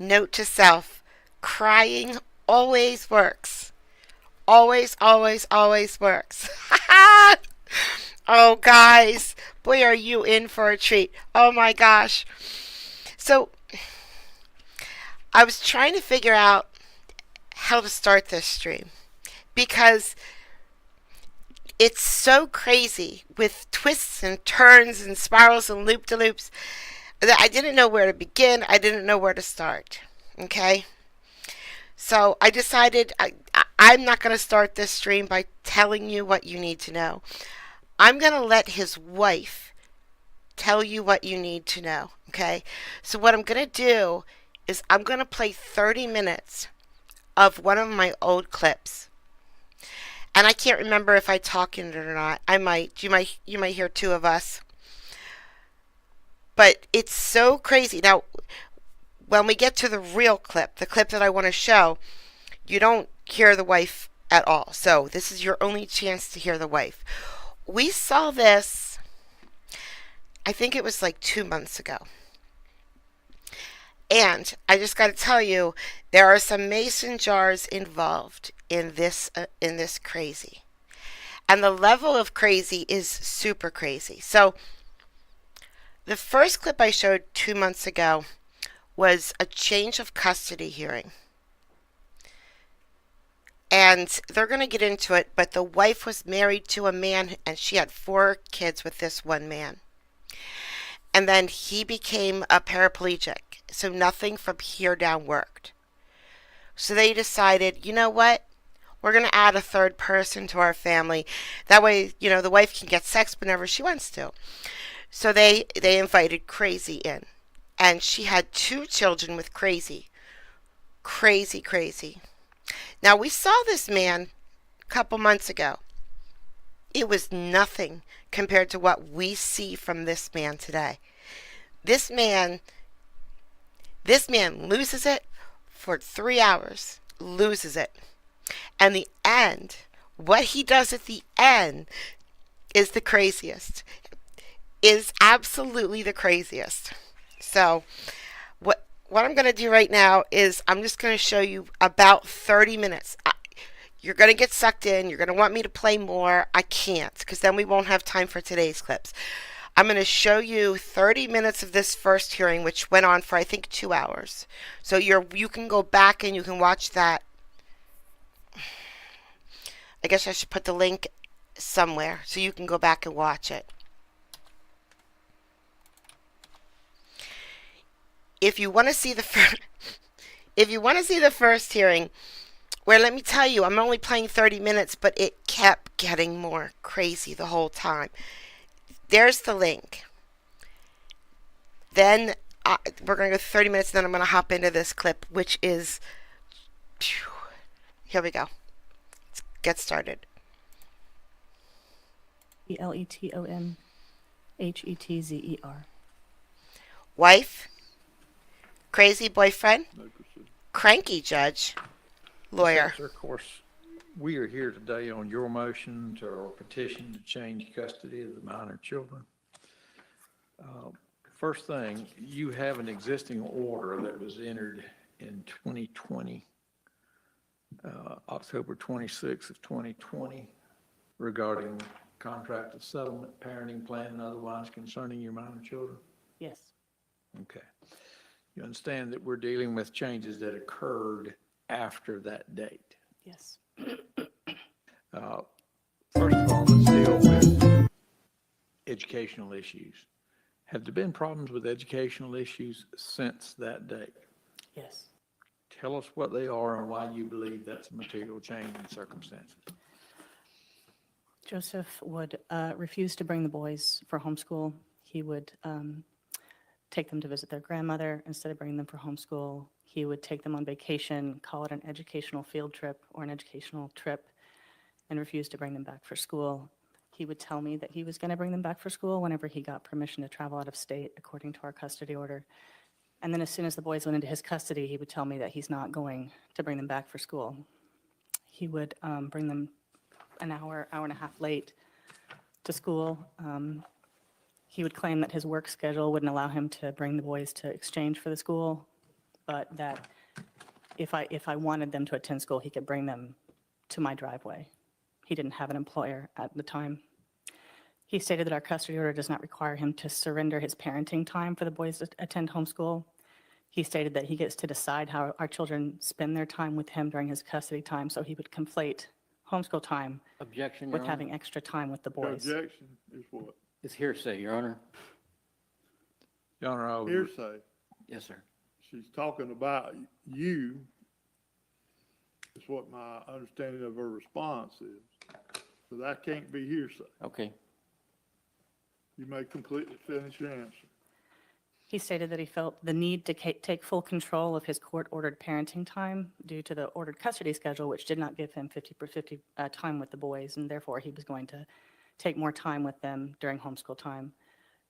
Note to self, crying always works. Always, always, always works. Oh, guys, boy, are you in for a treat. Oh my gosh. So, I was trying to figure out how to start this stream because it's so crazy with twists and turns and spirals and loop de loops that I didn't know where to begin. I didn't know where to start. Okay? So I decided I'm not going to start this stream by telling you what you need to know. I'm going to let his wife tell you what you need to know. Okay? So what I'm going to do is I'm going to play 30 minutes of one of my old clips. And I can't remember if I talk in it or not. I might. You might hear two of us. But it's so crazy. Now, when we get to the real clip, the clip that I want to show, you don't hear the wife at all. So this is your only chance to hear the wife. We saw this, I think it was like 2 months ago. And I just got to tell you, there are some mason jars involved in this crazy. And the level of crazy is super crazy. So the first clip I showed 2 months ago was a change of custody hearing. And they're going to get into it, but the wife was married to a man and she had 4 kids with this one man. And then he became a paraplegic, so nothing from here down worked. So they decided, you know what? We're going to add a third person to our family. That way, the wife can get sex whenever she wants to. So they invited Crazy in. And she had 2 children with Crazy. Crazy, crazy. Now, we saw this man a couple months ago. It was nothing compared to what we see from this man today. This man loses it for 3 hours. Loses it. And the end, what he does at the end is the craziest. Is absolutely the craziest. So, what I'm going to do right now is I'm just going to show you about 30 minutes. You're going to get sucked in. You're going to want me to play more. I can't because then we won't have time for today's clips. I'm going to show you 30 minutes of this first hearing, which went on for, I think, 2 hours. So you can go back and you can watch that. I guess I should put the link somewhere so you can go back and watch it. If you want to see the first hearing, where let me tell you, I'm only playing 30 minutes, but it kept getting more crazy the whole time. There's the link. Then we're going to go 30 minutes, and then I'm going to hop into this clip, which is, here we go. Let's get started. Letonmhetzer. Wife, crazy boyfriend, cranky judge, lawyer. Of course, we are here today on your motion or petition to change custody of the minor children. First thing, you have an existing order that was entered in 2020, October 26th of 2020, regarding contract of settlement, parenting plan, and otherwise concerning your minor children? Yes. Okay. You understand that we're dealing with changes that occurred after that date? Yes. First of all, let's deal with educational issues. Have there been problems with educational issues since that date? Yes. Tell us what they are and why you believe that's a material change in circumstances. Joseph would refuse to bring the boys for homeschool. He would take them to visit their grandmother. Instead of bringing them for homeschool, he would take them on vacation, call it an educational field trip or an educational trip, and refuse to bring them back for school. He would tell me that he was going to bring them back for school whenever he got permission to travel out of state, according to our custody order. And then as soon as the boys went into his custody, he would tell me that he's not going to bring them back for school. He would bring them an hour and a half late to school. He would claim that his work schedule wouldn't allow him to bring the boys to exchange for the school. but that if I wanted them to attend school, he could bring them to my driveway. He didn't have an employer at the time. He stated that our custody order does not require him to surrender his parenting time for the boys to attend homeschool. He stated that he gets to decide how our children spend their time with him during his custody time, so he would conflate homeschool time Objection, Your with Honor. having extra time with the The boys. objection is what? It's hearsay, Your Honor. Your Honor, I would, Hearsay. Yes, sir. She's talking about you. Is what my understanding of her response is. So that can't be hearsay. Okay. You may completely finish your answer. He stated that he felt the need to take full control of his court-ordered parenting time due to the ordered custody schedule, which did not give him 50 time with the boys, and therefore he was going to take more time with them during homeschool time.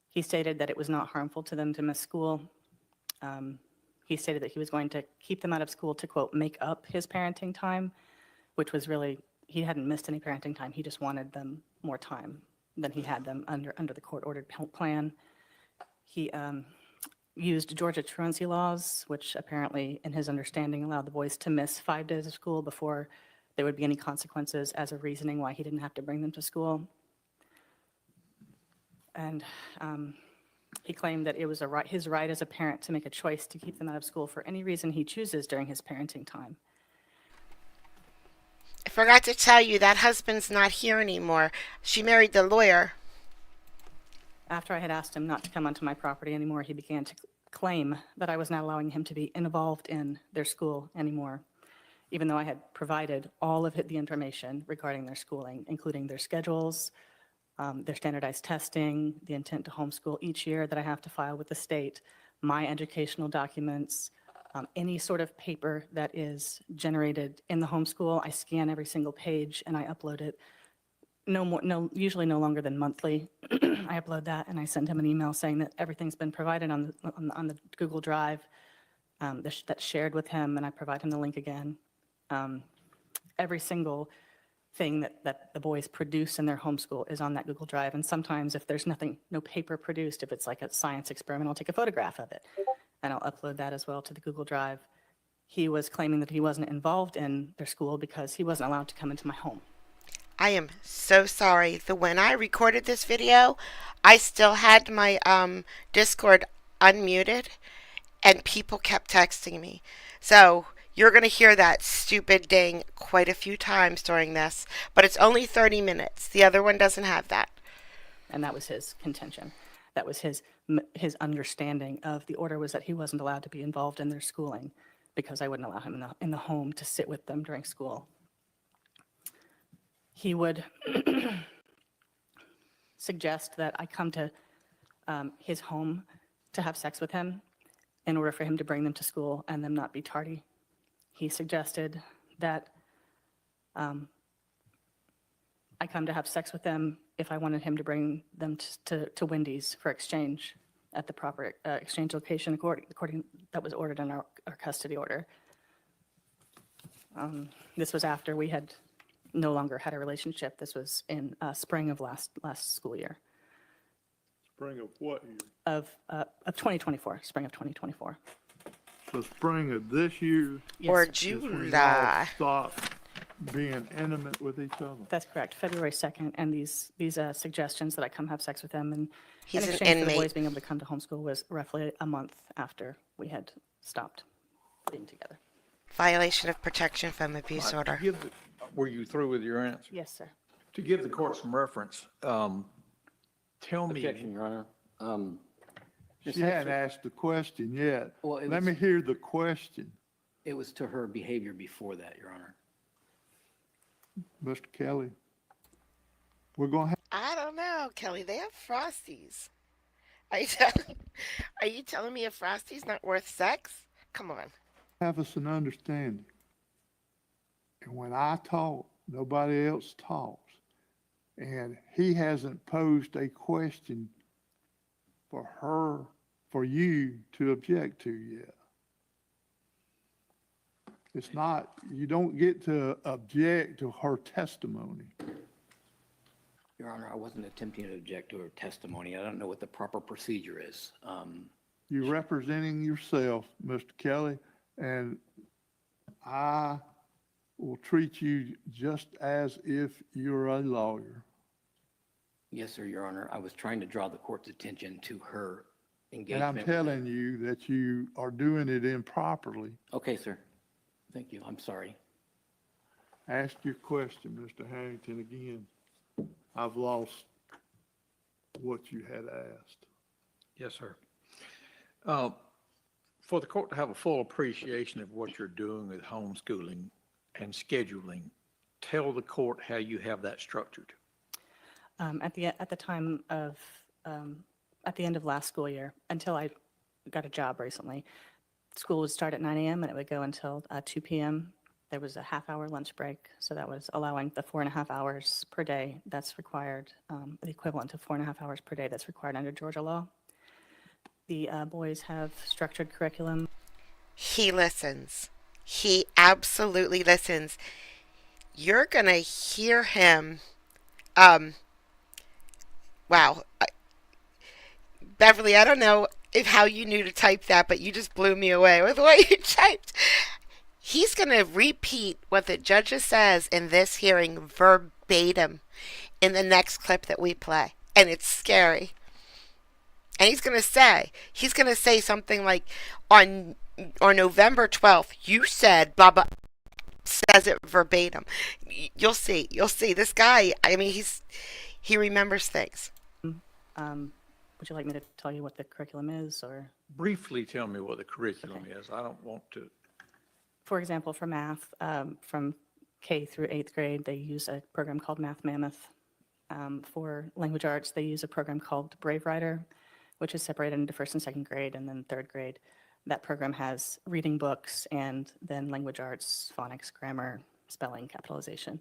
He stated that it was not harmful to them to miss school. He stated that he was going to keep them out of school to, quote, make up his parenting time, which was really, he hadn't missed any parenting time. He just wanted them more time than he had them under the court-ordered plan. He used Georgia truancy laws, which apparently, in his understanding, allowed the boys to miss 5 days of school before there would be any consequences as a reasoning why he didn't have to bring them to school. And he claimed that it was his right as a parent to make a choice to keep them out of school for any reason he chooses during his parenting time. I forgot to tell you that husband's not here anymore. She married the lawyer. After I had asked him not to come onto my property anymore, he began to claim that I was not allowing him to be involved in their school anymore, even though I had provided all of the information regarding their schooling, including their schedules, their standardized testing, the intent to homeschool each year that I have to file with the state, my educational documents, any sort of paper that is generated in the homeschool. I scan every single page and I upload it. Usually no longer than monthly. I upload that and I send him an email saying that everything's been provided on the Google Drive that's shared with him, and I provide him the link again. Every single thing that the boys produce in their homeschool is on that Google Drive, and sometimes if there's no paper produced, if it's like a science experiment, I'll take a photograph of it, and I'll upload that as well to the Google Drive. He was claiming that he wasn't involved in their school because he wasn't allowed to come into my home. I am so sorry. When I recorded this video, I still had my Discord unmuted, and people kept texting me. So you're going to hear that stupid ding quite a few times during this, but it's only 30 minutes. The other one doesn't have that. And that was his contention. That was his understanding of the order, was that he wasn't allowed to be involved in their schooling because I wouldn't allow him in the home to sit with them during school. He would suggest that I come to his home to have sex with him in order for him to bring them to school and them not be tardy. He suggested that I come to have sex with them if I wanted him to bring them to Wendy's for exchange at the proper exchange location according that was ordered in our custody order. This was after we had no longer had a relationship. This was in spring of last school year. Spring of what year? Of 2024, spring of 2024. The spring of this year? Yes, Or sir. is when y'all July. stopped being intimate with each other? That's correct, February 2nd, and these suggestions that I come have sex with him and He's in an exchange for the boys inmate. being able to come to homeschool was roughly a month after we had stopped being together. Violation of protection from abuse to order. give were you through with your answer? Yes, sir. To give the court some reference, tell me, Objection, Your Honor. She hadn't asked the question yet. Well, it Let was- me hear the question, It was to her behavior before that, Your Honor. Mr. Kelly. We're going to I don't know, Kelly. They have Frosties. Are you telling me a Frostie's not worth sex? Come on. have us an understanding. And when I talk, nobody else talks. And he hasn't posed a question for you to object to yet. It's not, you don't get to object to her testimony. Your Honor, I wasn't attempting to object to her testimony. I don't know what the proper procedure is. you're representing yourself, Mr. Kelly, and I will treat you just as if you're a lawyer. Yes, sir, Your Honor. I was trying to draw the court's attention to her And engagement. I'm with telling you that you are doing it improperly. Okay, sir. Thank you. I'm sorry. Ask your question, Mr. Harrington, again. I've lost what you had asked. Yes, sir. For the court to have a full appreciation of what you're doing with homeschooling and scheduling, tell the court how you have that structured. At the time of, at the end of last school year, until I got a job recently, school would start at 9 a.m. and it would go until 2 p.m. There was a half-hour lunch break, so that was allowing the 4.5 hours per day that's required, the equivalent to 4.5 hours per day that's required under Georgia law. The boys have structured curriculum. He listens. He absolutely listens. You're going to hear him. Wow. Beverly, I don't know how you knew to type that, but you just blew me away with the way you typed. He's going to repeat what the judge says in this hearing verbatim in the next clip that we play. And it's scary. And he's going to say something like, on November 12th, you said, blah, blah, says it verbatim. You'll see. This guy, I mean, he remembers things. Would you like me to tell you what the curriculum is, or? Briefly tell me what the curriculum is. I don't want to. For example, for math, from K through 8th grade, they use a program called Math Mammoth. For language arts, they use a program called Brave Writer, which is separated into 1st and 2nd grade and then 3rd grade. That program has reading books and then language arts, phonics, grammar, spelling, capitalization.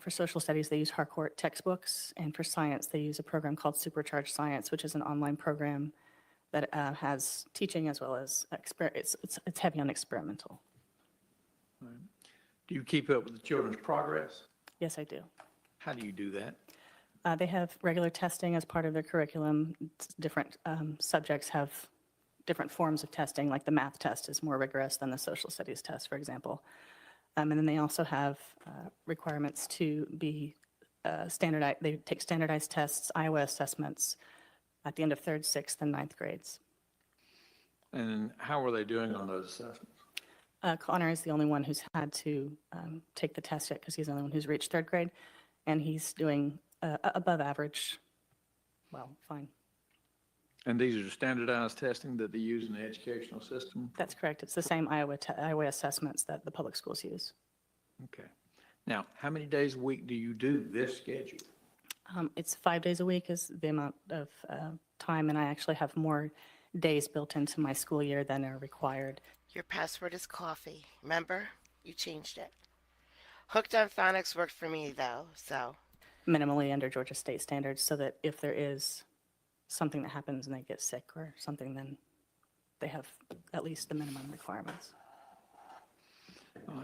For social studies, they use Harcourt textbooks, and for science, they use a program called Supercharged Science, which is an online program that has teaching as well as it's heavy on experimental. Do you keep up with the children's progress? Yes, I do. How do you do that? They have regular testing as part of their curriculum. Different subjects have different forms of testing, like the math test is more rigorous than the social studies test, for example. And then they also have requirements to be standardized. They take standardized tests, Iowa assessments at the end of 3rd, 6th, and 9th grades. And how are they doing on those assessments? Connor is the only one who's had to take the test yet because he's the only one who's reached 3rd grade, and he's doing above average. Well, fine. And these are standardized testing that they use in the educational system? That's correct. It's the same Iowa assessments that the public schools use. Okay. Now, how many days a week do you do this schedule? It's 5 days a week is the amount of time, and I actually have more days built into my school year than are required. Your password is coffee. Remember? You changed it. Hooked on Phonics worked for me, though, so. Minimally under Georgia state standards, so that if there is something that happens and they get sick or something, then they have at least the minimum requirements.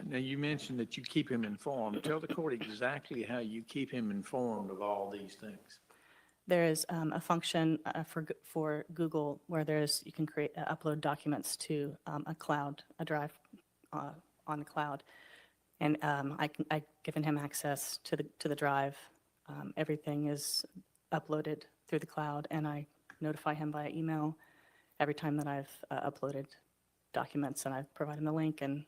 Now, you mentioned that you keep him informed. Tell the court exactly how you keep him informed of all these things. There is a function for Google where you can create upload documents to a drive on the cloud, and I've given him access to the drive. Everything is uploaded through the cloud, and I notify him via email every time that I've uploaded documents, and I've provided him the link and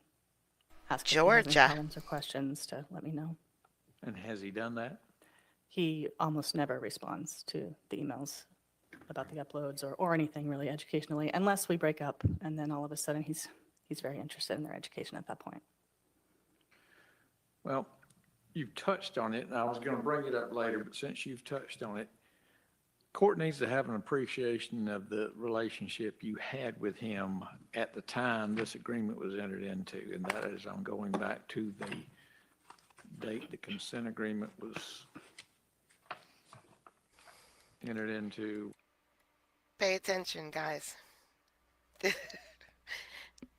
ask if he has any Georgia. problems or questions to let me know. And has he done that? He almost never responds to the emails about the uploads or anything really educationally, unless we break up, and then all of a sudden he's very interested in their education at that point. Well, you've touched on it, and I was going to bring it up later, but since you've touched on it, court needs to have an appreciation of the relationship you had with him at the time this agreement was entered into, and that is, I'm going back to the date the consent agreement was entered into. Pay attention, guys.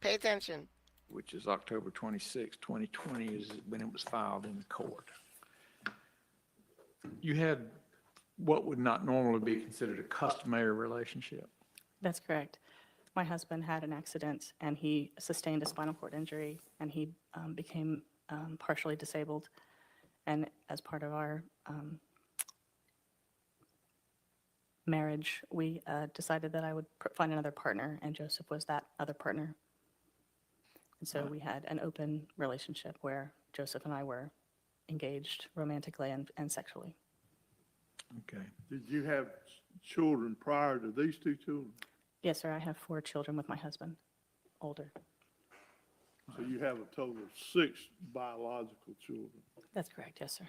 Pay attention. Which is October 26, 2020 is when it was filed in court. You had what would not normally be considered a customary relationship. That's correct. My husband had an accident and he sustained a spinal cord injury and he became partially disabled. And as part of our marriage, we decided that I would find another partner, and Joseph was that other partner. And so we had an open relationship where Joseph and I were engaged romantically and sexually. Okay. Did you have children prior to these two children? Yes, sir, I have 4 children with my husband, older. So you have a total of 6 biological children. That's correct, yes, sir.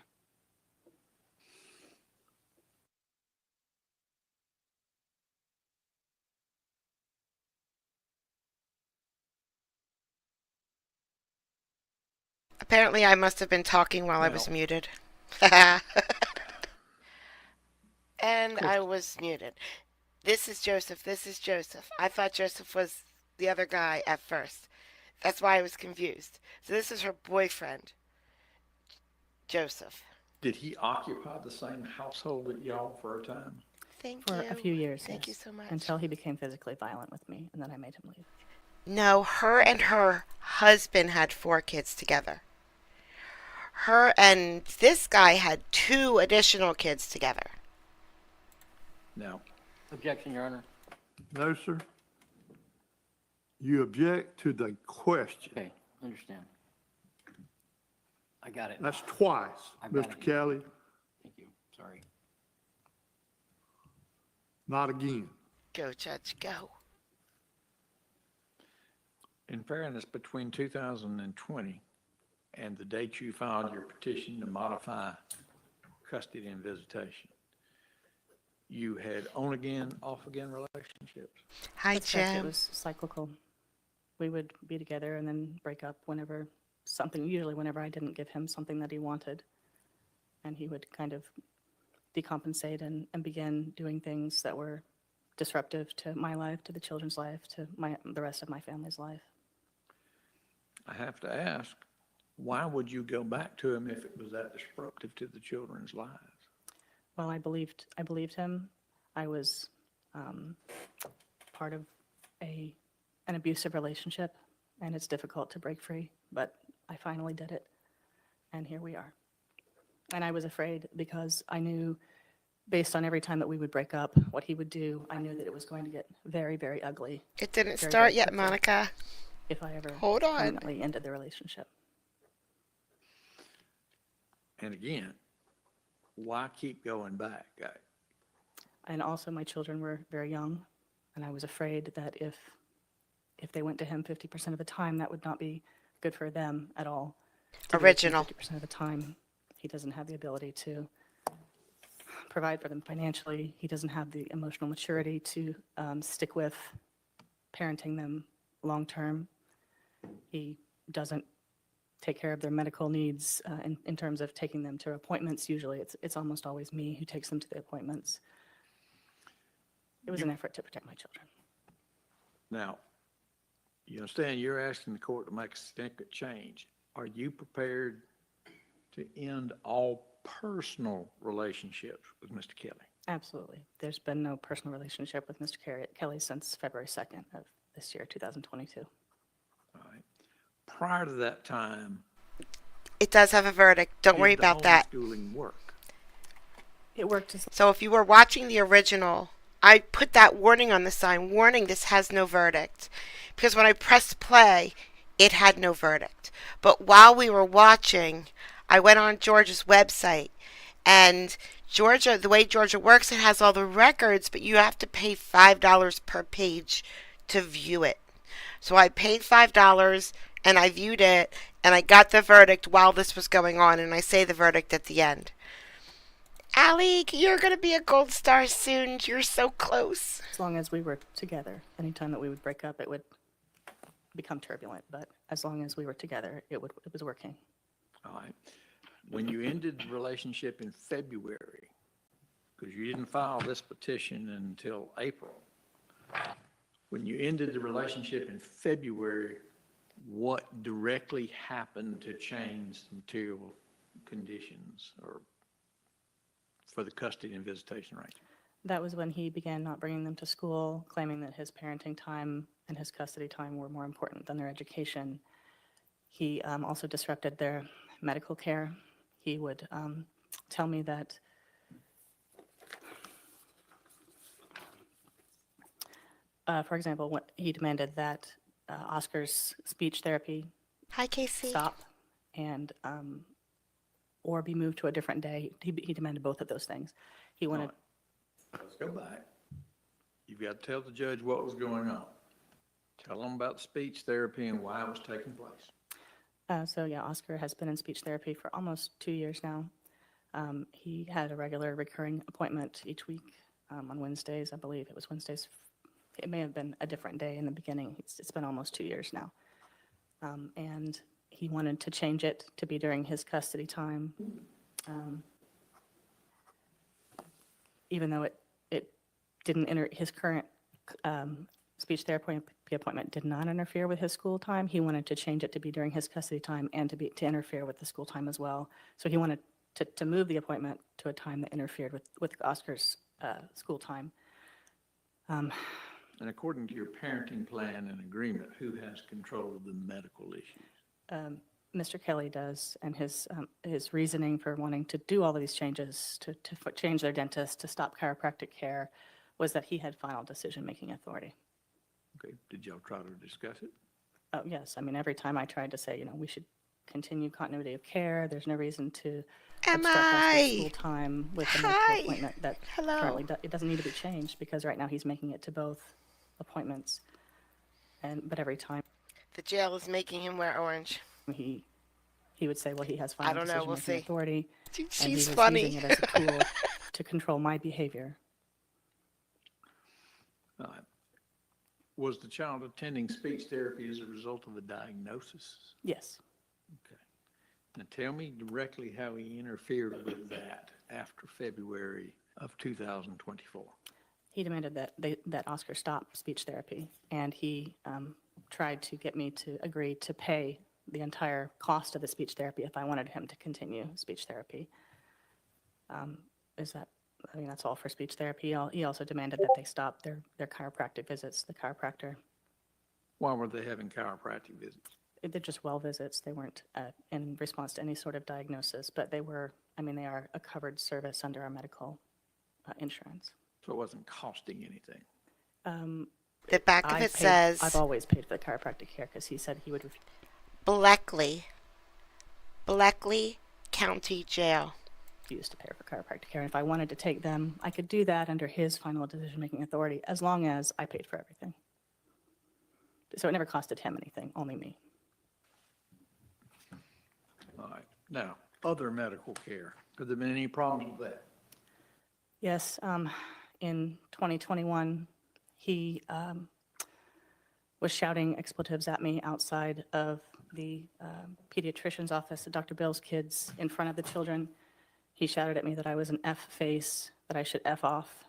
Apparently, I must have been talking while I was Well- muted. And I was muted. This is Joseph. This is Joseph. I thought Joseph was the other guy at first. That's why I was confused. So this is her boyfriend, Joseph. Did he occupy the same household with y'all for a time? Thank For you. a few years, Thank you yes, so much. until he became physically violent with me, and then I made him leave. No, her and her husband had 4 kids together. Her and this guy had 2 additional kids together. Now, Objection, Your Honor. No, sir. You object to the question. Okay, understand. I got it. That's twice, I've got Mr. it. Kelly, Thank you, sorry. not again. Go, Judge, go. in fairness, between 2020 and the date you filed your petition to modify custody and visitation, you had on-again, off-again relationships? Hi, That's correct, it Jim. was cyclical. We would be together and then break up whenever usually whenever I didn't give him something that he wanted. And he would kind of decompensate and begin doing things that were disruptive to my life, to the children's life, to the rest of my family's life. I have to ask, why would you go back to him if it was that disruptive to the children's lives? Well, I believed him. I was part of an abusive relationship, and it's difficult to break free, but I finally did it, and here we are. And I was afraid because I knew, based on every time that we would break up, what he would do, I knew that it was going to get very, very ugly It didn't Very, start very yet, quickly. Monica. if I ever Hold on. permanently ended the relationship. And again, why keep going back? And also, my children were very young, and I was afraid that if they went to him 50% of the time, that would not be good for them at all. To be with him Original. 50% of the time, he doesn't have the ability to provide for them financially. He doesn't have the emotional maturity to stick with parenting them long-term. He doesn't take care of their medical needs in terms of taking them to appointments. Usually, it's almost always me who takes them to the appointments. It was an effort to protect my children. Now, you understand you're asking the court to make a significant change. Are you prepared to end all personal relationships with Mr. Kelly? Absolutely. There's been no personal relationship with Mr. Kelly since February 2nd of this year, 2022. All right. Prior to that time, It does have a verdict. Don't worry did the about that. homeschooling work? It worked as So if you were watching the original, I put that warning on the sign, warning this has no verdict. Because when I pressed play, it had no verdict. But while we were watching, I went on Georgia's website. And Georgia, the way Georgia works, it has all the records, but you have to pay $5 per page to view it. So I paid $5 and I viewed it and I got the verdict while this was going on, and I say the verdict at the end. Allie, you're going to be a gold star soon. You're so close. As long as we were together. Anytime that we would break up, it would become turbulent. But as long as we were together, it was working. All right. When you ended the relationship in February, because you didn't file this petition until April, when you ended the relationship in February, what directly happened to change the material conditions or for the custody and visitation arrangement? That was when he began not bringing them to school, claiming that his parenting time and his custody time were more important than their education. He also disrupted their medical care. He would tell me that for example, he demanded that Oscar's speech therapy Hi, Casey. stop and or be moved to a different day. He demanded both of those things. He wanted. Let's go back. You've got to tell the judge what was going on. Tell them about the speech therapy and why it was taking place. So yeah, Oscar has been in speech therapy for almost 2 years now. He had a regular recurring appointment each week on Wednesdays. I believe it was Wednesdays. It may have been a different day in the beginning. It's been almost 2 years now. And he wanted to change it to be during his custody time. Even though it didn't his current speech therapy appointment did not interfere with his school time, he wanted to change it to be during his custody time and to interfere with the school time as well. So he wanted to move the appointment to a time that interfered with Oscar's school time. And according to your parenting plan and agreement, who has control of the medical issues? Mr. Kelly does, and his reasoning for wanting to do all of these changes, to change their dentist, to stop chiropractic care, was that he had final decision-making authority. Okay, did y'all try to discuss it? Oh, yes, I mean, every time I tried to say, we should continue continuity of care, there's no reason to obstruct Oscar's school time with the medical Hi. appointment that Hello. currently, it doesn't need to be changed, because right now he's making it to both appointments. But every time The jail is making him wear orange. he would say, well, he has I final don't know, we'll decision-making see. authority, and he She's was funny. using it as a tool to control my behavior. All right. Was the child attending speech therapy as a result of a diagnosis? Yes. Okay. Now tell me directly how he interfered with that after February of 2024. He demanded that Oscar stop speech therapy, and he tried to get me to agree to pay the entire cost of the speech therapy if I wanted him to continue speech therapy. That's all for speech therapy. He also demanded that they stop their chiropractic visits. The chiropractor, Why were they having chiropractic visits? they're just well visits. They weren't in response to any sort of diagnosis, but they are a covered service under our medical insurance. So it wasn't costing anything. The back of it says I've always paid for the chiropractic care because he said he would. Bleckley County Jail. Refuse to pay for chiropractic care. And if I wanted to take them, I could do that under his final decision-making authority as long as I paid for everything. So it never costed him anything, only me. All right. Now, other medical care. Have there been any problems with that? Yes, in 2021, he was shouting expletives at me outside of the pediatrician's office at Dr. Bill's kids in front of the children. He shouted at me that I was an F face, that I should F off.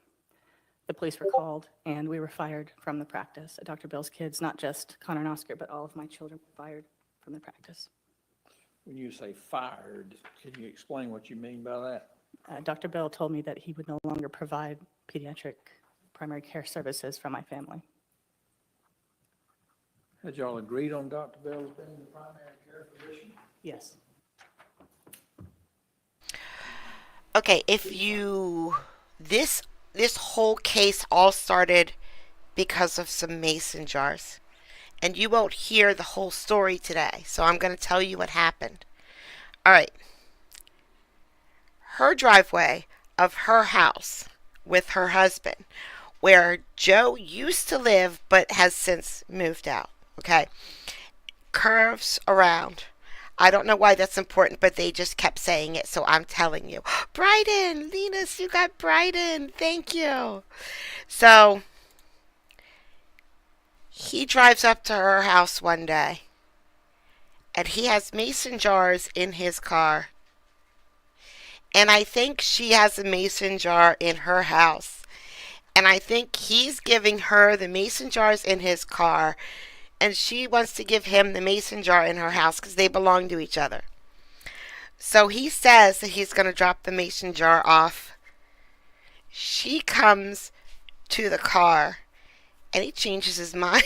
The police were called, and we were fired from the practice at Dr. Bill's kids, not just Connor and Oscar, but all of my children were fired from the practice. When you say fired, can you explain what you mean by that? Dr. Bill told me that he would no longer provide pediatric primary care services for my family. Had y'all agreed on Dr. Bell's being the primary care physician? Yes. Okay, this whole case all started because of some mason jars. And you won't hear the whole story today, so I'm going to tell you what happened. All right. Her driveway of her house with her husband, where Joe used to live but has since moved out, okay, curves around. I don't know why that's important, but they just kept saying it, so I'm telling you. Bryden, Linus, you got Bryden. Thank you. So he drives up to her house one day, and he has mason jars in his car. And I think she has a mason jar in her house. And I think he's giving her the mason jars in his car, and she wants to give him the mason jar in her house because they belong to each other. So he says that he's going to drop the mason jar off she comes to the car and he changes his mind.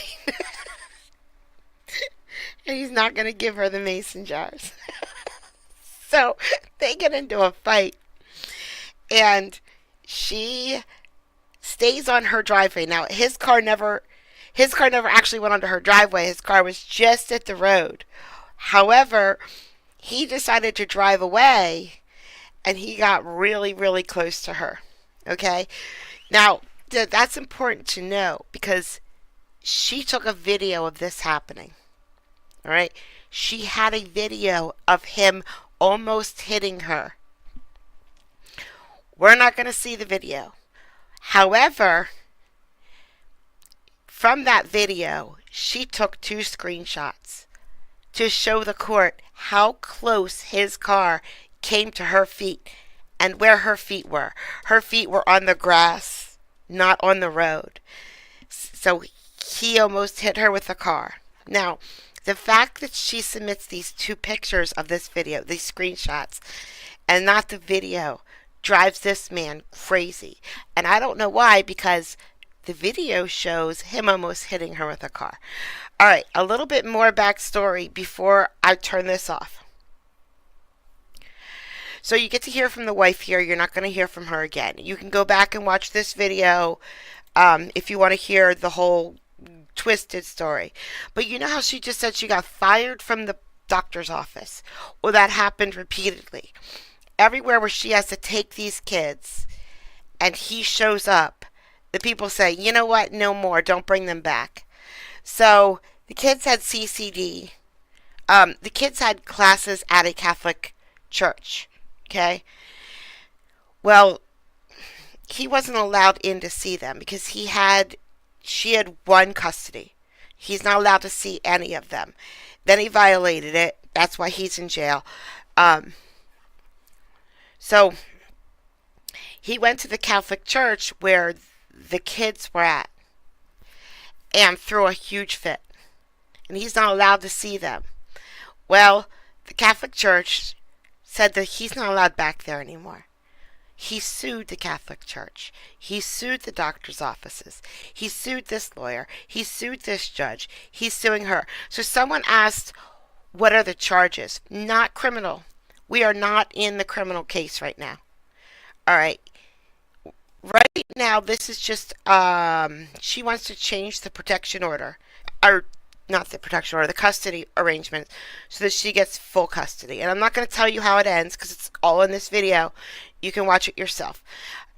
And he's not going to give her the mason jars. So they get into a fight. And she stays on her driveway. Now his car never actually went onto her driveway. His car was just at the road. However, he decided to drive away and he got really, really close to her. Okay? Now, that's important to know because she took a video of this happening. All right? She had a video of him almost hitting her. We're not going to see the video. However, from that video, she took 2 screenshots to show the court how close his car came to her feet and where her feet were. Her feet were on the grass, not on the road. So he almost hit her with the car. Now, the fact that she submits these 2 pictures of this video, these screenshots, and not the video, drives this man crazy. And I don't know why, because the video shows him almost hitting her with a car. All right, a little bit more backstory before I turn this off. So you get to hear from the wife here. You're not going to hear from her again. You can go back and watch this video if you want to hear the whole twisted story. But you know how she just said she got fired from the doctor's office? Well, that happened repeatedly. Everywhere where she has to take these kids and he shows up, the people say, you know what, no more, don't bring them back. So the kids had CCD. The kids had classes at a Catholic church. Okay? Well, he wasn't allowed in to see them because she had 1 custody. He's not allowed to see any of them. Then he violated it. That's why he's in jail. So he went to the Catholic church where the kids were at and threw a huge fit. And he's not allowed to see them. Well, the Catholic church said that he's not allowed back there anymore. He sued the Catholic church. He sued the doctor's offices. He sued this lawyer. He sued this judge. He's suing her. So someone asked, what are the charges? Not criminal. We are not in the criminal case right now. All right. Right now, this is just, she wants to change the protection order. Or, not the protection order, the custody arrangement, so that she gets full custody. And I'm not going to tell you how it ends, because it's all in this video. You can watch it yourself.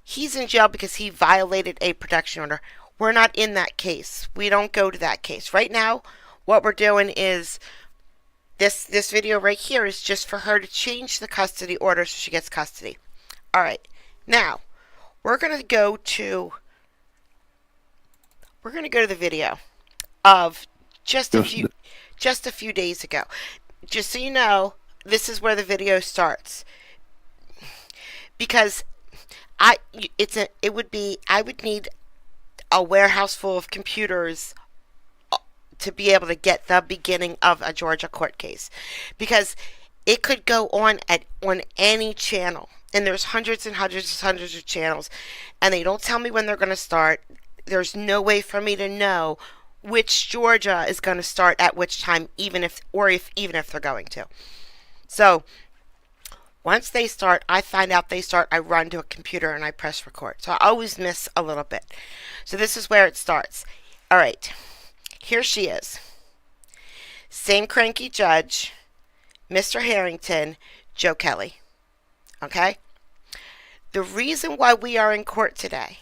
He's in jail because he violated a protection order. We're not in that case. We don't go to that case. Right now, what we're doing is, this video right here is just for her to change the custody order so she gets custody. All right. Now, we're going to go to the video of just a few days ago. Just so you know, this is where the video starts. Because I would need a warehouse full of computers to be able to get the beginning of a Georgia court case, because it could go on on any channel, and there's hundreds and hundreds and hundreds of channels, and they don't tell me when they're going to start. There's no way for me to know which Georgia is going to start at which time, even if they're going to. So once they start, I find out they start, I run to a computer and I press record. So I always miss a little bit. So this is where it starts. All right. Here she is. Same cranky judge, Mr. Harrington, Joe Kelly. Okay? The reason why we are in court today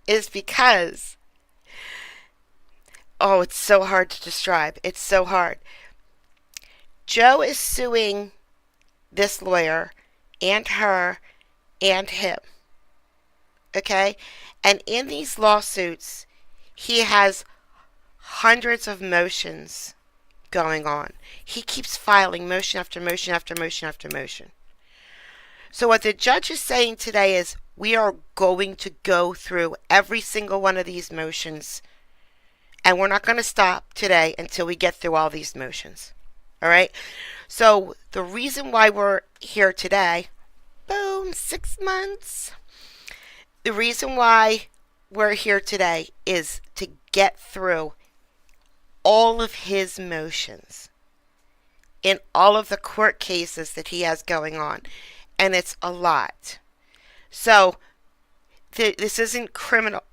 is because, oh, it's so hard to describe. It's so hard. Joe is suing this lawyer and her and him. Okay? And in these lawsuits, he has hundreds of motions going on. He keeps filing motion after motion after motion after motion. So what the judge is saying today is, we are going to go through every single one of these motions, and we're not going to stop today until we get through all these motions. All right? So the reason why we're here today Boom, 6 months. The reason why we're here today is to get through all of his motions in all of the court cases that he has going on. And it's a lot. So, this isn't criminal.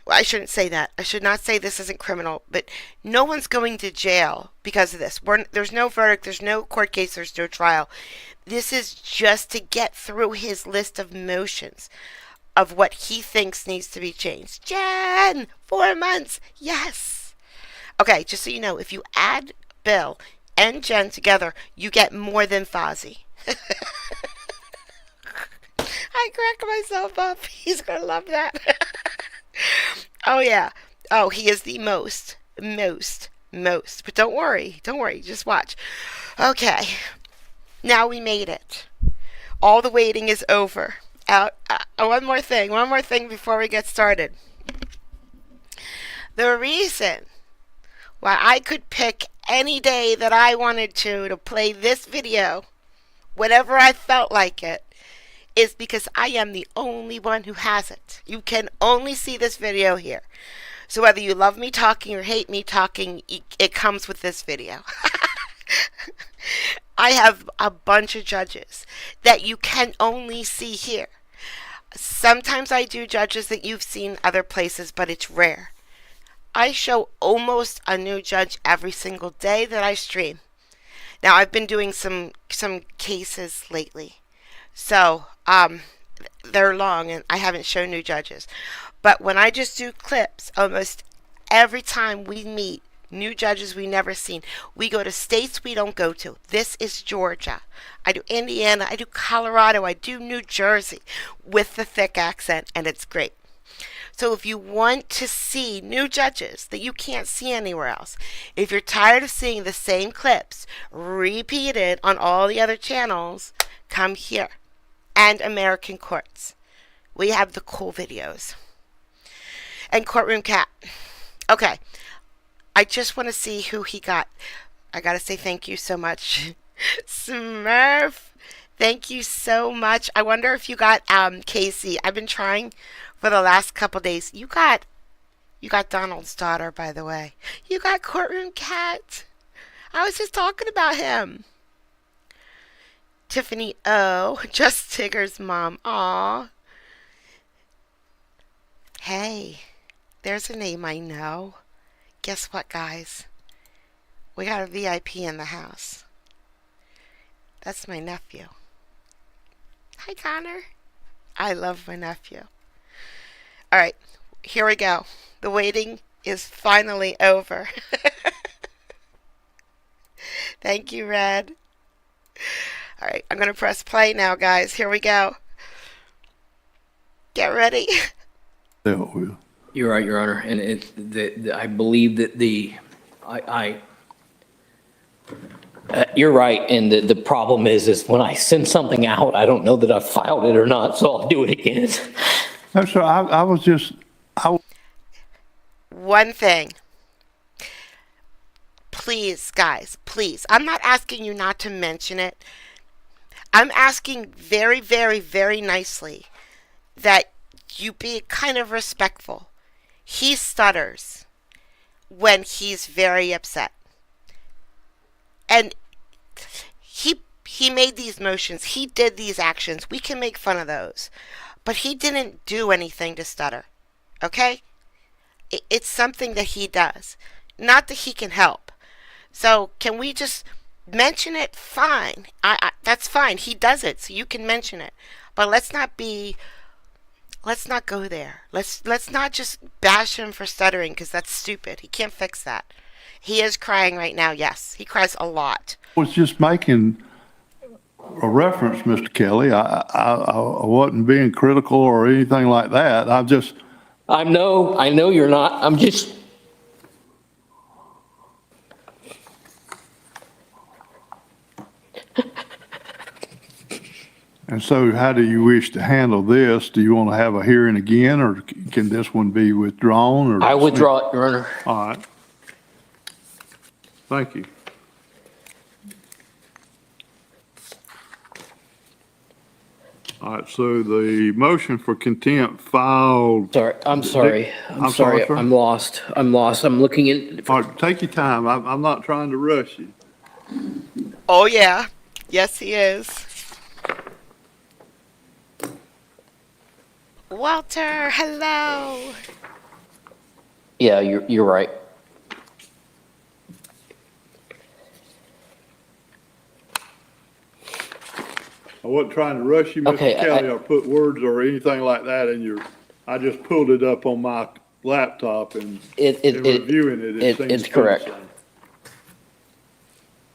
Well, I shouldn't say that. I should not say this isn't criminal, but no one's going to jail because of this. There's no verdict, there's no court case, there's no trial. This is just to get through his list of motions of what he thinks needs to be changed. Jen, 4 months, yes. Okay, just so you know, if you add Bill and Jen together, you get more than Fozzie. I crack myself up. He's going to love that. Oh, yeah. Oh, he is the most. But don't worry. Just watch. Okay. Now we made it. All the waiting is over. One more thing before we get started. The reason why I could pick any day that I wanted to play this video, whenever I felt like it, is because I am the only one who has it. You can only see this video here. So whether you love me talking or hate me talking, it comes with this video. I have a bunch of judges that you can only see here. Sometimes I do judges that you've seen other places, but it's rare. I show almost a new judge every single day that I stream. Now, I've been doing some cases lately. So, they're long and I haven't shown new judges. But when I just do clips, almost every time we meet new judges we never seen, we go to states we don't go to. This is Georgia. I do Indiana, I do Colorado, I do New Jersey with the thick accent, and it's great. So if you want to see new judges that you can't see anywhere else, if you're tired of seeing the same clips repeated on all the other channels, come here. And American Courts. We have the cool videos. And Courtroom Cat. Okay. I just want to see who he got. I got to say thank you so much. Smurf. Thank you so much. I wonder if you got Casey. I've been trying for the last couple days. You got Donald's daughter, by the way. You got Courtroom Cat. I was just talking about him. Tiffany O. Just Tigger's mom. Aw. Hey, there's a name I know. Guess what, guys? We got a VIP in the house. That's my nephew. Hi, Connor. I love my nephew. All right, here we go. The waiting is finally over. Thank you, Red. All right, I'm going to press play now, guys. Here we go. Get ready. You're right, Your Honor, and I believe that you're right, and the problem is when I send something out, I don't know that I've filed it or not, so I'll do it again. No, sir, I was just, One thing. Please, guys, please. I'm not asking you not to mention it. I'm asking very, very, very nicely that you be kind of respectful. He stutters when he's very upset. And he made these motions. He did these actions. We can make fun of those. But he didn't do anything to stutter. Okay? It's something that he does. Not that he can help. So can we just mention it? Fine. That's fine. He does it, so you can mention it. But let's not go there. Let's not just bash him for stuttering, because that's stupid. He can't fix that. He is crying right now, yes. He cries a lot. was just making a reference, Mr. Kelly. I wasn't being critical or anything like that. I know you're not. I'm just. And so how do you wish to handle this? Do you want to have a hearing again, or can this one be withdrawn? Or I withdraw it, Your Honor. All right. Thank you. All right, so the motion for contempt filed, Sorry, I'm sorry. I'm sorry, sir. I'm lost. I'm looking at, all right, take your time. I'm not trying to rush you. Oh, yeah. Yes, he is. Walter, hello. yeah, you're right. I wasn't trying to rush you, Mr. Okay, Kelly, or put words or anything like that in your, I just pulled it up on my laptop and It, in reviewing it, it seems it's to be correct. the same.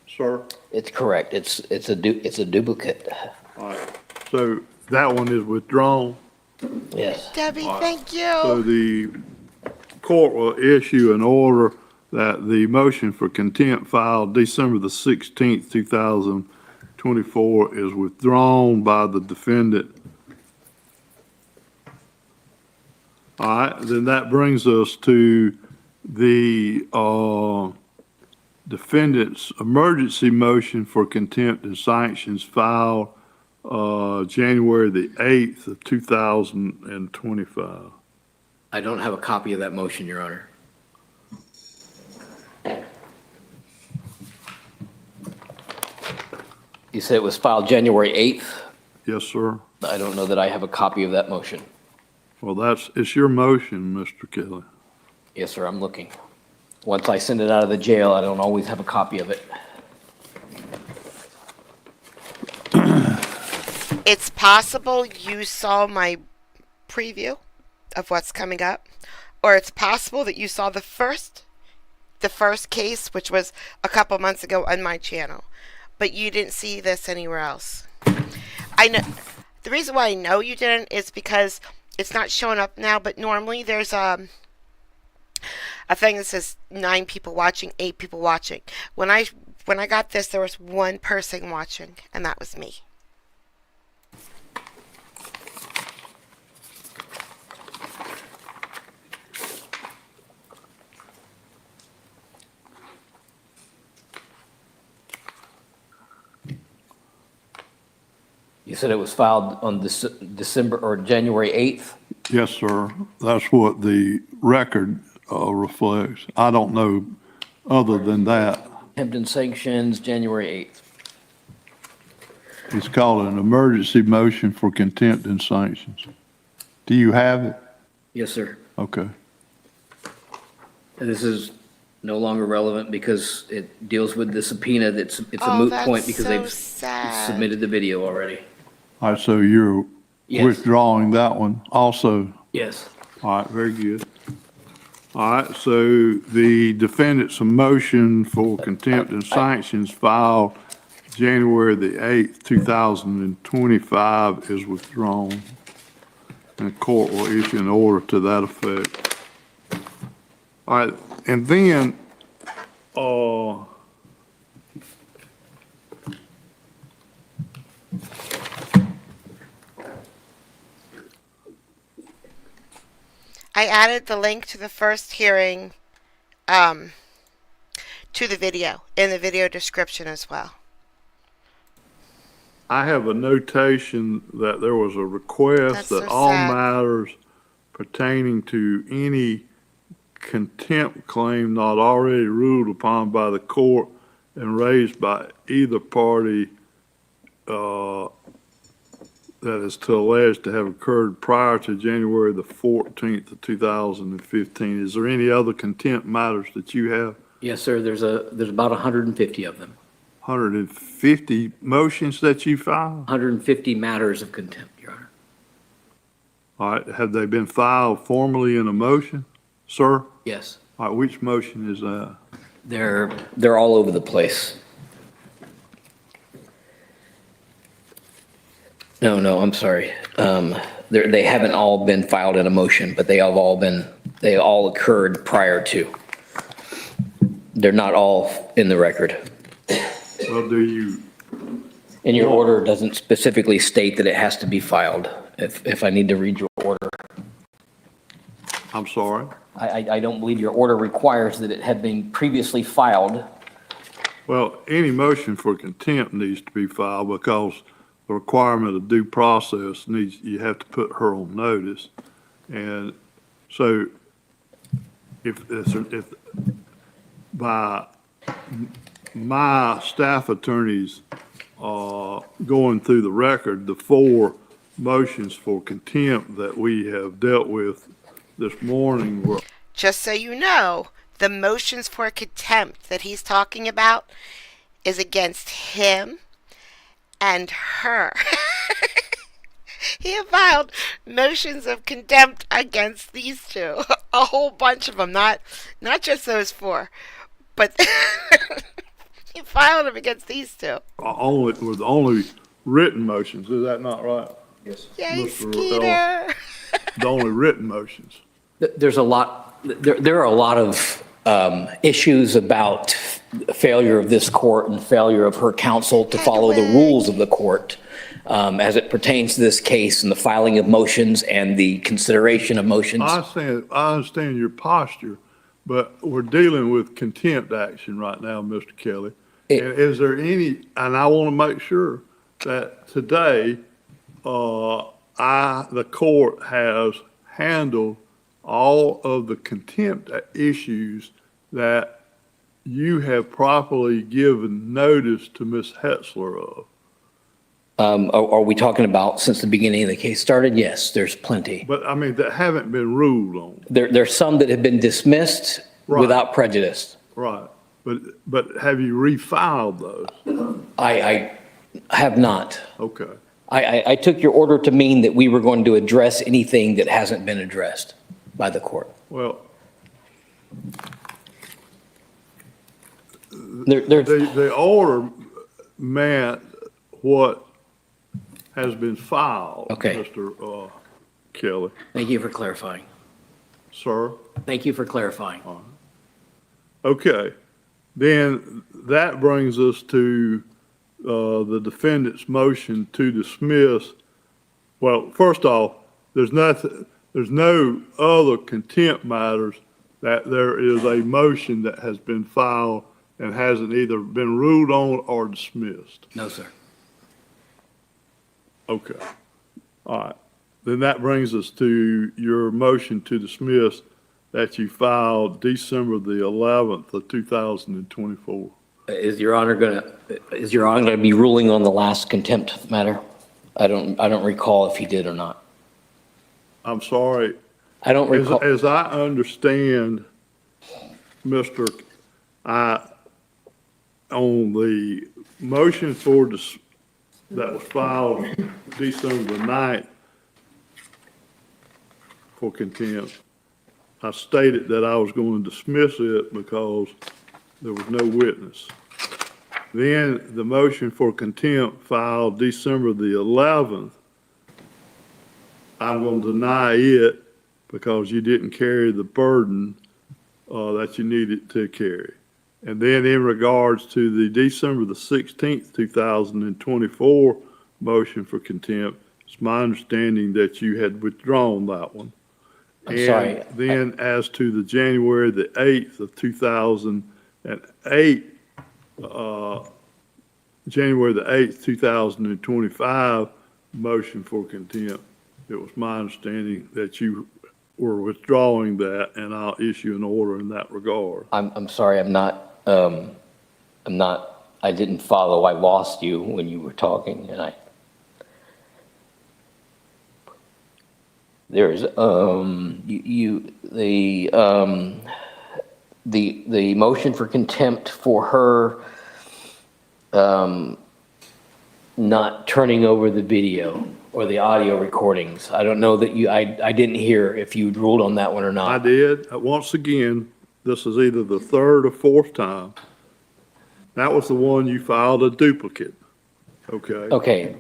Sir? It's correct. It's a duplicate. All right, so that one is withdrawn. Yes. Debbie, thank So you. the court will issue an order that the motion for contempt filed December the 16th, 2024 is withdrawn by the defendant. All right, then that brings us to the defendant's emergency motion for contempt and sanctions filed January the 8th of 2025. I don't have a copy of that motion, Your Honor. You said it was filed January 8th? Yes, sir. I don't know that I have a copy of that motion. Well, it's your motion, Mr. Kelly. Yes, sir, I'm looking. Once I send it out of the jail, I don't always have a copy of it. It's possible you saw my preview of what's coming up, or it's possible that you saw the first case, which was a couple months ago on my channel, but you didn't see this anywhere else. I know the reason why I know you didn't is because it's not showing up now, but normally there's a thing that says 9 people watching, 8 people watching. When I got this, there was 1 person watching, and that was me. You said it was filed on December or January 8th? Yes, sir. That's what the record reflects. I don't know other than that. Contempt and sanctions, January 8th. It's called an emergency motion for contempt and sanctions. Do you have it? Yes, sir. Okay. And this is no longer relevant because it deals with the subpoena. It's a Oh, moot that's point because so they've sad. submitted the video already. All right, so you're Yes. withdrawing that one also. Yes. All right, very good. All right, so the defendant's motion for contempt and sanctions filed January the 8th, 2025 is withdrawn. And the court will issue an order to that effect. All right, and then, I added the link to the first hearing to the video, in the video description as well. I have a notation that there was a request That's that so all sad. matters pertaining to any contempt claim not already ruled upon by the court and raised by either party that is to alleged to have occurred prior to January the 14th of 2015. Is there any other contempt matters that you have? Yes, sir. There's about 150 of them. 150 motions that you filed? 150 matters of contempt, Your Honor. All right, have they been filed formally in a motion, sir? Yes. All right, which motion is that? They're all over the place. No, I'm sorry. They haven't all been filed in a motion, but they all occurred prior to. They're not all in the record. Well, do you, And your order doesn't specifically state that it has to be filed, if I need to read your order. I'm sorry? I don't believe your order requires that it had been previously filed. Well, any motion for contempt needs to be filed because the requirement of due process needs, you have to put her on notice. And so if by my staff attorneys going through the record, the 4 motions for contempt that we have dealt with this morning were, Just so you know, the motions for contempt that he's talking about is against him and her. He filed motions of contempt against these two, a whole bunch of them, not just those 4, but he filed them against these two. were the only written motions, is that not right? Yes. Yay, Mr. Skeeter! The only written motions. There's a lot, there are a lot of issues about failure of this court and failure of her counsel to follow the rules of the court as it pertains to this case and the filing of motions and the consideration of motions. I understand your posture, but we're dealing with contempt action right now, Mr. Kelly. And is there any, and I want to make sure that today, the court has handled all of the contempt issues that you have properly given notice to Ms. Hetzler of. Are we talking about since the beginning of the case started? Yes, there's plenty. But I mean, that haven't been ruled on. There's some that have been dismissed Right. without prejudice. Right. But have you refiled those? I have not. Okay. I took your order to mean that we were going to address anything that hasn't been addressed by the court. Well, There, the order meant what has been filed. Okay. Mr. Kelly, thank you for clarifying. sir. Thank you for clarifying. Okay. Then that brings us to the defendant's motion to dismiss. Well, first off, there's no other contempt matters that there is a motion that has been filed and hasn't either been ruled on or dismissed. No, sir. Okay. All right. Then that brings us to your motion to dismiss that you filed December the 11th of 2024. Is Your Honor gonna be ruling on the last contempt matter? I don't recall if he did or not. I'm sorry. I don't recall. As I understand, on the motion for that was filed December the 9th for contempt, I stated that I was going to dismiss it because there was no witness. Then the motion for contempt filed December the 11th, I'm going to deny it because you didn't carry the burden that you needed to carry. And then in regards to the December the 16th, 2024 motion for contempt, it's my understanding that you had withdrawn that one. I'm sorry. And then as to the January the 8th of 2008, January the 8th, 2025 motion for contempt, it was my understanding that you were withdrawing that, and I'll issue an order in that regard. I'm sorry, I didn't follow. I lost you when you were talking, and there's, the motion for contempt for her, not turning over the video or the audio recordings. I don't know that I didn't hear if you ruled on that one or I not. did. Once again, this is either the third or fourth time. That was the one you filed a duplicate, okay? Okay,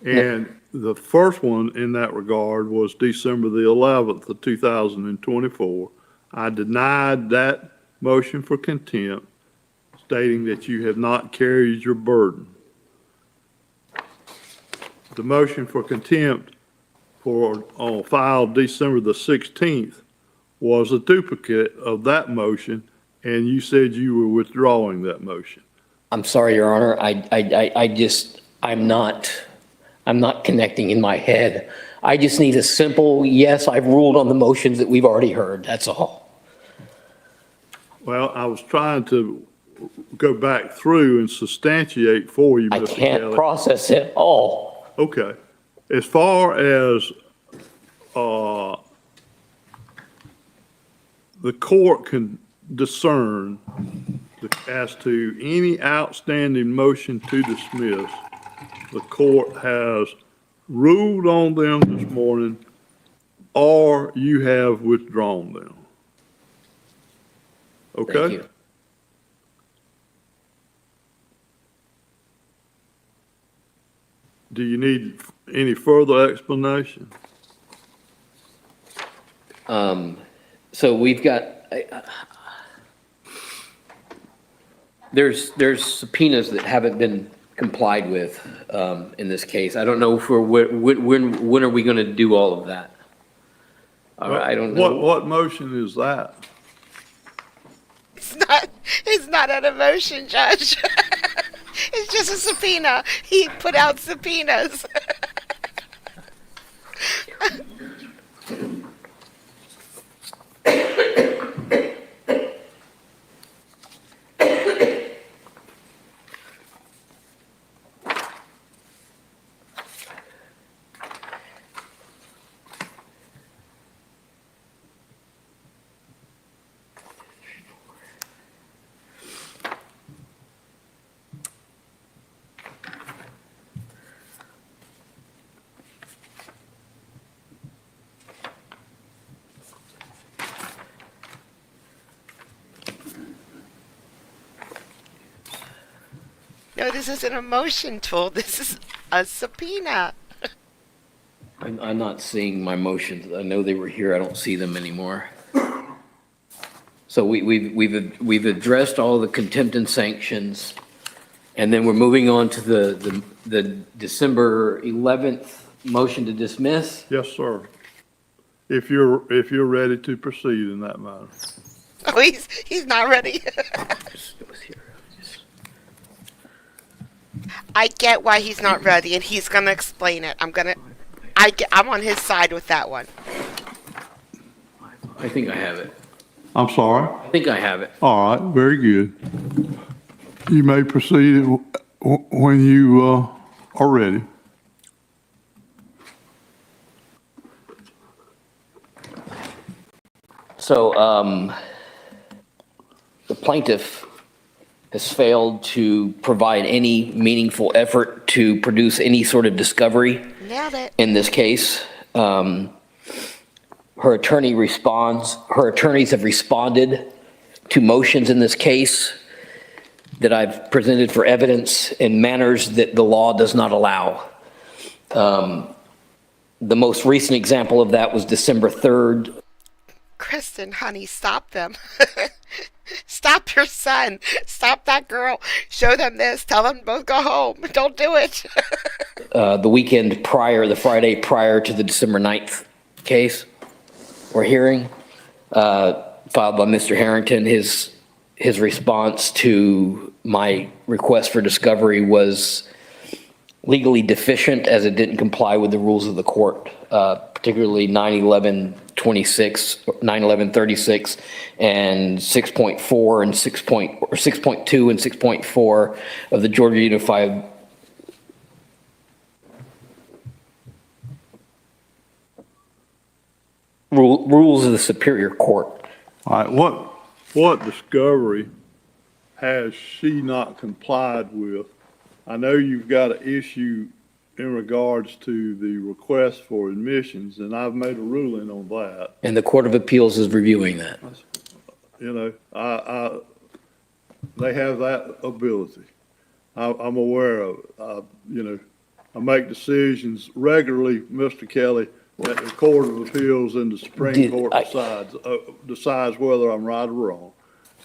And the first one in that regard was December the 11th of 2024. I denied that motion for contempt, stating that you have not carried your burden. The motion for contempt filed December the 16th was a duplicate of that motion, and you said you were withdrawing that motion. I'm sorry, Your Honor. I'm I'm not connecting in my head. I just need a simple, yes, I've ruled on the motions that we've already heard, that's all. Well, I was trying to go back through and substantiate for you, I Mr. can't Kelly. process it all. Okay. As far as, the court can discern as to any outstanding motion to dismiss, the court has ruled on them this morning, or you have withdrawn them. Thank Okay? you. Do you need any further explanation? So we've got, there's subpoenas that haven't been complied with in this case. I don't know for when are we going to do all of that? I don't know. What motion is that? It's not an emotion, Judge. It's just a subpoena. He put out subpoenas. No, this isn't a motion tool. This is a subpoena. I'm not seeing my motions. I know they were here. I don't see them anymore. So we've addressed all the contempt and sanctions, and then we're moving on to the December 11th motion to dismiss. Yes, sir. If you're ready to proceed in that matter. Oh, he's not ready. It was here. I get why he's not ready, and he's gonna explain it. I'm on his side with that one. I think I have it. I'm sorry. I think I have it. All right, very good. You may proceed when you are ready. So the plaintiff has failed to provide any meaningful effort to produce any sort of discovery Nailed it. in this case. Her attorneys have responded to motions in this case that I've presented for evidence in manners that the law does not allow. The most recent example of that was December 3rd. Kristen, honey, stop them. Stop your son. Stop that girl. Show them this. Tell them both go home. Don't do it. The weekend prior, the Friday prior to the December 9th case or hearing, filed by Mr. Harrington. His response to my request for discovery was legally deficient as it didn't comply with the rules of the court, particularly 91126, 91136, and 6.4 and 6.2 and 6.4 of the Georgia Unified Rules of the Superior Court. All right, what discovery has she not complied with? I know you've got an issue in regards to the request for admissions, and I've made a ruling on that. And the Court of Appeals is reviewing that. You know, they have that ability. I'm aware of it. You know, I make decisions regularly, Mr. Kelly, that the Court of Appeals and the Supreme Court decides whether I'm right or wrong.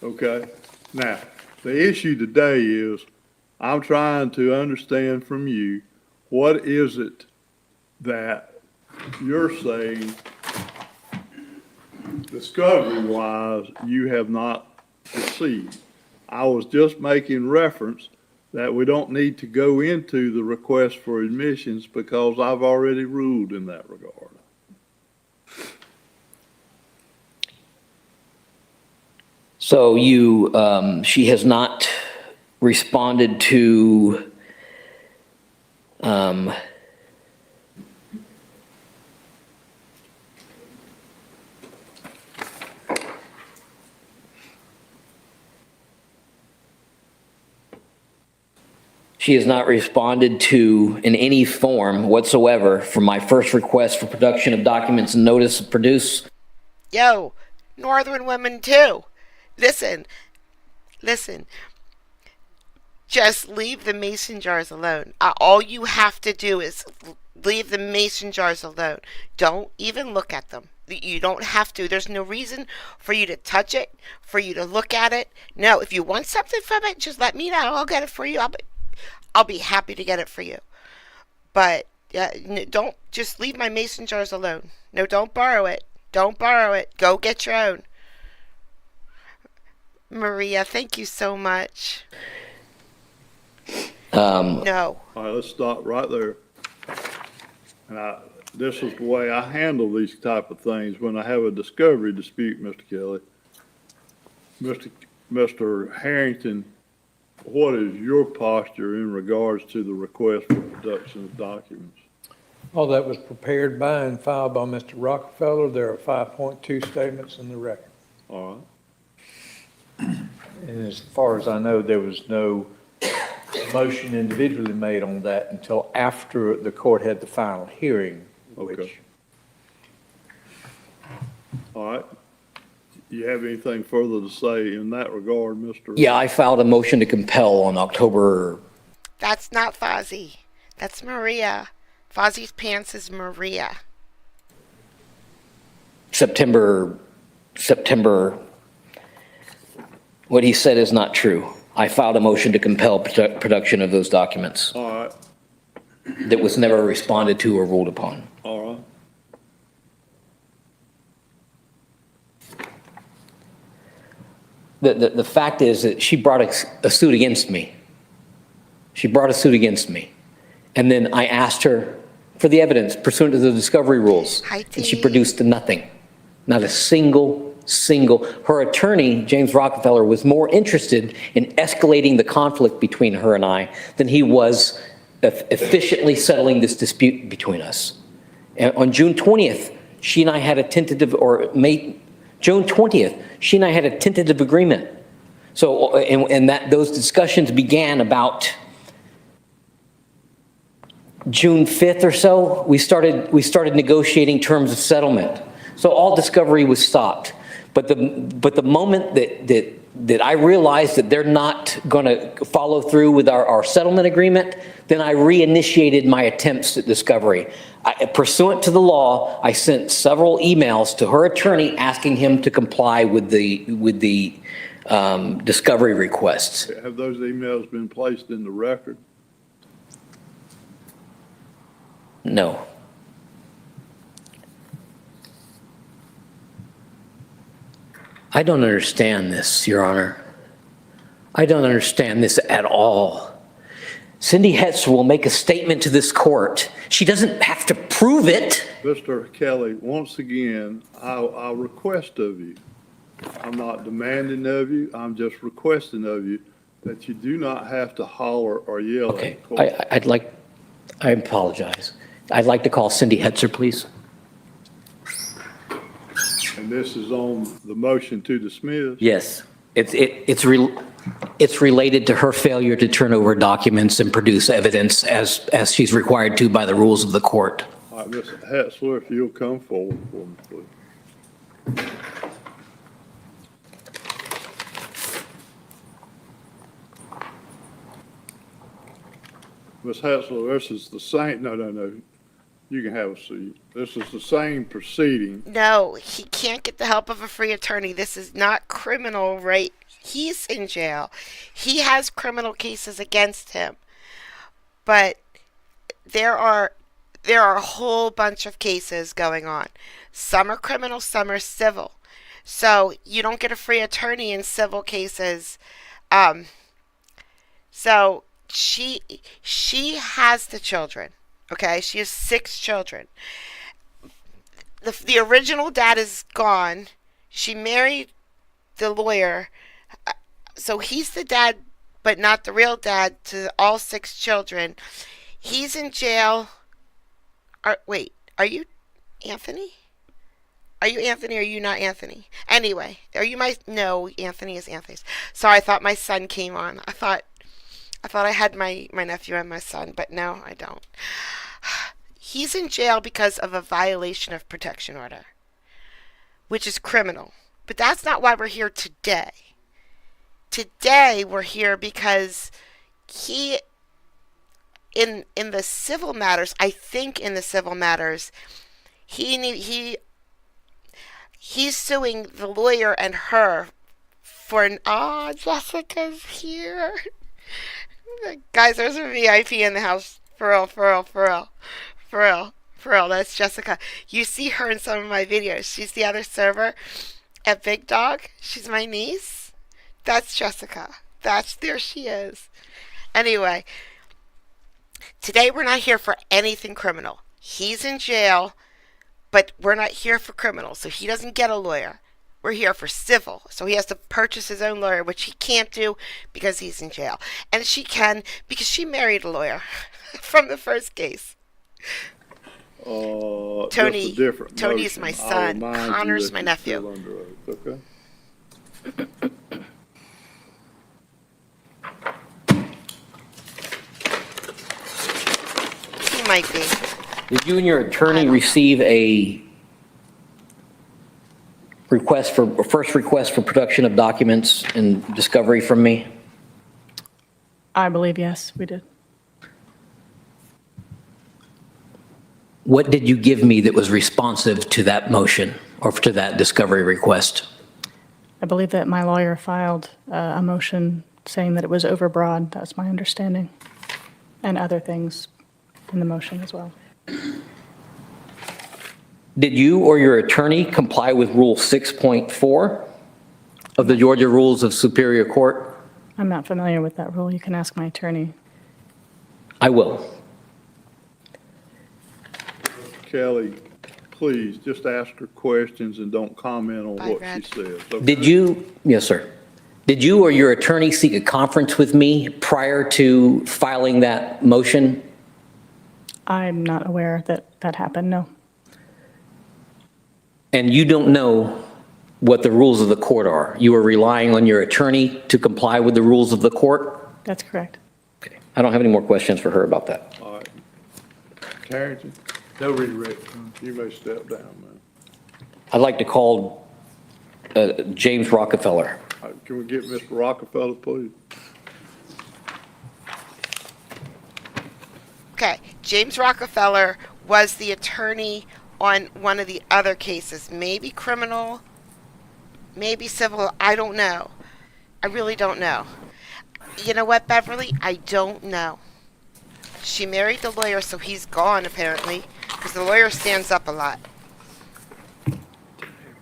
Okay? Now, the issue today is I'm trying to understand from you, what is it that you're saying discovery-wise you have not received? I was just making reference that we don't need to go into the request for admissions because I've already ruled in that regard. So she has not responded to, she has not responded to, in any form whatsoever, for my first request for production of documents and notice of produce. Yo, Northern women too. Listen. Just leave the mason jars alone. All you have to do is leave the mason jars alone. Don't even look at them. You don't have to. There's no reason for you to touch it, for you to look at it. No, if you want something from it, just let me know. I'll get it for you. I'll be happy to get it for you. But don't just leave my mason jars alone. No, don't borrow it. Don't borrow it. Go get your own. Maria, thank you so much. No. All right, let's stop right there. And this is the way I handle these type of things when I have a discovery dispute, Mr. Kelly. Mr. Harrington, what is your posture in regards to the request for production of documents? All that was prepared by and filed by Mr. Rockefeller. There are 5.2 statements in the record. All right. And as far as I know, there was no motion individually made on that until after the court had the final hearing, Okay. which All right. You have anything further to say in that regard, Mr.? Yeah, I filed a motion to compel on October. That's not Fozzie. That's Maria. Fozzie's pants is Maria. September. What he said is not true. I filed a motion to compel production of those documents All right. that was never responded to or ruled upon. All right. The fact is that she brought a suit against me. She brought a suit against me. And then I asked her for the evidence pursuant to the discovery rules. Hi, And she Dee. produced nothing. Not a single. Her attorney, James Rockefeller, was more interested in escalating the conflict between her and I than he was efficiently settling this dispute between us. And on June 20th, she and I had a tentative, June 20th, she and I had a tentative agreement. So, and those discussions began about June 5th or so. We started negotiating terms of settlement. So all discovery was stopped. But the moment that I realized that they're not going to follow through with our settlement agreement, then I reinitiated my attempts at discovery. Pursuant to the law, I sent several emails to her attorney asking him to comply with the discovery requests. Have those emails been placed in the record? No. I don't understand this, Your Honor. I don't understand this at all. Cindy Hetzer will make a statement to this court. She doesn't have to prove it. Mr. Kelly, once again, I'll request of you. I'm not demanding of you. I'm just requesting of you that you do not have to holler or yell Okay, at the court. I apologize. I'd like to call Cindy Hetzer, please. And this is on the motion to dismiss. Yes. It's related to her failure to turn over documents and produce evidence as she's required to by the rules of the court. All right, Mr. Hetzler, if you'll come forward for me, please. Ms. Hetzler, this is the same, no. You can have a seat. This is the same proceeding. No, he can't get the help of a free attorney. This is not criminal, right? He's in jail. He has criminal cases against him. But there are a whole bunch of cases going on. Some are criminal, some are civil. So you don't get a free attorney in civil cases. So she has the children. Okay, she has 6 children. The original dad is gone. She married the lawyer, so he's the dad, but not the real dad to all 6 children. He's in jail. Wait, are you Anthony? Are you Anthony or are you not Anthony? Anyway, are you my... No, Anthony is Anthony's. Sorry, I thought my son came on. I thought I had my nephew and my son, but no, I don't. He's in jail because of a violation of protection order, which is criminal. But that's not why we're here today. Today we're here because he, in the civil matters, I think in the civil matters, he's suing the lawyer and her for an... Oh, Jessica's here. Guys, there's a VIP in the house. For real, that's Jessica. You see her in some of my videos. She's the other server at Big Dog. She's my niece. That's Jessica. There she is. Anyway, today we're not here for anything criminal. He's in jail, but we're not here for criminal, so he doesn't get a lawyer. We're here for civil, so he has to purchase his own lawyer, which he can't do because he's in jail. And she can because she married a lawyer from the first case. Tony is my son. Connor's my nephew. Okay. He might be. Did you and your attorney receive a first request for production of documents and discovery from me? I believe, yes, we did. What did you give me that was responsive to that motion or to that discovery request? I believe that my lawyer filed a motion saying that it was overbroad. That's my understanding. And other things in the motion as well. Did you or your attorney comply with Rule 6.4 of the Georgia Rules of Superior Court? I'm not familiar with that rule. You can ask my attorney. I will. Kelly, please, just ask her questions and don't comment on what she says. Okay? Did you, yes, sir. Did you or your attorney seek a conference with me prior to filing that motion? I'm not aware that that happened, no. And you don't know what the rules of the court are? You are relying on your attorney to comply with the rules of the court? That's correct. Okay. I don't have any more questions for her about that. All right. Carrington, no redirect. You may step down, man. I'd like to call James Rockefeller. All right, can we get Mr. Rockefeller, please? Okay, James Rockefeller was the attorney on one of the other cases. Maybe criminal, maybe civil, I don't know. I really don't know. You know what, Beverly? I don't know. She married the lawyer, so he's gone, apparently, because the lawyer stands up a lot.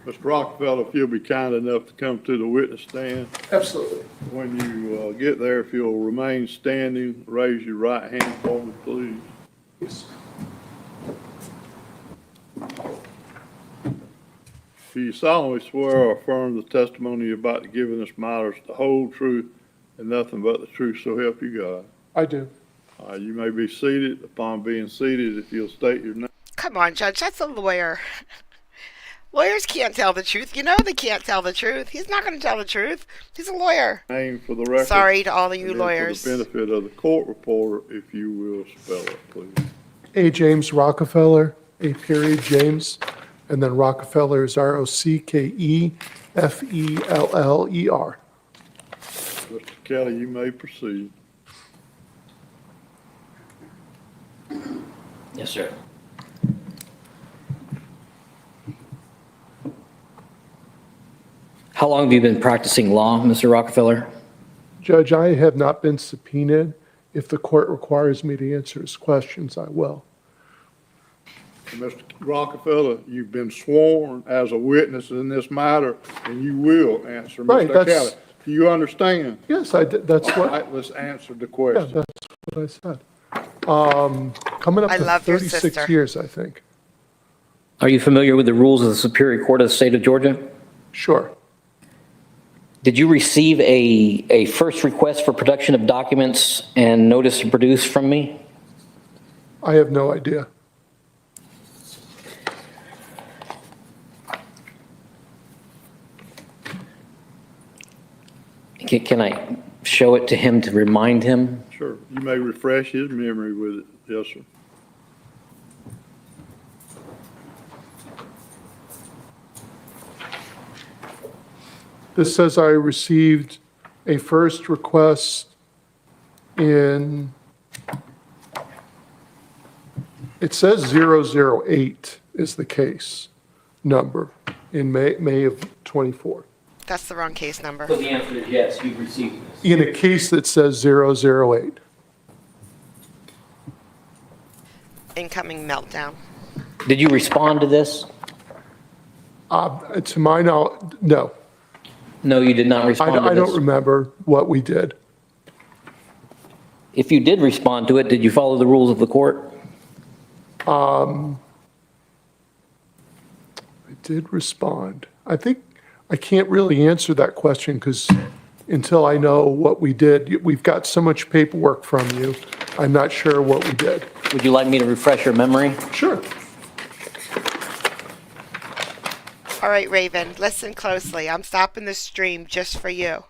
Mr. Rockefeller, if you'll be kind enough to come to the witness stand. Absolutely. When you get there, if you'll remain standing, raise your right hand for me, please. Yes. Do you solemnly swear or affirm the testimony you're about to give in this matter is the whole truth and nothing but the truth, so help you God? I do. You may be seated. Upon being seated, if you'll state your name. Come on, Judge, that's a lawyer. Lawyers can't tell the truth. You know they can't tell the truth. He's not going to tell the truth. He's a lawyer. Name for the record. Sorry to all of you And then lawyers. For the benefit of the court reporter, if you will spell it, please. A. James Rockefeller, A. period James, and then Rockefeller is Rockefeller. Mr. Kelly, you may proceed. Yes, sir. How long have you been practicing law, Mr. Rockefeller? Judge, I have not been subpoenaed. If the court requires me to answer his questions, I will. Mr. Rockefeller, you've been sworn as a witness in this matter, and you will answer, Right, Mr. that's- Kelly. Do you understand? Yes, I did, that's All what, right, let's answer the yeah, question. that's what I said. Coming up I to love your 36 sister. years, I think. Are you familiar with the rules of the Superior Court of the State of Georgia? Sure. Did you receive a first request for production of documents and notice to produce from me? I have no idea. Can I show it to him to remind him? Sure. You may refresh his memory with it. Yes, sir. This says I received a first request in, it says 008 is the case number in May of '24. That's the wrong case number. So the answer is yes, you've received this. In a case that says 008. Incoming meltdown. Did you respond to this? To my knowledge, no. No, you did not respond to this. I don't remember what we did. If you did respond to it, did you follow the rules of the court? I did respond. I think I can't really answer that question because until I know what we did, we've got so much paperwork from you. I'm not sure what we did. Would you like me to refresh your memory? Sure. All right, Raven, listen closely. I'm stopping the stream just for you.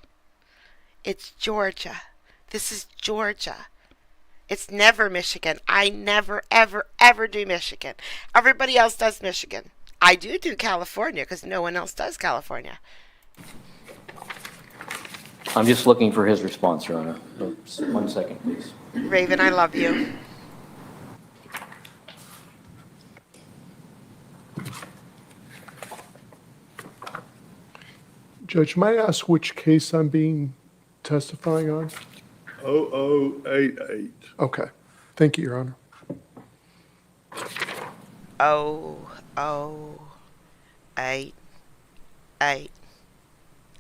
It's Georgia. This is Georgia. It's never Michigan. I never, ever, ever do Michigan. Everybody else does Michigan. I do California because no one else does California. I'm just looking for his response, Your Honor. 1 second, please. Raven, I love you. Judge, might I ask which case I'm being testifying on? 0088. Okay. Thank you, Your Honor. eight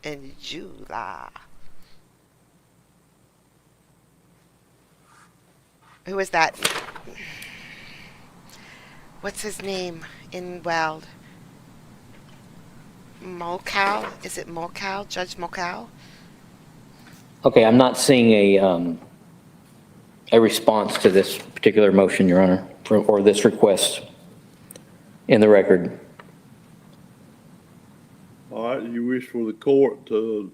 in July. Who is that? What's his name in Weld? Mulcal? Is it Mulcal? Judge Mulcal? Okay, I'm not seeing a response to this particular motion, Your Honor, or this request in the record. All right, you wish for the court to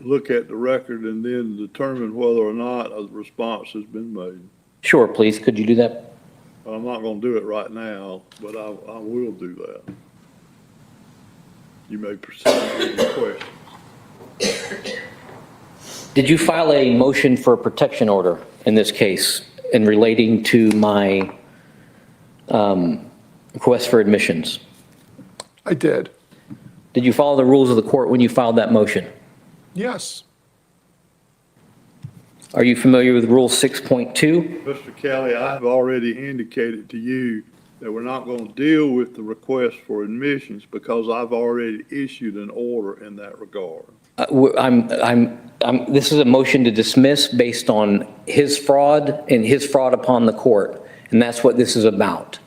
look at the record and then determine whether or not a response has been made. Sure, please, could you do that? I'm not going to do it right now, but I will do that. You may proceed with your question. Did you file a motion for a protection order in this case in relating to my request for admissions? I did. Did you follow the rules of the court when you filed that motion? Yes. Are you familiar with Rule 6.2? Mr. Kelly, I've already indicated to you that we're not going to deal with the request for admissions because I've already issued an order in that regard. This is a motion to dismiss based on his fraud and his fraud upon the court, and that's what this is about.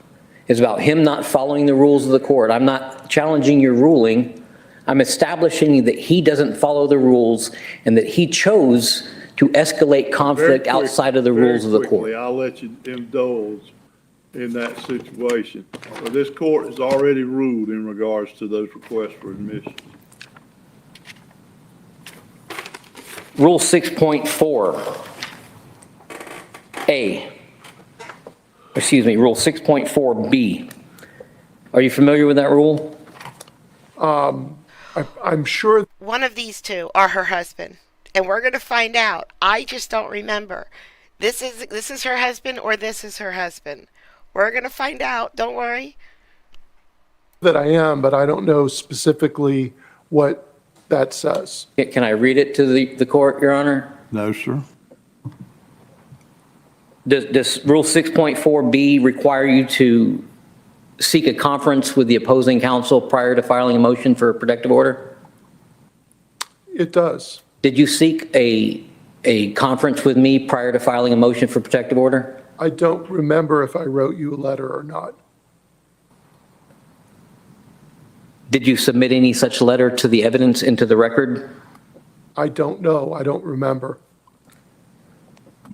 It's about him not following the rules of the court. I'm not challenging your ruling. I'm establishing that he doesn't follow the rules and that he chose to escalate conflict outside of the rules of the Very court. quickly, I'll let you indulge in that situation. But this court has already ruled in regards to those requests for admission. Rule 6.4A. Excuse me, Rule 6.4B. Are you familiar with that rule? I'm sure One of these two are her husband, and we're going to find out. I just don't remember. This is her husband or this is her husband. We're going to find out. Don't worry. that I am, but I don't know specifically what that says. Can I read it to the court, Your Honor? No, sir. Does Rule 6.4B require you to seek a conference with the opposing counsel prior to filing a motion for a protective order? It does. Did you seek a a conference with me prior to filing a motion for protective order? I don't remember if I wrote you a letter or not. Did you submit any such letter to the evidence into the record? I don't know. I don't remember.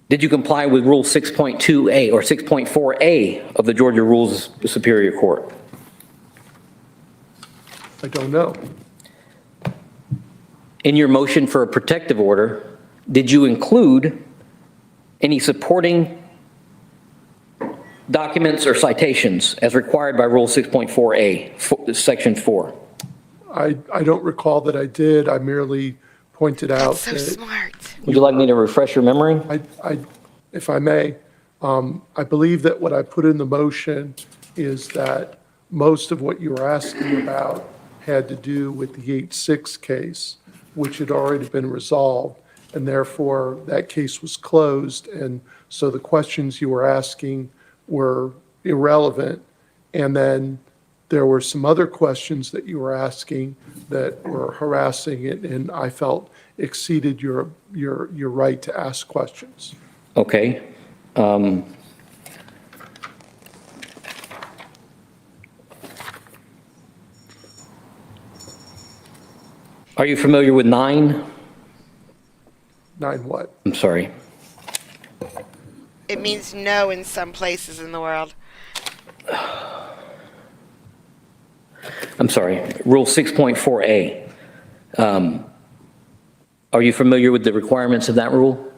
Did you comply with Rule 6.2A or 6.4A of the Georgia Rules of Superior Court? I don't know. In your motion for a protective order, did you include any supporting documents or citations as required by Rule 6.4A, Section 4? I don't recall that I did. I merely pointed out So that smart. Would you like me to refresh your memory? if I may, I believe that what I put in the motion is that most of what you were asking about had to do with the 8-6 case, which had already been resolved, and therefore that case was closed. And so the questions you were asking were irrelevant. And then there were some other questions that you were asking that were harassing it, and I felt exceeded your right to ask questions. Okay. Are you familiar with 9? 9 what? I'm sorry. It means no in some places in the world. I'm sorry. Rule 6.4A. Are you familiar with the requirements of that rule?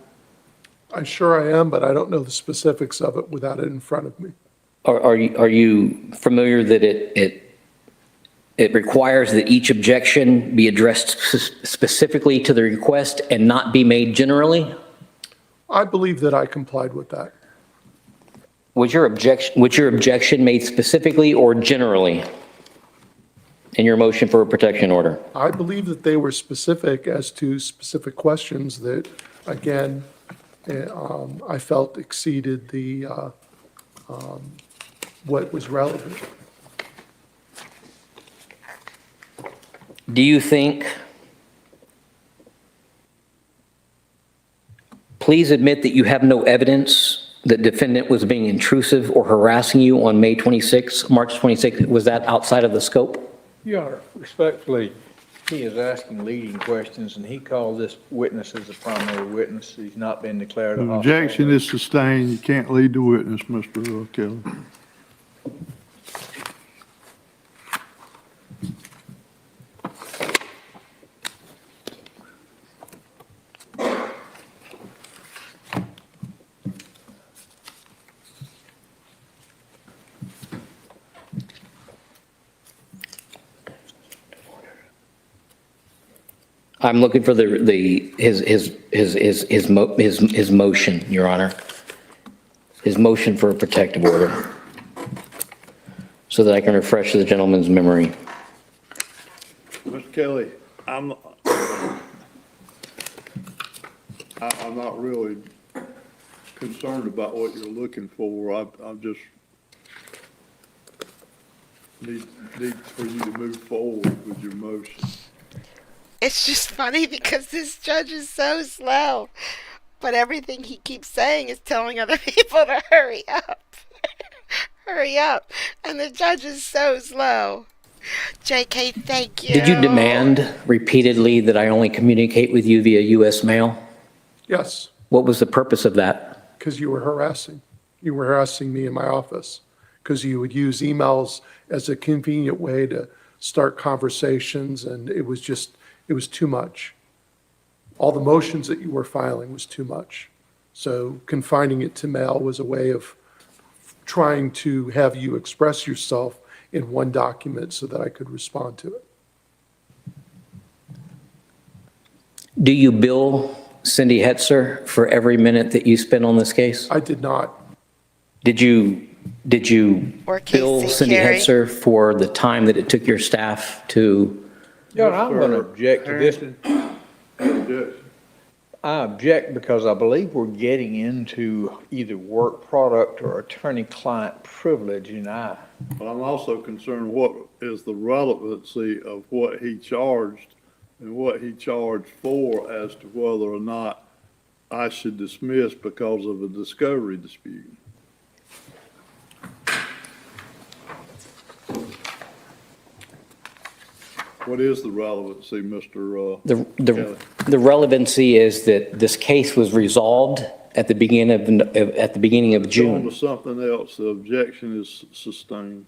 I'm sure I am, but I don't know the specifics of it without it in front of me. Are you familiar that it requires that each objection be addressed specifically to the request and not be made generally? I believe that I complied with that. Was your objection made specifically or generally in your motion for a protection order? I believe that they were specific as to specific questions that, again, I felt exceeded the, what was relevant. Do you think, please admit that you have no evidence that defendant was being intrusive or harassing you on March 26th? Was that outside of the scope? Your Honor, respectfully, he is asking leading questions, and he called this witness as a primary witness. He's not been declared a The hostile. objection is sustained. You can't lead the witness, Mr. Kelly. I'm looking for his motion, Your Honor. His motion for a protective order, so that I can refresh the gentleman's memory. Mr. Kelly, I'm not really concerned about what you're looking for. I just need for you to move forward with your motion. It's just funny because this judge is so slow. But everything he keeps saying is telling other people to hurry up. Hurry up. And the judge is so slow. JK, thank you. Did you demand repeatedly that I only communicate with you via U.S. mail? Yes, What was the purpose of that? because you were harassing. You were harassing me in my office because you would use emails as a convenient way to start conversations, and it was too much. All the motions that you were filing was too much. So confining it to mail was a way of trying to have you express yourself in one document so that I could respond to it. Do you bill Cindy Hetzer for every minute that you spend on this case? I did not. Did you Or bill Casey Cindy Carey. Hetzer for the time that it took your staff to? Your Honor, I'm going to object to this. Objection. I object because I believe we're getting into either work product or attorney-client privilege, and But I'm also concerned what is the relevancy of what he charged and what he charged for as to whether or not I should dismiss because of a discovery dispute. What is the relevancy, Mr. Kelly? The relevancy is that this case was resolved at the beginning of On to June. something else, the objection is sustained.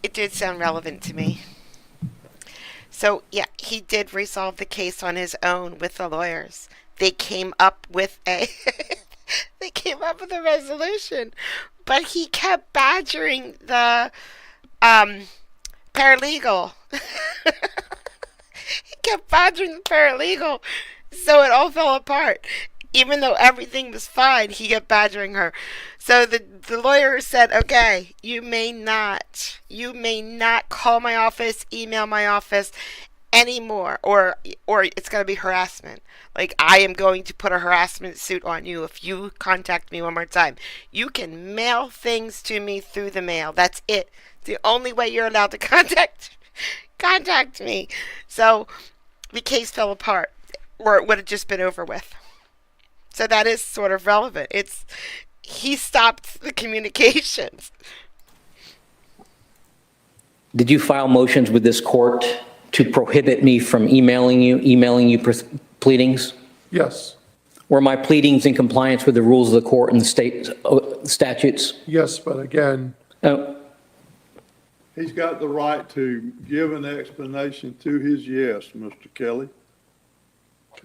It did sound relevant to me. So, yeah, he did resolve the case on his own with the lawyers. They came up with a they came up with a resolution, but he kept badgering the paralegal. He kept badgering the paralegal, so it all fell apart. Even though everything was fine, he kept badgering her. So the lawyer said, okay, you may not call my office, email my office anymore, or it's going to be harassment. Like, I am going to put a harassment suit on you if you contact me one more time. You can mail things to me through the mail. That's it. It's the only way you're allowed to contact me. So the case fell apart, or it would have just been over with. So that is sort of relevant. He stopped the communications. Did you file motions with this court to prohibit me from emailing you pleadings? Yes, Were my pleadings in compliance with the rules of the court and the state statutes? yes, but again, Oh, He's got the right to give an explanation to his yes, Mr. Kelly.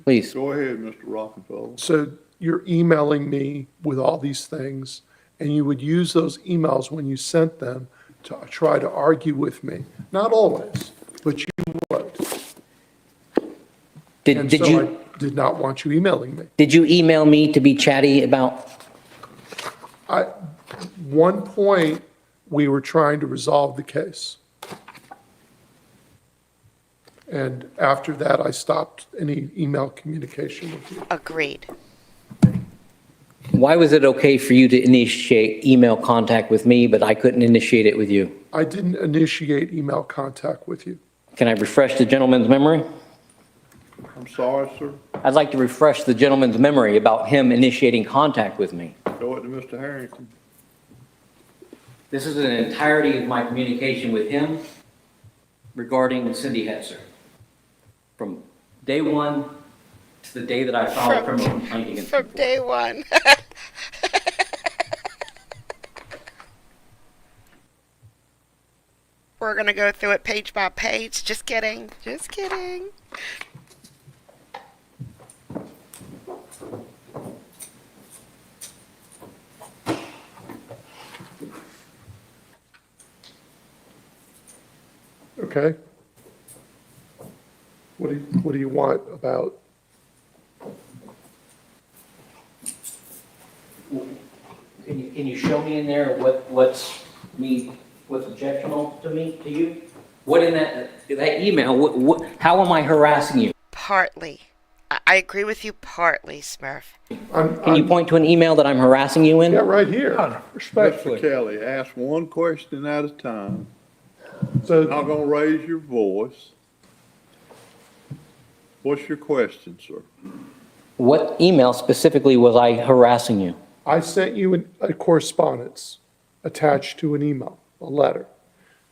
please. Go ahead, Mr. Rockefeller. so you're emailing me with all these things, and you would use those emails when you sent them to try to argue with me. Not always, but you would. And Did so you, I did not want you emailing me. did you email me to be chatty about? One point, we were trying to resolve the case. And after that, I stopped any email communication with you. Agreed. Why was it okay for you to initiate email contact with me, but I couldn't initiate it with you? I didn't initiate email contact with you. Can I refresh the gentleman's memory? I'm sorry, sir. I'd like to refresh the gentleman's memory about him initiating contact with me. Go it to Mr. Harrington. This is an entirety of my communication with him regarding Cindy Hetzer. From day one to the day that I filed a criminal complaint against him. From day one. We're going to go through it page by page. Just kidding. Just kidding. Okay? What do you want about? Can you show me in there what's objectionable to me, to you? What in that email, how am I harassing you? Partly. I agree with you partly, Smurf. Can you point to an email that I'm harassing you in? Yeah, right here. Mr. Kelly, ask one question at a time. So Not gonna raise your voice. What's your question, sir? What email specifically was I harassing you? I sent you a correspondence attached to an email, a letter.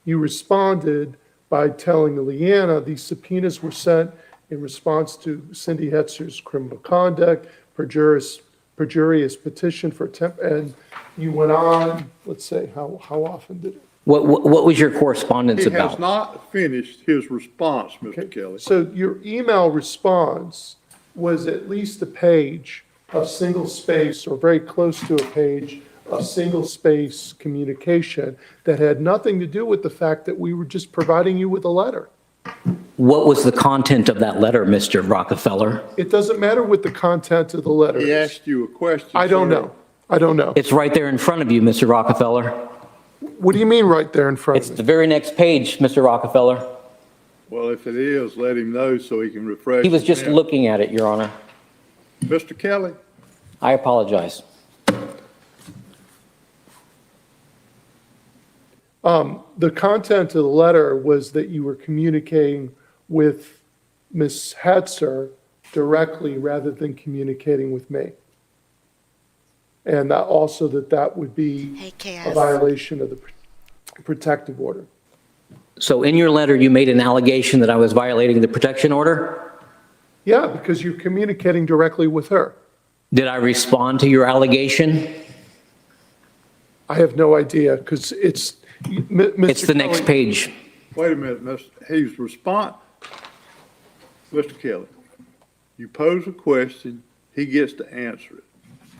You responded by telling Leanna these subpoenas were sent in response to Cindy Hetzer's criminal conduct, perjurious petition for and you went on, let's say, how often did it? What was your correspondence He has about? not finished his response, Mr. Kelly. So your email response was at least a page of single space or very close to a page of single space communication that had nothing to do with the fact that we were just providing you with a letter. What was the content of that letter, Mr. Rockefeller? It doesn't matter what the content of the letter He is. asked you a question, I don't sir. know. I don't know. It's right there in front of you, Mr. Rockefeller. What do you mean right there in front It's of the me? very next page, Mr. Rockefeller. Well, if it is, let him know so he can refresh. He was his just memory. looking at it, Your Honor. Mr. Kelly, I apologize. The content of the letter was that you were communicating with Ms. Hatzer directly rather than communicating with me. And that also that would be Hey, a KS. violation of the protective order. So in your letter, you made an allegation that I was violating the protection order? Yeah, because you're communicating directly with her. Did I respond to your allegation? I have no idea, because it's, It's the next Kelly, page. Wait a minute, he's Mr. Kelly, you pose a question, he gets to answer it.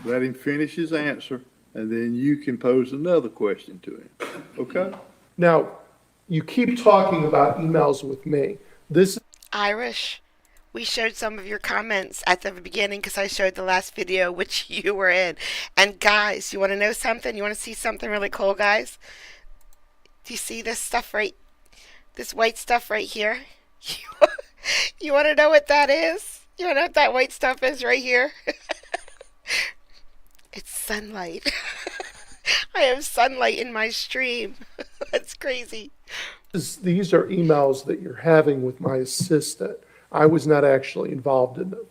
Let him finish his answer, and then you can pose another question to him, okay? Now, you keep talking about emails with me. This, Irish, we showed some of your comments at the beginning because I showed the last video which you were in. And guys, you want to know something? You want to see something really cool, guys? Do you see this stuff this white stuff right here? You want to know what that is? You want to know what that white stuff is right here? It's sunlight. I have sunlight in my stream. That's crazy. these are emails that you're having with my assistant. I was not actually involved in them.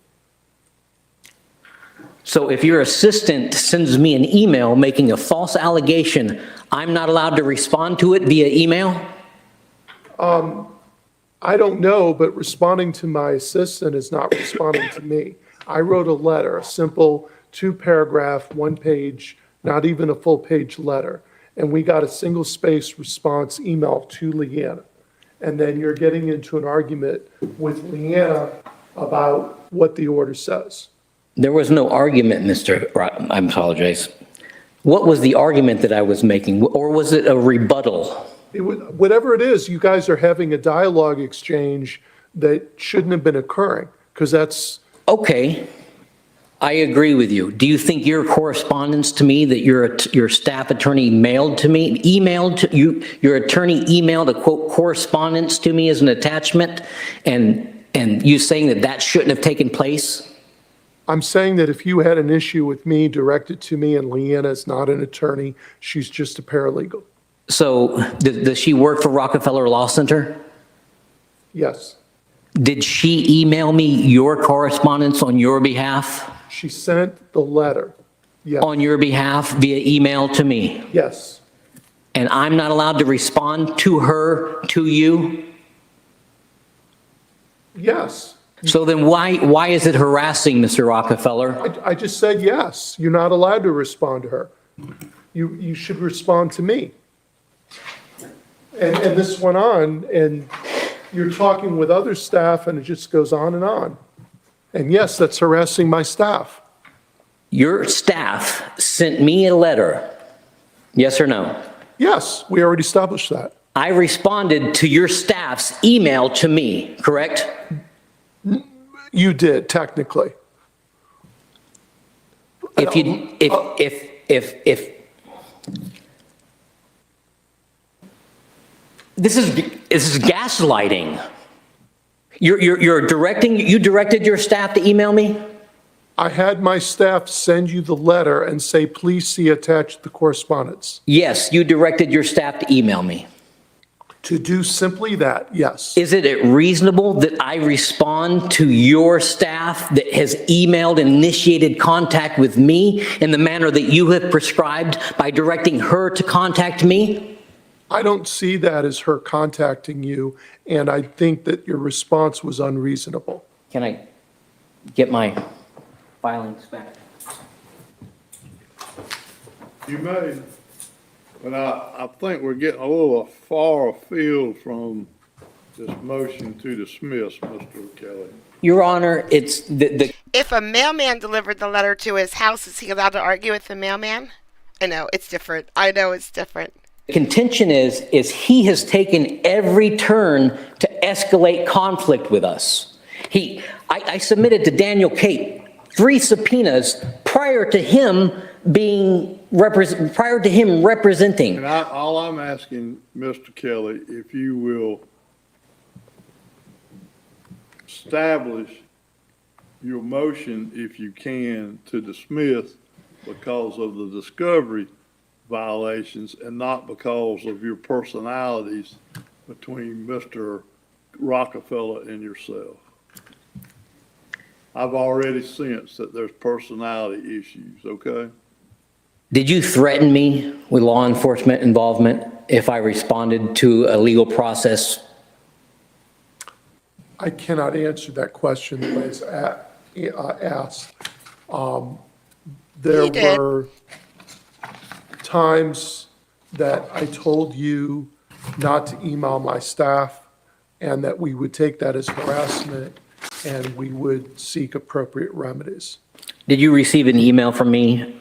So if your assistant sends me an email making a false allegation, I'm not allowed to respond to it via email? I don't know, but responding to my assistant is not responding to me. I wrote a letter, a simple 2-paragraph, 1-page, not even a full-page letter. And we got a single-space response email to Leanna. And then you're getting into an argument with Leanna about what the order says. There was no argument, I apologize. What was the argument that I was making, or was it a rebuttal? Whatever it is, you guys are having a dialogue exchange that shouldn't have been occurring, because that's, Okay, I agree with you. Do you think your correspondence to me that your staff attorney emailed to you, your attorney emailed a quote correspondence to me as an attachment, and you saying that shouldn't have taken place? I'm saying that if you had an issue with me, direct it to me, and Leanna is not an attorney, she's just a paralegal. So does she work for Rockefeller Law Center? Yes. Did she email me your correspondence on your behalf? She sent the letter. Yes. On your behalf via email to me? Yes. And I'm not allowed to respond to her, to you? Yes. So then why is it harassing, Mr. Rockefeller? I just said yes. You're not allowed to respond to her. You should respond to me. And this went on, and you're talking with other staff, and it just goes on and on. And yes, that's harassing my staff. Your staff sent me a letter, yes or no? Yes, we already established that. I responded to your staff's email to me, correct? You did, technically. If you, if this is gaslighting. You directed your staff to email me? I had my staff send you the letter and say, please see attached the correspondence. Yes, you directed your staff to email me. To do simply that, yes. Is it reasonable that I respond to your staff that has emailed and initiated contact with me in the manner that you have prescribed by directing her to contact me? I don't see that as her contacting you, and I think that your response was unreasonable. Can I get my filings back? You may, but I think we're getting a little far afield from this motion to dismiss, Mr. Kelly. Your Honor, it's the If a mailman delivered the letter to his house, is he allowed to argue with the mailman? I know, it's different. I know it's different. contention is he has taken every turn to escalate conflict with us. I submitted to Daniel Cape 3 subpoenas prior to him representing. And all I'm asking, Mr. Kelly, if you will establish your motion, if you can, to dismiss because of the discovery violations and not because of your personalities between Mr. Rockefeller and yourself. I've already sensed that there's personality issues, okay? Did you threaten me with law enforcement involvement if I responded to a legal process? I cannot answer that question the way it's asked. There He did. were times that I told you not to email my staff and that we would take that as harassment and we would seek appropriate remedies. Did you receive an email from me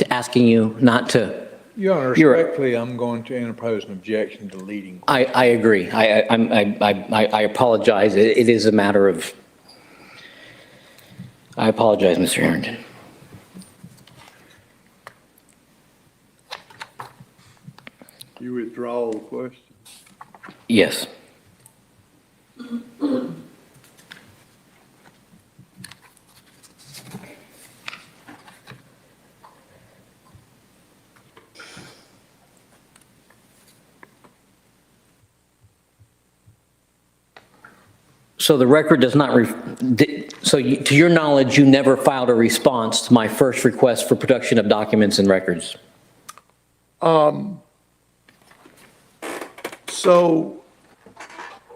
asking you not to? Your Honor, You're- respectfully, I'm going to interpose an objection to leading. I agree. I apologize. It is a matter of, I apologize, Mr. Harrington. You withdraw the question? Yes. So the record does not, to your knowledge, you never filed a response to my first request for production of documents and records? So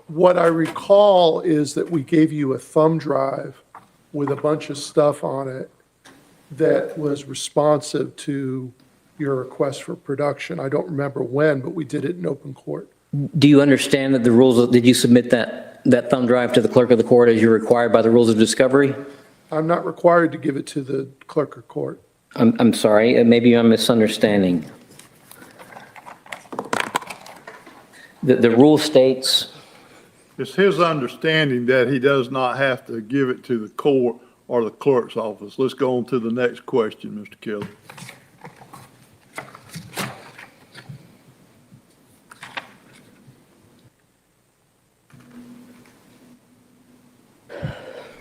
what I recall is that we gave you a thumb drive with a bunch of stuff on it that was responsive to your request for production. I don't remember when, but we did it in open court. Do you understand that the rules, did you submit that thumb drive to the clerk of the court as you're required by the rules of discovery? I'm not required to give it to the clerk of court. I'm sorry, maybe I'm misunderstanding. The rule states, It's his understanding that he does not have to give it to the court or the clerk's office. Let's go on to the next question, Mr. Kelly.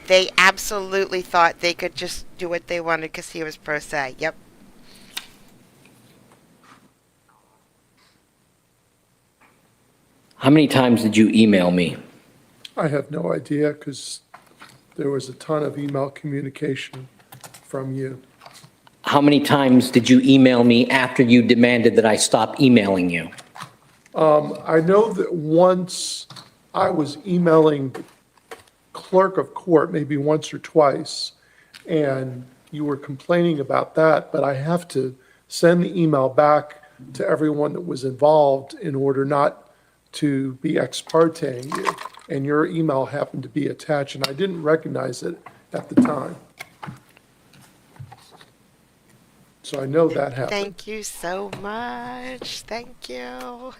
They absolutely thought they could just do what they wanted because he was pro se. Yep. how many times did you email me? I have no idea because there was a ton of email communication from you. How many times did you email me after you demanded that I stop emailing you? I know that once I was emailing the clerk of court, maybe once or twice, and you were complaining about that, but I have to send the email back to everyone that was involved in order not to be ex parteing you. And your email happened to be attached, and I didn't recognize it at the time. So I know that happened. Thank you so much. Thank you.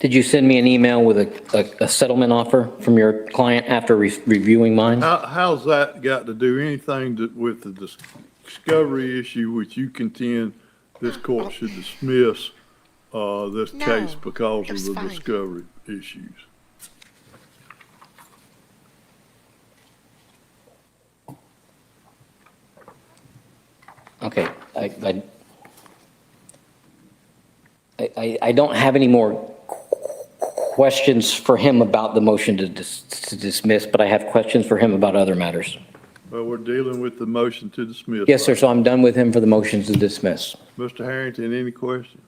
Did you send me an email with a settlement offer from your client after reviewing mine? How's that got to do anything with the discovery issue which you contend this court should dismiss this No, case because it of was the fine. discovery issues? Okay, I don't have any more questions for him about the motion to dismiss, but I have questions for him about other matters. Well, we're dealing with the motion to dismiss. Yes, sir, so I'm done with him for the motions to dismiss. Mr. Harrington, any questions?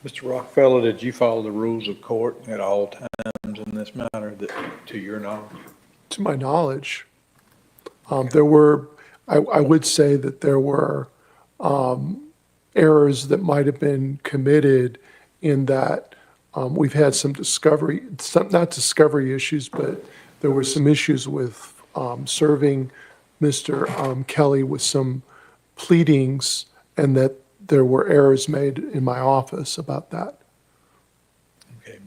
Mr. Rockefeller, did you follow the rules of court at all times in this matter, to your knowledge? To my knowledge, there were, I would say that there were errors that might have been committed in that we've had some not discovery issues, but there were some issues with serving Mr. Kelly with some pleadings, and that there were errors made in my office about that. Okay.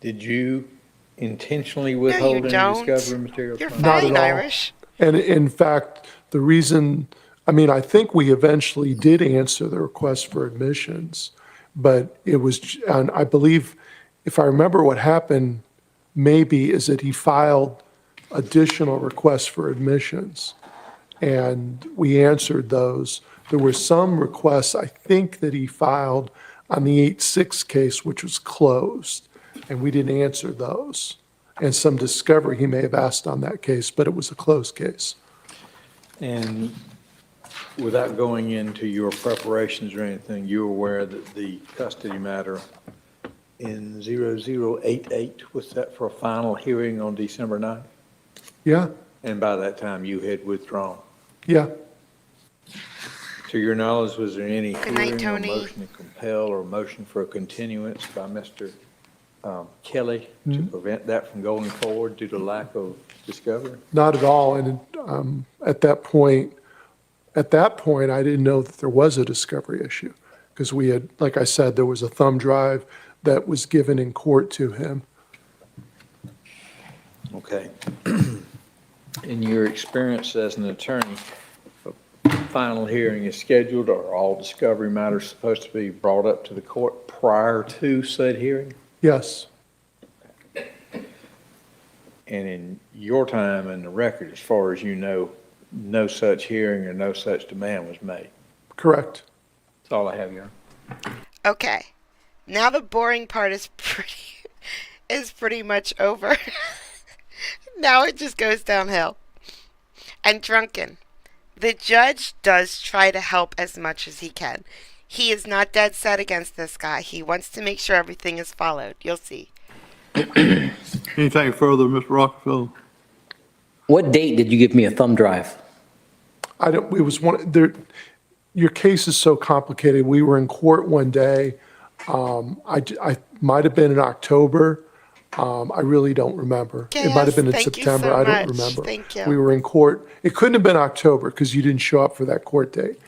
Did you intentionally withhold any don't. discovery material? You're from Not fine, at all. Irish. And in fact, the reason, I mean, I think we eventually did answer the request for admissions, but it was, and I believe, if I remember what happened, maybe is that he filed additional requests for admissions. and we answered those. There were some requests, I think, that he filed on the 8-6 case, which was closed, and we didn't answer those. And some discovery he may have asked on that case, but it was a closed case. And without going into your preparations or anything, you're aware that the custody matter in 0088 was set for a final hearing on December 9th? Yeah, And by that time, you had withdrawn. yeah. To your knowledge, was there any Good night, hearing or Tony. motion to compel or motion for a continuance by Mr. Kelly to prevent that from going forward due to lack of discovery? Not at all. And at that point, I didn't know that there was a discovery issue because we had, like I said, there was a thumb drive that was given in court to him. Okay. In your experience as an attorney, a final hearing is scheduled, or all discovery matters supposed to be brought up to the court prior to said hearing? Yes, And in your time and the record, as far as you know, no such hearing or no such demand was made. correct. That's all I have, Your Honor. Okay. Now the boring part is pretty much over. Now it just goes downhill. And drunken. The judge does try to help as much as he can. He is not dead set against this guy. He wants to make sure everything is followed. You'll see. Anything further, Mr. Rockefeller? What date did you give me a thumb drive? It was your case is so complicated. We were in court one day. I might have been in October. I really don't remember. It might have been in Yes, thank you September. so I don't much. remember. Thank you. We were in court. It couldn't have been October because you didn't show up for that court date.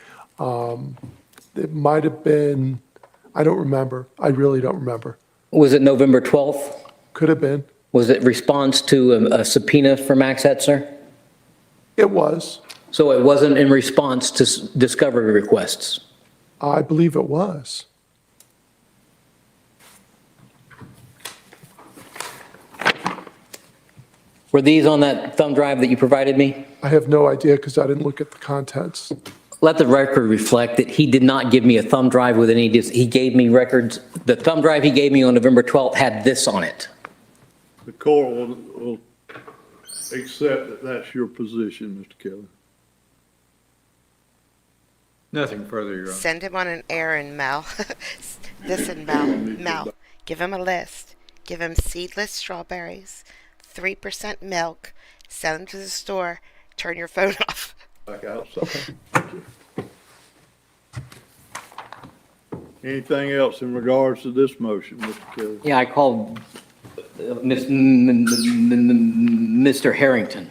It might have been, I don't remember. I really don't remember. Was it November 12th? Could have been. Was it response to a subpoena for Max Hetzer? It was. So it wasn't in response to discovery requests? I believe it was. Were these on that thumb drive that you provided me? I have no idea because I didn't look at the contents. Let the record reflect that he did not give me a thumb drive with any, he gave me records. The thumb drive he gave me on November 12th had this on it. The court will accept that that's your position, Mr. Kelly. Nothing further, Your Honor. Send him on an errand, Mel. Listen, Mel, give him a list. Give him seedless strawberries, 3% milk, send him to the store, turn your phone off. Back outside. Anything else in regards to this motion, Mr. Kelly? Yeah, I called Mr. Harrington.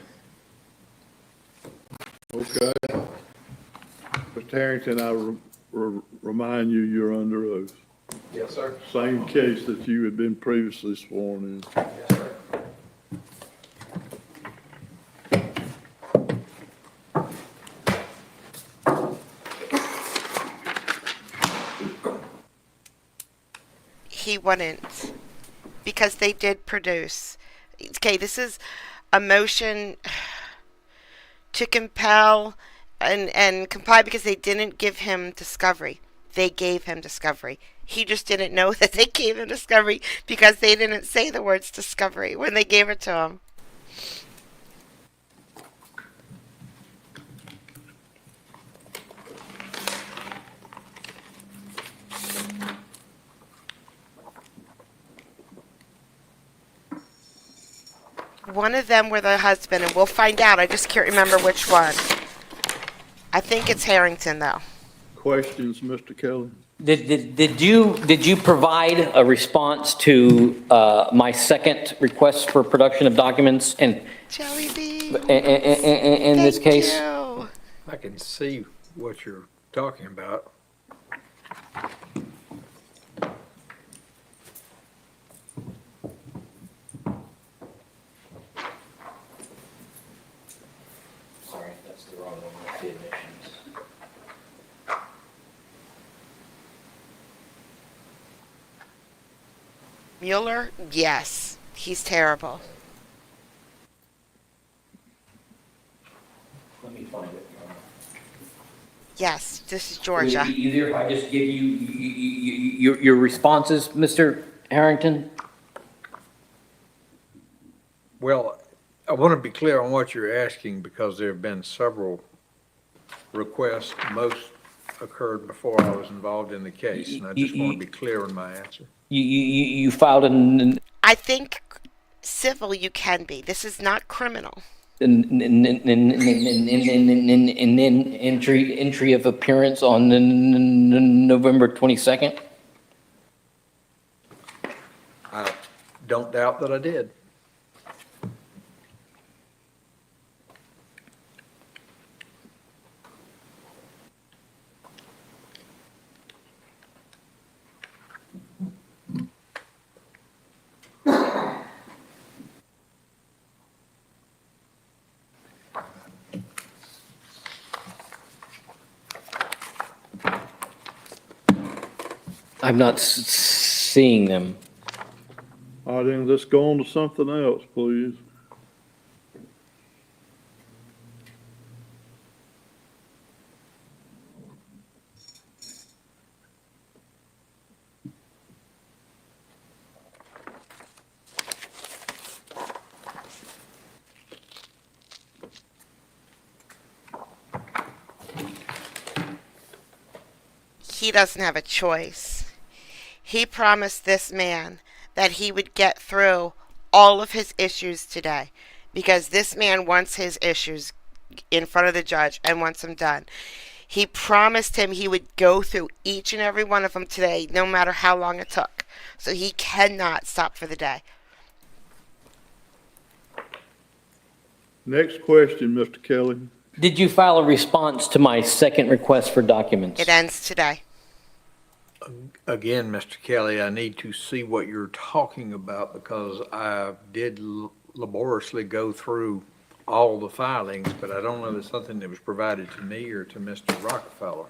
Okay. Mr. Harrington, I remind you, you're under oath. Yes, sir. Same case that you had been previously sworn in. Yes, sir. He wouldn't, because they did produce. Okay, this is a motion to compel and comply because they didn't give him discovery. They gave him discovery. He just didn't know that they gave him discovery because they didn't say the words discovery when they gave it to him. One of them were the husband, and we'll find out. I just can't remember which one. I think it's Harrington, though. Questions, Mr. Kelly? Did you provide a response to my second request for production of documents and Jelly bean. in this Thank case? you. I can see what you're talking about. Sorry, that's the wrong one, that's the admissions. Mueller? Yes. He's terrible. Let me find it. Yes, this is Would it Georgia. be easier if I just give you your responses, Mr. Harrington? Well, I want to be clear on what you're asking because there have been several requests. Most occurred before I was involved in the case, and I just want to be clear in my answer. You filed an I think civil you can be. This is not criminal. entry of appearance on November 22nd? I don't doubt that I did. I'm not seeing them. All right, then let's go on to something else, please. He doesn't have a choice. He promised this man that he would get through all of his issues today because this man wants his issues in front of the judge and wants them done. He promised him he would go through each and every one of them today, no matter how long it took. So he cannot stop for the day. Next question, Mr. Kelly. Did you file a response to my second request for documents? It ends today. Again, Mr. Kelly, I need to see what you're talking about because I did laboriously go through all the filings, but I don't know if it's something that was provided to me or to Mr. Rockefeller.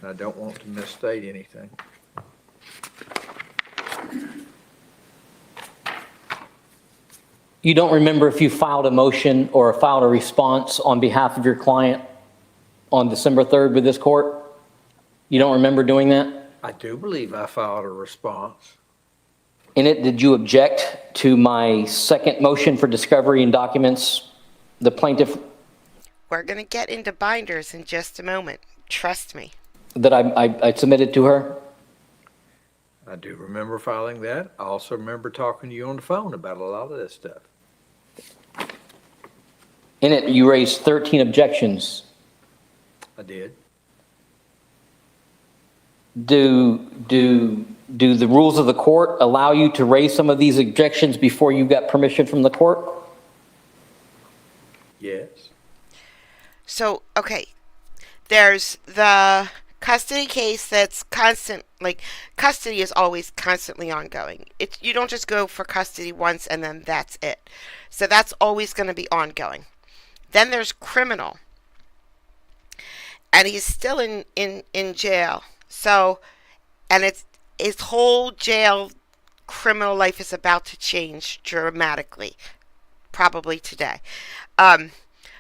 I don't want to misstate anything. You don't remember if you filed a motion or filed a response on behalf of your client on December 3rd with this court? You don't remember doing that? I do believe I filed a response. In it, did you object to my second motion for discovery and documents? The plaintiff We're going to get into binders in just a moment. Trust me. that I submitted to her? I do remember filing that. I also remember talking to you on the phone about a lot of this stuff. In it, you raised 13 objections. I did. Do the rules of the court allow you to raise some of these objections before you got permission from the court? Yes. So, okay, there's the custody case that's constant, like, custody is always constantly ongoing. You don't just go for custody once and then that's it. So that's always going to be ongoing. Then there's criminal. And he's still in jail. So, and his whole jail criminal life is about to change dramatically, probably today.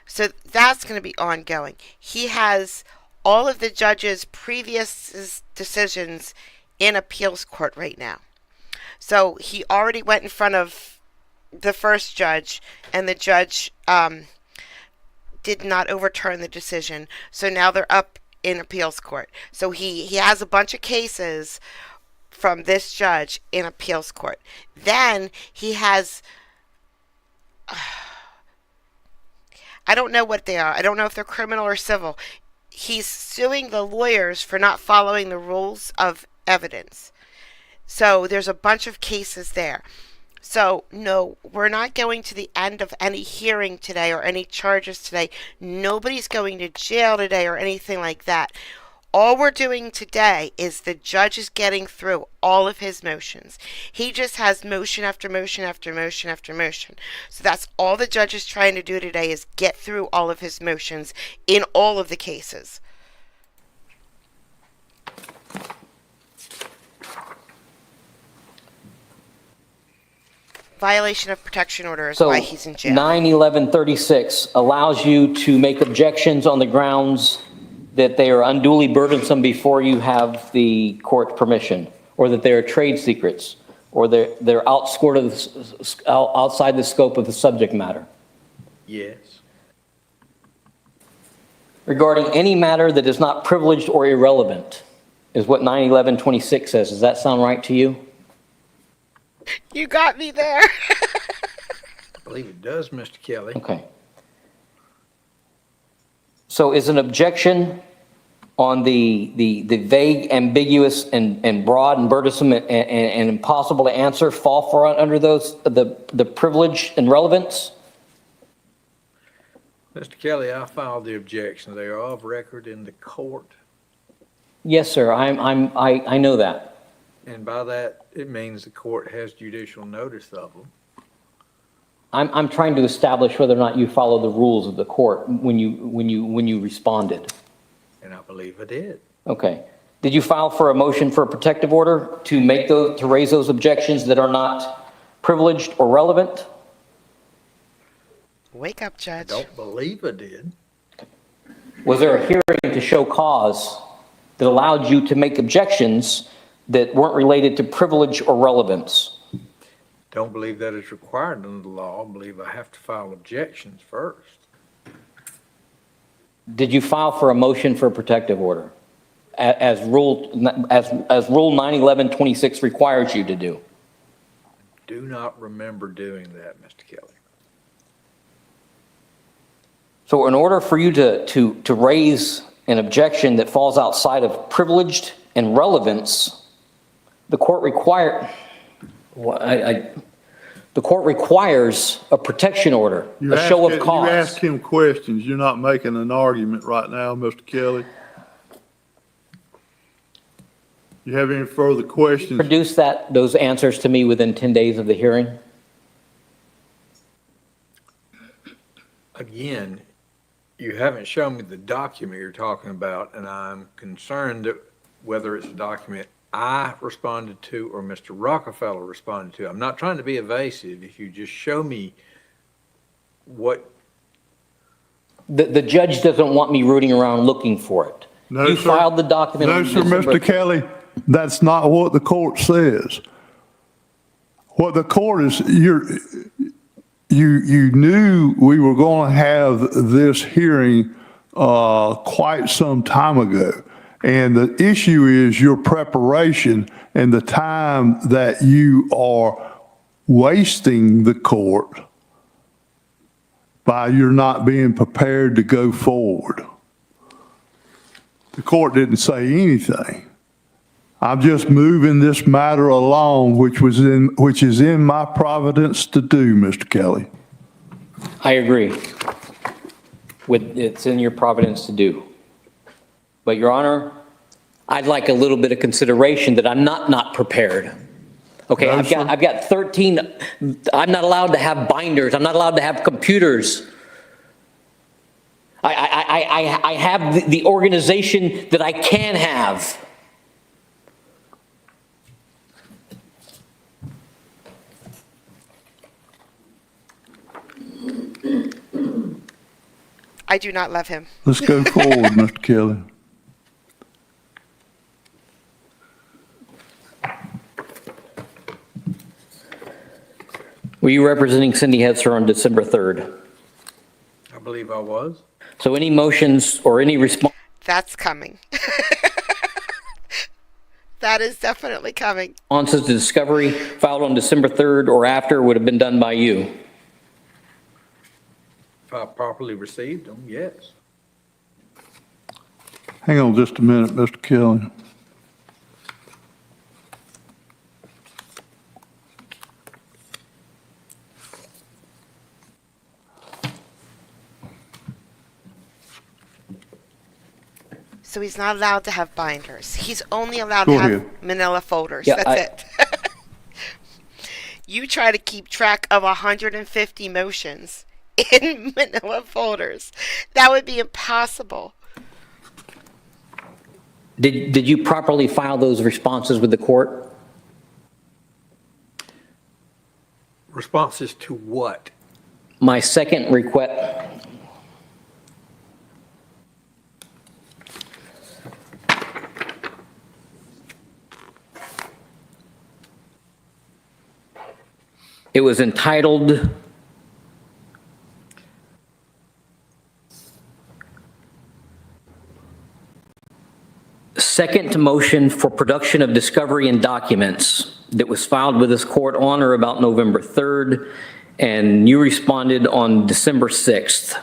So that's going to be ongoing. He has all of the judge's previous decisions in appeals court right now. So he already went in front of the first judge, and the judge did not overturn the decision. So now they're up in appeals court. So he has a bunch of cases from this judge in appeals court. Then he has, I don't know what they are. I don't know if they're criminal or civil. He's suing the lawyers for not following the rules of evidence. So there's a bunch of cases there. So, no, we're not going to the end of any hearing today or any charges today. Nobody's going to jail today or anything like that. All we're doing today is the judge is getting through all of his motions. He just has motion after motion after motion after motion. So that's all the judge is trying to do today is get through all of his motions in all of the cases. Violation of protection order is why he's in jail. 9/11/36 allows you to make objections on the grounds that they are unduly burdensome before you have the court's permission, or that they are trade secrets, or they're outside the scope of the subject matter. Yes. Regarding any matter that is not privileged or irrelevant, is what 91126 says. Does that sound right to you? You got me there. I believe it does, Mr. Kelly. Okay. So is an objection on the vague, ambiguous, and broad and burdensome and impossible to answer fall for under those, the privilege and relevance? Mr. Kelly, I filed the objections. They are of record in the court. Yes, sir, I know that. And by that, it means the court has judicial notice of them. I'm trying to establish whether or not you follow the rules of the court when you responded. And I believe I did. Okay. Did you file for a motion for a protective order to raise those objections that are not privileged or relevant? Wake up, I Judge. don't believe I did. Was there a hearing to show cause that allowed you to make objections that weren't related to privilege or relevance? Don't believe that is required under the law. I believe I have to file objections first. Did you file for a motion for a protective order as Rule 91126 requires you to do? Do not remember doing that, Mr. Kelly. So in order for you to raise an objection that falls outside of privileged and relevance, the court requires a protection order, a show of cause. You ask him questions. You're not making an argument right now, Mr. Kelly. You have any further questions? Produce those answers to me within 10 days of the hearing. Again, you haven't shown me the document you're talking about, and I'm concerned that whether it's a document I responded to or Mr. Rockefeller responded to. I'm not trying to be evasive. If you just show me what. The judge doesn't want me rooting around looking for it. No, You sir. filed the document. No, on sir, December- Mr. Kelly, that's not what the court says. What the court is, you knew we were going to have this hearing quite some time ago. And the issue is your preparation and the time that you are wasting the court by your not being prepared to go forward. The court didn't say anything. I'm just moving this matter along, which is in my providence to do, Mr. Kelly. I agree. It's in your providence to do. But Your Honor, I'd like a little bit of consideration that I'm not prepared. Okay, No, I've got 13, I'm not allowed to have binders, I'm not allowed to have computers. I have the organization that I can have. I do not love him. Let's go forward, Mr. Kelly. Were you representing Cindy Hetzer on December 3rd? I believe I was. So any motions or any response? That's coming. That is definitely coming. Responses to discovery filed on December 3rd or after would have been done by you. If I properly received them, yes. Hang on just a minute, Mr. Kelly. So he's not allowed to have binders. He's only allowed Go to have ahead. manila folders. Yeah, That's it. You try to keep track of 150 motions in manila folders. That would be impossible. Did you properly file those responses with the court? Responses to what? My second request, It was entitled Second Motion for Production of Discovery and Documents that was filed with this court on or about November 3rd, and you responded on December 6th.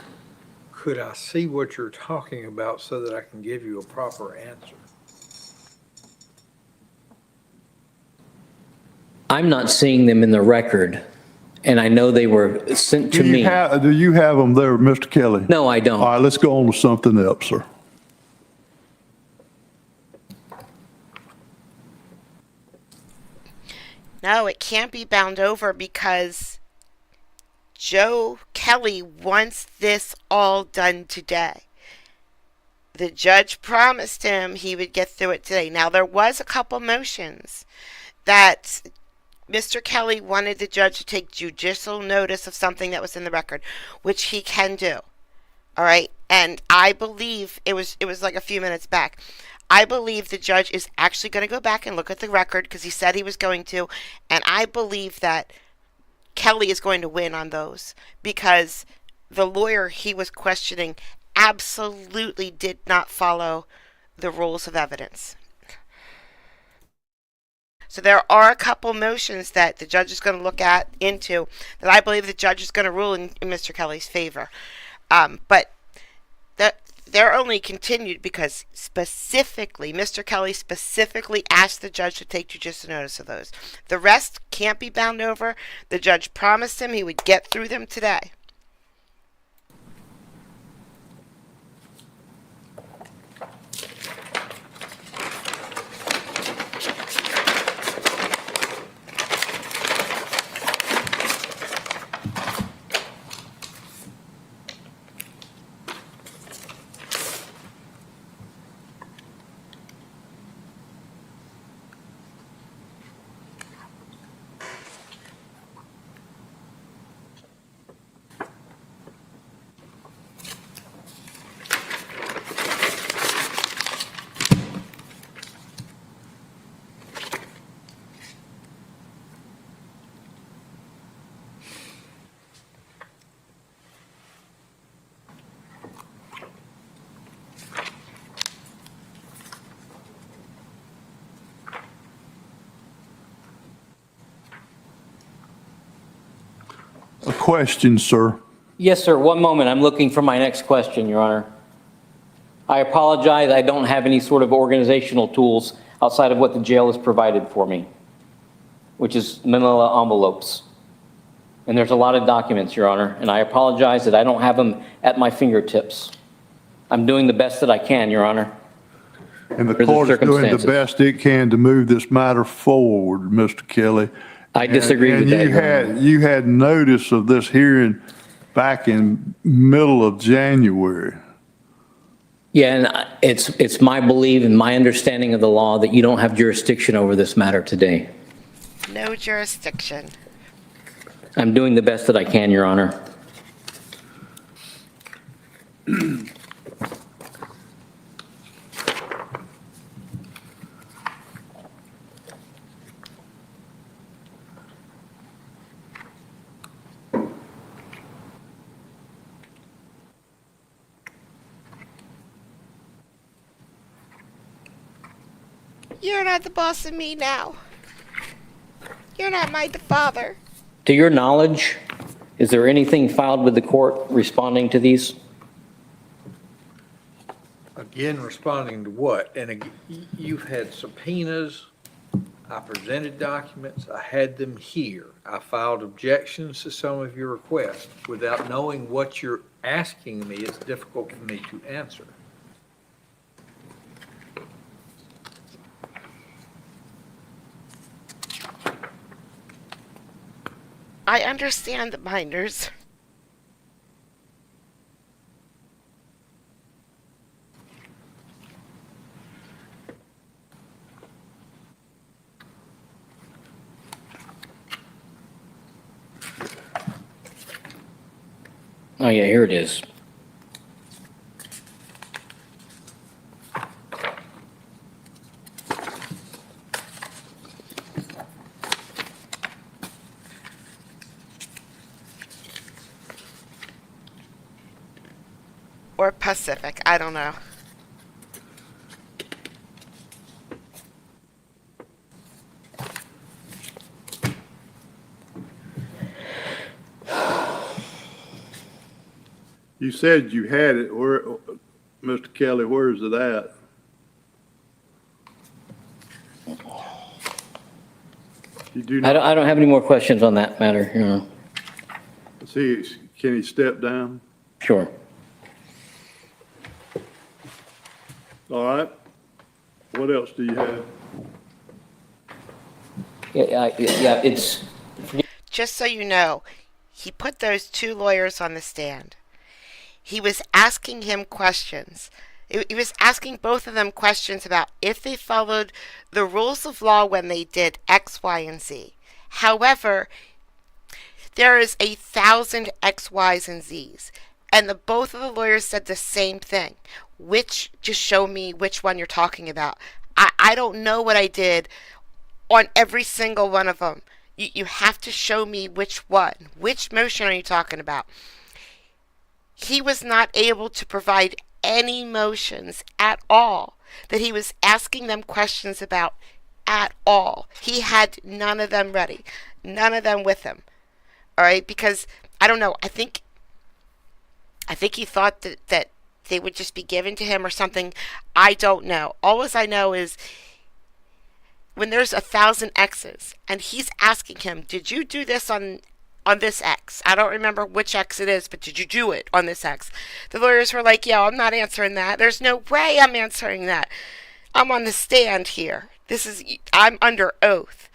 Could I see what you're talking about so that I can give you a proper answer? I'm not seeing them in the record, and I know they were sent to me. Do you have them there, Mr. Kelly? No, I don't. All right, let's go on to something else, sir. No, it can't be bound over because Joe Kelly wants this all done today. The judge promised him he would get through it today. Now, there was a couple motions that Mr. Kelly wanted the judge to take judicial notice of something that was in the record, which he can do. All right? And I believe it was like a few minutes back. I believe the judge is actually going to go back and look at the record because he said he was going to, and I believe that Kelly is going to win on those because the lawyer he was questioning absolutely did not follow the rules of evidence. So there are a couple motions that the judge is going to look into that I believe the judge is going to rule in Mr. Kelly's favor. But they're only continued because specifically, Mr. Kelly specifically asked the judge to take judicial notice of those. The rest can't be bound over. The judge promised him he would get through them today. A question, sir. Yes, sir. One moment. I'm looking for my next question, Your Honor. I apologize. I don't have any sort of organizational tools outside of what the jail has provided for me, which is manila envelopes. And there's a lot of documents, Your Honor, and I apologize that I don't have them at my fingertips. I'm doing the best that I can, Your Honor. And the under the court is doing the circumstances. best it can to move this matter forward, Mr. Kelly. I disagree with that, Your Honor. And you had notice of this hearing back in middle of January. Yeah, and it's my belief and my understanding of the law that you don't have jurisdiction over this matter today. No jurisdiction. I'm doing the best that I can, Your Honor. You're not the boss of me now. You're not my father. To your knowledge, is there anything filed with the court responding to these? Again, responding to what? You've had subpoenas. I presented documents. I had them here. I filed objections to some of your requests. Without knowing what you're asking me, it's difficult for me to answer. I understand the binders. Oh, yeah, here it is. Or Pacific. I don't know. You said you had it, where, Mr. Kelly, where is it at? You do not, I don't have any more questions on that matter, Your Honor. see, can he step down? Sure. All right. What else do you have? Yeah, it's, Just so you know, he put those two lawyers on the stand. He was asking him questions. He was asking both of them questions about if they followed the rules of law when they did X, Y, and Z. However, there is 1,000 X, Ys, and Zs. And both of the lawyers said the same thing. Just show me which one you're talking about. I don't know what I did on every single one of them. You have to show me which one. Which motion are you talking about? He was not able to provide any motions at all that he was asking them questions about at all. He had none of them ready, none of them with him. All right, because I don't know. I think he thought that they would just be given to him or something. I don't know. All I know is when there's 1,000 X's and he's asking him, did you do this on this X? I don't remember which X it is, but did you do it on this X? The lawyers were like, yeah, I'm not answering that. There's no way I'm answering that. I'm on the stand here. I'm under oath.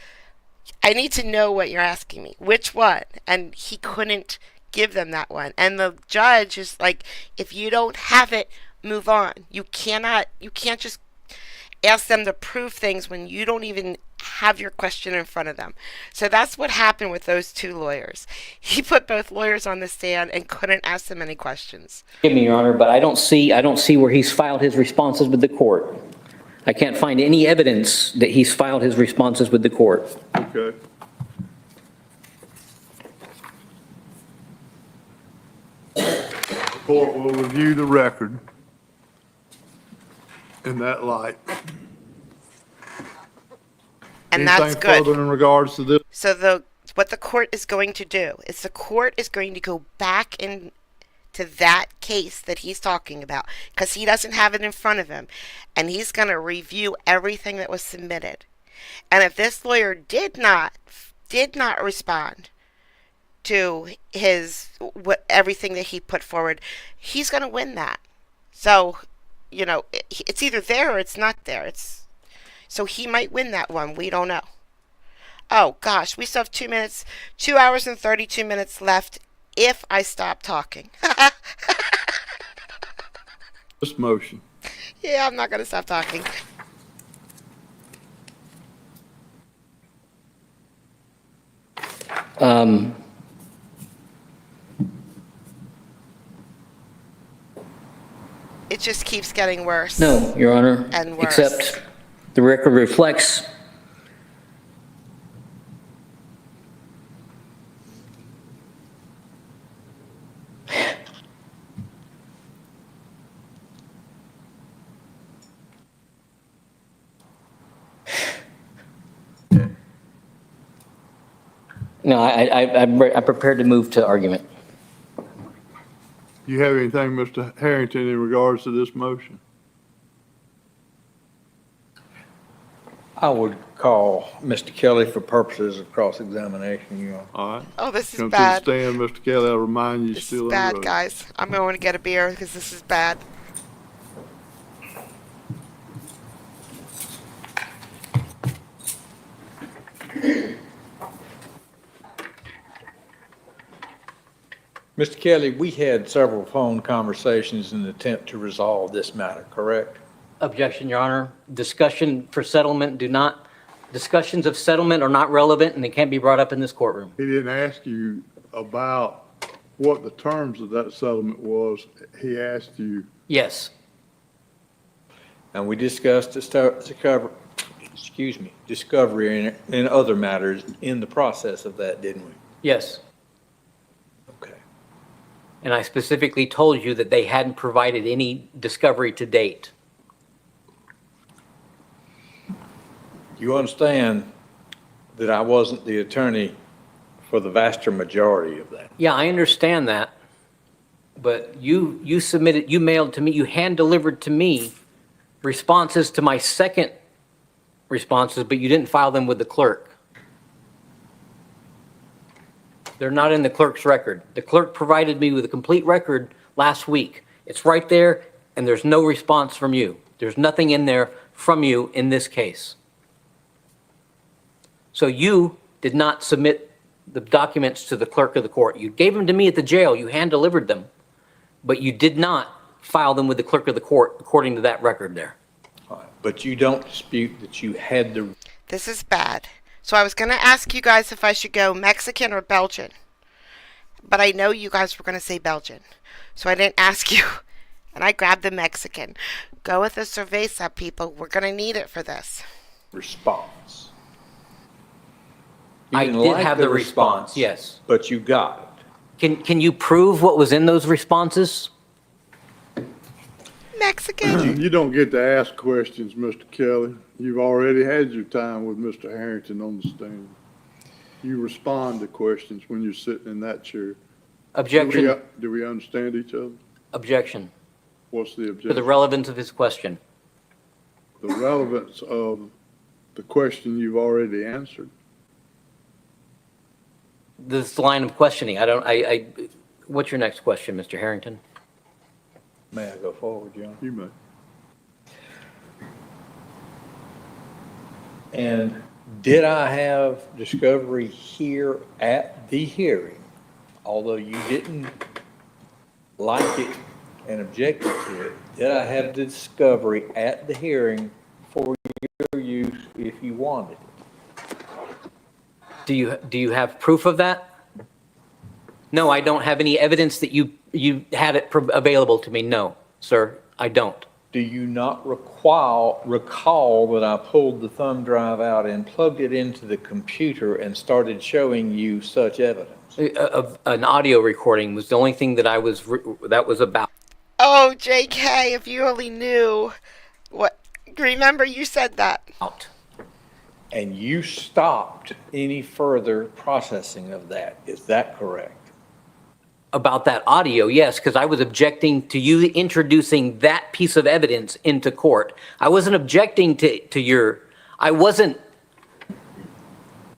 I need to know what you're asking me. Which one? And he couldn't give them that one. And the judge is like, if you don't have it, move on. You can't just ask them to prove things when you don't even have your question in front of them. So that's what happened with those two lawyers. He put both lawyers on the stand and couldn't ask them any questions. forgive me, Your Honor, but I don't see where he's filed his responses with the court. I can't find any evidence that he's filed his responses with the court. Okay. The court will review the record in that light. And that's Anything good. further in regards to this? So what the court is going to do is the court is going to go back into that case that he's talking about because he doesn't have it in front of him, and he's going to review everything that was submitted. And if this lawyer did not respond to everything that he put forward, he's going to win that. So, it's either there or it's not there. So he might win that one. We don't know. Oh, gosh. We still have 2 minutes, 2 hours and 32 minutes left if I stop talking. This motion. Yeah, I'm not going to stop talking. It just keeps getting worse. No, Your Honor. And worse. Except the record reflects No, I'm prepared to move to argument. Do you have anything, Mr. Harrington, in regards to this motion? I would call Mr. Kelly for purposes of cross-examination, Your Honor. All right. Oh, this is Come bad. to the stand, Mr. Kelly. I'll remind you, you're This still is on the bad, road. guys. I'm going to get a beer because this is bad. Mr. Kelly, we had several phone conversations in an attempt to resolve this matter, correct? Objection, Your Honor. Discussions of settlement are not relevant and they can't be brought up in this courtroom. He didn't ask you about what the terms of that settlement was. He asked you, Yes. And we discussed discovery and other matters in the process of that, didn't we? Yes. Okay. And I specifically told you that they hadn't provided any discovery to date. You understand that I wasn't the attorney for the vast majority of that. Yeah, I understand that. But you submitted, you mailed to me, you hand-delivered to me responses to my second responses, but you didn't file them with the clerk. They're not in the clerk's record. The clerk provided me with a complete record last week. It's right there, and there's no response from you. There's nothing in there from you in this case. So you did not submit the documents to the clerk of the court. You gave them to me at the jail. You hand-delivered them, but you did not file them with the clerk of the court according to that record there. All right, but you don't dispute that you had the, This is bad. So I was going to ask you guys if I should go Mexican or Belgian. But I know you guys were going to say Belgian. So I didn't ask you. And I grabbed the Mexican. Go with the cerveza, people. We're going to need it for this. response. You I didn't did like have the response, yes. But you got it. Can you prove what was in those responses? Mexican. You don't get to ask questions, Mr. Kelly. You've already had your time with Mr. Harrington on the stand. You respond to questions when you're sitting in that chair. Objection, Do we understand each other? objection, What's the to the objection? relevance of his question. The relevance of the question you've already answered. This line of questioning, what's your next question, Mr. Harrington? May I go forward, John? You may. And did I have discovery here at the hearing? Although you didn't like it and objected to it, did I have the discovery at the hearing for your use if you wanted it? Do you have proof of that? No, I don't have any evidence that you had it available to me. No, sir, I don't. Do you not recall that I pulled the thumb drive out and plugged it into the computer and started showing you such evidence? An audio recording was the only thing that that was about. Oh, JK, if you only knew. What? Remember you said that. And you stopped any further processing of that. Is that correct? About that audio, yes, because I was objecting to you introducing that piece of evidence into court. I wasn't objecting to your, I wasn't,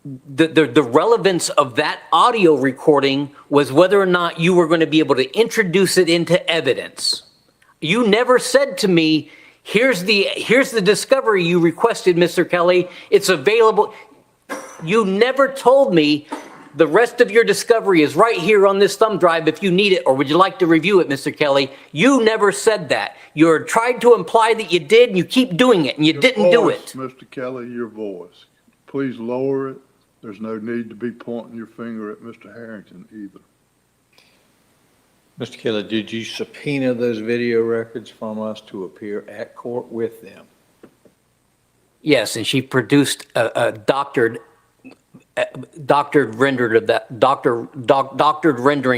the relevance of that audio recording was whether or not you were going to be able to introduce it into evidence. You never said to me, here's the discovery you requested, Mr. Kelly. It's available. You never told me the rest of your discovery is right here on this thumb drive if you need it, or would you like to review it, Mr. Kelly? You never said that. You tried to imply that you did, and you keep doing it, and you didn't do it. Mr. Kelly, your voice. Please lower it. There's no need to be pointing your finger at Mr. Harrington either. Mr. Kelly, did you subpoena those video records from us to appear at court with them? Yes, and she produced a doctored rendering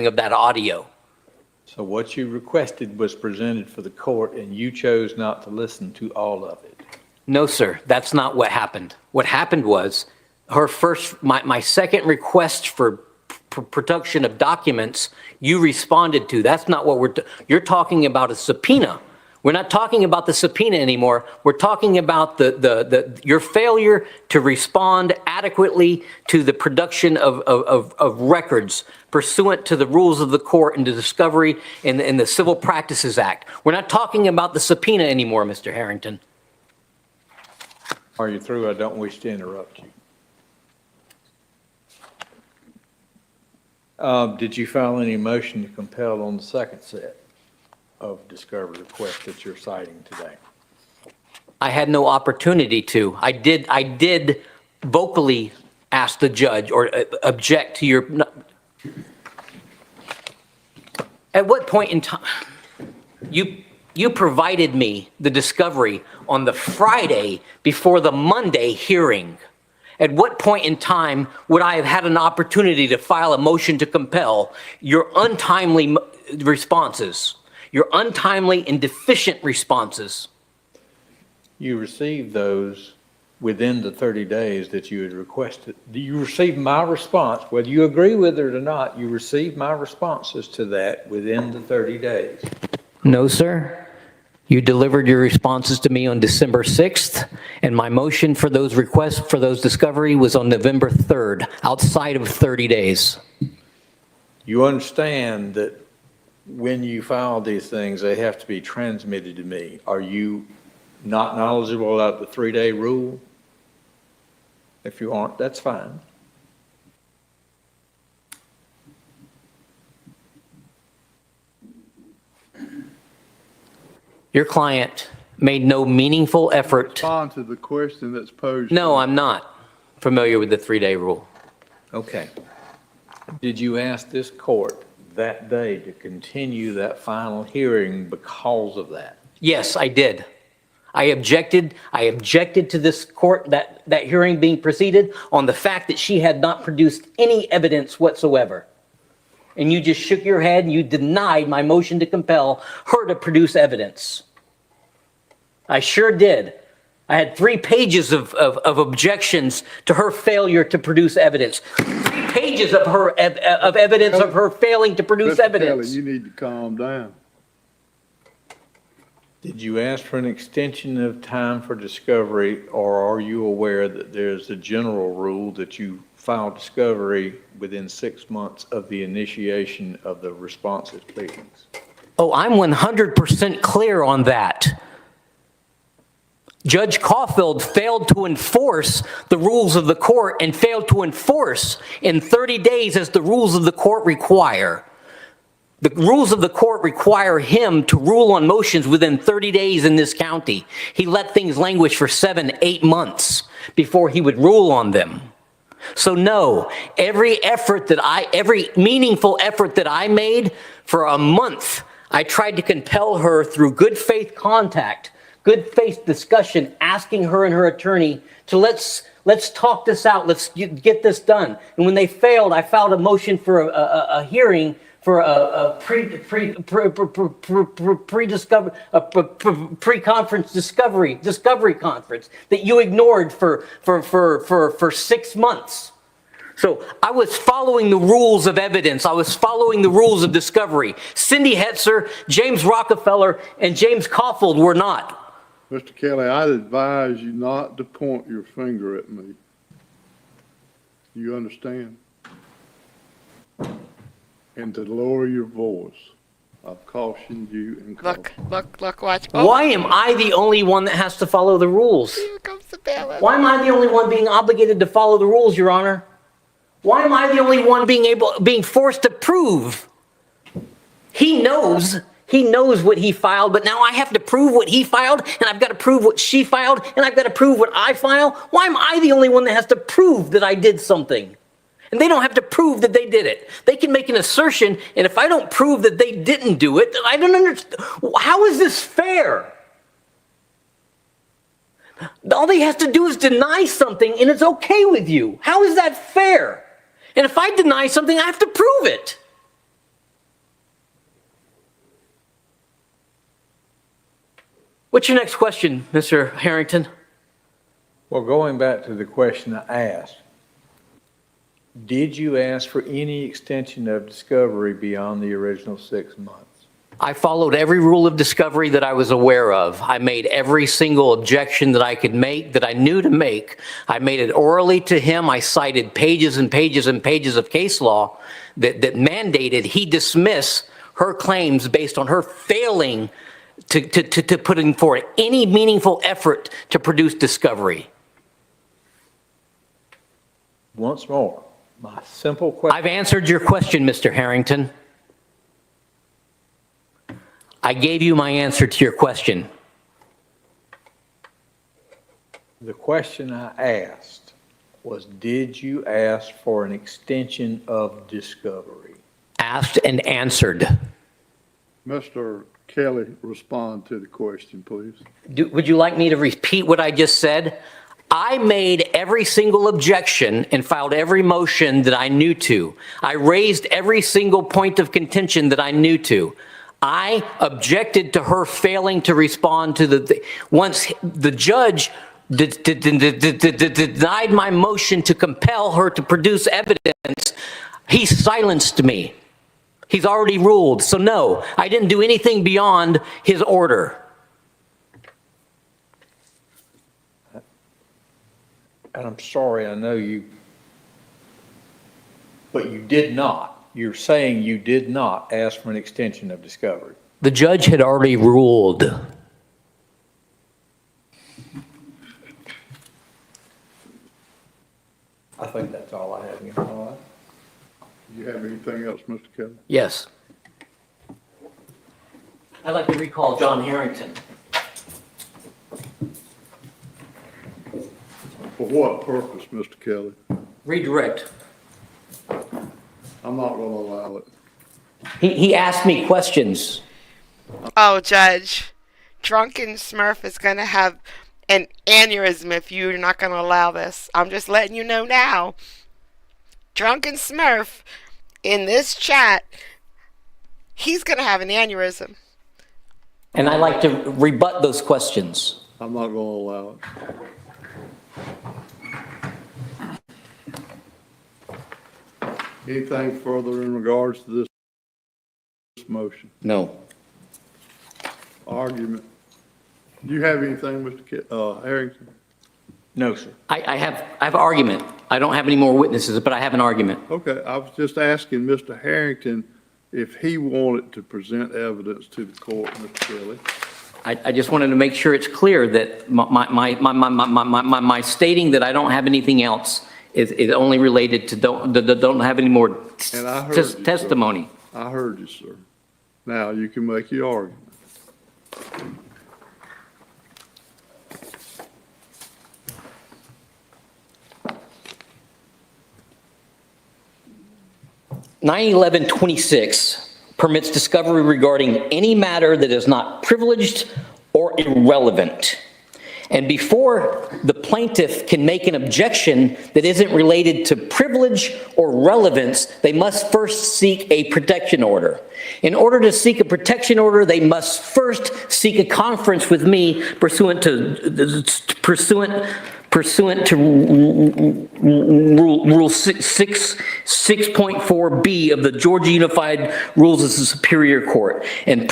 of that audio. So what you requested was presented for the court, and you chose not to listen to all of it. No, sir, that's not what happened. What happened was my second request for production of documents, you responded to. That's not what you're talking about a subpoena. We're not talking about the subpoena anymore. We're talking about your failure to respond adequately to the production of records pursuant to the rules of the court and the discovery in the Civil Practices Act. We're not talking about the subpoena anymore, Mr. Harrington. Are you through? I don't wish to interrupt you. Did you file any motion to compel on the second set of discovery requests that you're citing today? I had no opportunity to. I did vocally ask the judge or object to your. At what point in time you provided me the discovery on the Friday before the Monday hearing? At what point in time would I have had an opportunity to file a motion to compel your untimely responses, your untimely and deficient responses? You received those within the 30 days that you had requested. You received my response, whether you agree with it or not, you received my responses to that within the 30 days. No, sir. You delivered your responses to me on December 6th, and my motion for those requests for those discovery was on November 3rd, outside of 30 days. You understand that when you file these things, they have to be transmitted to me. Are you not knowledgeable about the 3-day rule? If you aren't, that's fine. Your client made no meaningful effort. Respond to the question that's posed. No, I'm not familiar with the 3-day rule. Okay. Did you ask this court that day to continue that final hearing because of that? Yes, I did. I objected to this court, that hearing being proceeded on the fact that she had not produced any evidence whatsoever. And you just shook your head and you denied my motion to compel her to produce evidence. I sure did. I had 3 pages of objections to her failure to produce evidence. 3 pages of evidence of her failing to produce Mr. evidence. Kelly, you need to calm down. Did you ask for an extension of time for discovery, or are you aware that there's a general rule that you file discovery within 6 months of the initiation of the responsive pleadings? Oh, I'm 100% clear on that. Judge Caulfield failed to enforce the rules of the court and failed to enforce in 30 days as the rules of the court require. The rules of the court require him to rule on motions within 30 days in this county. He let things languish for 7, 8 months before he would rule on them. So no, every meaningful effort that I made for a month, I tried to compel her through good faith contact, good faith discussion, asking her and her attorney to let's talk this out, let's get this done. And when they failed, I filed a motion for a hearing for a pre-conference discovery conference that you ignored for 6 months. So I was following the rules of evidence. I was following the rules of discovery. Cindy Hetzer, James Rockefeller, and James Caulfield were not. Mr. Kelly, I'd advise you not to point your finger at me. You understand? And to lower your voice. I've cautioned you and Look, watch. Oh, Why am I the only one that has to follow the rules? here comes the bailiff. Why am I the only one being obligated to follow the rules, Your Honor? Why am I the only one being forced to prove? He knows what he filed, but now I have to prove what he filed, and I've got to prove what she filed, and I've got to prove what I filed. Why am I the only one that has to prove that I did something? And they don't have to prove that they did it. They can make an assertion, and if I don't prove that they didn't do it, then I don't understand. How is this fair? All they have to do is deny something, and it's okay with you. How is that fair? And if I deny something, I have to prove it. What's your next question, Mr. Harrington? Well, going back to the question I asked, did you ask for any extension of discovery beyond the original 6 months? I followed every rule of discovery that I was aware of. I made every single objection that I could make, that I knew to make. I made it orally to him. I cited pages and pages and pages of case law that mandated he dismiss her claims based on her failing to put in forward any meaningful effort to produce discovery. Once more, my simple question. I've answered your question, Mr. Harrington. I gave you my answer to your question. The question I asked was, did you ask for an extension of discovery? Asked and answered. Mr. Kelly, respond to the question, please. Would you like me to repeat what I just said? I made every single objection and filed every motion that I knew to. I raised every single point of contention that I knew to. I objected to her failing to respond to once the judge denied my motion to compel her to produce evidence, he silenced me. He's already ruled. So no, I didn't do anything beyond his order. And I'm sorry, I know you, but you did not. You're saying you did not ask for an extension of discovery. The judge had already ruled. I think that's all I have. All right. Do you have anything else, Mr. Kelly? Yes. I'd like to recall John Harrington. For what purpose, Mr. Kelly? Redirect. I'm not going to allow it. He asked me questions. Oh, Judge, Drunken Smurf is going to have an aneurysm if you're not going to allow this. I'm just letting you know now. Drunken Smurf, in this chat, he's going to have an aneurysm. And I'd like to rebut those questions. I'm not going to allow it. Anything further in regards to this motion? No. Argument. Do you have anything, Mr. Harrington? No, sir. I have an argument. I don't have any more witnesses, but I have an argument. Okay, I was just asking Mr. Harrington if he wanted to present evidence to the court, Mr. Kelly. I just wanted to make sure it's clear that my stating that I don't have anything else is only related to don't have any more And I heard you, sir. testimony. I heard you, sir. Now you can make your argument. (911)26 permits discovery regarding any matter that is not privileged or irrelevant. And before the plaintiff can make an objection that isn't related to privilege or relevance, they must first seek a protection order. In order to seek a protection order, they must first seek a conference with me pursuant to Rule 6.4B of the Georgia Unified Rules of the Superior Court, and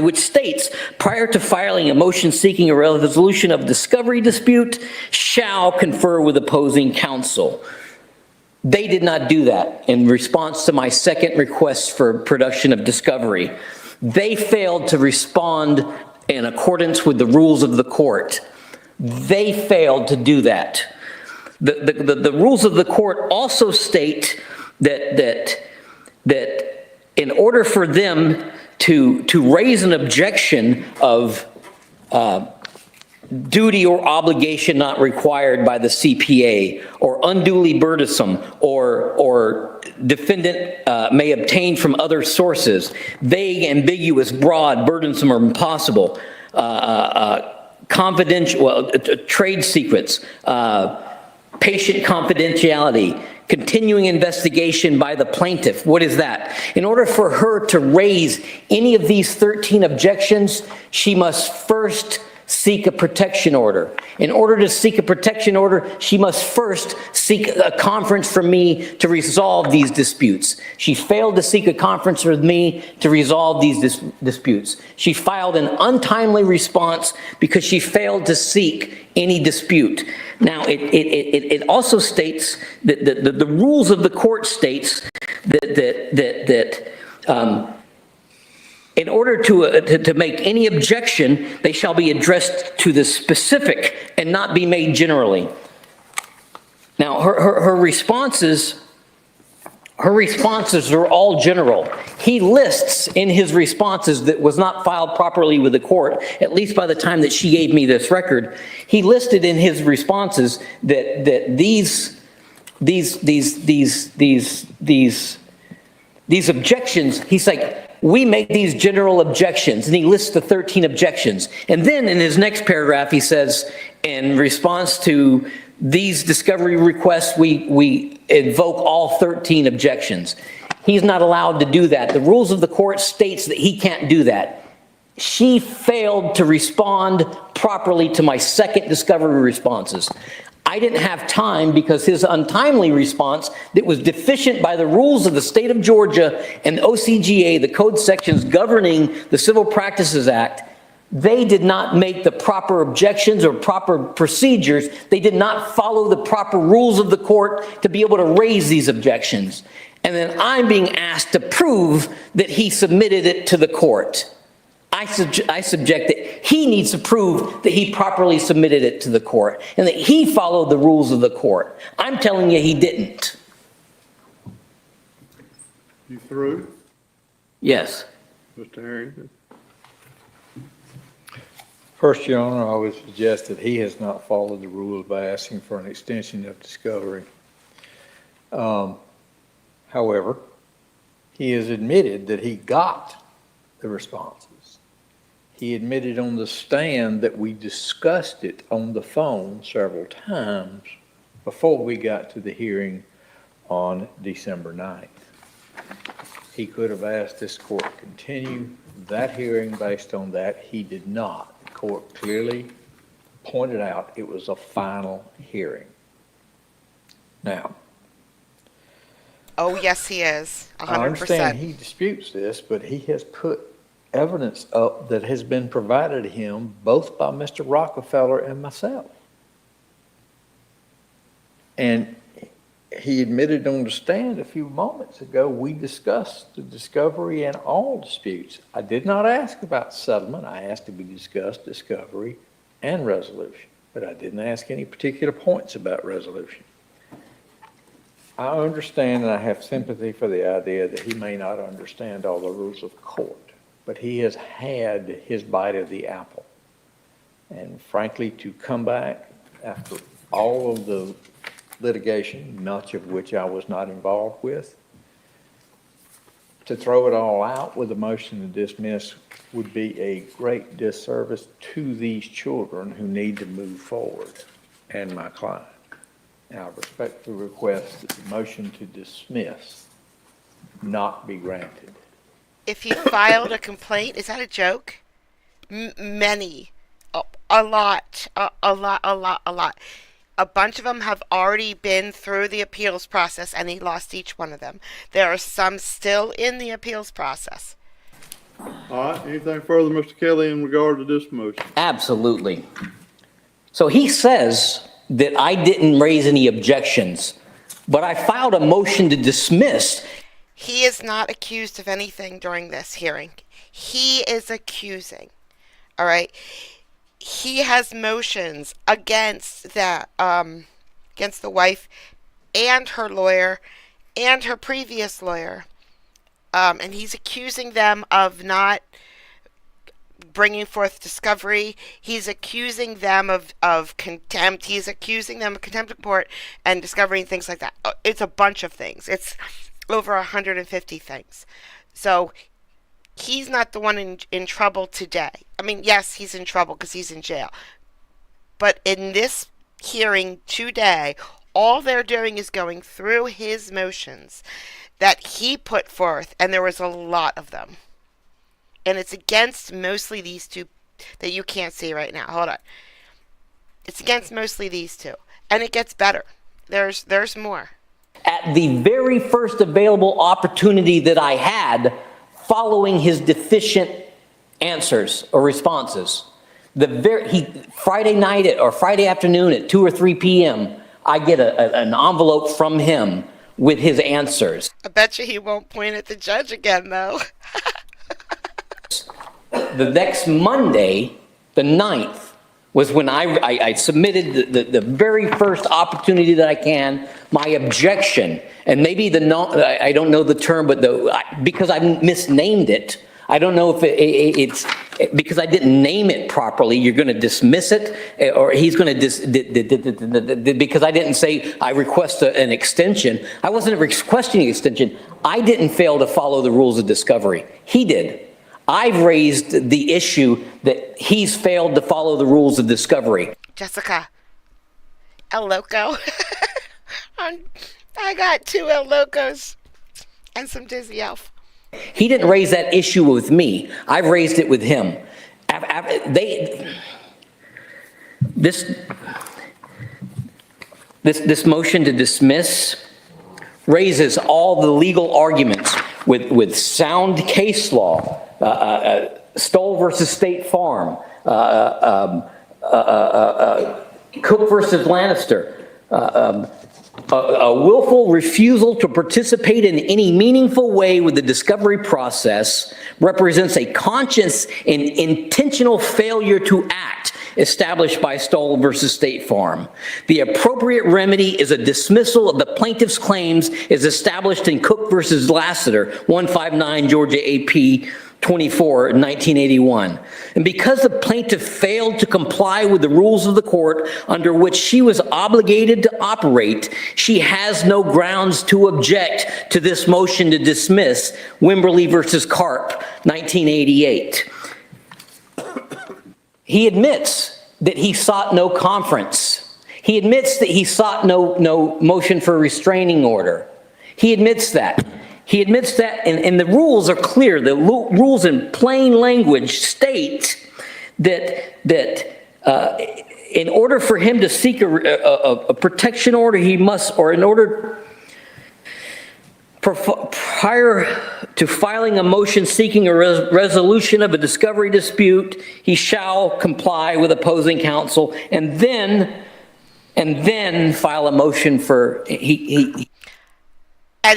which states, prior to filing a motion seeking a resolution of discovery dispute, shall confer with opposing counsel. They did not do that in response to my second request for production of discovery. They failed to respond in accordance with the rules of the court. They failed to do that. The rules of the court also state that in order for them to raise an objection of duty or obligation not required by the CPA, or unduly burdensome, or defendant may obtain from other sources, vague, ambiguous, broad, burdensome, or impossible, confidential, trade secrets, patient confidentiality, continuing investigation by the plaintiff. What is that? In order for her to raise any of these 13 objections, she must first seek a protection order. In order to seek a protection order, she must first seek a conference from me to resolve these disputes. She failed to seek a conference with me to resolve these disputes. She filed an untimely response because she failed to seek any dispute. Now, it also states that the rules of the court states that in order to make any objection, they shall be addressed to the specific and not be made generally. Now, her responses are all general. He lists in his responses that was not filed properly with the court, at least by the time that she gave me this record. He listed in his responses that these objections, he's like, we make these general objections, and he lists the 13 objections. And then in his next paragraph, he says, in response to these discovery requests, we invoke all 13 objections. He's not allowed to do that. The rules of the court states that he can't do that. She failed to respond properly to my second discovery responses. I didn't have time because his untimely response that was deficient by the rules of the state of Georgia and the OCGA, the code sections governing the Civil Practices Act, they did not make the proper objections or proper procedures. They did not follow the proper rules of the court to be able to raise these objections. And then I'm being asked to prove that he submitted it to the court. I subject that he needs to prove that he properly submitted it to the court and that he followed the rules of the court. I'm telling you he didn't. You through, Yes. Mr. Harrington? First, Your Honor, I would suggest that he has not followed the rules by asking for an extension of discovery. However, he has admitted that he got the responses. He admitted on the stand that we discussed it on the phone several times before we got to the hearing on December 9th. He could have asked this court to continue that hearing based on that. He did not. The court clearly pointed out it was a final hearing. Now, Oh, yes, he is. I understand 100%. he disputes this, but he has put evidence up that has been provided to him both by Mr. Rockefeller and myself. And he admitted on the stand a few moments ago, we discussed the discovery and all disputes. I did not ask about settlement. I asked to be discussed discovery and resolution, but I didn't ask any particular points about resolution. I understand and I have sympathy for the idea that he may not understand all the rules of court, but he has had his bite of the apple. And frankly, to come back after all of the litigation, much of which I was not involved with, to throw it all out with a motion to dismiss would be a great disservice to these children who need to move forward and my client. And I respectfully request that the motion to dismiss not be granted. If he filed a complaint, is that a joke? Many. A lot. A bunch of them have already been through the appeals process, and he lost each one of them. There are some still in the appeals process. All right, anything further, Mr. Kelly, in regard to this motion? Absolutely. So he says that I didn't raise any objections, but I filed a motion to dismiss. He is not accused of anything during this hearing. He is accusing. All right. He has motions against that, against the wife and her lawyer and her previous lawyer. And he's accusing them of not bringing forth discovery. He's accusing them of contempt. He's accusing them of contempt of court and discovery and things like that. It's a bunch of things. It's over 150 things. So he's not the one in trouble today. I mean, yes, he's in trouble because he's in jail. But in this hearing today, all they're doing is going through his motions that he put forth, and there was a lot of them. And it's against mostly these two that you can't see right now. Hold on. It's against mostly these two. And it gets better. There's more. At the very first available opportunity that I had following his deficient answers or responses, Friday night or Friday afternoon at 2 or 3 p.m., I get an envelope from him with his answers. I bet you he won't point at the judge again, though. The next Monday, the 9th, was when I submitted the very first opportunity that I can, my objection. And maybe I don't know the term, but because I misnamed it, I don't know if it's, because I didn't name it properly, you're going to dismiss it, or he's going to, because I didn't say I request an extension. I wasn't requesting an extension. I didn't fail to follow the rules of discovery. He did. I've raised the issue that he's failed to follow the rules of discovery. Jessica, El Loco. I got 2 El Locos and some Dizzy Elf. He didn't raise that issue with me. I've raised it with him. This motion to dismiss raises all the legal arguments with sound case law, Stoll versus State Farm, Cook versus Lannister, a willful refusal to participate in any meaningful way with the discovery process represents a conscious and intentional failure to act established by Stoll versus State Farm. The appropriate remedy is a dismissal of the plaintiff's claims as established in Cook versus Lassiter, 159 Georgia AP 24, 1981. And because the plaintiff failed to comply with the rules of the court under which she was obligated to operate, she has no grounds to object to this motion to dismiss Wimberly versus Karp, 1988. He admits that he sought no conference. He admits that he sought no motion for restraining order. He admits that. He admits that, and the rules are clear. The rules in plain language state that in order for him to seek a protection order, he must, or in order prior to filing a motion seeking a resolution of a discovery dispute, he shall comply with opposing counsel, and then file a motion for And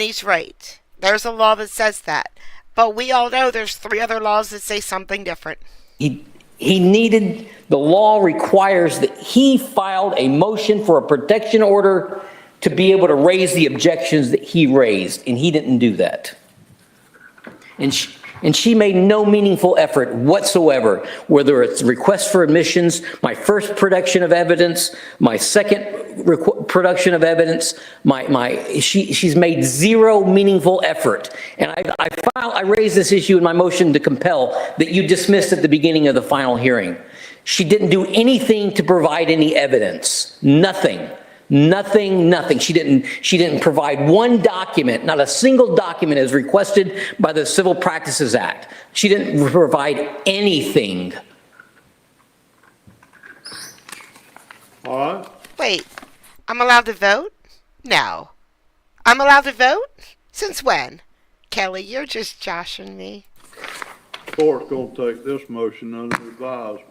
he's right. There's a law that says that. But we all know there's 3 other laws that say something different. He needed, the law requires that he filed a motion for a protection order to be able to raise the objections that he raised, and he didn't do that. And she made no meaningful effort whatsoever, whether it's request for admissions, my first production of evidence, my second production of evidence, she's made 0 meaningful effort. And I raised this issue in my motion to compel that you dismissed at the beginning of the final hearing. She didn't do anything to provide any evidence. Nothing. She didn't provide one document, not a single document as requested by the Civil Practices Act. She didn't provide anything. All right. Wait, I'm allowed to vote? No. I'm allowed to vote? Since when? Kelly, you're just joshing me. Court's gonna take this motion under advisement.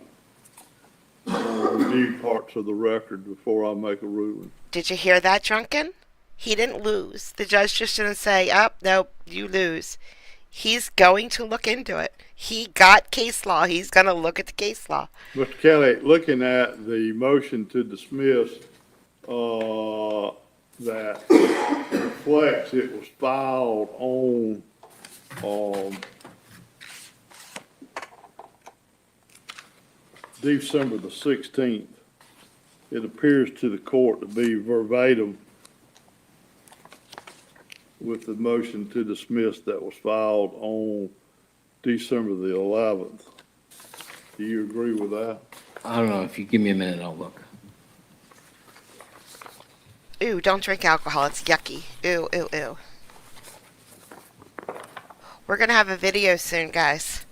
I'll review parts of the record before I make a ruling. Did you hear that, Drunken? He didn't lose. The judge just didn't say, oh, nope, you lose. He's going to look into it. He got case law. He's going to look at the case law. Mr. Kelly, looking at the motion to dismiss, that reflects it was filed on, December the 16th. It appears to the court to be verbatim with the motion to dismiss that was filed on December the 11th. Do you agree with that? I don't know, if you give me a minute, I'll look. Ooh, don't drink alcohol. It's yucky. Ooh, ooh, ooh. We're going to have a video soon, guys.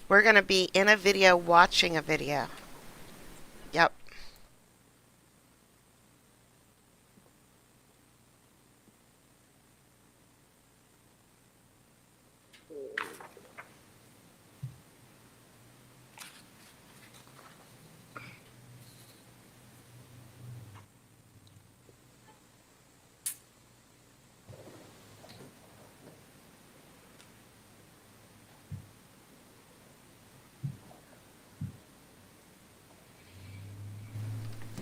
We're going to be in a video watching a video. Yep.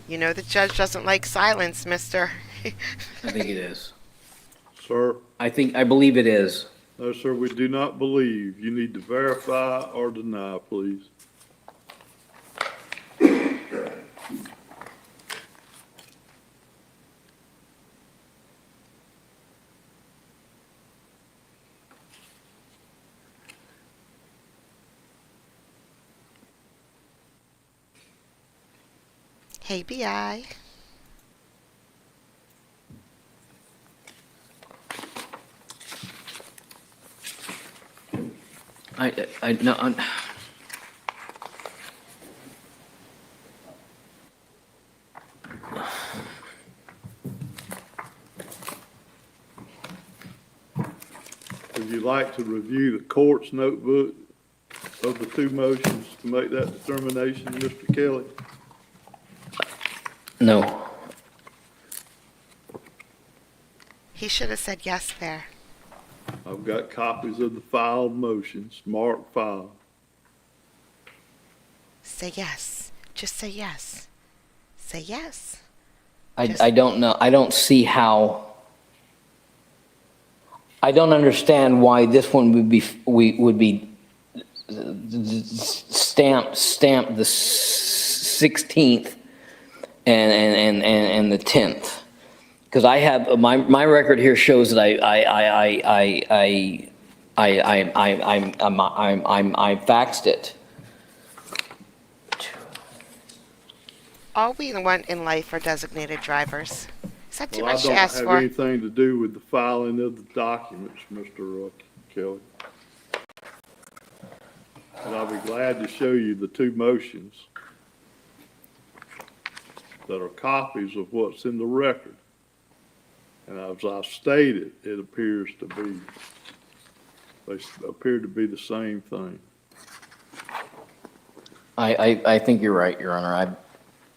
You know the judge doesn't like silence, mister. I think it is. Sir? I believe it is. No, sir, we do not believe. You need to verify or deny, please. Hey, BI. No, Would you like to review the court's notebook of the two motions to make that determination, Mr. Kelly? no. He should have said yes there. I've got copies of the filed motions, marked file. Say yes. Just say yes. Say yes. I don't know. I don't see how. I don't understand why this one would be stamped the 16th and the 10th, because I have my record here shows that I faxed it. All we want in life are designated drivers. Is that too Well, I much to don't ask have for? anything to do with the filing of the documents, Mr. Kelly. And I'll be glad to show you the two motions that are copies of what's in the record. And as I stated, it appears to be, they appear to be the same thing. I think you're right, Your Honor.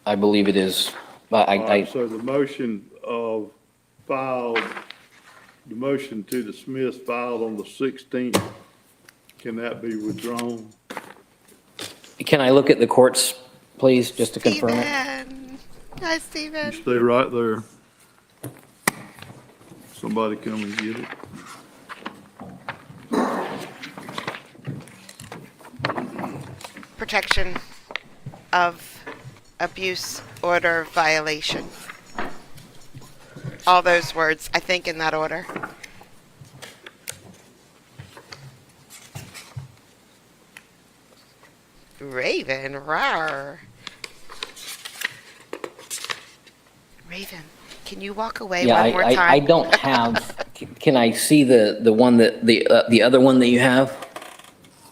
I believe it is. All right, so the motion the motion to dismiss filed on the 16th, can that be withdrawn? Can I look at the courts, please, just to confirm it? Steven. Hi, You Steven. stay right there. Somebody come and get it. Protection of abuse order violation. All those words, I think, in that order. Raven, rawr. Raven, can you walk away Yeah, one more time? I don't have, can I see the one that, the other one that you have?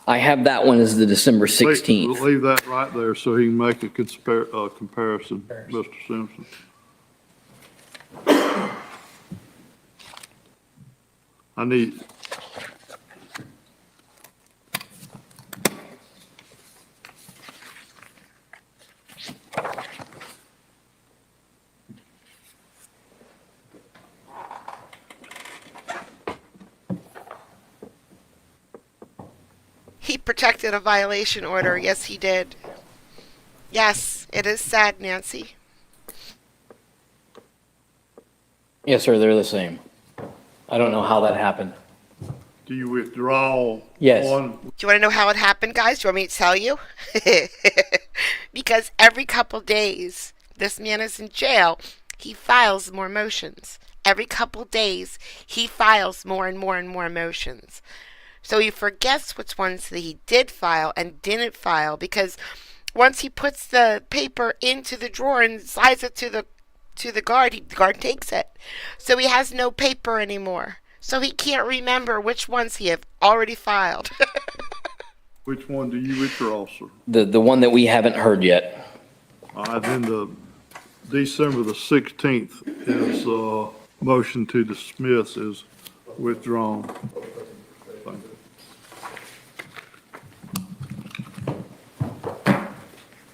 I have that one as the December 16th. Leave that right there so he can make a comparison, Mr. Simpson. I need, He protected a violation order. Yes, he did. Yes, it is sad, Nancy. Yes, sir, they're the same. I don't know how that happened. do you withdraw? Yes. On, Do you want to know how it happened, guys? Do you want me to tell you? Because every couple days, this man is in jail, he files more motions. Every couple days, he files more and more and more motions. So he forgets which ones that he did file and didn't file, because once he puts the paper into the drawer and slides it to the guard, the guard takes it. So he has no paper anymore. So he can't remember which ones he have already filed. which one do you withdraw, sir? The one that we haven't heard yet. All right, then the December the 16th is, motion to dismiss is withdrawn. Thank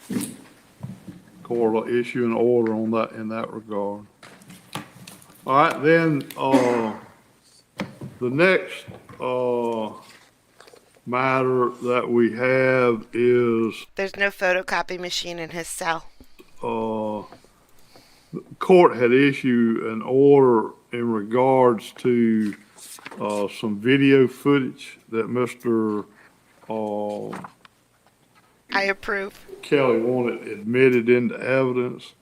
you. Court will issue an order on that, in that regard. All right, then, the next, matter that we have is, There's no photocopy machine in his cell. the court had issued an order in regards to some video footage that Mr. I approve. Kelly wanted admitted into evidence.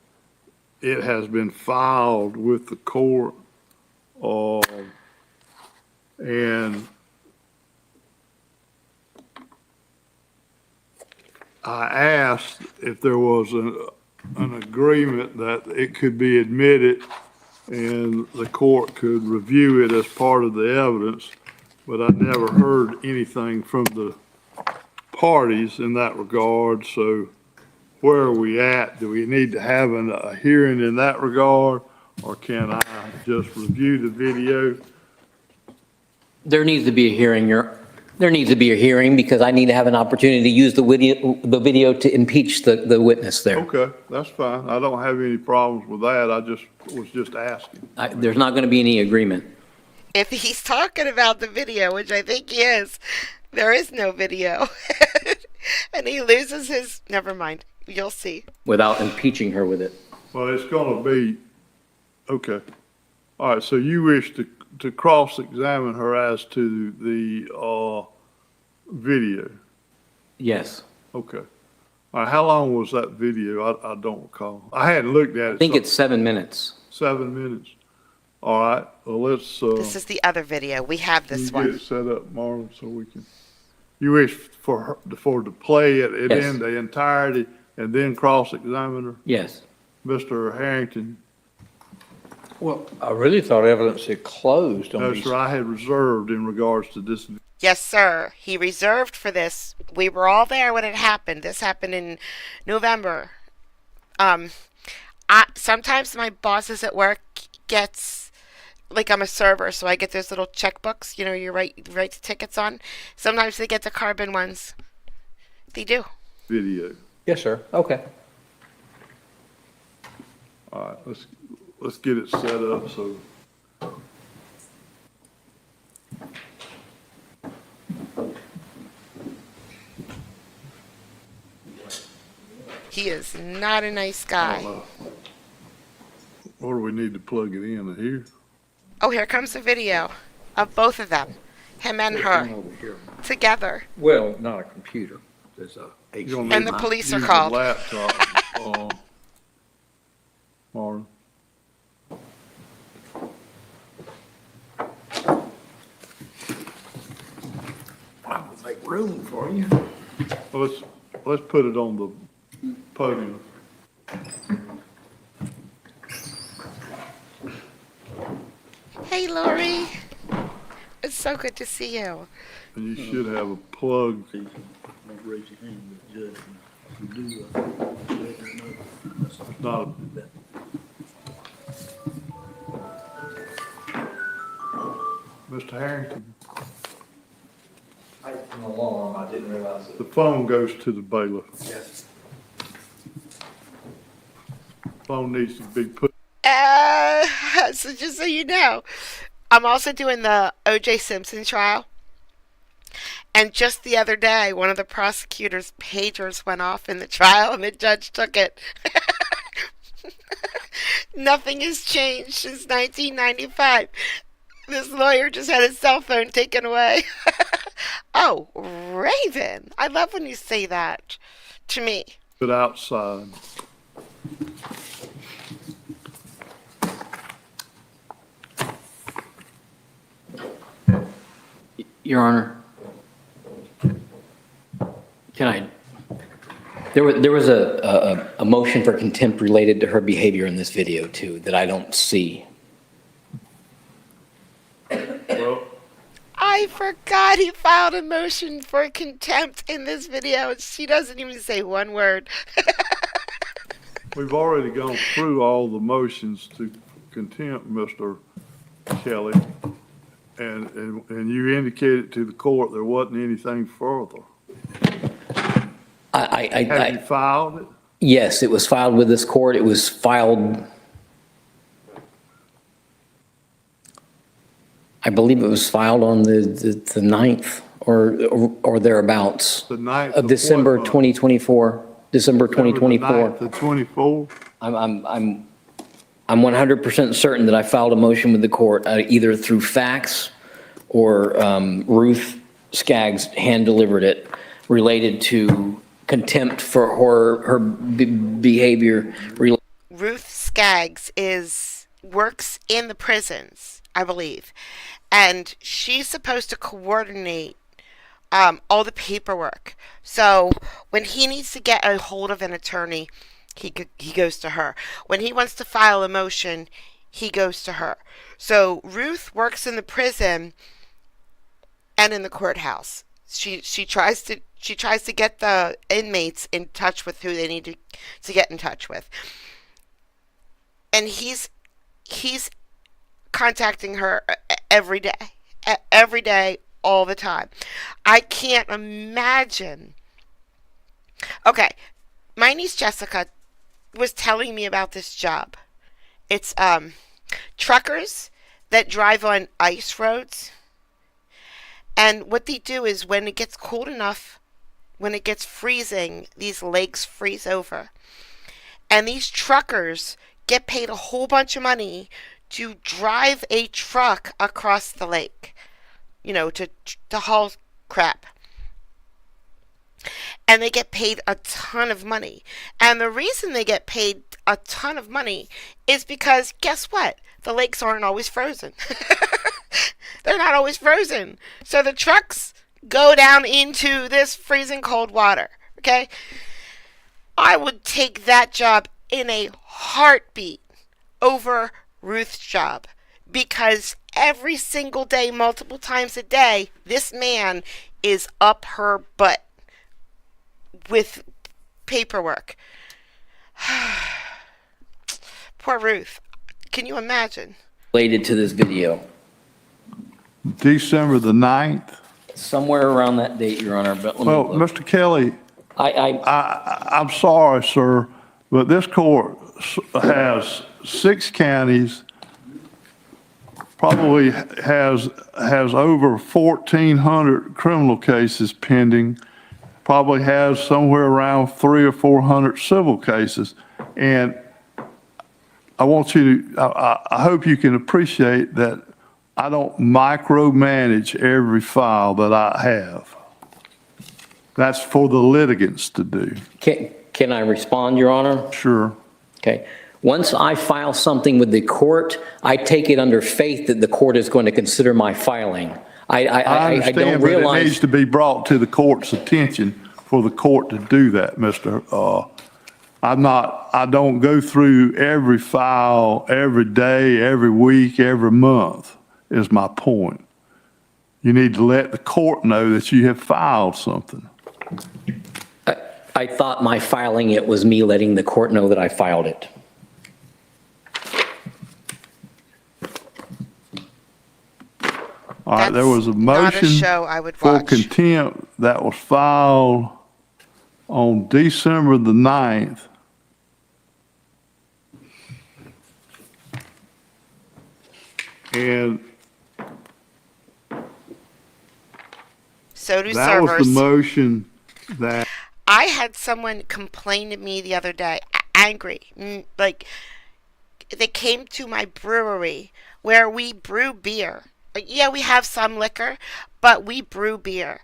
It has been filed with the court. And I asked if there was an agreement that it could be admitted and the court could review it as part of the evidence, but I never heard anything from the parties in that regard. So where are we at? Do we need to have a hearing in that regard, or can I just review the video? There needs to be a hearing, there needs to be a hearing because I need to have an opportunity to use the video to impeach the witness there. Okay, that's fine. I don't have any problems with that. I was just asking. There's not going to be any agreement. If he's talking about the video, which I think he is, there is no video. And he loses his, never mind, you'll see. Without impeaching her with it. Well, it's gonna be, okay. All right, so you wish to cross-examine her as to the video? Yes. Okay. All right, how long was that video? I don't recall. I hadn't looked at it. I think it's 7 minutes. 7 minutes. All right, well, let's, This is the other video. We have you this get one. it set up, Marlon, so we can, you wish for to play it Yes. in the entirety and then cross-examine her? Yes. Mr. Harrington, Well, I really thought evidence had closed on no, these. sir, I had reserved in regards to this. Yes, sir. He reserved for this. We were all there when it happened. This happened in November. Sometimes my bosses at work gets, like, I'm a server, so I get those little checkbooks, you know, you write the tickets on. Sometimes they get the carbon ones. They do. Video. Yes, sir. Okay. All right, let's get it set up so. He is not a nice guy. Or do we need to plug it in here? Oh, here comes the video of both of them, him and her, Over here. together. Well, not a computer. There's a You're gonna And need the to police are use the called. Laptop, Marlon. I will make room for you. Well, let's put it on the podium. Hey, Lori. It's so good to see you. And you should have a plug. Raise your hand, but Judge, if you do, let her know. It's not, Mr. Harrington, An alarm, I didn't realize it. the phone goes to the bailiff. Yes. Phone needs to be put, So just so you know, I'm also doing the O.J. Simpson trial. And just the other day, one of the prosecutor's pagers went off in the trial and the judge took it. Nothing has changed since 1995. This lawyer just had his cell phone taken away. Oh, Raven. I love when you say that to me. put outside. Your Honor, can I, there was a motion for contempt related to her behavior in this video too, that I don't see. Well, I forgot he filed a motion for contempt in this video. She doesn't even say one word. we've already gone through all the motions to contempt Mr. Kelly. And you indicated to the court there wasn't anything further. Have you filed it? Yes, it was filed with this court. It was filed, I believe it was filed on the 9th or thereabouts. The 9th Of of December what month? 2024, December 2024. The 24th? I'm I'm 100% certain that I filed a motion with the court, either through fax or Ruth Skaggs hand-delivered it, related to contempt for her behavior. Ruth Skaggs works in the prisons, I believe, and she's supposed to coordinate all the paperwork. So when he needs to get a hold of an attorney, he goes to her. When he wants to file a motion, he goes to her. So Ruth works in the prison and in the courthouse. She tries to get the inmates in touch with who they need to get in touch with. And he's contacting her every day, all the time. I can't imagine. Okay, my niece Jessica was telling me about this job. It's truckers that drive on ice roads. And what they do is when it gets cold enough, when it gets freezing, these lakes freeze over. And these truckers get paid a whole bunch of money to drive a truck across the lake, to haul crap. And they get paid a ton of money. And the reason they get paid a ton of money is because, guess what? The lakes aren't always frozen. They're not always frozen. So the trucks go down into this freezing cold water. Okay? I would take that job in a heartbeat over Ruth's job, because every single day, multiple times a day, this man is up her butt with paperwork. Poor Ruth. Can you imagine? Related to this video. December the 9th? Somewhere around that date, Your Honor, but let me Well, look. Mr. Kelly, I'm sorry, sir, but this court has 6 counties, probably has over 1,400 criminal cases pending, probably has somewhere around 300 or 400 civil cases. And I want you to, I hope you can appreciate that I don't micromanage every file that I have. That's for the litigants to do. Can I respond, Your Honor? Sure. Okay. Once I file something with the court, I take it under faith that the court is going to consider my filing. I understand, don't but it needs realize. to be brought to the court's attention for the court to do that, Mr. I don't go through every file every day, every week, every month, is my point. You need to let the court know that you have filed something. I thought my filing it was me letting the court know that I filed it. All right, there was a Not a motion show I would for watch. contempt that was filed on December the 9th. And So do that was servers. the motion that, I had someone complain to me the other day, angry, like they came to my brewery where we brew beer. Yeah, we have some liquor, but we brew beer.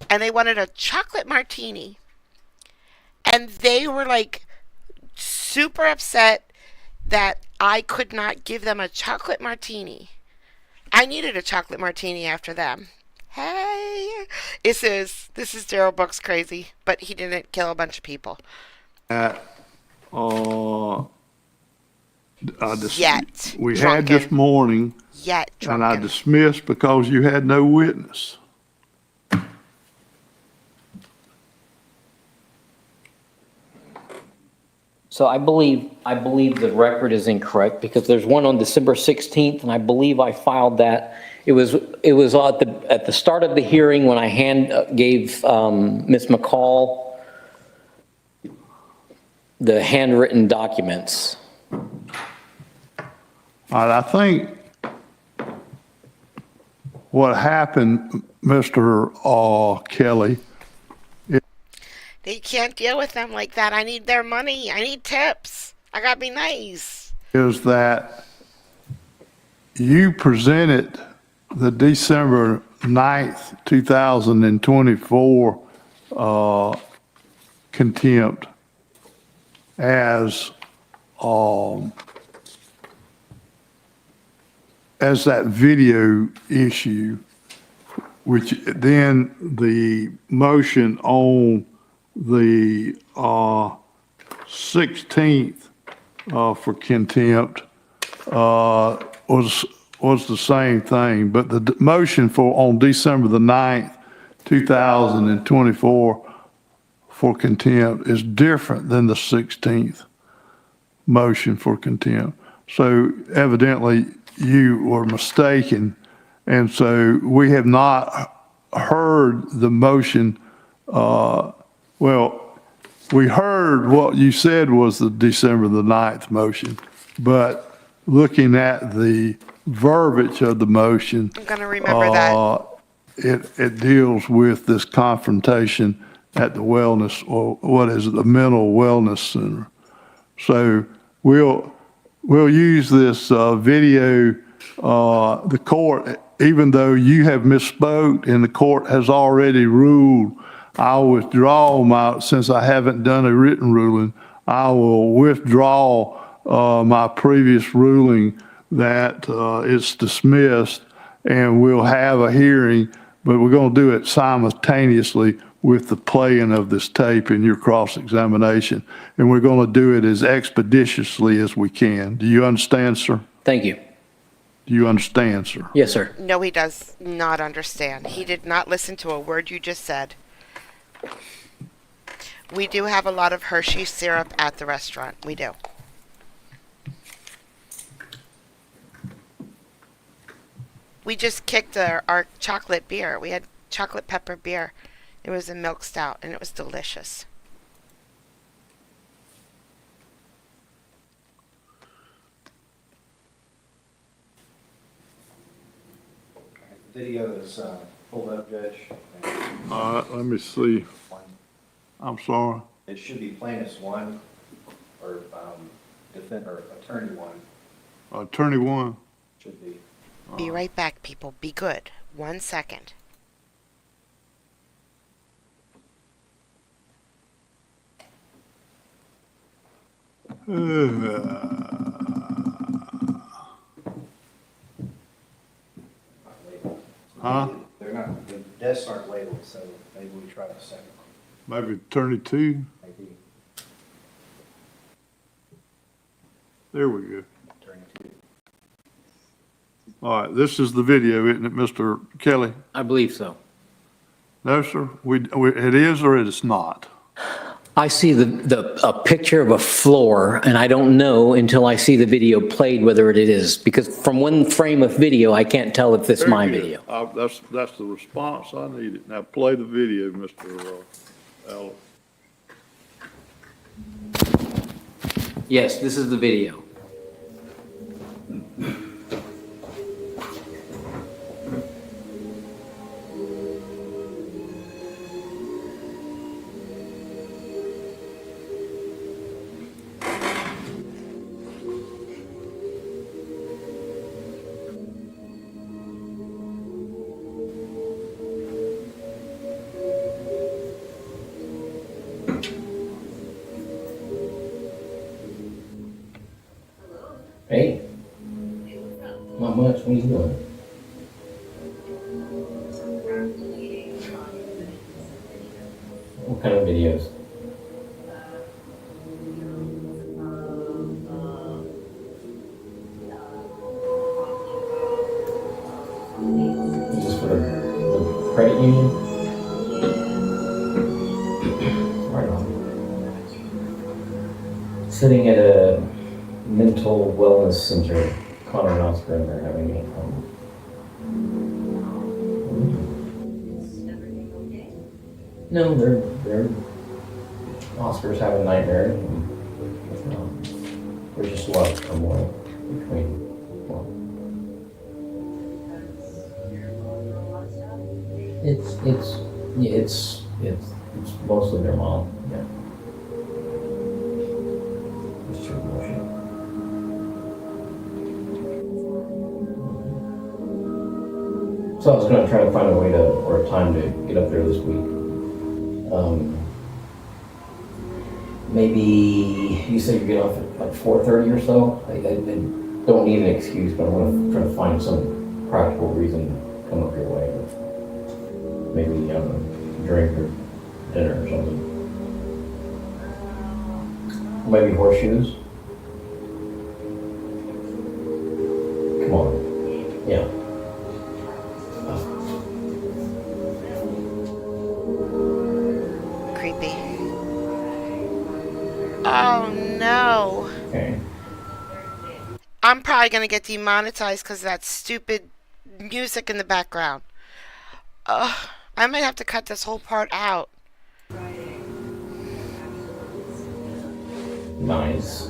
And they wanted a chocolate martini. And they were like super upset that I could not give them a chocolate martini. I needed a chocolate martini after them. Hey, this is Daryl Brooks crazy, but he didn't kill a bunch of people. I Yet we had this drunken. morning, Yet and I drunken. dismissed because you had no witness. So I believe the record is incorrect because there's one on December 16th, and I believe I filed that. It was at the start of the hearing when I gave Ms. McCall the handwritten documents. All right, I think what happened, Mr. Kelly, They can't deal with them like that. I need their money. I need tips. I gotta be nice. is that you presented the December 9th, 2024 contempt as that video issue, which then the motion on the 16th for contempt was the same thing, but the motion on December the 9th, 2024 for contempt is different than the 16th motion for contempt. So evidently you were mistaken, and so we have not heard the motion. Well, we heard what you said was the December the 9th motion, but looking at the verbiage of the motion, I'm going to remember that. it deals with this confrontation at the wellness, or what is it, the mental wellness center. So we'll use this video. The court, even though you have misspoke and the court has already ruled, I'll withdraw since I haven't done a written ruling, I will withdraw my previous ruling that it's dismissed, and we'll have a hearing, but we're going to do it simultaneously with the playing of this tape in your cross-examination, and we're going to do it as expeditiously as we can. Do you understand, sir? Thank you. Do you understand, sir? Yes, sir. No, he does not understand. He did not listen to a word you just said. We do have a lot of Hershey syrup at the restaurant. We do. We just kicked our chocolate beer. We had chocolate pepper beer. It was a milk stout, and it was delicious. Video is pulled up, Judge. All right, let me see. I'm sorry. It should be plaintiff's one, or attorney one, Attorney one. should be. Be right back, people. Be good. 1 second. Huh? They're not, the desks aren't labeled, so maybe we try the second one. Maybe attorney two. Maybe There we go. attorney two. All right, this is the video, isn't it, Mr. Kelly? I believe so. No, sir. It is or it is not. I see a picture of a floor, and I don't know until I see the video played whether it is, because from one frame of video, I can't tell if it's my Very good. video. That's the response I needed. Now play the video, Mr. Ellis. Yes, this is the video. Hey. Not much. What are you doing? What kind of videos? Is this for the credit union? Right on. Sitting at a mental wellness center. Connor and Oscar, and they're having a No, they're Oscar's having a nightmare. There's just a lot of turmoil between. Well, it's mostly their mom. Yeah. It's too emotional. So I was gonna try to find a way to, or a time to get up there this week. Maybe, you said you get off at like 4:30 or so? I don't need an excuse, but I wanna try to find some practical reason to come up your way. Maybe, drink or dinner or something. Maybe horseshoes? Come on, yeah. Creepy. Oh no. Okay. I'm probably gonna get demonetized because of that stupid music in the background. I might have to cut this whole part out. Nice.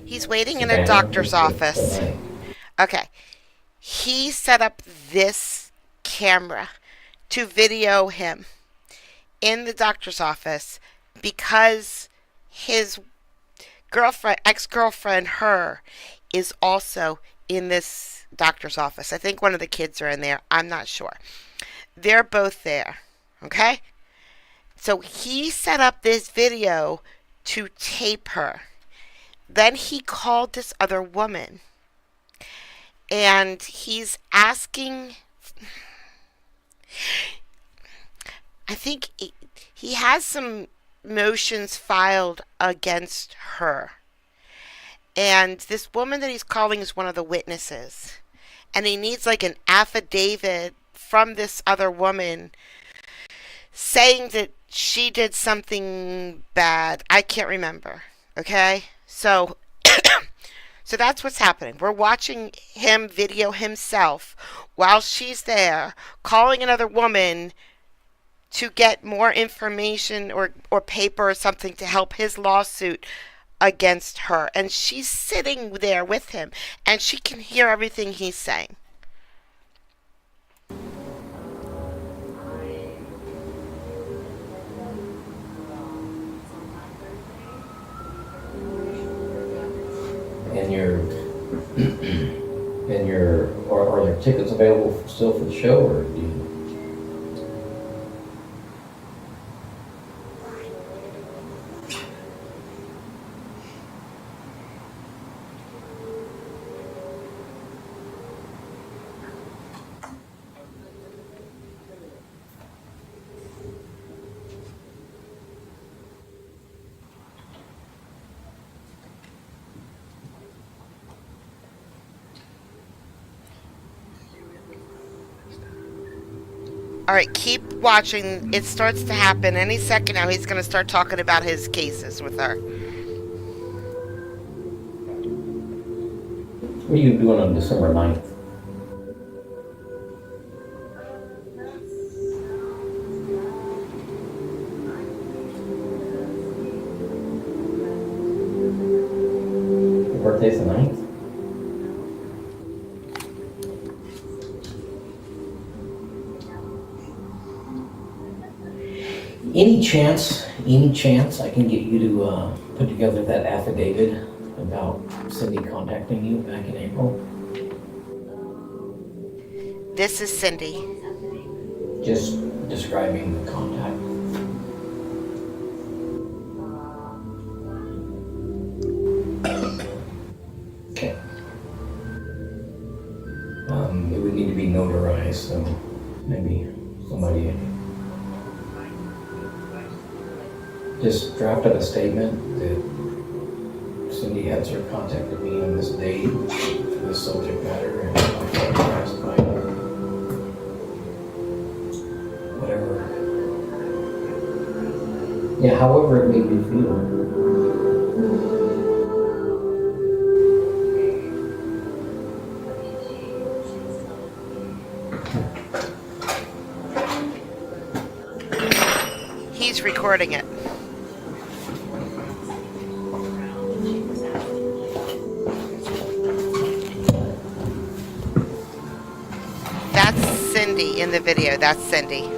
He's waiting in a doctor's office. Okay. He set up this camera to video him in the doctor's office because his girlfriend, ex-girlfriend, her, is also in this doctor's office. I think one of the kids are in there. I'm not sure. They're both there. Okay? So he set up this video to tape her. Then he called this other woman. And he's asking, I think he has some motions filed against her. And this woman that he's calling is one of the witnesses. And he needs like an affidavit from this other woman saying that she did something bad. I can't remember. Okay? So so that's what's happening. We're watching him video himself while she's there calling another woman to get more information or paper or something to help his lawsuit against her. And she's sitting there with him and she can hear everything he's saying. Are there tickets available still for the show, or do you? Alright, keep watching. It starts to happen any second now. He's going to start talking about his cases with her. What are you doing on December 9th? Your birthday's the 9th? Any chance I can get you to put together that affidavit about Cindy contacting you back in April? This is Cindy. Just describing the contact. Okay. It would need to be notarized, so maybe somebody just draft up a statement that Cindy had sort of contacted me on this date for this subject matter, and I felt harassed by whatever. Yeah, however it made me feel. He's recording it. That's Cindy in the video. That's Cindy.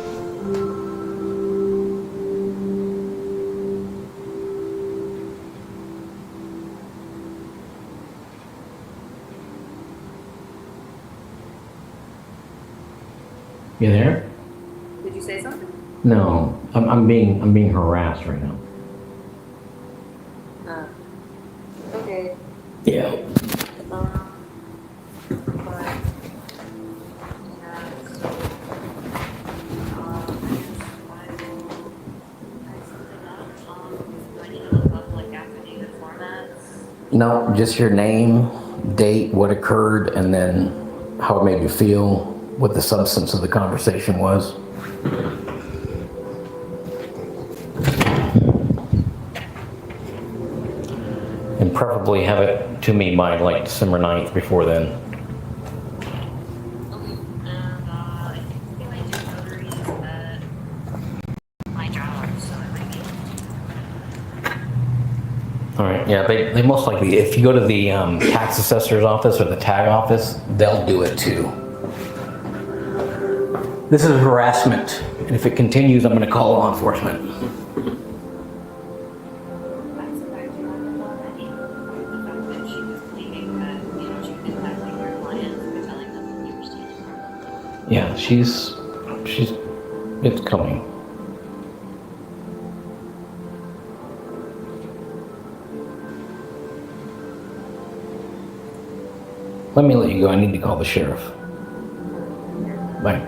You there? Did you say something? No, I'm being harassed right now. Okay. Yeah. But, yeah, so, I will type something up. Do I need to look up like affidavit formats? No, just your name, date, what occurred, and then how it made you feel, what the substance of the conversation was. And preferably have it to me by like December 9th before then. Okay. And, I think they might do notaries at my job, so it might be. All right, yeah, they most likely, if you go to the tax assessor's office or the tag office, they'll do it too. This is harassment, and if it continues, I'm gonna call law enforcement. I'm surprised you haven't already. The fact that she was claiming that, she's impacting your clients by telling them you were stealing. Yeah, it's coming. Let me let you go, I need to call the sheriff. Bye.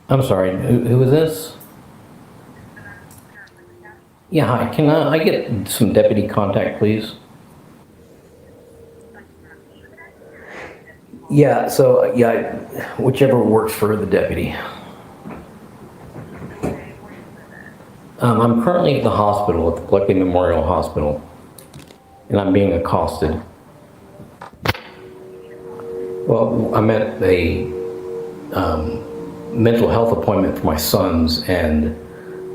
I'm sorry, who is this? Yeah, hi, can I get some deputy contact, please? Yeah, so, yeah, whichever works for the deputy. I'm currently at the hospital, at the Bleckley Memorial Hospital, and I'm being accosted. Well, I'm at a mental health appointment for my sons, and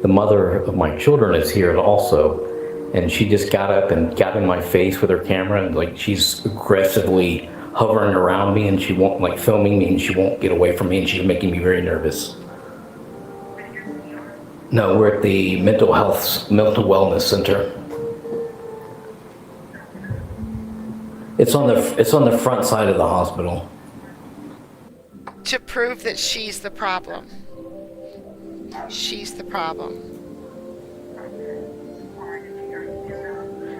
the mother of my children is here also, and she just got up and got in my face with her camera, and like she's aggressively hovering around me, and she won't, like, filming me, and she won't get away from me, and she's making me very nervous. No, we're at the mental wellness center. It's on the front side of the hospital. To prove that she's the problem. She's the problem.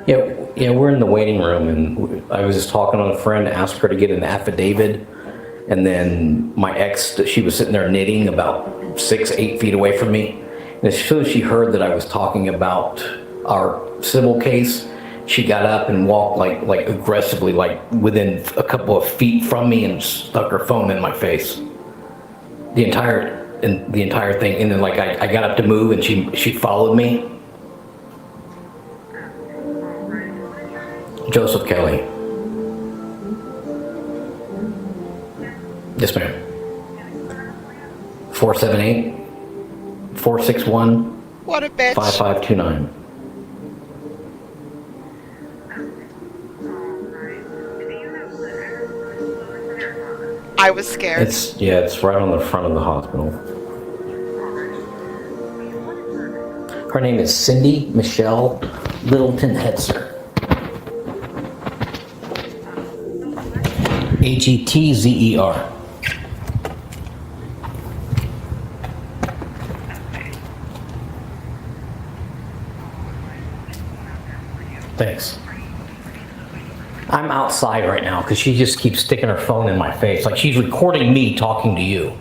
Yeah, we're in the waiting room, and I was just talking to a friend, asked her to get an affidavit, and then my ex, she was sitting there knitting about 6-8 feet away from me, and as soon as she heard that I was talking about our civil case, she got up and walked like aggressively, like within a couple of feet from me, and stuck her phone in my face. The entire thing, and then like I got up to move, and she followed me. Joseph Kelly. Yes, ma'am. 478-461-5529. What a bitch. I was scared. It's right on the front of the hospital. Her name is Cindy Michelle Littleton Hetzer. Hetzer. Thanks. I'm outside right now because she just keeps sticking her phone in my face. Like she's recording me talking to you.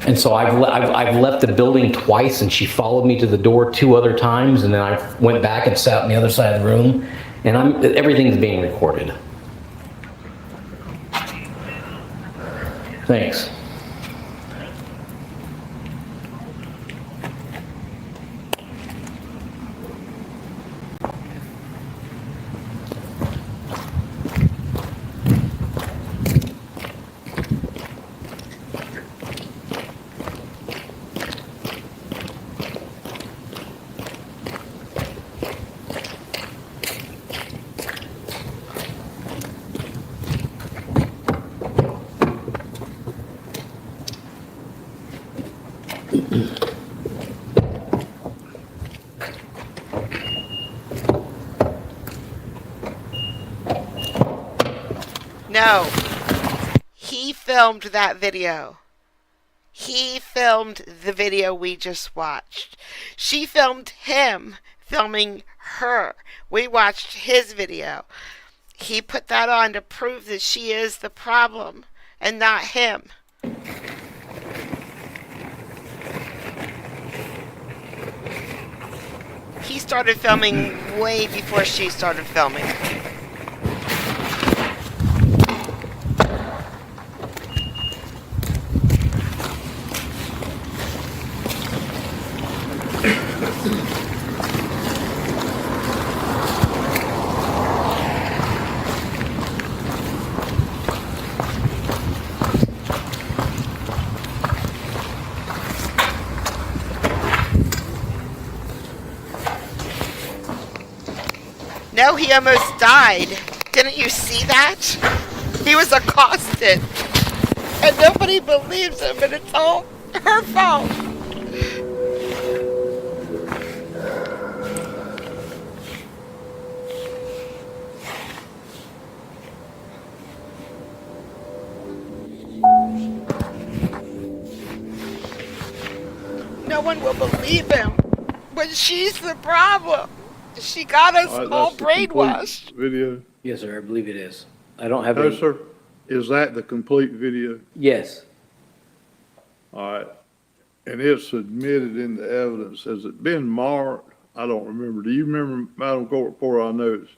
And so I've left the building twice, and she followed me to the door 2 other times, and then I went back and sat on the other side of the room, and everything's being recorded. Thanks. No. He filmed that video. He filmed the video we just watched. She filmed him filming her. We watched his video. He put that on to prove that she is the problem and not him. He started filming way before she started filming. No, he almost died. Didn't you see that? He was accosted. And nobody believes him, and it's all her fault. No one will believe him. But she's the problem. She got us all That's the complete brainwashed. Video? Yes, sir, I believe it is. I don't have No, any. sir. Is that the complete video? Yes. All right. And it's submitted in the evidence. Has it been marked? I don't remember. Do you remember, Madam Court Reporter? I noticed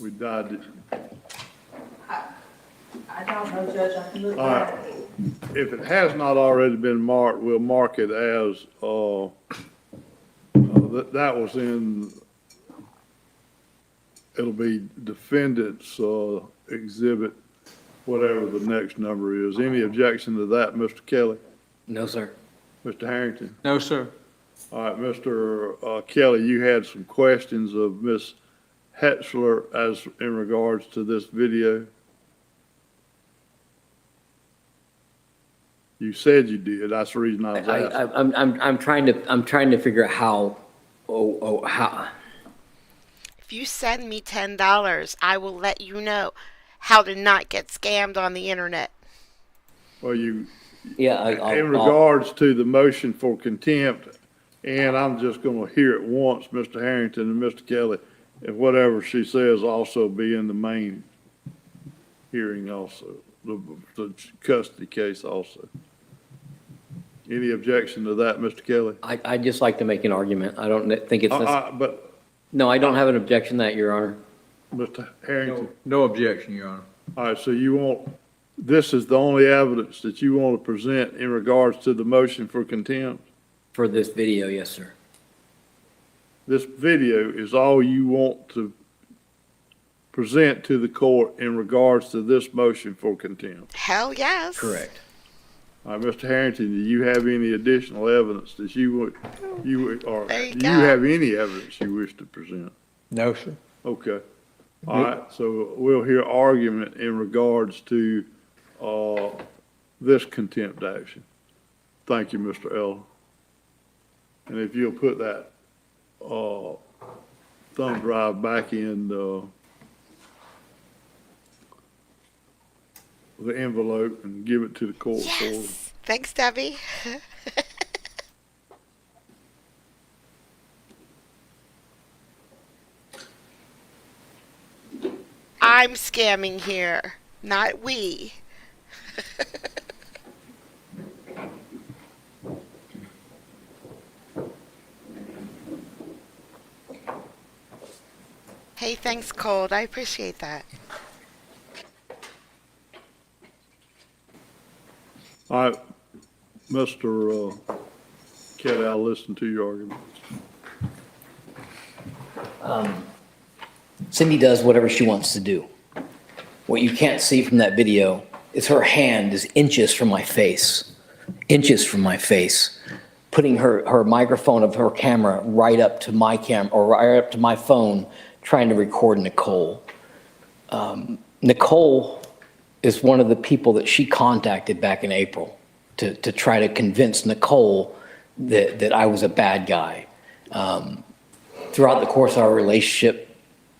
we died it. I don't know, Judge, I can look All back. right. If it has not already been marked, we'll mark it as, that was in, it'll be defendant's, exhibit, whatever the next number is. Any objection to that, Mr. Kelly? No, sir. Mr. Harrington? No, sir. All right, Mr. Kelly, you had some questions of Ms. Hetzler as in regards to this video. You said you did. That's the reason I was asking. I'm trying to figure out how. If you send me $10, I will let you know how to not get scammed on the internet. Well, you, Yeah, in regards to the motion for contempt, and I'm just going to hear it once, Mr. Harrington and Mr. Kelly, and whatever she says also be in the main hearing also, the custody case also. Any objection to that, Mr. Kelly? I'd just like to make an argument. I don't think it's, But, no, I don't have an objection to that, Your Honor. Mr. Harrington, No objection, Your Honor. all right, so you want, this is the only evidence that you want to present in regards to the motion for contempt? For this video, yes, sir. This video is all you want to present to the court in regards to this motion for contempt? Hell yes. Correct. All right, Mr. Harrington, do you have any additional evidence that or There you do go. you have any evidence you wish to present? No, sir. Okay. All right, so we'll hear argument in regards to, this contempt action. Thank you, Mr. Eller. And if you'll put that, thumb drive back in, the envelope and give it to the court for. Yes. Thanks, Debbie. I'm scamming here, not we. Hey, thanks, Cold. I appreciate that. All right, Mr. Kelly, I'll listen to your argument. Cindy does whatever she wants to do. What you can't see from that video is her hand is inches from my face, putting her microphone of her camera right up to my camera or right up to my phone, trying to record Nicole. Nicole is one of the people that she contacted back in April to try to convince Nicole that I was a bad guy. Throughout the course of our relationship,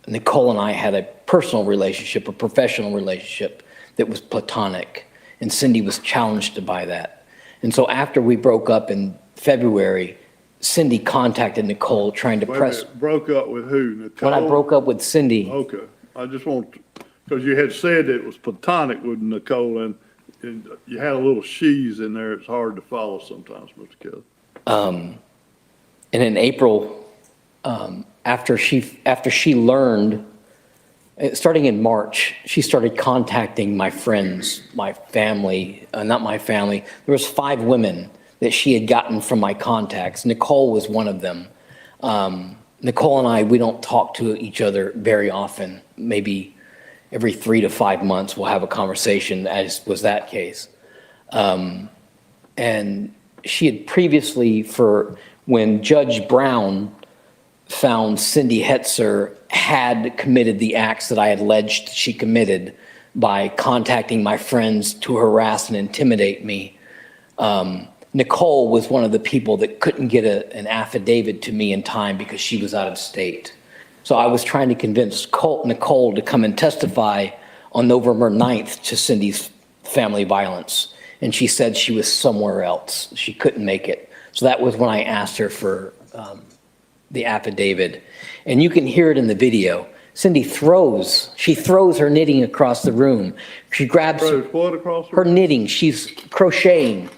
Nicole and I had a personal relationship, a professional relationship that was platonic, and Cindy was challenged by that. And so after we broke up in February, Cindy contacted Nicole trying to Wait a press. minute, broke up with who? Nicole? When I broke up with Cindy, Okay, I just want, because you had said it was platonic with Nicole, and you had a little she's in there, it's hard to follow sometimes, Mr. Kelly. and in April, after she learned, starting in March, she started contacting my friends, my family, not my family. There was 5 women that she had gotten from my contacts. Nicole was one of them. Nicole and I, we don't talk to each other very often. Maybe every 3 to 5 months we'll have a conversation, as was that case. And she had previously, when Judge Brown found Cindy Hetzer had committed the acts that I had alleged she committed by contacting my friends to harass and intimidate me, Nicole was one of the people that couldn't get an affidavit to me in time because she was out of state. So I was trying to convince Nicole to come and testify on November 9th to Cindy's family violence. And she said she was somewhere else. She couldn't make it. So that was when I asked her for the affidavit. And you can hear it in the video. Cindy throws her knitting across the room. She grabs Throws what across the her room? knitting. She's crocheting.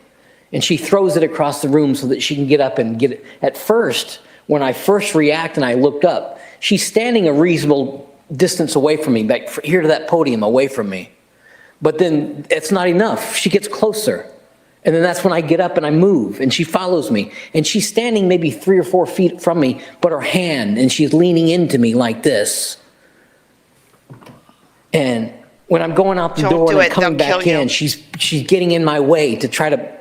And she throws it across the room so that she can get up and get it. At first, when I first react and I looked up, she's standing a reasonable distance away from me, back here to that podium away from me. But then it's not enough. She gets closer. And then that's when I get up and I move and she follows me. And she's standing maybe 3 or 4 feet from me, but her hand, and she's leaning into me like this. And when I'm going out the Don't door do and I'm it. coming They'll back kill you. in, she's getting in my way to try to,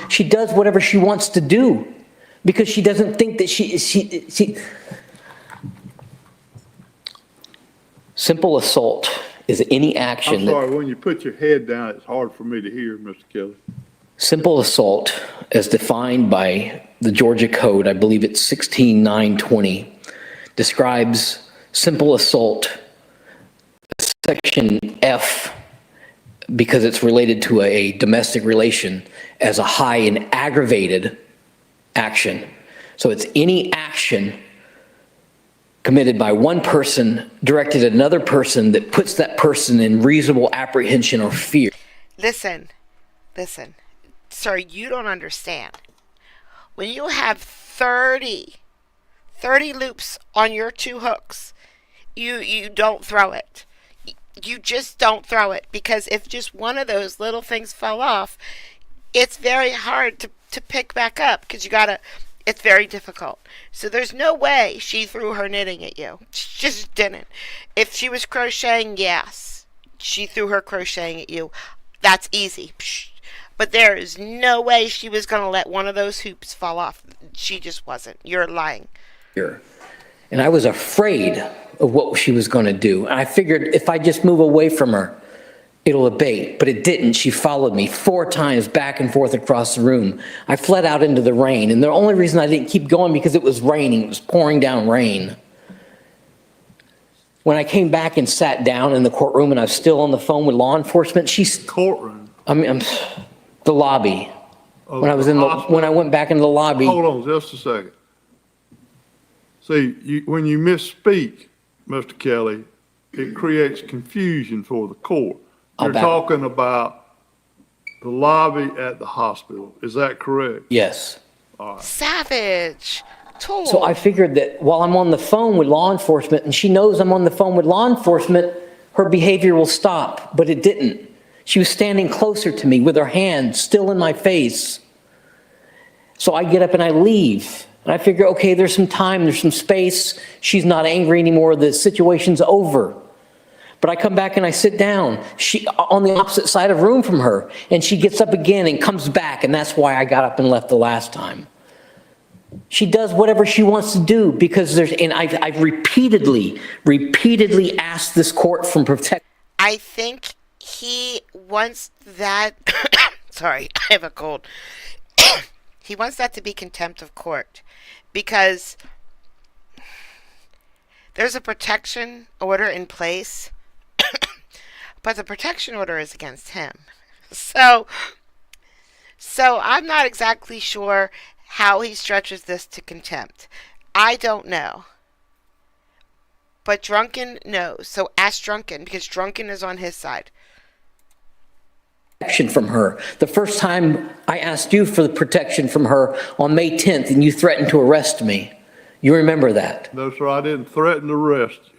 she does whatever she wants to do because she doesn't think that she simple assault is any action. I'm sorry, when you put your head down, it's hard for me to hear, Mr. Kelly. Simple assault, as defined by the Georgia Code, I believe it's 16920, describes simple assault, section F, because it's related to a domestic relation, as a high and aggravated action. So it's any action committed by one person directed at another person that puts that person in reasonable apprehension or fear. Listen. Sir, you don't understand. When you have 30 loops on your 2 hooks, you don't throw it. You just don't throw it, because if just one of those little things fell off, it's very hard to pick back up, because it's very difficult. So there's no way she threw her knitting at you. She just didn't. If she was crocheting, yes, she threw her crocheting at you. That's easy. But there is no way she was going to let one of those hoops fall off. She just wasn't. You're lying. And I was afraid of what she was going to do. And I figured if I just move away from her, it'll abate. But it didn't. She followed me 4 times back and forth across the room. I fled out into the rain. And the only reason I didn't keep going because it was raining. It was pouring down rain. When I came back and sat down in the courtroom and I was still on the phone with law enforcement, Courtroom. the lobby. of When I was the in the, hospital. when I went back into the lobby. Hold on just a second. See, when you misspeak, Mr. Kelly, it creates confusion for the court. I'll You're back- talking about the lobby at the hospital. Is that correct? Yes. Savage. Tool. So I figured that while I'm on the phone with law enforcement and she knows I'm on the phone with law enforcement, her behavior will stop, but it didn't. She was standing closer to me with her hand still in my face. So I get up and I leave. And I figure, okay, there's some time, there's some space. She's not angry anymore. The situation's over. But I come back and I sit down. She on the opposite side of the room from her. And she gets up again and comes back. And that's why I got up and left the last time. She does whatever she wants to do because I've repeatedly asked this court from protect. I think he wants that. Sorry, I have a cold. He wants that to be contempt of court because there's a protection order in place, but the protection order is against him. So I'm not exactly sure how he stretches this to contempt. I don't know. But Drunken knows. So ask Drunken, because Drunken is on his side. Protection from her. The first time I asked you for the protection from her on May 10th, and you threatened to arrest me. You remember that? No, sir, I didn't threaten to arrest you.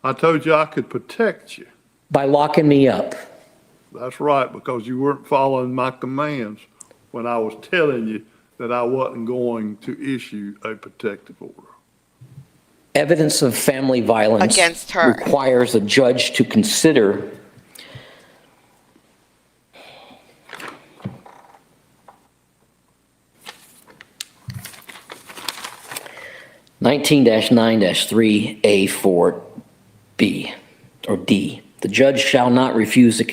I told you I could protect you. By locking me up. That's right, because you weren't following my commands when I was telling you that I wasn't going to issue a protective order. Evidence of family violence Against her. requires a judge to consider (19-9-3A4B) or D. The judge shall not refuse to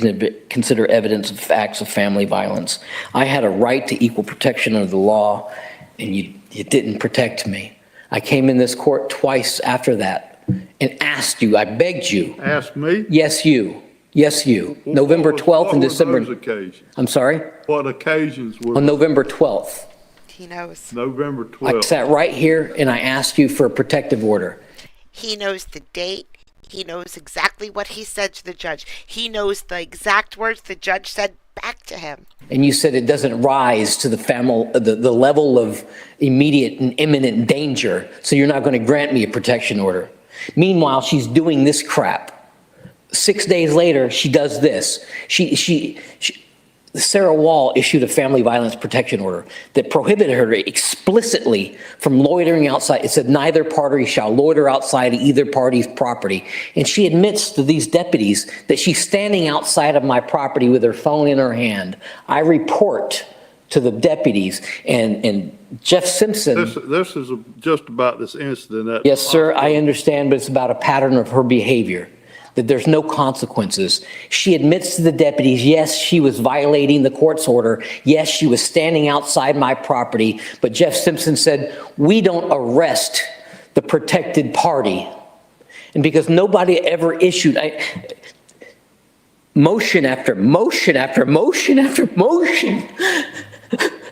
consider evidence of acts of family violence. I had a right to equal protection under the law, and you didn't protect me. I came in this court twice after that and asked you, I begged you. Ask me? Yes, you. Yes, you. November 12th and December. What were those occasions? I'm sorry? What occasions were? On November 12th. He knows. November I 12th. sat right here and I asked you for a protective order. He knows the date. He knows exactly what he said to the judge. He knows the exact words the judge said back to him. And you said it doesn't rise to the level of immediate and imminent danger, so you're not going to grant me a protection order. Meanwhile, she's doing this crap. 6 days later, she does this. Sarah Wall issued a family violence protection order that prohibited her explicitly from loitering outside. It said neither party shall loiter outside either party's property. And she admits to these deputies that she's standing outside of my property with her phone in her hand. I report to the deputies and Jeff Simpson. This is just about this incident. Yes, sir, I understand, but it's about a pattern of her behavior, that there's no consequences. She admits to the deputies, yes, she was violating the court's order. Yes, she was standing outside my property. But Jeff Simpson said, we don't arrest the protected party. And because nobody ever issued motion after motion after motion after motion,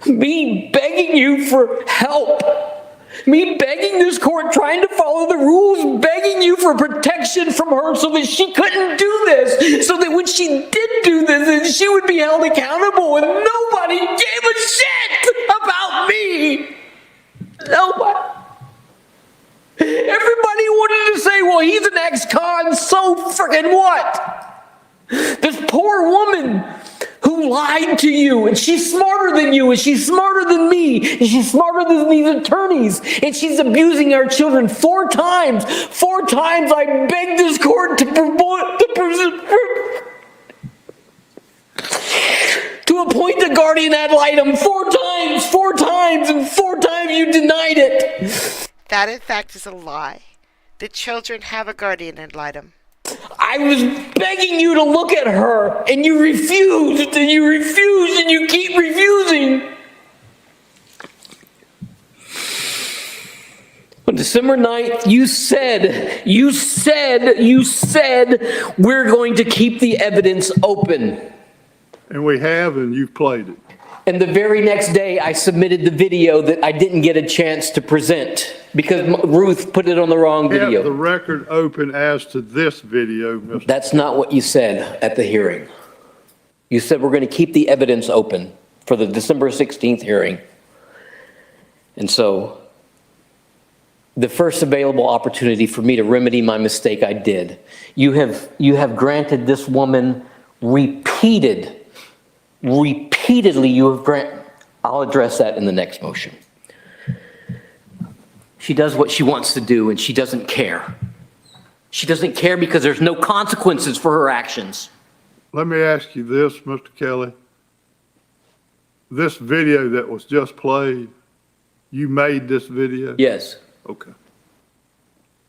me begging you for help. Me begging this court, trying to follow the rules, begging you for protection from her so that she couldn't do this, so that when she did do this, she would be held accountable, and nobody gave a shit about me. Nobody. Everybody wanted to say, well, he's an ex-con, so freaking what? This poor woman who lied to you, and she's smarter than you, and she's smarter than me, and she's smarter than these attorneys, and she's abusing our children 4 times. 4 times I begged this court to appoint a guardian ad litem 4 times, and 4 times you denied it. That, in fact, is a lie. The children have a guardian ad litem. I was begging you to look at her, and you refused, and you refused, and you keep refusing. On December 9th, you said, we're going to keep the evidence open. And we have, and you've played it. And the very next day, I submitted the video that I didn't get a chance to present because Ruth put it on the wrong Have the video. record open as to this video, Mr. That's not what you said at the hearing. You said we're going to keep the evidence open for the December 16th hearing. And so the first available opportunity for me to remedy my mistake, I did. You have granted this woman repeatedly you have granted. I'll address that in the next motion. She does what she wants to do, and she doesn't care. She doesn't care because there's no consequences for her actions. Let me ask you this, Mr. Kelly. This video that was just played, you made this video? Yes. Okay.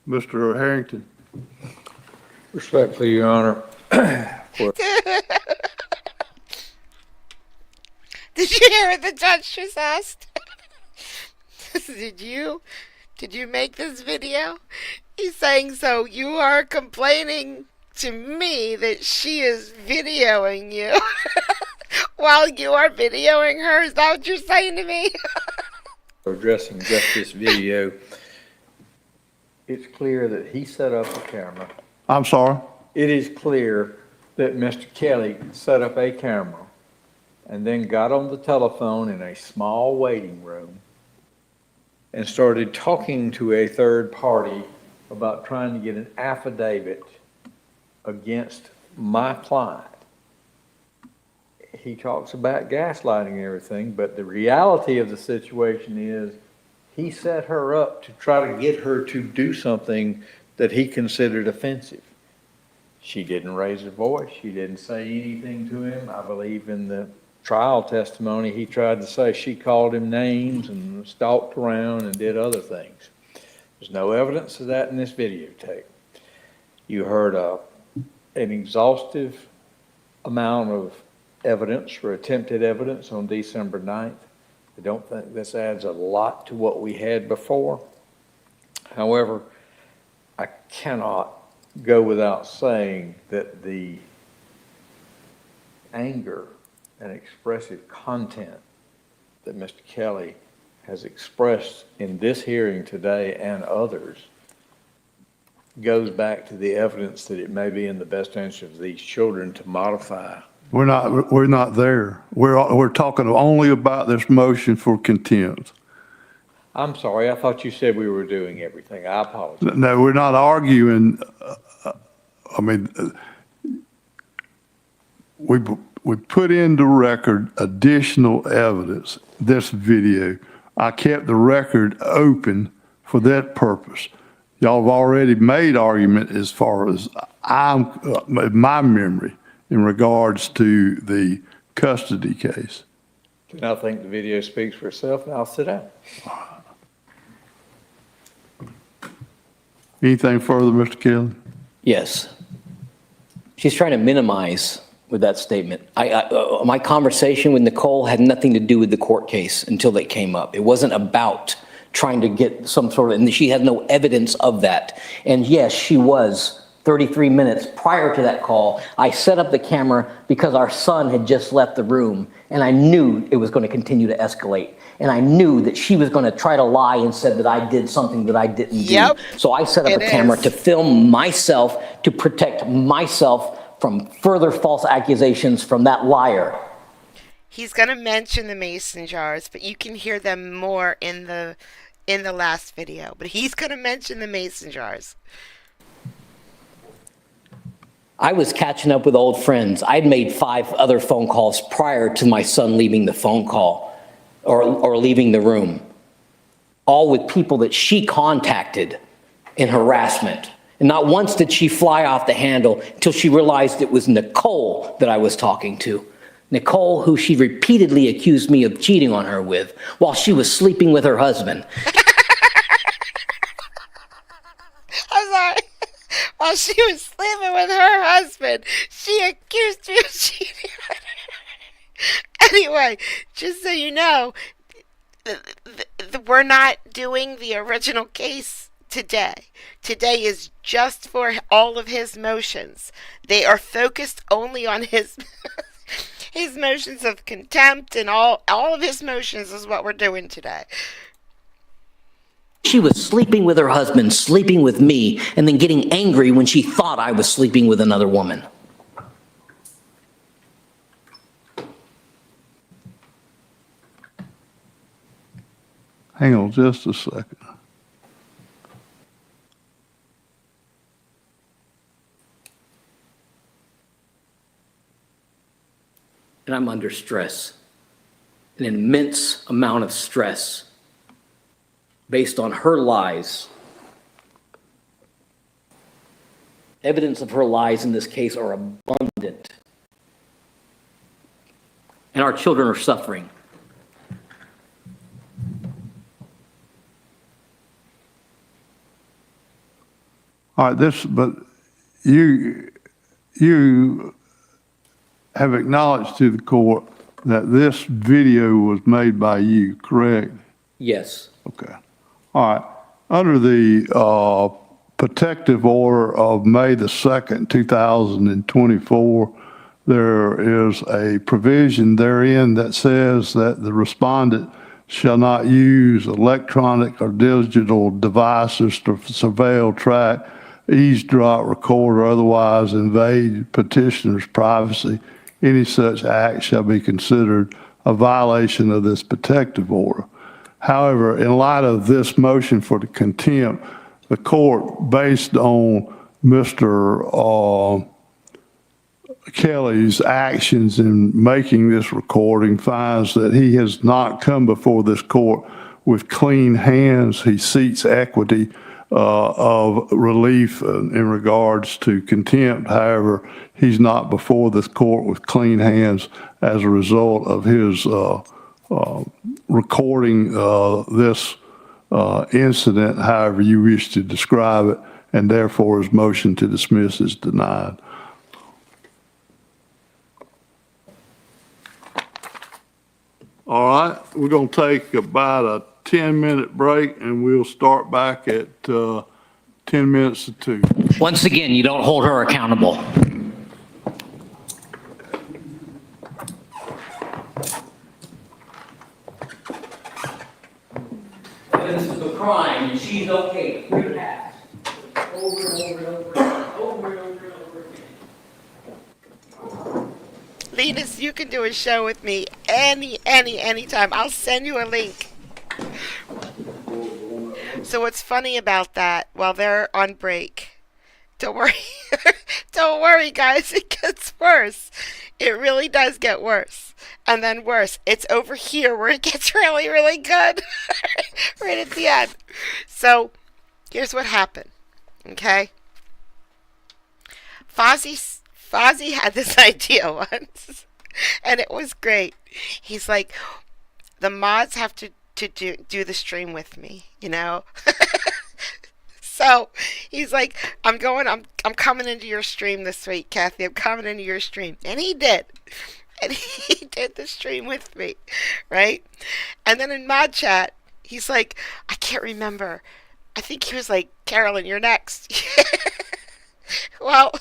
Mr. Harrington? Respectfully, Your Honor. Did you hear what the judge just asked? Did you make this video? He's saying, so you are complaining to me that she is videoing you while you are videoing her? Is that what you're saying to me? Addressing just this video, it's clear that he set up a camera. I'm sorry? It is clear that Mr. Kelly set up a camera and then got on the telephone in a small waiting room and started talking to a third party about trying to get an affidavit against my client. He talks about gaslighting and everything, but the reality of the situation is he set her up to try to get her to do something that he considered offensive. She didn't raise her voice. She didn't say anything to him. I believe in the trial testimony, he tried to say she called him names and stalked around and did other things. There's no evidence of that in this videotape. You heard an exhaustive amount of evidence or attempted evidence on December 9th. I don't think this adds a lot to what we had before. However, I cannot go without saying that the anger and expressive content that Mr. Kelly has expressed in this hearing today and others goes back to the evidence that it may be in the best interest of these children to modify. We're not there. We're talking only about this motion for contempt. I'm sorry, I thought you said we were doing everything. I apologize. No, we're not arguing. I mean, we put in the record additional evidence, this video. I kept the record open for that purpose. Y'all have already made argument as far as my memory in regards to the custody case. And I think the video speaks for itself, and I'll sit down. Anything further, Mr. Kelly? Yes. She's trying to minimize with that statement. My conversation with Nicole had nothing to do with the court case until they came up. It wasn't about trying to get some sort of, and she had no evidence of that. And yes, she was 33 minutes prior to that call. I set up the camera because our son had just left the room, and I knew it was going to continue to escalate. And I knew that she was going to try to lie and said that I did something that I didn't do. So I set up a camera to film myself, to protect myself from further false accusations from that liar. He's going to mention the mason jars, but you can hear them more in the last video. But he's going to mention the mason jars. I was catching up with old friends. I'd made 5 other phone calls prior to my son leaving the phone call or leaving the room, all with people that she contacted in harassment. And not once did she fly off the handle until she realized it was Nicole that I was talking to. Nicole, who she repeatedly accused me of cheating on her with while she was sleeping with her husband. I'm sorry. While she was sleeping with her husband, she accused me of cheating on her. Anyway, just so you know, we're not doing the original case today. Today is just for all of his motions. They are focused only on his his motions of contempt, and all of his motions is what we're doing today. She was sleeping with her husband, sleeping with me, and then getting angry when she thought I was sleeping with another woman. Hang on just a second. And I'm under stress, an immense amount of stress based on her lies. Evidence of her lies in this case are abundant. And our children are suffering. All right, but you have acknowledged to the court that this video was made by you, correct? Yes. Okay. All right. Under the protective order of May the 2nd, 2024, there is a provision therein that says that the respondent shall not use electronic or digital devices to surveil, track, eavesdrop, record, or otherwise invade petitioner's privacy. Any such act shall be considered a violation of this protective order. However, in light of this motion for the contempt, the court, based on Mr. Kelly's actions in making this recording, finds that he has not come before this court with clean hands. He seeks equity of relief in regards to contempt. However, he's not before this court with clean hands as a result of his recording this incident, however you wish to describe it, and therefore his motion to dismiss is denied. All right, we're going to take about a 10-minute break, and we'll start back at 10 minutes to 2. Once again, you don't hold her accountable. Evidence of a crime, and she's okay. Free pass. Over and over and over again. Over and over and over again. Linus, you can do a show with me anytime. I'll send you a link. So what's funny about that, while they're on break, don't worry. Don't worry, guys. It gets worse. It really does get worse. And then worse. It's over here where it gets really, really good. Right at the end. So here's what happened. Okay? Fozzie had this idea once, and it was great. He's like, the mods have to do the stream with me, you know? So he's like, I'm coming into your stream this week, Kathy. I'm coming into your stream. And he did. And he did the stream with me, right? And then in mod chat, he's like, I can't remember. I think he was like, Carolyn, you're next. Well,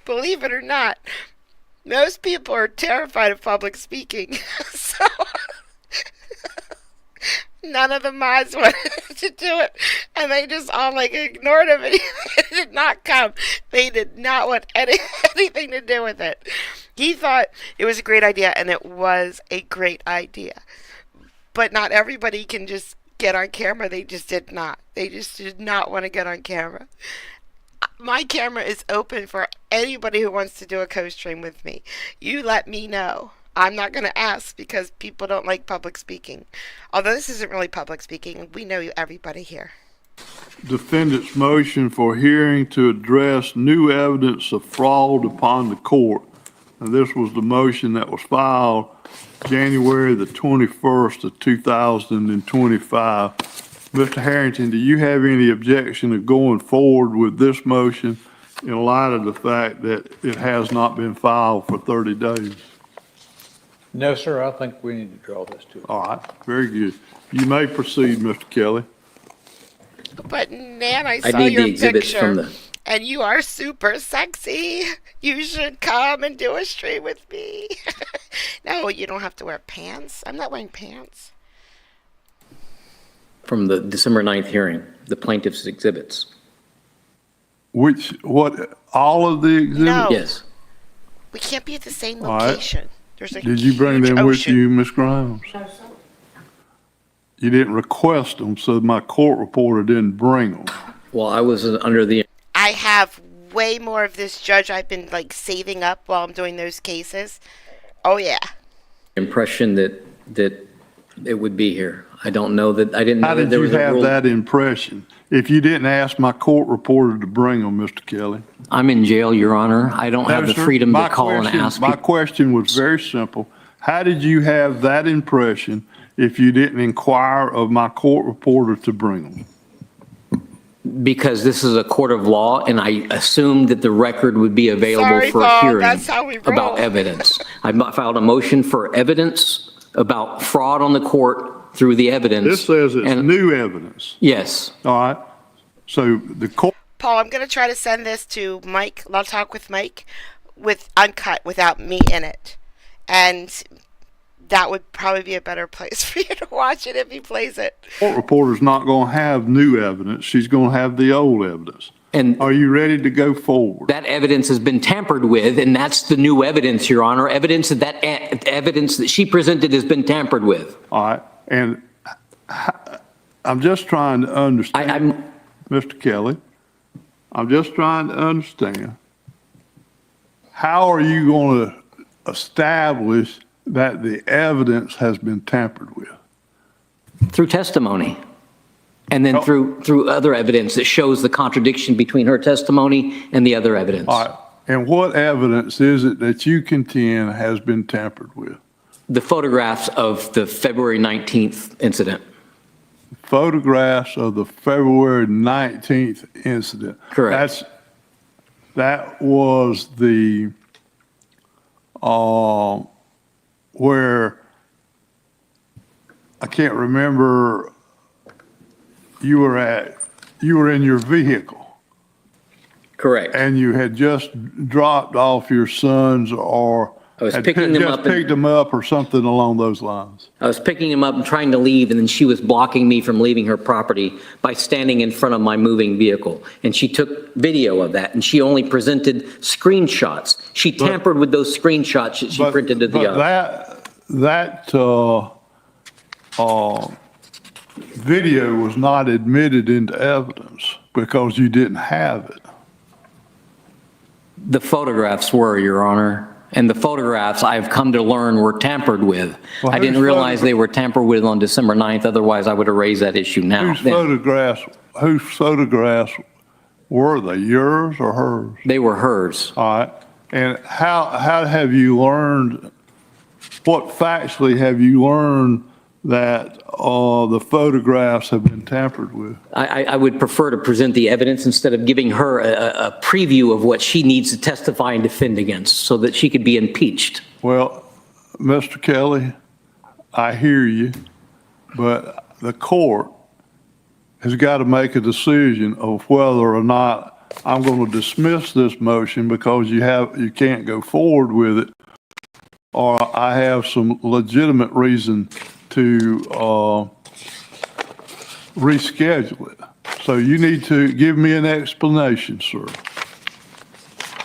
believe it or not, most people are terrified of public speaking. So none of the mods wanted to do it, and they just all like ignored him, and he did not come. They did not want anything to do with it. He thought it was a great idea, and it was a great idea. But not everybody can just get on camera. They just did not. They just did not want to get on camera. My camera is open for anybody who wants to do a co-stream with me. You let me know. I'm not going to ask because people don't like public speaking. Although this isn't really public speaking. We know you, everybody here. Defendant's motion for hearing to address new evidence of fraud upon the court. And this was the motion that was filed January the 21st of 2025. Mr. Harrington, do you have any objection of going forward with this motion in light of the fact that it has not been filed for 30 days? No, sir, I think we need to draw this to. All right, very good. You may proceed, Mr. Kelly. But Nan, I saw need the your exhibits picture, from the- and you are super sexy. You should come and do a stream with me. No, you don't have to wear pants. I'm not wearing pants. From the December 9th hearing, the plaintiff's exhibits. All of the exhibits? No. Yes. We can't be at the same All right. location. There's a Did you bring huge them with ocean. you, Ms. Grimes? You didn't request them, so my court reporter didn't bring them. Well, I was under the I have way more of this, Judge. I've been like saving up while I'm doing those cases. Oh yeah. impression that it would be here. I don't know that, I didn't How know that did there you was a have rule. that impression? If you didn't ask my court reporter to bring them, Mr. Kelly. I'm in jail, Your Honor. I don't have No, the sir. freedom My to call and question- ask My people. question was very simple. How did you have that impression if you didn't inquire of my court reporter to bring them? Because this is a court of law, and I assumed that the record would be available Sorry, for a Paul, hearing that's how we roll. about evidence. I filed a motion for evidence about fraud on the court through the evidence. This says it's and- new evidence. Yes. All right. So the court, Paul, I'm going to try to send this to Mike. I'll talk with Mike with uncut without me in it. And that would probably be a better place for you to watch it if he plays it. court reporter's not going to have new evidence. She's going to have the old evidence. And Are you ready to go forward? that evidence has been tampered with, and that's the new evidence, Your Honor. Evidence that she presented has been tampered with. All right. And I'm just trying to understand, Mr. Kelly, I'm just trying to understand, how are you going to establish that the evidence has been tampered with? Through testimony. And then Oh. through other evidence that shows the contradiction between her testimony and the other evidence. All right. And what evidence is it that you contend has been tampered with? The photographs of the February 19th incident. Photographs of the February 19th incident. Correct. That was the, where, I can't remember, you were in your vehicle Correct. and you had just dropped off your sons or I was had picking them just up and- picked them up or something along those lines. I was picking him up and trying to leave, and then she was blocking me from leaving her property by standing in front of my moving vehicle. And she took video of that, and she only presented screenshots. She tampered with those screenshots that she printed to the But other. that video was not admitted into evidence because you didn't have it. The photographs were, Your Honor. And the photographs, I've come to learn, were tampered with. Well, I didn't whose realize they were tampered with on December 9th, otherwise I would have raised that issue now. Whose photographs were they, yours or hers? They were hers. All right. And how have you learned, what factually have you learned that the photographs have been tampered with? I would prefer to present the evidence instead of giving her a preview of what she needs to testify and defend against so that she could be impeached. Well, Mr. Kelly, I hear you, but the court has got to make a decision of whether or not I'm going to dismiss this motion because you can't go forward with it, or I have some legitimate reason to reschedule it. So you need to give me an explanation, sir.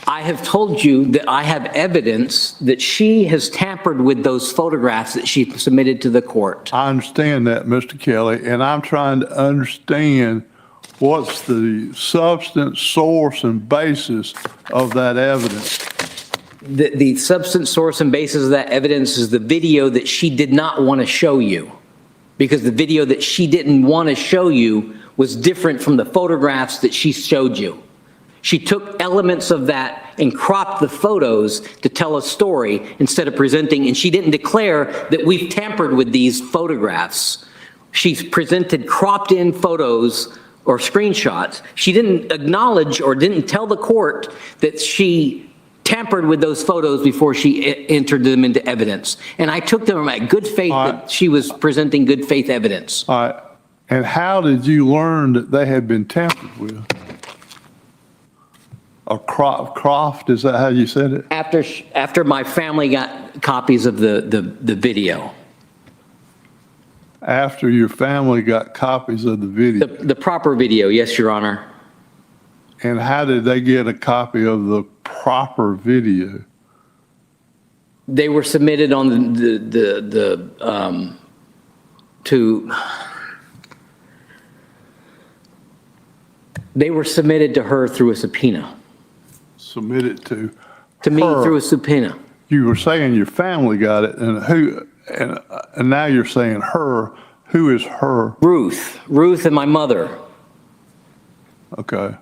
I have told you that I have evidence that she has tampered with those photographs that she submitted to the court. I understand that, Mr. Kelly, and I'm trying to understand what's the substance, source, and basis of that evidence. The substance, source, and basis of that evidence is the video that she did not want to show you. Because the video that she didn't want to show you was different from the photographs that she showed you. She took elements of that and cropped the photos to tell a story instead of presenting, and she didn't declare that we've tampered with these photographs. She's presented cropped in photos or screenshots. She didn't acknowledge or didn't tell the court that she tampered with those photos before she entered them into evidence. And I took them at good faith that she was presenting good faith evidence. All right. And how did you learn that they had been tampered with? Or cropped, is that how you said it? After my family got copies of the video. After your family got copies of the video? The proper video, yes, Your Honor. And how did they get a copy of the proper video? They were submitted on they were submitted to her through a subpoena. Submitted to me her. through a subpoena. You were saying your family got it, and now you're saying her. Who is her? Ruth and my mother. Okay.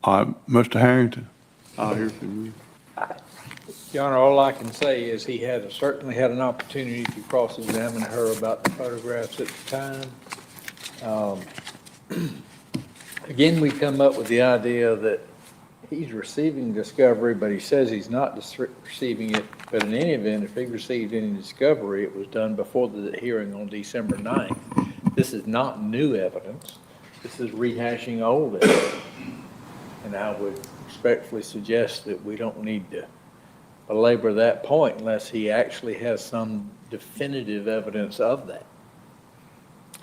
All right, Mr. Harrington, I'll hear from you. Your Honor, all I can say is he certainly had an opportunity to cross-examine her about the photographs at the time. Again, we come up with the idea that he's receiving discovery, but he says he's not receiving it. But in any event, if he received any discovery, it was done before the hearing on December 9th. This is not new evidence. This is rehashing old evidence. And I would respectfully suggest that we don't need to belabor that point unless he actually has some definitive evidence of that.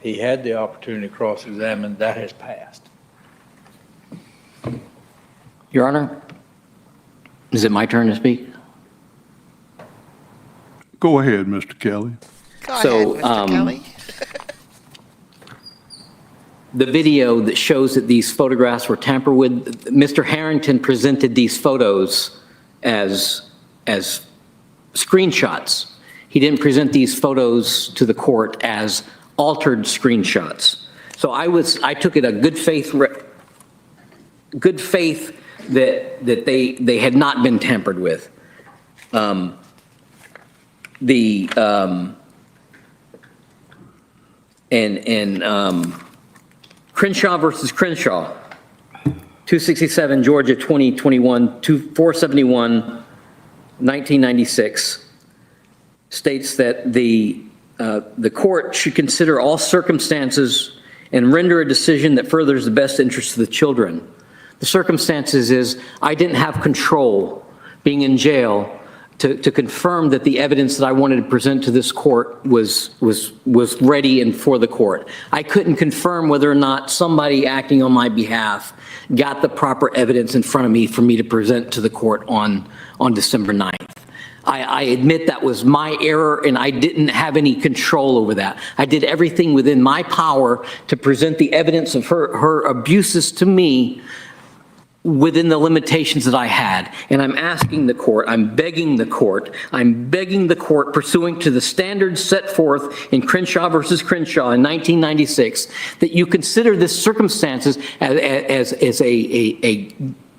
He had the opportunity to cross-examine. That has passed. Your Honor, is it my turn to speak? Go ahead, Mr. Kelly. Go So, ahead, Mr. Kelly. The video that shows that these photographs were tampered with, Mr. Harrington presented these photos as screenshots. He didn't present these photos to the court as altered screenshots. So I took it a good faith that they had not been tampered with. Crenshaw versus Crenshaw, 267 Georgia 2021, 471, 1996, states that the court should consider all circumstances and render a decision that furthers the best interests of the children. The circumstances is I didn't have control, being in jail, to confirm that the evidence that I wanted to present to this court was ready and for the court. I couldn't confirm whether or not somebody acting on my behalf got the proper evidence in front of me for me to present to the court on December 9th. I admit that was my error and I didn't have any control over that. I did everything within my power to present the evidence of her abuses to me within the limitations that I had. And I'm asking the court, I'm begging the court pursuant to the standards set forth in Crenshaw versus Crenshaw in 1996, that you consider this circumstances as a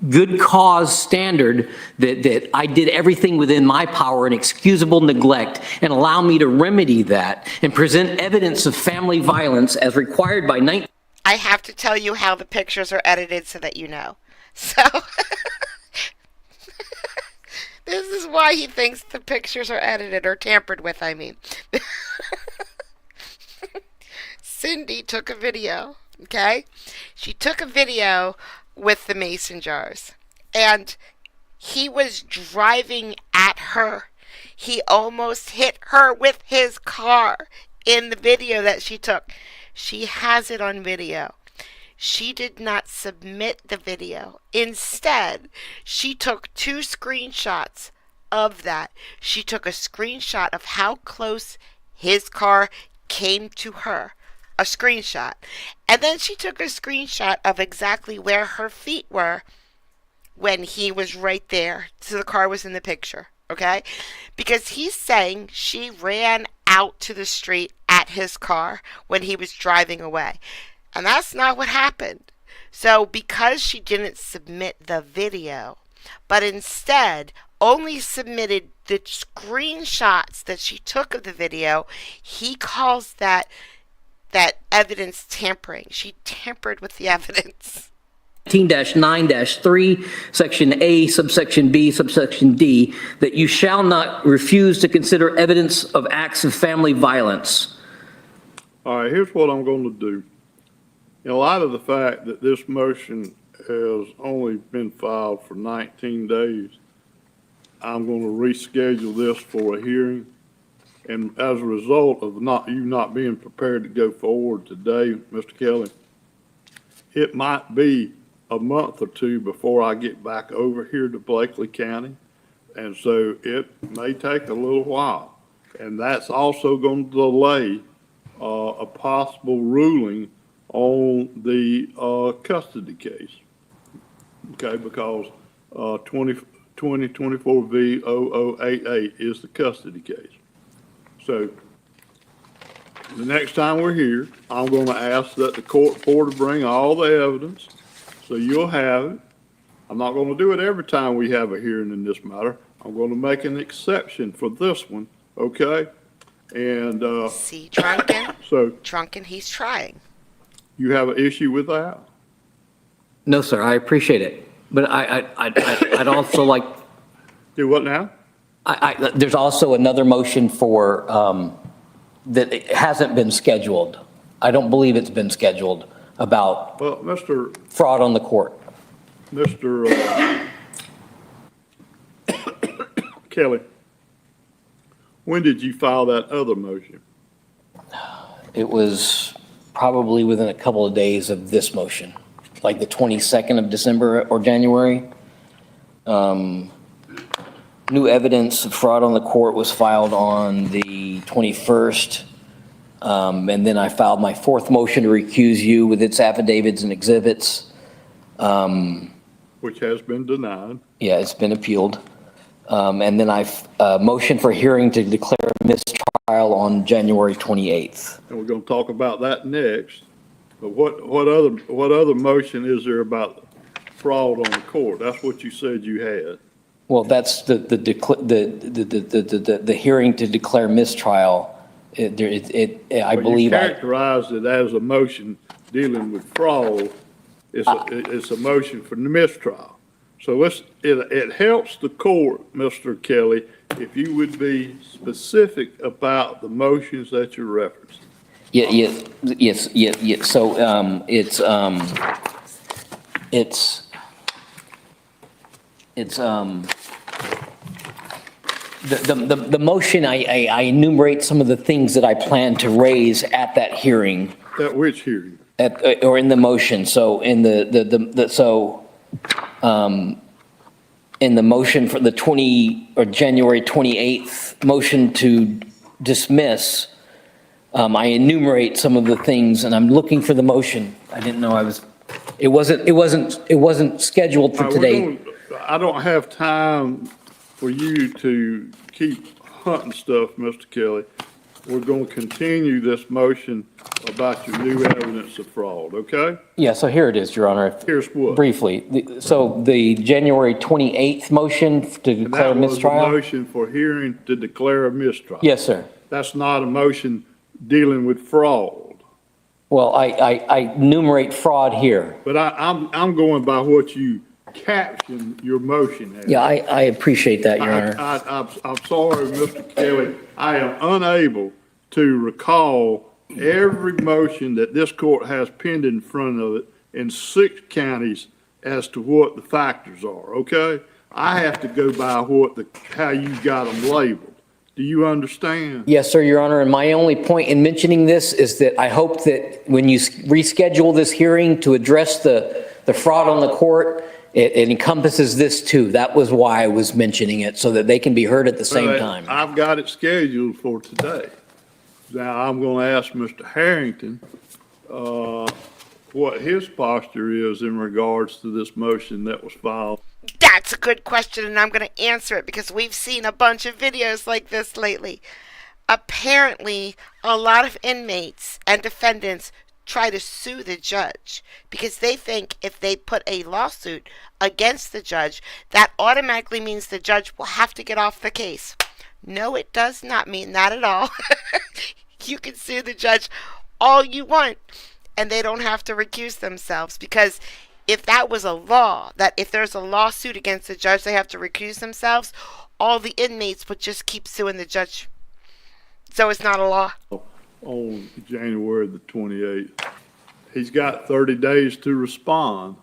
good cause standard that I did everything within my power and excusable neglect, and allow me to remedy that and present evidence of family violence as required by I have to tell you how the pictures are edited so that you know. So, this is why he thinks the pictures are edited or tampered with, I mean. Cindy took a video, okay? She took a video with the mason jars, and he was driving at her. He almost hit her with his car in the video that she took. She has it on video. She did not submit the video. Instead, she took 2 screenshots of that. She took a screenshot of how close his car came to her. A screenshot. And then she took a screenshot of exactly where her feet were when he was right there. So the car was in the picture. Okay? Because he's saying she ran out to the street at his car when he was driving away. And that's not what happened. So because she didn't submit the video, but instead only submitted the screenshots that she took of the video, he calls that evidence tampering. She tampered with the evidence. 19-9-3, section A, subsection B, subsection D, that you shall not refuse to consider evidence of acts of family violence. All right, here's what I'm going to do. In light of the fact that this motion has only been filed for 19 days, I'm going to reschedule this for a hearing. And as a result of you not being prepared to go forward today, Mr. Kelly, it might be a month or 2 before I get back over here to Blakely County. And so it may take a little while. And that's also going to delay a possible ruling on the custody case. Okay, because 2024 V 0088 is the custody case. So the next time we're here, I'm going to ask that the court reporter bring all the evidence, so you'll have it. I'm not going to do it every time we have a hearing in this matter. I'm going to make an exception for this one, okay? And See, drunken? so Drunken, he's trying. you have an issue with that? No, sir, I appreciate it. But I'd also like, Do what now? there's also another motion for, that it hasn't been scheduled. I don't believe it's been scheduled about Well, fraud on the court. Mr. Kelly, when did you file that other motion? It was probably within a couple of days of this motion, like the 22nd of December or January. New evidence of fraud on the court was filed on the 21st. And then I filed my fourth motion to recuse you with its affidavits and exhibits. Which has been denied. Yeah, it's been appealed. And then I've motioned for hearing to declare mistrial on January 28th. And we're going to talk about that next. But what other motion is there about fraud on the court? That's what you said you had. Well, that's the hearing to declare mistrial. I But believe. you characterized it as a motion dealing with fraud. It's a motion for mistrial. So it helps the court, Mr. Kelly, if you would be specific about the motions that you referenced. Yes. So, the motion, I enumerate some of the things that I plan to raise at that hearing. At which hearing? Or in the motion. So in in the motion for the January 28th motion to dismiss, I enumerate some of the things, and I'm looking for the motion. I didn't know it wasn't scheduled for today. I don't have time for you to keep hunting stuff, Mr. Kelly. We're going to continue this motion about your new evidence of fraud, okay? Yeah, so here it is, Your Honor. Here's what? Briefly. So the January 28th motion to And declare that was a mistrial? motion for hearing to declare a mistrial. Yes, sir. That's not a motion dealing with fraud. Well, I enumerate fraud here. But I'm going by what you captioned your motion as. Yeah, I appreciate that, Your Honor. I'm sorry, Mr. Kelly. I am unable to recall every motion that this court has pinned in front of it in 6 counties as to what the factors are, okay? I have to go by how you got them labeled. Do you understand? Yes, sir, Your Honor. And my only point in mentioning this is that I hope that when you reschedule this hearing to address the fraud on the court, it encompasses this too. That was why I was mentioning it, so that they can be heard at the same time. I've got it scheduled for today. Now, I'm going to ask Mr. Harrington what his posture is in regards to this motion that was filed. That's a good question, and I'm going to answer it because we've seen a bunch of videos like this lately. Apparently, a lot of inmates and defendants try to sue the judge because they think if they put a lawsuit against the judge, that automatically means the judge will have to get off the case. No, it does not mean that at all. You can sue the judge all you want, and they don't have to recuse themselves, because if that was a law, that if there's a lawsuit against the judge, they have to recuse themselves, all the inmates would just keep suing the judge. So it's not a law. On January the 28th. He's got 30 days to respond.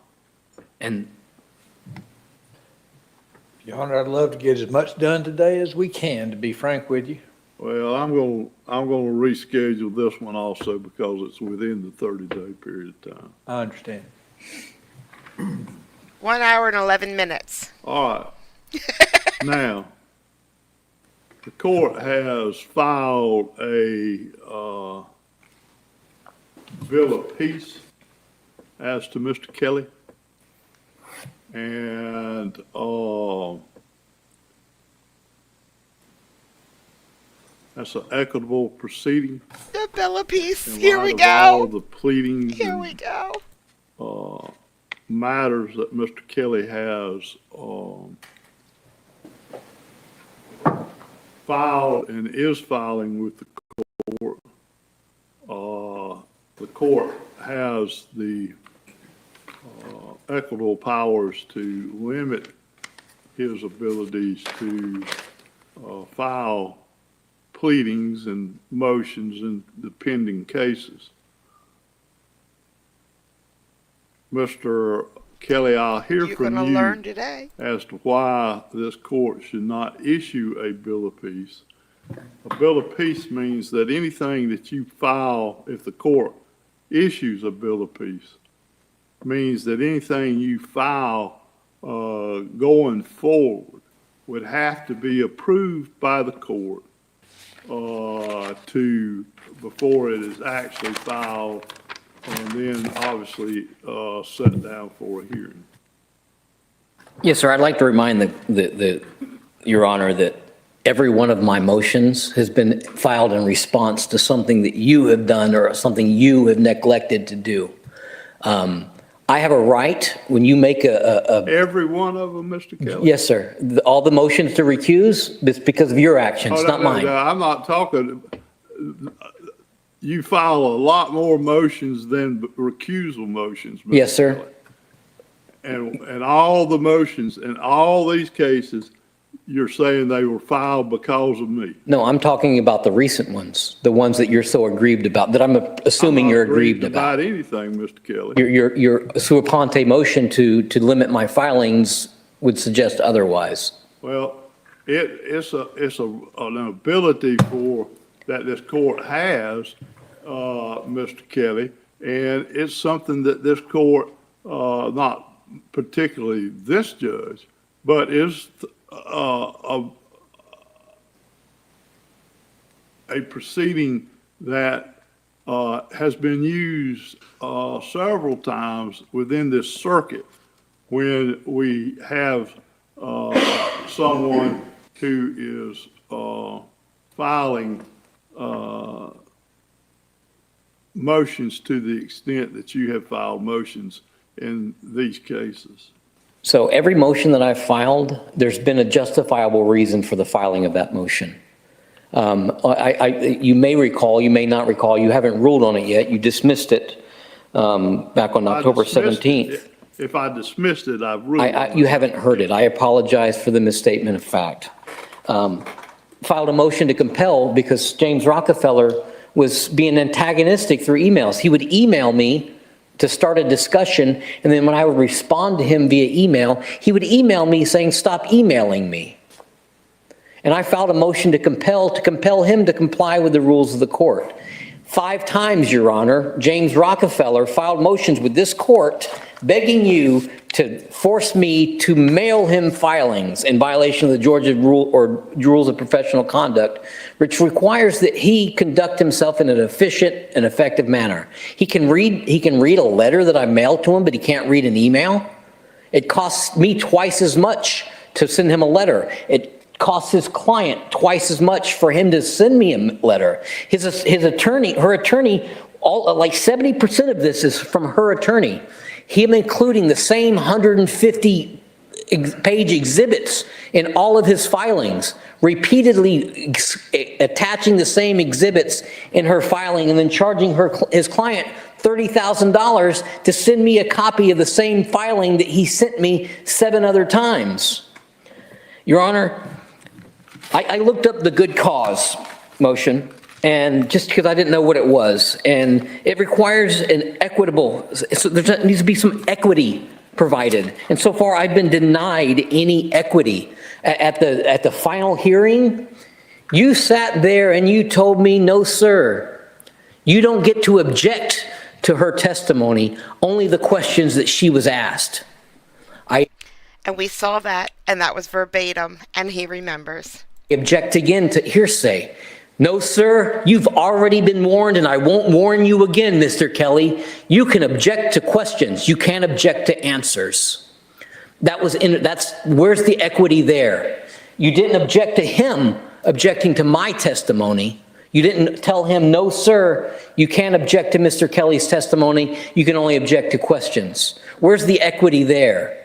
And Your Honor, I'd love to get as much done today as we can, to be frank with you. Well, I'm going to reschedule this one also because it's within the 30-day period of time. I understand. 1 hour and 11 minutes. All right. Now, the court has filed a bill of peace as to Mr. Kelly. And that's an equitable proceeding. The bill of peace. in Here light we of all go. the pleadings Here we go. and matters that Mr. Kelly has filed and is filing with the court. The court has the equitable powers to limit his abilities to file pleadings and motions in the pending cases. Mr. Kelly, I'll hear You're from going to you learn today. as to why this court should not issue a bill of peace. A bill of peace means that anything that you file, if the court issues a bill of peace, means that anything you file going forward would have to be approved by the court before it is actually filed, and then obviously set down for a hearing. Yes, sir. I'd like to remind Your Honor that every one of my motions has been filed in response to something that you have done or something you have neglected to do. I have a right, when you make Every one of them, Mr. Kelly? Yes, sir. All the motions to recuse, it's because of your actions, Oh, not mine. no, I'm not talking, you file a lot more motions than recusal motions, Mr. Yes, sir. Kelly. And all the motions in all these cases, you're saying they were filed because of me. No, I'm talking about the recent ones, the ones that you're so aggrieved about, that I'm assuming you're aggrieved about. Anything, Mr. Kelly. Your sua ponte motion to limit my filings would suggest otherwise. Well, it's an ability that this court has, Mr. Kelly, and it's something that this court, not particularly this judge, but is a proceeding that has been used several times within this circuit when we have someone who is filing motions to the extent that you have filed motions in these cases. So every motion that I've filed, there's been a justifiable reason for the filing of that motion. You may recall, you may not recall, you haven't ruled on it yet. You dismissed it back on October 17th. If I dismissed it, I've ruled on it. You haven't heard it. I apologize for the misstatement of fact. Filed a motion to compel because James Rockefeller was being antagonistic through emails. He would email me to start a discussion, and then when I would respond to him via email, he would email me saying, "Stop emailing me." And I filed a motion to compel him to comply with the rules of the court. 5 times, Your Honor, James Rockefeller filed motions with this court begging you to force me to mail him filings in violation of the Georgia rule or rules of professional conduct, which requires that he conduct himself in an efficient and effective manner. He can read a letter that I mailed to him, but he can't read an email. It costs me twice as much to send him a letter. It costs his client twice as much for him to send me a letter. Her attorney, like 70% of this is from her attorney. Him including the same 150 page exhibits in all of his filings, repeatedly attaching the same exhibits in her filing and then charging his client $30,000 to send me a copy of the same filing that he sent me 7 other times. Your Honor, I looked up the good cause motion, and just because I didn't know what it was, and it requires an equitable, so there needs to be some equity provided. And so far, I've been denied any equity. At the final hearing, you sat there and you told me, "No, sir, you don't get to object to her testimony, only the questions that she was asked." And we saw that, and that was verbatim, and he remembers. Object again to hearsay. "No, sir, you've already been warned, and I won't warn you again, Mr. Kelly. You can object to questions. You can't object to answers." Where's the equity there? You didn't object to him objecting to my testimony. You didn't tell him, "No, sir, you can't object to Mr. Kelly's testimony. You can only object to questions." Where's the equity there?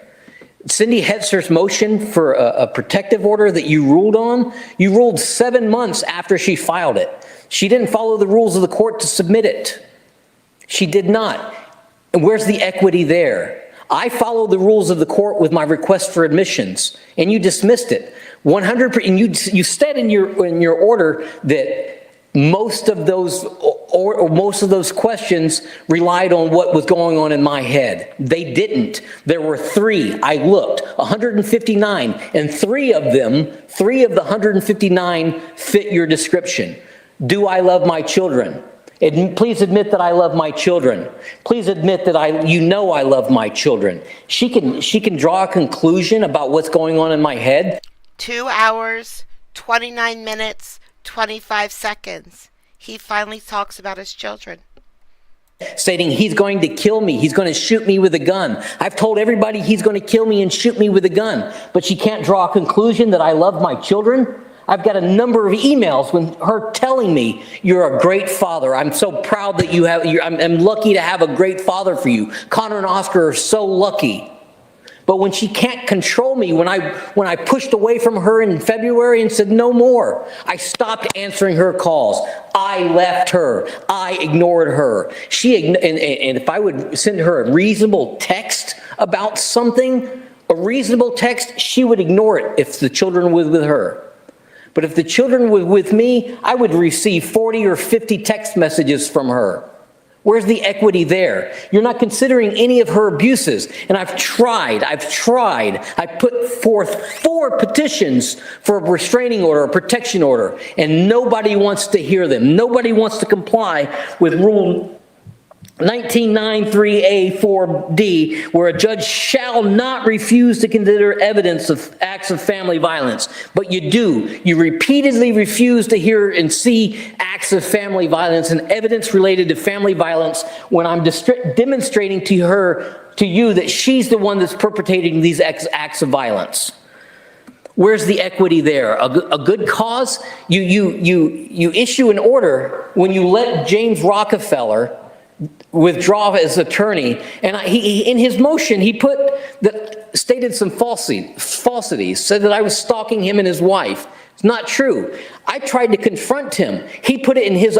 Cindy Hetzer's motion for a protective order that you ruled on, you ruled 7 months after she filed it. She didn't follow the rules of the court to submit it. She did not. And where's the equity there? I follow the rules of the court with my request for admissions, and you dismissed it. 100%, and you said in your order that most of those questions relied on what was going on in my head. They didn't. There were 3. I looked, 159, and 3 of the 159 fit your description. Do I love my children? Please admit that I love my children. Please admit that I love my children. She can draw a conclusion about what's going on in my head. 2 hours, 29 minutes, 25 seconds. He finally talks about his children. Stating he's going to kill me. He's going to shoot me with a gun. I've told everybody he's going to kill me and shoot me with a gun. But she can't draw a conclusion that I love my children. I've got a number of emails with her telling me, you're a great father. I'm so proud that you have, I'm lucky to have a great father for you. Connor and Oscar are so lucky. But when she can't control me, when I pushed away from her in February and said no more, I stopped answering her calls. I left her. I ignored her. And if I would send her a reasonable text about something, a reasonable text, she would ignore it if the children were with her. But if the children were with me, I would receive 40 or 50 text messages from her. Where's the equity there? You're not considering any of her abuses. And I've tried. I put forth 4 petitions for a restraining order, a protection order, and nobody wants to hear them. Nobody wants to comply with Rule 1993A4D, where a judge shall not refuse to consider evidence of acts of family violence. But you do. You repeatedly refuse to hear and see acts of family violence and evidence related to family violence when I'm demonstrating to you that she's the one that's perpetrating these acts of violence. Where's the equity there? A good cause? You issue an order when you let James Rockefeller withdraw as attorney, and he in his motion he stated some falsities, said that I was stalking him and his wife. It's not true. I tried to confront him. He put it in his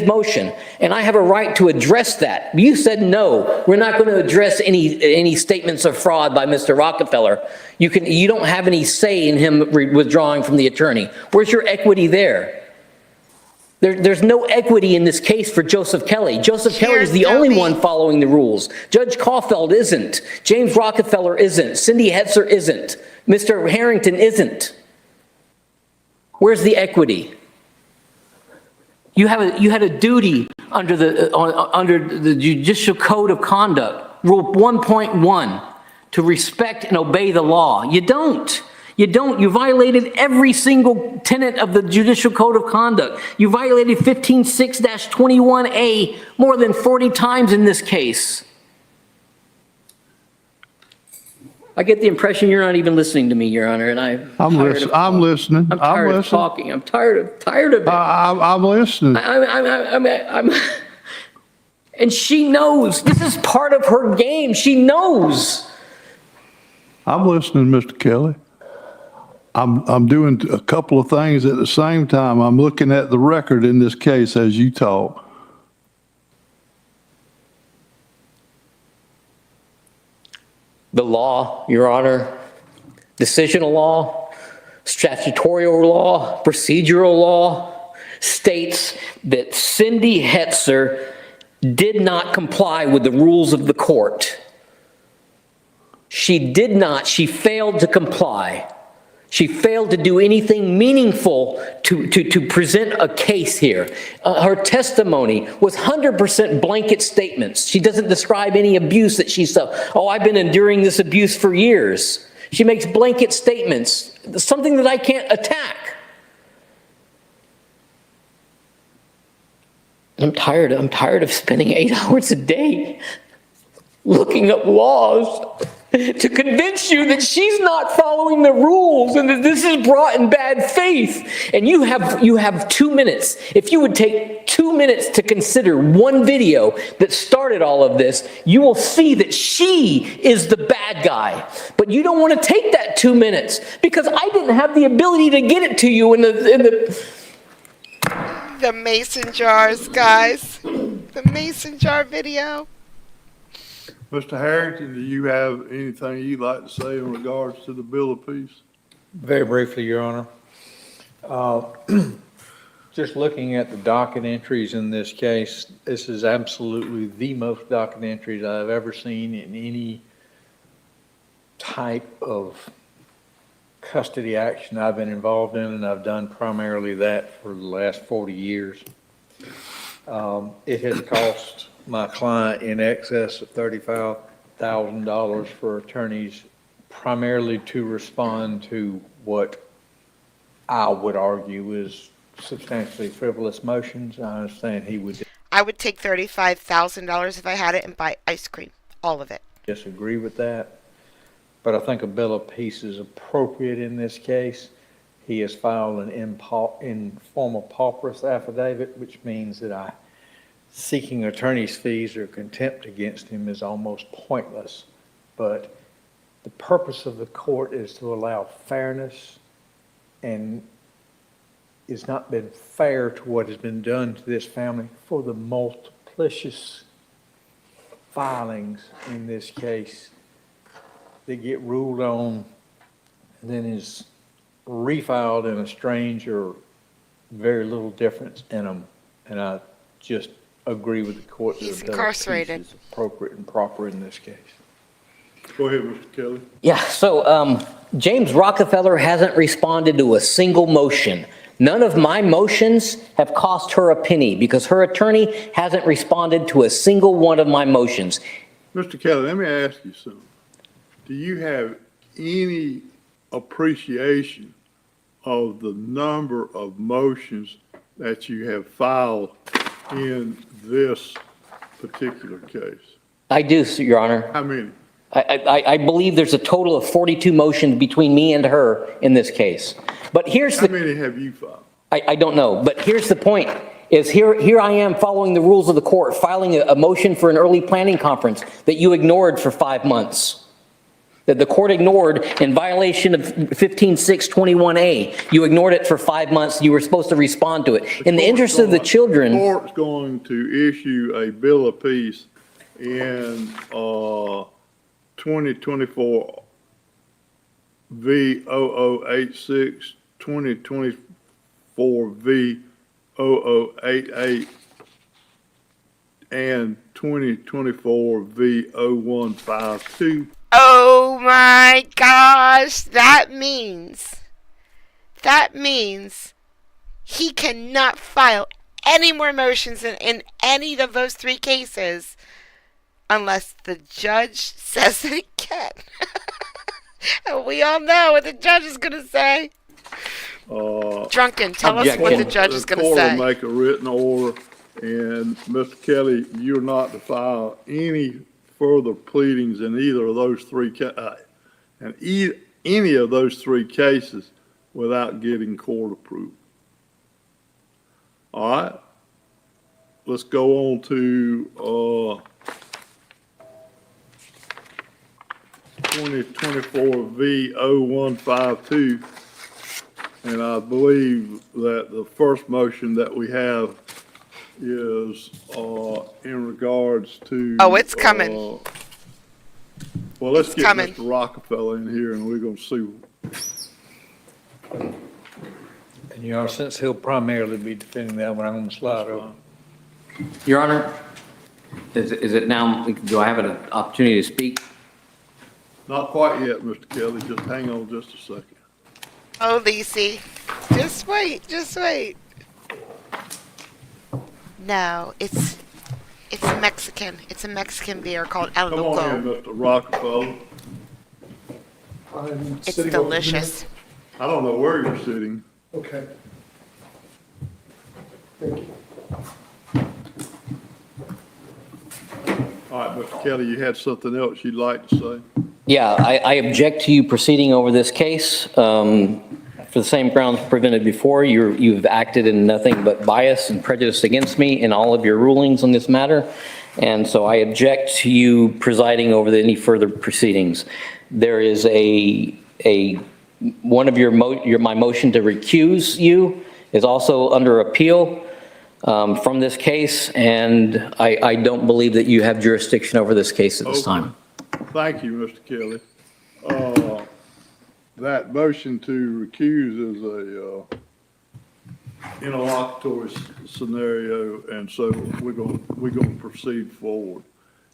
motion, and I have a right to address that. You said no, we're not going to address any statements of fraud by Mr. Rockefeller. You don't have any say in him withdrawing from the attorney. Where's your equity there? There's no equity in this case for Joseph Kelly. Joseph Kelly is the only one following the rules. Judge Caulfield isn't. James Rockefeller isn't. Cindy Hetzer isn't. Mr. Harrington isn't. Where's the equity? You had a duty under the Judicial Code of Conduct, Rule 1.1, to respect and obey the law. You don't. You don't. You violated every single tenet of the Judicial Code of Conduct. You violated 15.6-21A more than 40 times in this case. I get the impression you're not even listening to me, Your Honor, and I'm listening. I'm tired of talking. I'm tired of it. I'm listening. And she knows. This is part of her game. She knows. I'm listening, Mr. Kelly. I'm doing a couple of things at the same time. I'm looking at the record in this case as you talk. The law, Your Honor, decisional law, statutory law, procedural law states that Cindy Hetzer did not comply with the rules of the court. She did not. She failed to comply. She failed to do anything meaningful to present a case here. Her testimony was 100% blanket statements. She doesn't describe any abuse that she suffered. Oh, I've been enduring this abuse for years. She makes blanket statements, something that I can't attack. I'm tired of spending 8 hours a day looking up laws to convince you that she's not following the rules and that this is brought in bad faith. And you have 2 minutes. If you would take 2 minutes to consider one video that started all of this, you will see that she is the bad guy. But you don't want to take that 2 minutes because I didn't have the ability to get it to you in the mason jars, guys. The mason jar video. Mr. Harrington, do you have anything you'd like to say in regards to the bill of peace? Very briefly, Your Honor. Just looking at the docket entries in this case, this is absolutely the most docket entries I've ever seen in any type of custody action I've been involved in, and I've done primarily that for the last 40 years. It has cost my client in excess of $35,000 for attorneys, primarily to respond to what I would argue is substantially frivolous motions. I understand he would I would take $35,000 if I had it and buy ice cream, all of it. disagree with that, but I think a bill of peace is appropriate in this case. He has filed an informal pauperous affidavit, which means that seeking attorney's fees or contempt against him is almost pointless. But the purpose of the court is to allow fairness, and it's not been fair to what has been done to this family for the multiplicious filings in this case that get ruled on and then is refiled in a strange or very little difference in them. And I just agree with the court that He's a bill of incarcerated. peace is appropriate and proper in this case. Go ahead, Mr. Kelly. Yeah, so James Rockefeller hasn't responded to a single motion. None of my motions have cost her a penny because her attorney hasn't responded to a single one of my motions. Mr. Kelly, let me ask you something. Do you have any appreciation of the number of motions that you have filed in this particular case? I do, Your Honor. How many? I believe there's a total of 42 motions between me and her in this case. But here's How the, many have you filed? I don't know, but here's the point, is here I am following the rules of the court, filing a motion for an early planning conference that you ignored for 5 months. That the court ignored in violation of 15-621A. You ignored it for 5 months. You were supposed to respond to it. In the interest of the The children, court's going to issue a bill of peace in 2024 V0086, 2024 V0088, and 2024 V0152. Oh my gosh, that means he cannot file any more motions in any of those 3 cases unless the judge says that he can. And we all know what the judge is going to say. Drunken, tell us what the Objection. judge is going to The court say. will make a written order, and Mr. Kelly, you're not to file any further pleadings in either of those 3 any of those 3 cases without getting court approval. All right? Let's go on to 2024 V0152. And I believe that the first motion that we have is in regards to. Oh, it's coming. Well, let's It's get coming. Mr. Rockefeller in here and we're going to see. And Your Honor, since he'll primarily be defending that one, I'm going to slide over. Your Honor, is it now, do I have an opportunity to speak? Not quite yet, Mr. Kelly. Just hang on just a second. Oh, Lacey, just wait, just wait. No, it's Mexican. It's a Mexican beer called El Come on in, Loco. Mr. Rockefeller. I'm It's sitting over here. delicious. I don't know where you're sitting. Okay. Thank you. All right, Mr. Kelly, you had something else you'd like to say? Yeah, I object to you proceeding over this case for the same grounds presented before. You've acted in nothing but bias and prejudice against me in all of your rulings on this matter. And so I object to you presiding over any further proceedings. There is one of my motion to recuse you is also under appeal. from this case, and I don't believe that you have jurisdiction over this case at this Okay. time. Thank you, Mr. Kelly. That motion to recuse is a interlocutory scenario, and so we're going to proceed forward.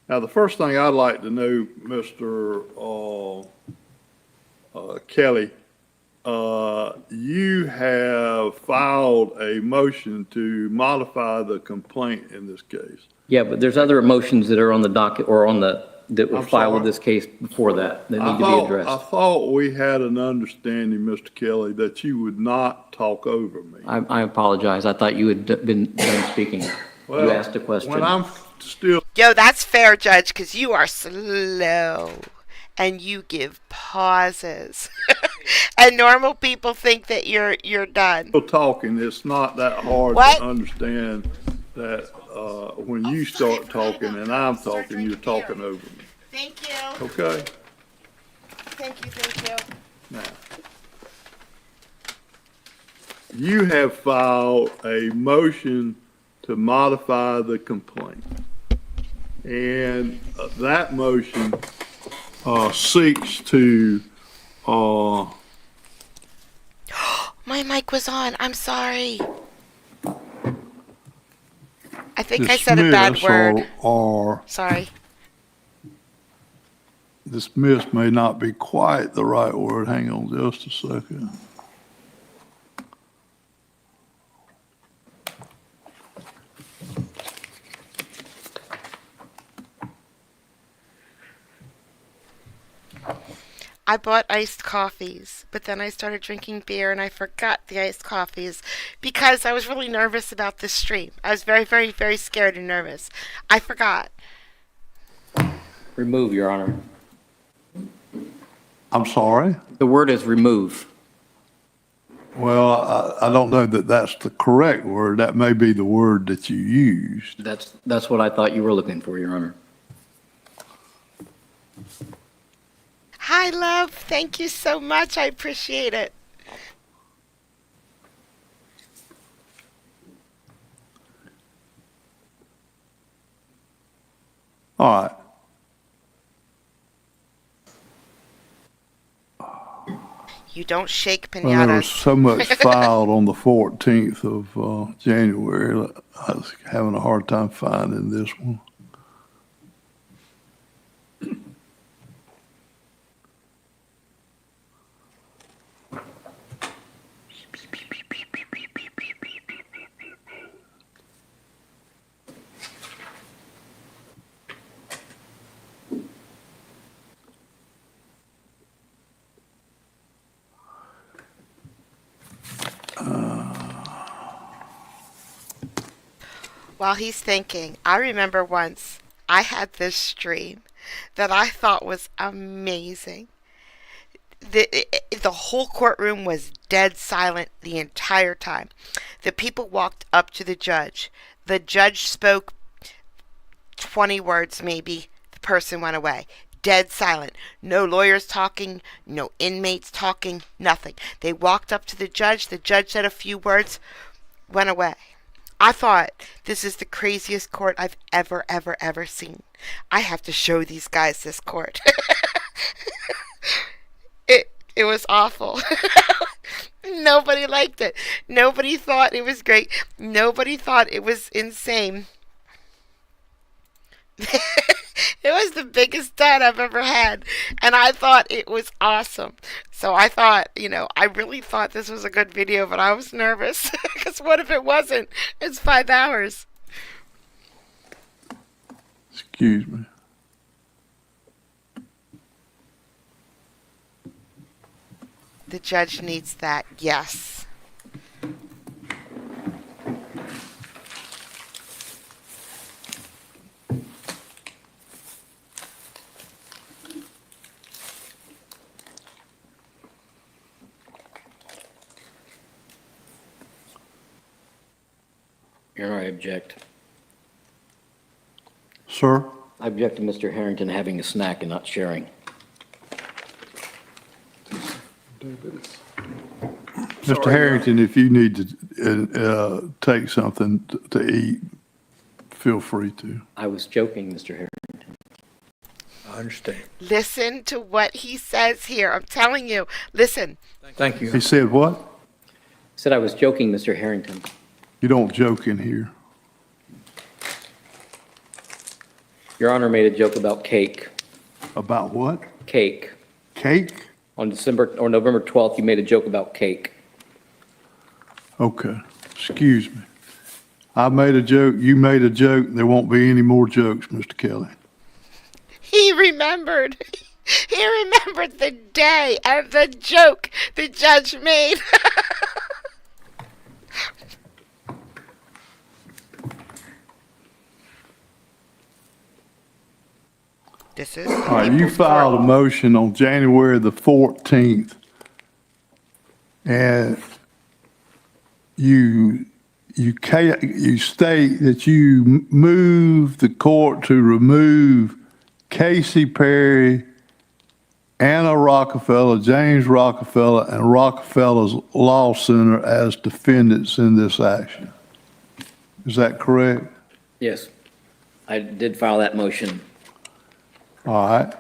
Now, the first thing I'd like to know, Mr. Kelly, you have filed a motion to modify the complaint in this case. Yeah, but there's other motions that are on the docket, or that were I'm filed with sorry? this case before that need to be I addressed. thought we had an understanding, Mr. Kelly, that you would not talk over me. I apologize. I thought you had been done speaking. You Well, asked a question. When I'm still, Yo, that's fair, Judge, because you are slow and you give pauses. And normal people think that you're done. talking, it's not that hard What? to understand that when you start talking and I'm talking, you're talking over me. Thank you. Okay? Thank you. Now, you have filed a motion to modify the complaint. And that motion seeks to My mic was on. I'm sorry. I think I said a bad dismiss word. or Sorry. dismiss may not be quite the right word. Hang on just a second. I bought iced coffees, but then I started drinking beer and I forgot the iced coffees because I was really nervous about this stream. I was very, very, very scared and nervous. I forgot. Remove, Your Honor. I'm sorry? The word is remove. Well, I don't know that that's the correct word. That may be the word that you used. That's what I thought you were looking for, Your Honor. Hi, love. Thank you so much. I appreciate it. All right. You don't shake Well, there was pinatas. so much filed on the 14th of January. I was having a hard time finding this one. While he's thinking, I remember once I had this stream that I thought was amazing. The whole courtroom was dead silent the entire time. The people walked up to the judge. The judge spoke 20 words maybe. The person went away. Dead silent. No lawyers talking, no inmates talking, nothing. They walked up to the judge. The judge said a few words, went away. I thought, this is the craziest court I've ever seen. I have to show these guys this court. It was awful. Nobody liked it. Nobody thought it was great. Nobody thought it was insane. It was the biggest dud I've ever had. And I thought it was awesome. So I thought, I really thought this was a good video, but I was nervous. Because what if it wasn't? It's 5 hours. Excuse me. The judge needs that. Yes. Your Honor, I object. Sir? I object to Mr. Harrington having a snack and not sharing. Mr. Harrington, if you need to take something to eat, feel free to. I was joking, Mr. Harrington. I understand. Listen to what he says here. I'm telling you. Listen. Thank you. He said what? Said I was joking, Mr. Harrington. You don't joke in here. Your Honor made a joke about cake. About what? Cake. Cake? On November 12th, you made a joke about cake. Okay, excuse me. I made a joke, you made a joke, there won't be any more jokes, Mr. Kelly. He remembered. He remembered the day of the joke the judge made. This is. All right, you filed a motion on January the 14th, and you state that you moved the court to remove Casey Perry, Anna Rockefeller, James Rockefeller, and Rockefeller's Law Center as defendants in this action. Is that correct? Yes, I did file that motion. All right.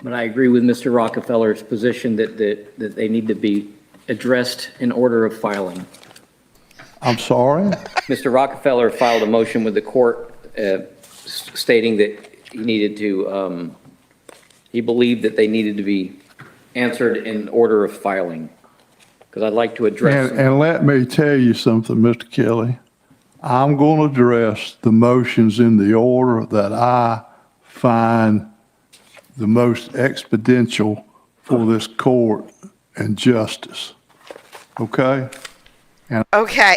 But I agree with Mr. Rockefeller's position that they need to be addressed in order of filing. I'm sorry? Mr. Rockefeller filed a motion with the court stating that he believed that they needed to be answered in order of filing. Because I'd like to address. And let me tell you something, Mr. Kelly. I'm going to address the motions in the order that I find the most expeditious for this court and justice. Okay? Okay.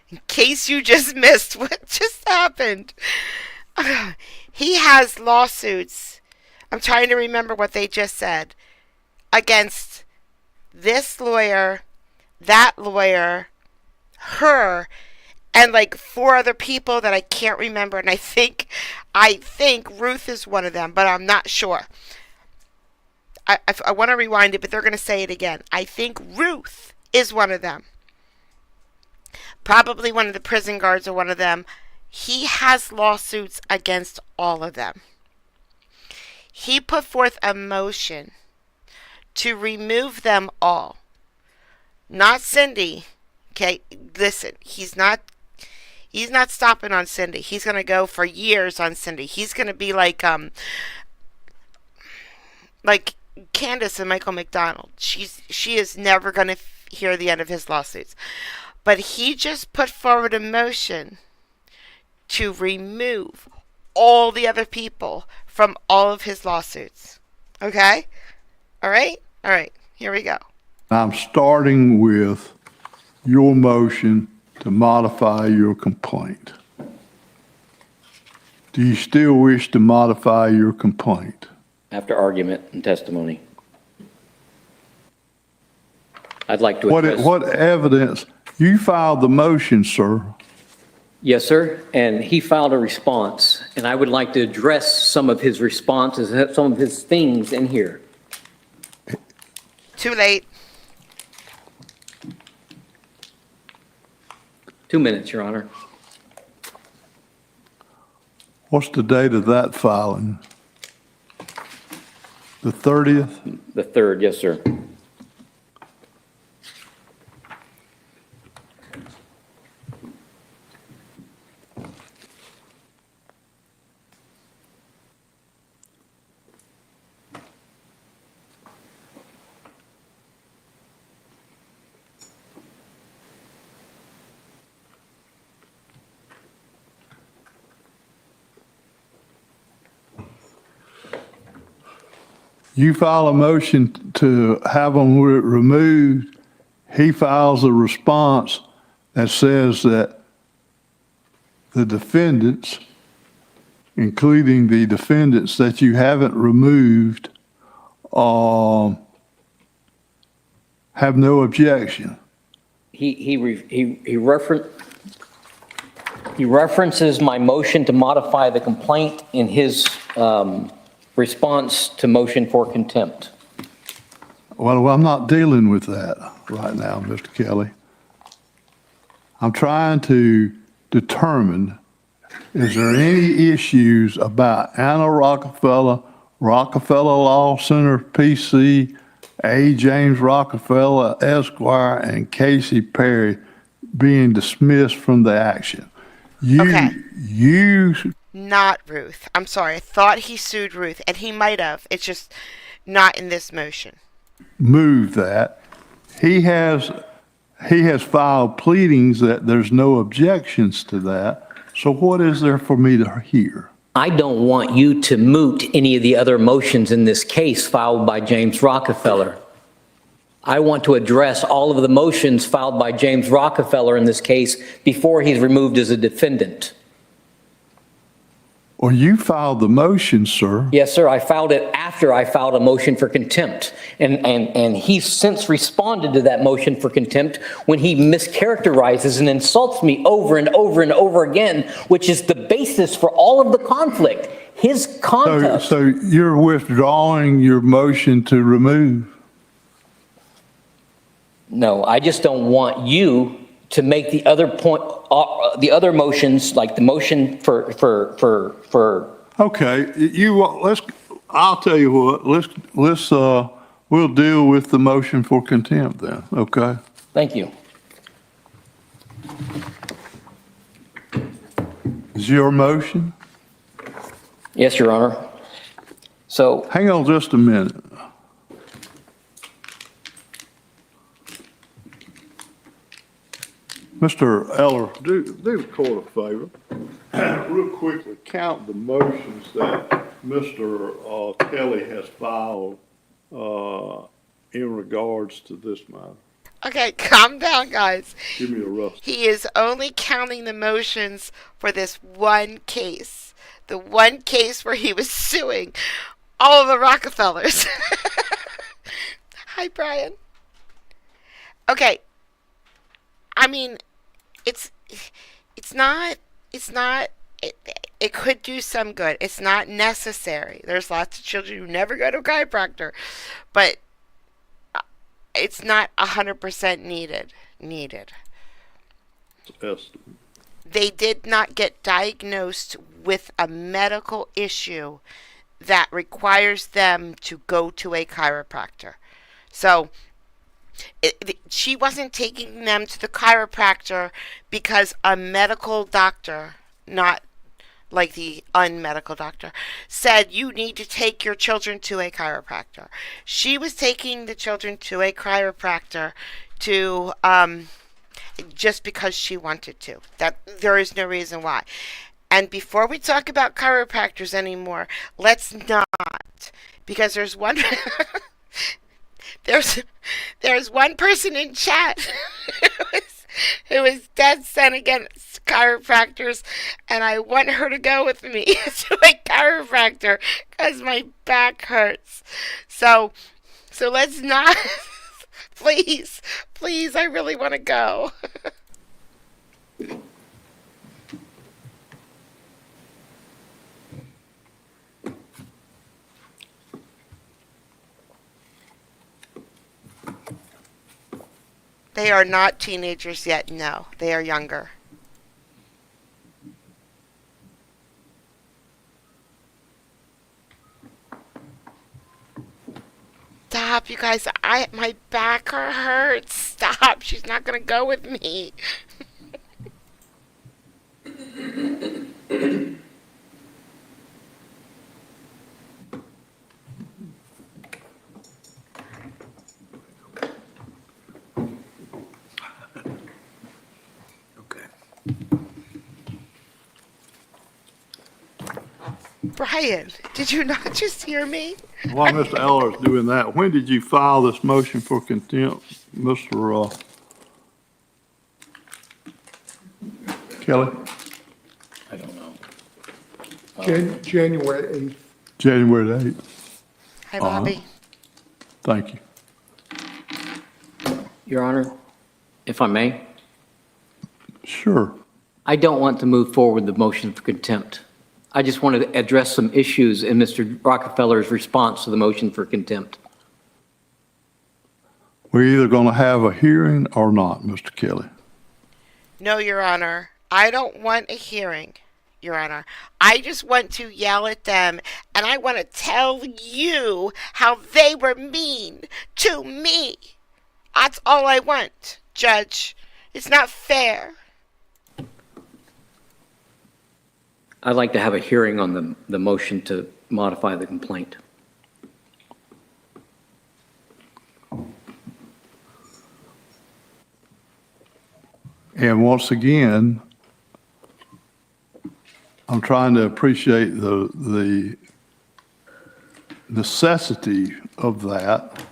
In case you just missed what just happened. He has lawsuits. I'm trying to remember what they just said. Against this lawyer, that lawyer, her, and like 4 other people that I can't remember. And I think Ruth is one of them, but I'm not sure. I want to rewind it, but they're going to say it again. I think Ruth is one of them. Probably one of the prison guards or one of them. He has lawsuits against all of them. He put forth a motion to remove them all. Not Cindy. Okay, listen, he's not stopping on Cindy. He's going to go for years on Cindy. He's going to be like Candace and Michael McDonald. She is never going to hear the end of his lawsuits. But he just put forward a motion to remove all the other people from all of his lawsuits. Okay? All right? All right. Here we go. I'm starting with your motion to modify your complaint. Do you still wish to modify your complaint? After argument and testimony. I'd like to address. What evidence? You filed the motion, sir. Yes, sir. And he filed a response, and I would like to address some of his responses, some of his things in here. Too late. 2 minutes, Your Honor. What's the date of that filing? The 30th? The 3rd, yes, sir. You file a motion to have them removed. He files a response that says that the defendants, including the defendants that you haven't removed, have no objection. He references my motion to modify the complaint in his response to motion for contempt. Well, I'm not dealing with that right now, Mr. Kelly. I'm trying to determine, is there any issues about Anna Rockefeller, Rockefeller Law Center, PC, A. James Rockefeller, Esquire, and Casey Perry being dismissed from the action? Okay. You Not Ruth. I'm sorry. I thought he sued Ruth, and he might have. It's just not in this motion. moved that. He has filed pleadings that there's no objections to that. So what is there for me to hear? I don't want you to moot any of the other motions in this case filed by James Rockefeller. I want to address all of the motions filed by James Rockefeller in this case before he's removed as a defendant. Well, you filed the motion, sir. Yes, sir, I filed it after I filed a motion for contempt. And he's since responded to that motion for contempt when he mischaracterizes and insults me over and over and over again, which is the basis for all of the conflict. His conduct. So you're withdrawing your motion to remove? No, I just don't want you to make the other point, the other motions, like the motion for. Okay, I'll tell you what, we'll deal with the motion for contempt then, okay? Thank you. Is your motion? Yes, Your Honor. So, Hang on just a minute. Mr. Eller, do the court a favor. Real quickly, count the motions that Mr. Kelly has filed in regards to this matter. Okay, calm down, guys. Give me a rough. He is only counting the motions for this one case. The one case where he was suing all of the Rockefellers. Hi, Brian. Okay. I mean, it could do some good. It's not necessary. There's lots of children who never go to a chiropractor, but it's not 100% needed. They did not get diagnosed with a medical issue that requires them to go to a chiropractor. So she wasn't taking them to the chiropractor because a medical doctor, not like the unmedical doctor, said you need to take your children to a chiropractor. She was taking the children to a chiropractor to just because she wanted to. That there is no reason why. And before we talk about chiropractors anymore, let's not, because there's one there's one person in chat who is dead set against chiropractors, and I want her to go with me to a chiropractor because my back hurts. So let's not. Please, I really want to go. They are not teenagers yet, no. They are younger. Stop, you guys. My back hurts. Stop. She's not going to go with me. Brian, did you not just hear me? While Mr. Eller is doing that, when did you file this motion for contempt, Mr. Kelly? I don't know. January 8th. January the 8th. Hi, Bobby. Thank you. Your Honor, if I may, Sure. I don't want to move forward the motion for contempt. I just wanted to address some issues in Mr. Rockefeller's response to the motion for contempt. We're either going to have a hearing or not, Mr. Kelly. No, Your Honor. I don't want a hearing, Your Honor. I just want to yell at them, and I want to tell you how they were mean to me. That's all I want, Judge. It's not fair. I'd like to have a hearing on the motion to modify the complaint. And once again, I'm trying to appreciate the necessity of that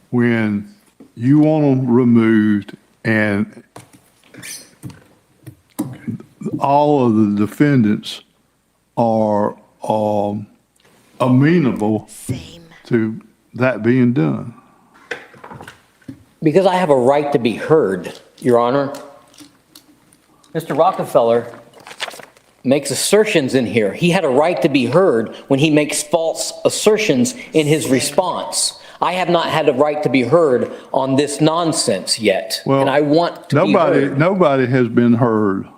when you want them removed and all of the defendants are amenable Same. to that being done. Because I have a right to be heard, Your Honor. Mr. Rockefeller makes assertions in here. He had a right to be heard when he makes false assertions in his response. I have not had a right to be heard on this nonsense yet, Well, and I want to be heard. Nobody has been heard.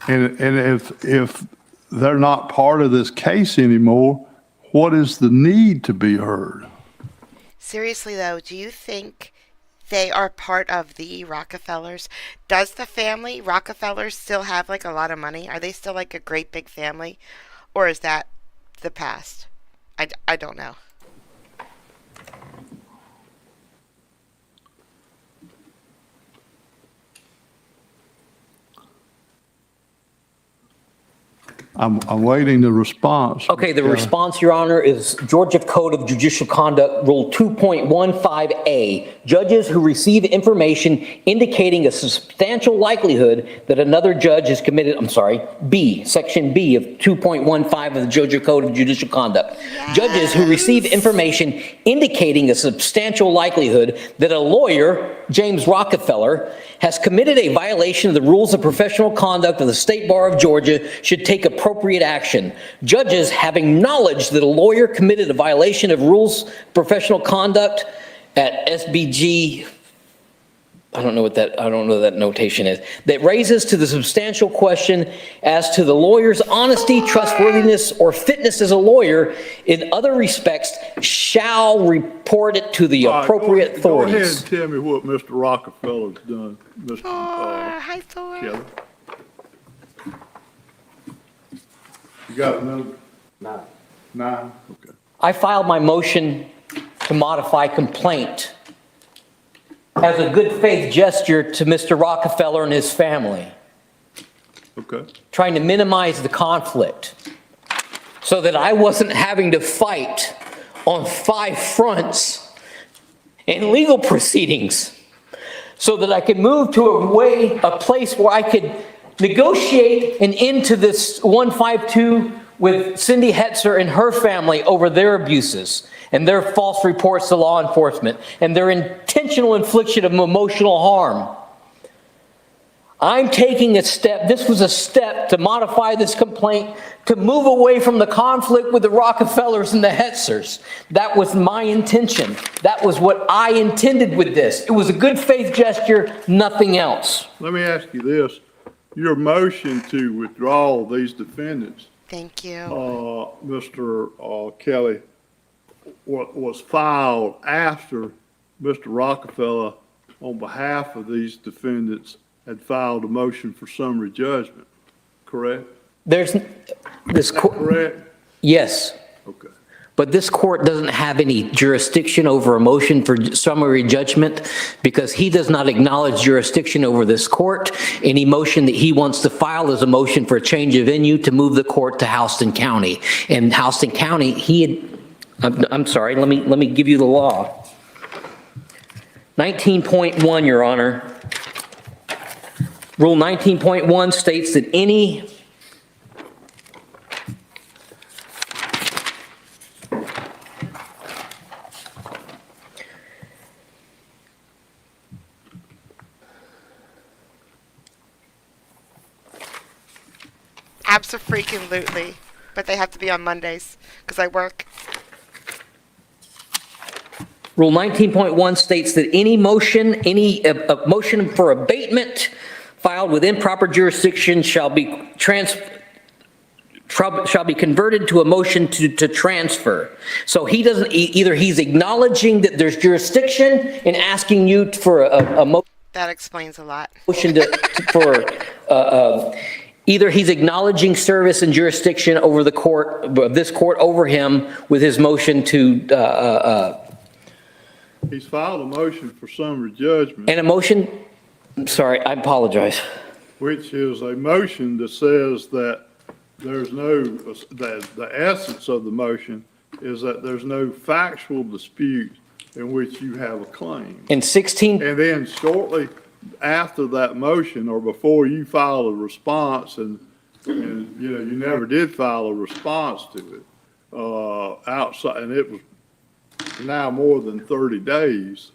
And if they're not part of this case anymore, what is the need to be heard? Seriously, though, do you think they are part of the Rockefellers? Does the family Rockefellers still have like a lot of money? Are they still like a great big family? Or is that the past? I don't know. I'm waiting the response. Okay, the response, Your Honor, is Georgia Code of Judicial Conduct, Rule 2.15A. Judges who receive information indicating a substantial likelihood that another judge has committed, B, Section B of 2.15 of the Georgia Code of Judicial Conduct. Judges who receive information indicating a substantial likelihood that a lawyer, James Rockefeller, has committed a violation of the rules of professional conduct of the State Bar of Georgia should take appropriate action. Judges having knowledge that a lawyer committed a violation of rules of professional conduct at SBG, I don't know what that notation is, that raises to the substantial question as to the lawyer's honesty, trustworthiness, or fitness as a lawyer in other respects shall report it to the appropriate authorities. Go ahead and tell me what Mr. Rockefeller's done, Mr. Hi, Thor. Kelly. You got a number? 9. 9? Okay. I filed my motion to modify complaint as a good faith gesture to Mr. Rockefeller and his family, Okay. trying to minimize the conflict so that I wasn't having to fight on 5 fronts in legal proceedings, so that I could move to a place where I could negotiate an end to this 152 with Cindy Hetzer and her family over their abuses and their false reports to law enforcement and their intentional infliction of emotional harm. I'm taking a step, this was a step to modify this complaint, to move away from the conflict with the Rockefellers and the Hetzers. That was my intention. That was what I intended with this. It was a good faith gesture, nothing else. Let me ask you this. Your motion to withdraw these defendants, Thank you. Mr. Kelly, was filed after Mr. Rockefeller, on behalf of these defendants, had filed a motion for summary judgment, correct? There's this court. Correct? Yes. Okay. But this court doesn't have any jurisdiction over a motion for summary judgment because he does not acknowledge jurisdiction over this court. Any motion that he wants to file is a motion for a change of venue to move the court to Houston County. And Houston County, I'm sorry, let me give you the law. 19.1, Your Honor. Rule 19.1 states that any Abso-freaking-lutely. But they have to be on Mondays because I work. Rule 19.1 states that any motion for abatement filed with improper jurisdiction shall be converted to a motion to transfer. So he doesn't, either he's acknowledging that there's jurisdiction and asking you for a That explains a lot. motion either he's acknowledging service and jurisdiction over the court, this court over him with his motion to, He's filed a motion for summary judgment, and a motion, sorry, I apologize. which is a motion that says that there's no, that the essence of the motion is that there's no factual dispute in which you have a claim. In 16, And then shortly after that motion, or before you file a response, and you know, you never did file a response to it, outside, and it was now more than 30 days.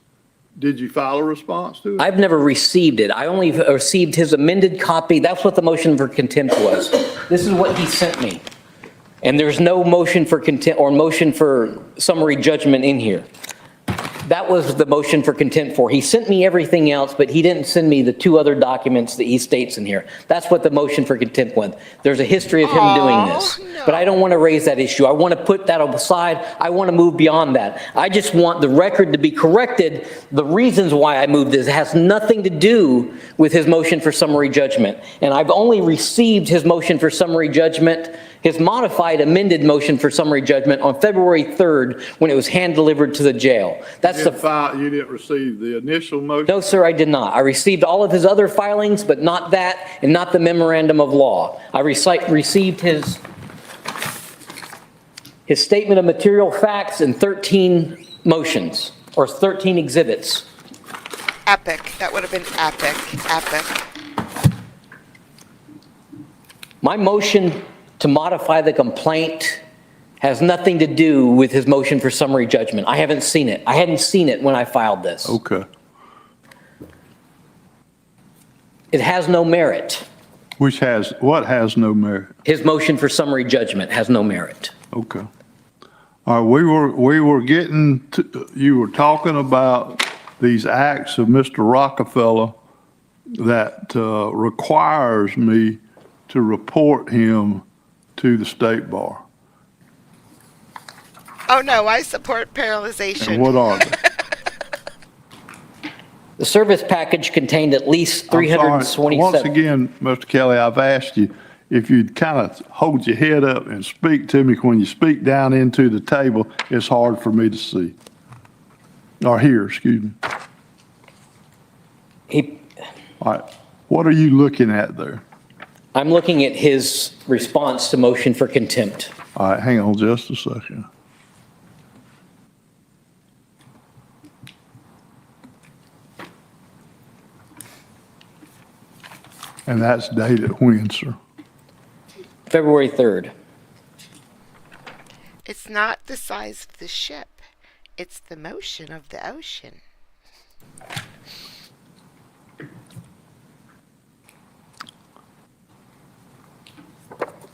Did you file a response to it? I've never received it. I only received his amended copy. That's what the motion for contempt was. This is what he sent me. And there's no motion for contempt or motion for summary judgment in here. That was the motion for contempt for. He sent me everything else, but he didn't send me the two other documents that he states in here. That's what the motion for contempt was. There's a history of him doing this. No. But I don't want to raise that issue. I want to put that aside. I want to move beyond that. I just want the record to be corrected. The reasons why I moved this has nothing to do with his motion for summary judgment. And I've only received his motion for summary judgment, his modified amended motion for summary judgment on February 3rd when it was hand-delivered to the jail. That's You didn't receive the initial motion? No, sir, I did not. I received all of his other filings, but not that, and not the memorandum of law. I received his statement of material facts and 13 motions, or 13 exhibits. Epic. That would have been epic. Epic. My motion to modify the complaint has nothing to do with his motion for summary judgment. I haven't seen it. I hadn't seen it when I filed this. Okay. It has no merit. What has no merit? His motion for summary judgment has no merit. Okay. All right, we were getting to, you were talking about these acts of Mr. Rockefeller that requires me to report him to the state bar. Oh, no, I support paralyzation. And what are they? The service package contained at least I'm sorry. 327. Once again, Mr. Kelly, I've asked you if you'd kind of hold your head up and speak to me. When you speak down into the table, it's hard for me to see. Or hear, excuse me. All right, what are you looking at there? I'm looking at his response to motion for contempt. All right, hang on just a second. And that's dated when, sir? February 3rd. It's not the size of the ship. It's the motion of the ocean.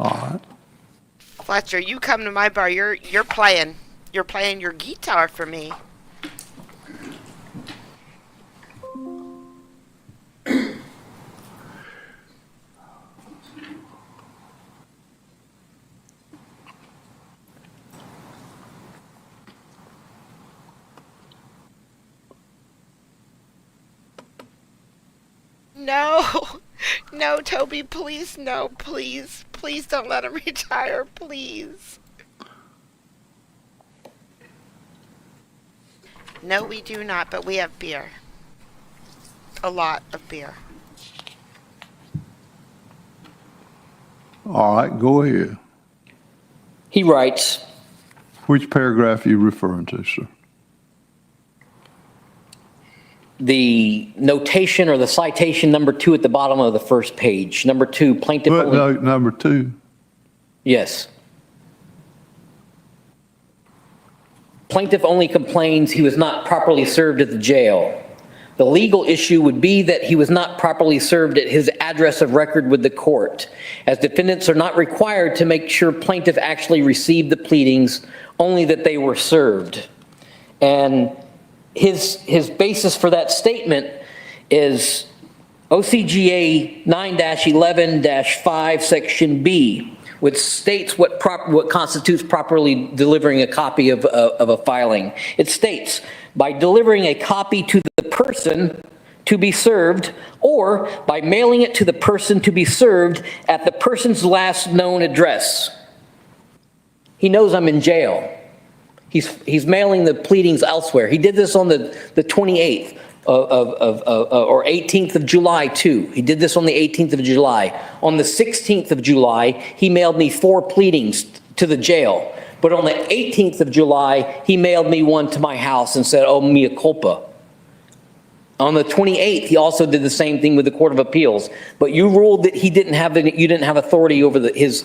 All right. Fletcher, you come to my bar. You're playing your guitar for me. No, no, Toby, please, no, please, please don't let him retire, please. No, we do not, but we have beer. A lot of beer. All right, go ahead. He writes, Which paragraph are you referring to, sir? the notation or the citation number 2 at the bottom of the first page. Number 2, plaintiff only. Footnote number 2. Yes. Plaintiff only complains he was not properly served at the jail. The legal issue would be that he was not properly served at his address of record with the court, as defendants are not required to make sure plaintiff actually received the pleadings, only that they were served. And his basis for that statement is OCGA 9-11-5, Section B, which states what constitutes properly delivering a copy of a filing. It states, by delivering a copy to the person to be served, or by mailing it to the person to be served at the person's last known address. He knows I'm in jail. He's mailing the pleadings elsewhere. He did this on the 28th or 18th of July too. He did this on the 18th of July. On the 16th of July, he mailed me 4 pleadings to the jail. But on the 18th of July, he mailed me one to my house and said, oh, mea culpa. On the 28th, he also did the same thing with the Court of Appeals. But you ruled that you didn't have authority over his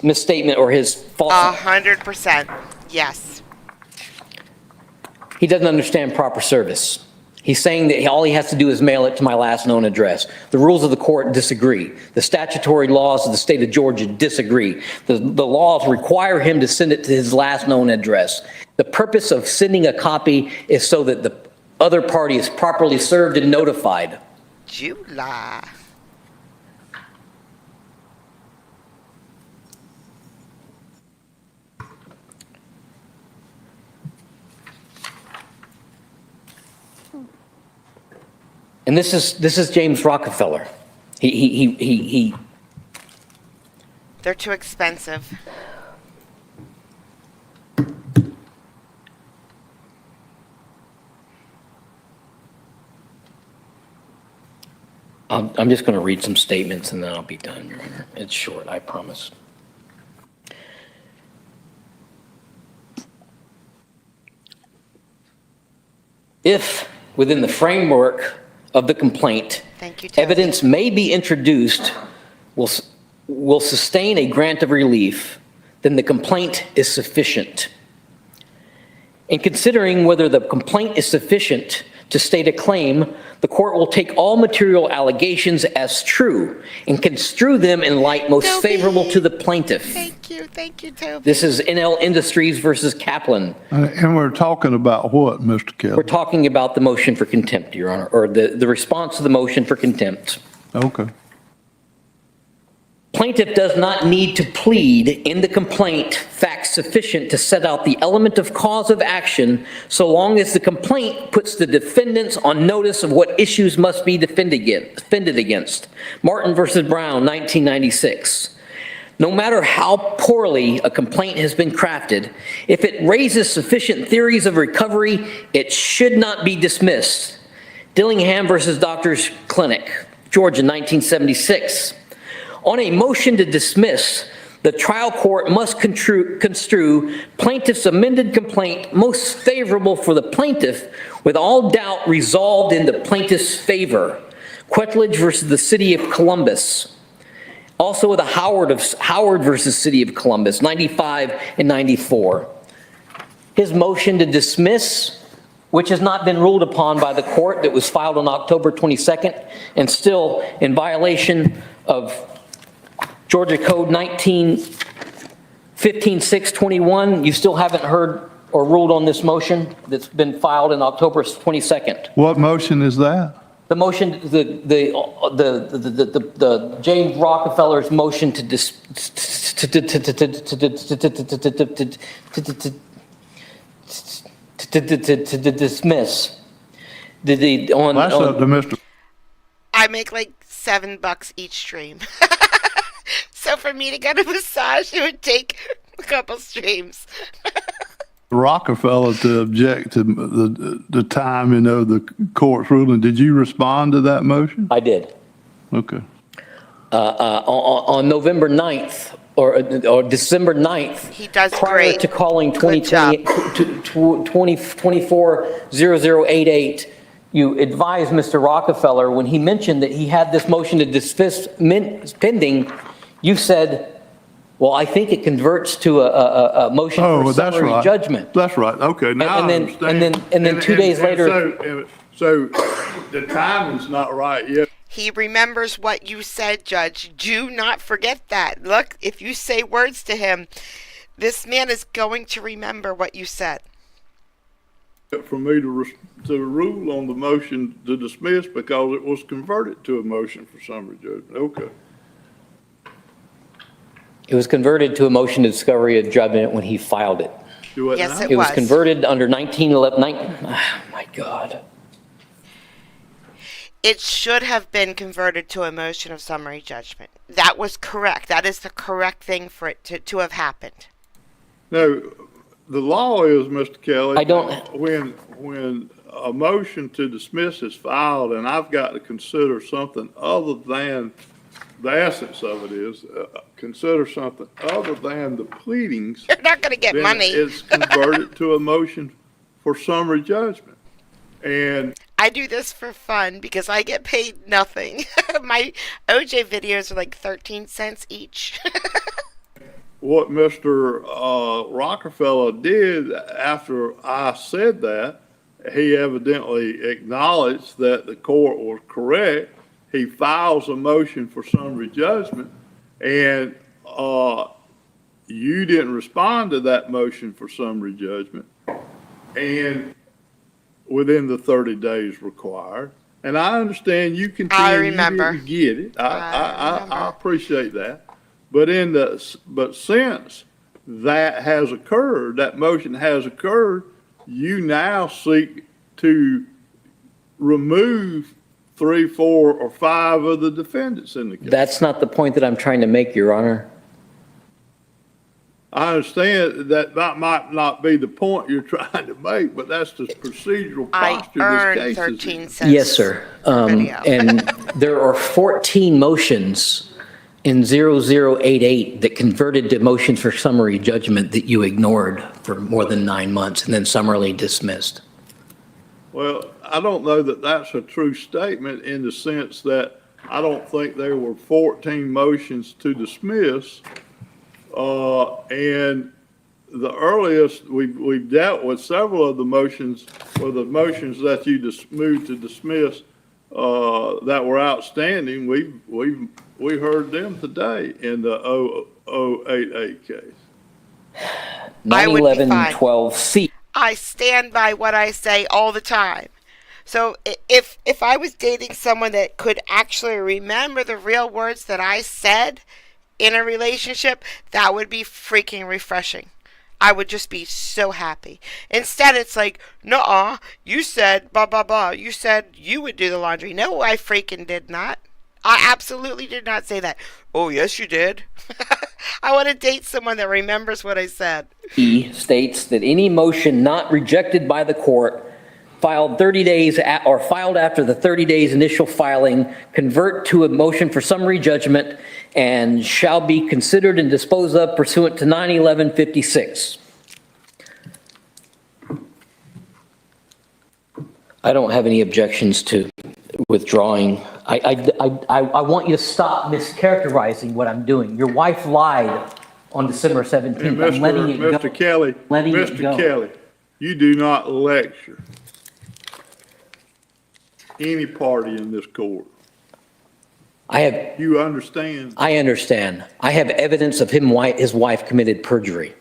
misstatement or his false. 100%. Yes. He doesn't understand proper service. He's saying that all he has to do is mail it to my last known address. The rules of the court disagree. The statutory laws of the state of Georgia disagree. The laws require him to send it to his last known address. The purpose of sending a copy is so that the other party is properly served and notified. July. And this is James Rockefeller. They're too expensive. I'm just going to read some statements and then I'll be done, Your Honor. It's short, I promise. If, within the framework of the complaint, Thank you, Toby. evidence may be introduced will sustain a grant of relief, then the complaint is sufficient. In considering whether the complaint is sufficient to state a claim, the court will take all material allegations as true and construe them in light most Toby. favorable to the plaintiff. Thank you, Toby. This is NL Industries versus Kaplan. And we're talking about what, Mr. Kelly? We're talking about the motion for contempt, Your Honor, or the response to the motion for contempt. Okay. Plaintiff does not need to plead in the complaint facts sufficient to set out the element of cause of action so long as the complaint puts the defendants on notice of what issues must be defended against. Martin versus Brown, 1996. No matter how poorly a complaint has been crafted, if it raises sufficient theories of recovery, it should not be dismissed. Dillingham versus Doctors Clinic, Georgia, 1976. On a motion to dismiss, the trial court must construe plaintiff's amended complaint most favorable for the plaintiff, with all doubt resolved in the plaintiff's favor. Quetledge versus the City of Columbus. Also the Howard versus City of Columbus, 95 and 94. His motion to dismiss, which has not been ruled upon by the court, that was filed on October 22nd and still in violation of Georgia Code 1515621, you still haven't heard or ruled on this motion that's been filed in October 22nd. What motion is that? The motion, the James Rockefeller's motion to dismiss. That's up to Mr. I make like $7 each stream. So for me to get a massage, it would take a couple streams. Rockefeller to object to the time, the court's ruling. Did you respond to that motion? I did. Okay. On November 9th or December 9th. He does prior great. to calling Good job. 240088, you advised Mr. Rockefeller when he mentioned that he had this motion to dismiss pending, you said, well, I think it converts to a motion for summary judgment. That's right. Okay, now I understand. And then 2 days later. So the timing's not right yet. He remembers what you said, Judge. Do not forget that. Look, if you say words to him, this man is going to remember what you said. For me to rule on the motion to dismiss because it was converted to a motion for summary judgment. Okay. It was converted to a motion to discovery of judgment when he filed it. Do it Yes, now? it It was was. converted under 1911, oh my God. It should have been converted to a motion of summary judgment. That was correct. That is the correct thing for it to have happened. No, the law is, Mr. Kelly. I don't- When a motion to dismiss is filed and I've got to consider something other than, the essence of it is, consider something other than the pleadings. You're not going to get Then money. it's converted to a motion for summary judgment. And I do this for fun because I get paid nothing. My OJ videos are like 13 cents each. what Mr. Rockefeller did after I said that, he evidently acknowledged that the court was correct. He files a motion for summary judgment, and you didn't respond to that motion for summary judgment, and within the 30 days required. And I understand you continue. I remember. You didn't get it. I remember. I appreciate that. But since that has occurred, that motion has occurred, you now seek to remove 3, 4, or 5 of the defendants in the case. That's not the point that I'm trying to make, Your Honor. I understand that that might not be the point you're trying to make, but that's the procedural I posture earned this case is 13 in. cents. Yes, sir. Video. And there are 14 motions in 0088 that converted to motions for summary judgment that you ignored for more than 9 months and then summarily dismissed. Well, I don't know that that's a true statement in the sense that I don't think there were 14 motions to dismiss. And the earliest, we've dealt with several of the motions, or the motions that you moved to dismiss that were outstanding. We heard them today in the 0088 case. I would be fine. 911-12C. I stand by what I say all the time. So if I was dating someone that could actually remember the real words that I said in a relationship, that would be freaking refreshing. I would just be so happy. Instead, it's like, nuh-uh, you said blah, blah, blah. You said you would do the laundry. No, I freaking did not. I absolutely did not say that. Oh, yes, you did. I want to date someone that remembers what I said. E states that any motion not rejected by the court filed 30 days or filed after the 30 days initial filing convert to a motion for summary judgment and shall be considered and disposed of pursuant to 911-56. I don't have any objections to withdrawing. I want you to stop mischaracterizing what I'm doing. Your wife lied on December 17th. And I'm letting it go. Mr. Kelly, Letting it Mr. go. Kelly, you do not lecture any party in this court. You understand? I understand. I have evidence of his wife committed perjury.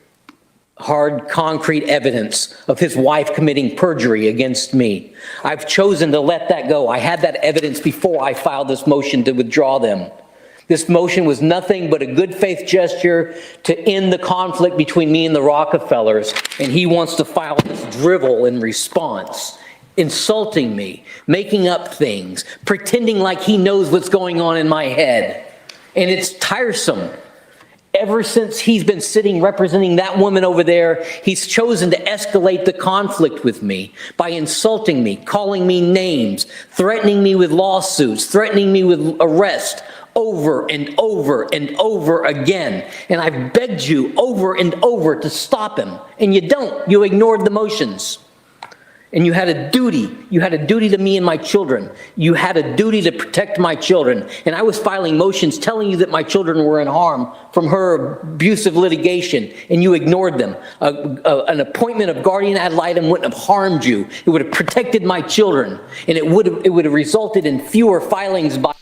Hard, concrete evidence of his wife committing perjury against me. I've chosen to let that go. I had that evidence before I filed this motion to withdraw them. This motion was nothing but a good faith gesture to end the conflict between me and the Rockefellers, and he wants to file this drivel in response, insulting me, making up things, pretending like he knows what's going on in my head. And it's tiresome. Ever since he's been sitting representing that woman over there, he's chosen to escalate the conflict with me by insulting me, calling me names, threatening me with lawsuits, threatening me with arrest over and over and over again. And I've begged you over and over to stop him, and you don't. You ignored the motions. And you had a duty. You had a duty to me and my children. You had a duty to protect my children. And I was filing motions telling you that my children were in harm from her abusive litigation, and you ignored them. An appointment of guardian ad litem wouldn't have harmed you. It would have protected my children, and it would have resulted in fewer filings by...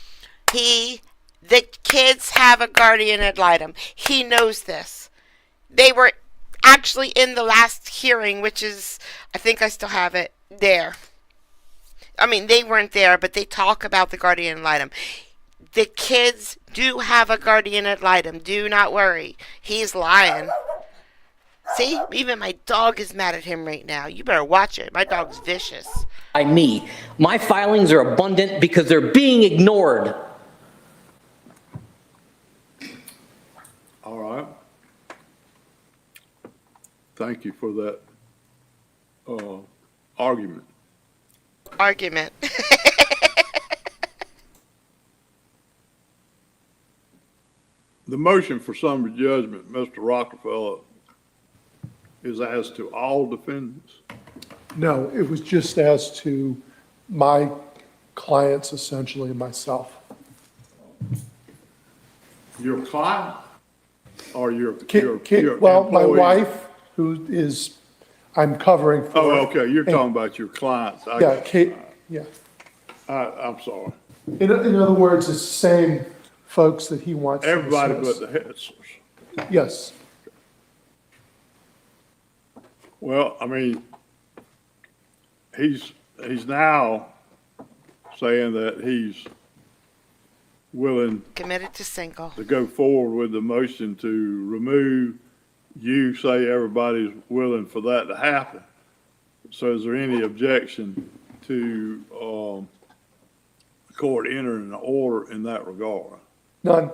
The kids have a guardian ad litem. He knows this. They were actually in the last hearing, which is, I think I still have it there. I mean, they weren't there, but they talk about the guardian ad litem. The kids do have a guardian ad litem. Do not worry. He's lying. See, even my dog is mad at him right now. You better watch it. My dog's vicious. By me. My filings are abundant because they're being ignored. All right. Thank you for that argument. Argument. The motion for summary judgment, Mr. Rockefeller, is as to all defendants? No, it was just as to my clients, essentially, and myself. Your client or your Well, my employee? wife, who is, I'm covering for. Oh, okay, you're talking about your clients. Yeah, Kate, yeah. I'm sorry. In other words, it's the same folks that he wants to Everybody dismiss. but the Hetzlers. Yes. Well, I mean, he's now saying that he's willing Committed to single. to go forward with the motion to remove. You say everybody's willing for that to happen. So is there any objection to the court entering an order in that regard? None.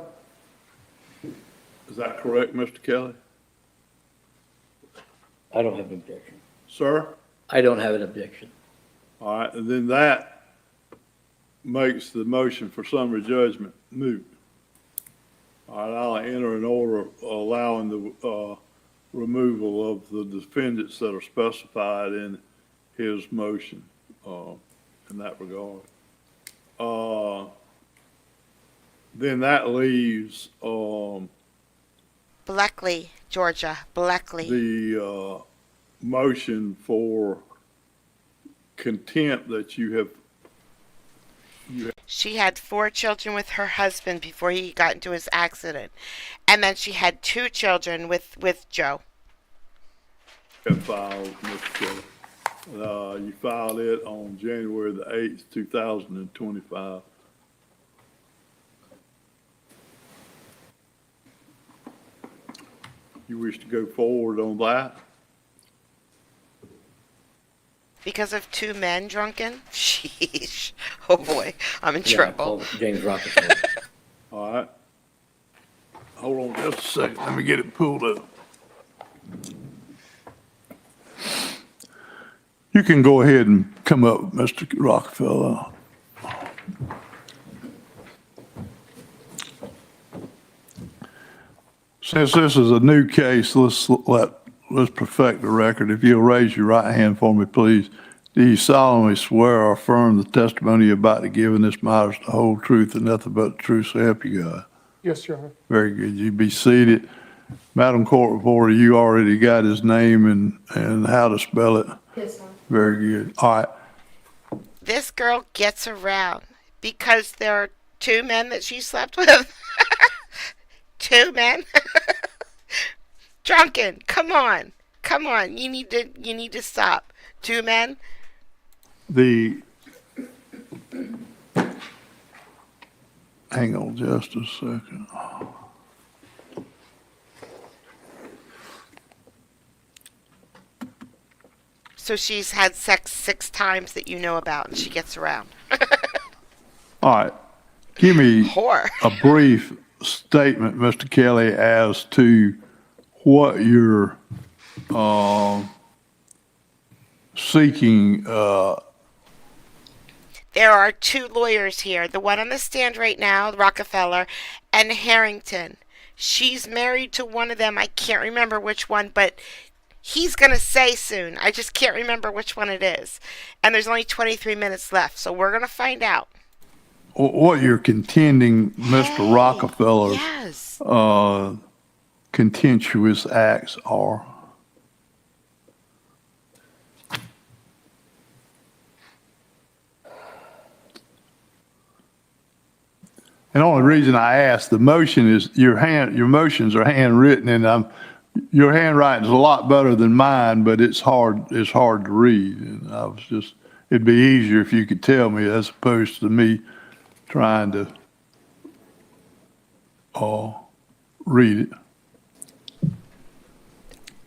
Is that correct, Mr. Kelly? I don't have an objection. Sir? I don't have an objection. All right, and then that makes the motion for summary judgment moot. All right, I'll enter an order allowing the removal of the defendants that are specified in his motion in that regard. Then that leaves Bleckley, Georgia. Bleckley. the motion for contempt that you have. She had 4 children with her husband before he got into his accident. And then she had 2 children with Joe. Have filed, Mr. Kelly. You filed it on January the 8th, 2025. You wish to go forward on that? Because of 2 men drunken? Sheesh. Oh boy, I'm in Yeah, trouble. call James Rockefeller. All right. Hold on just a second. Let me get it pulled up. You can go ahead and come up, Mr. Rockefeller. Since this is a new case, let's perfect the record. If you'll raise your right hand for me, please. Do you solemnly swear or affirm the testimony you're about to give in this matter is the whole truth and nothing but the truth, so help you God? Yes, Your Honor. Very good. You be seated. Madam Court Reporter, you already got his name and how to spell it? Yes, sir. Very good. All right. This girl gets around because there are 2 men that she slept with. 2 men. Drunken. Come on. Come on. You need to stop. 2 men. Hang on just a second. So she's had sex 6 times that you know about, and she gets around. All right. Give me Whore. a brief statement, Mr. Kelly, as to what you're seeking. There are 2 lawyers here. The one on the stand right now, Rockefeller, and Harrington. She's married to one of them. I can't remember which one, but he's going to say soon. I just can't remember which one it is. And there's only 23 minutes left, so we're going to find out. What you're contending, Mr. Rockefeller's Yes. contentious acts are. And the only reason I asked, the motion is, your motions are handwritten, and I'm Your handwriting's a lot better than mine, but it's hard to read. And I was just, it'd be easier if you could tell me as opposed to me trying to read it.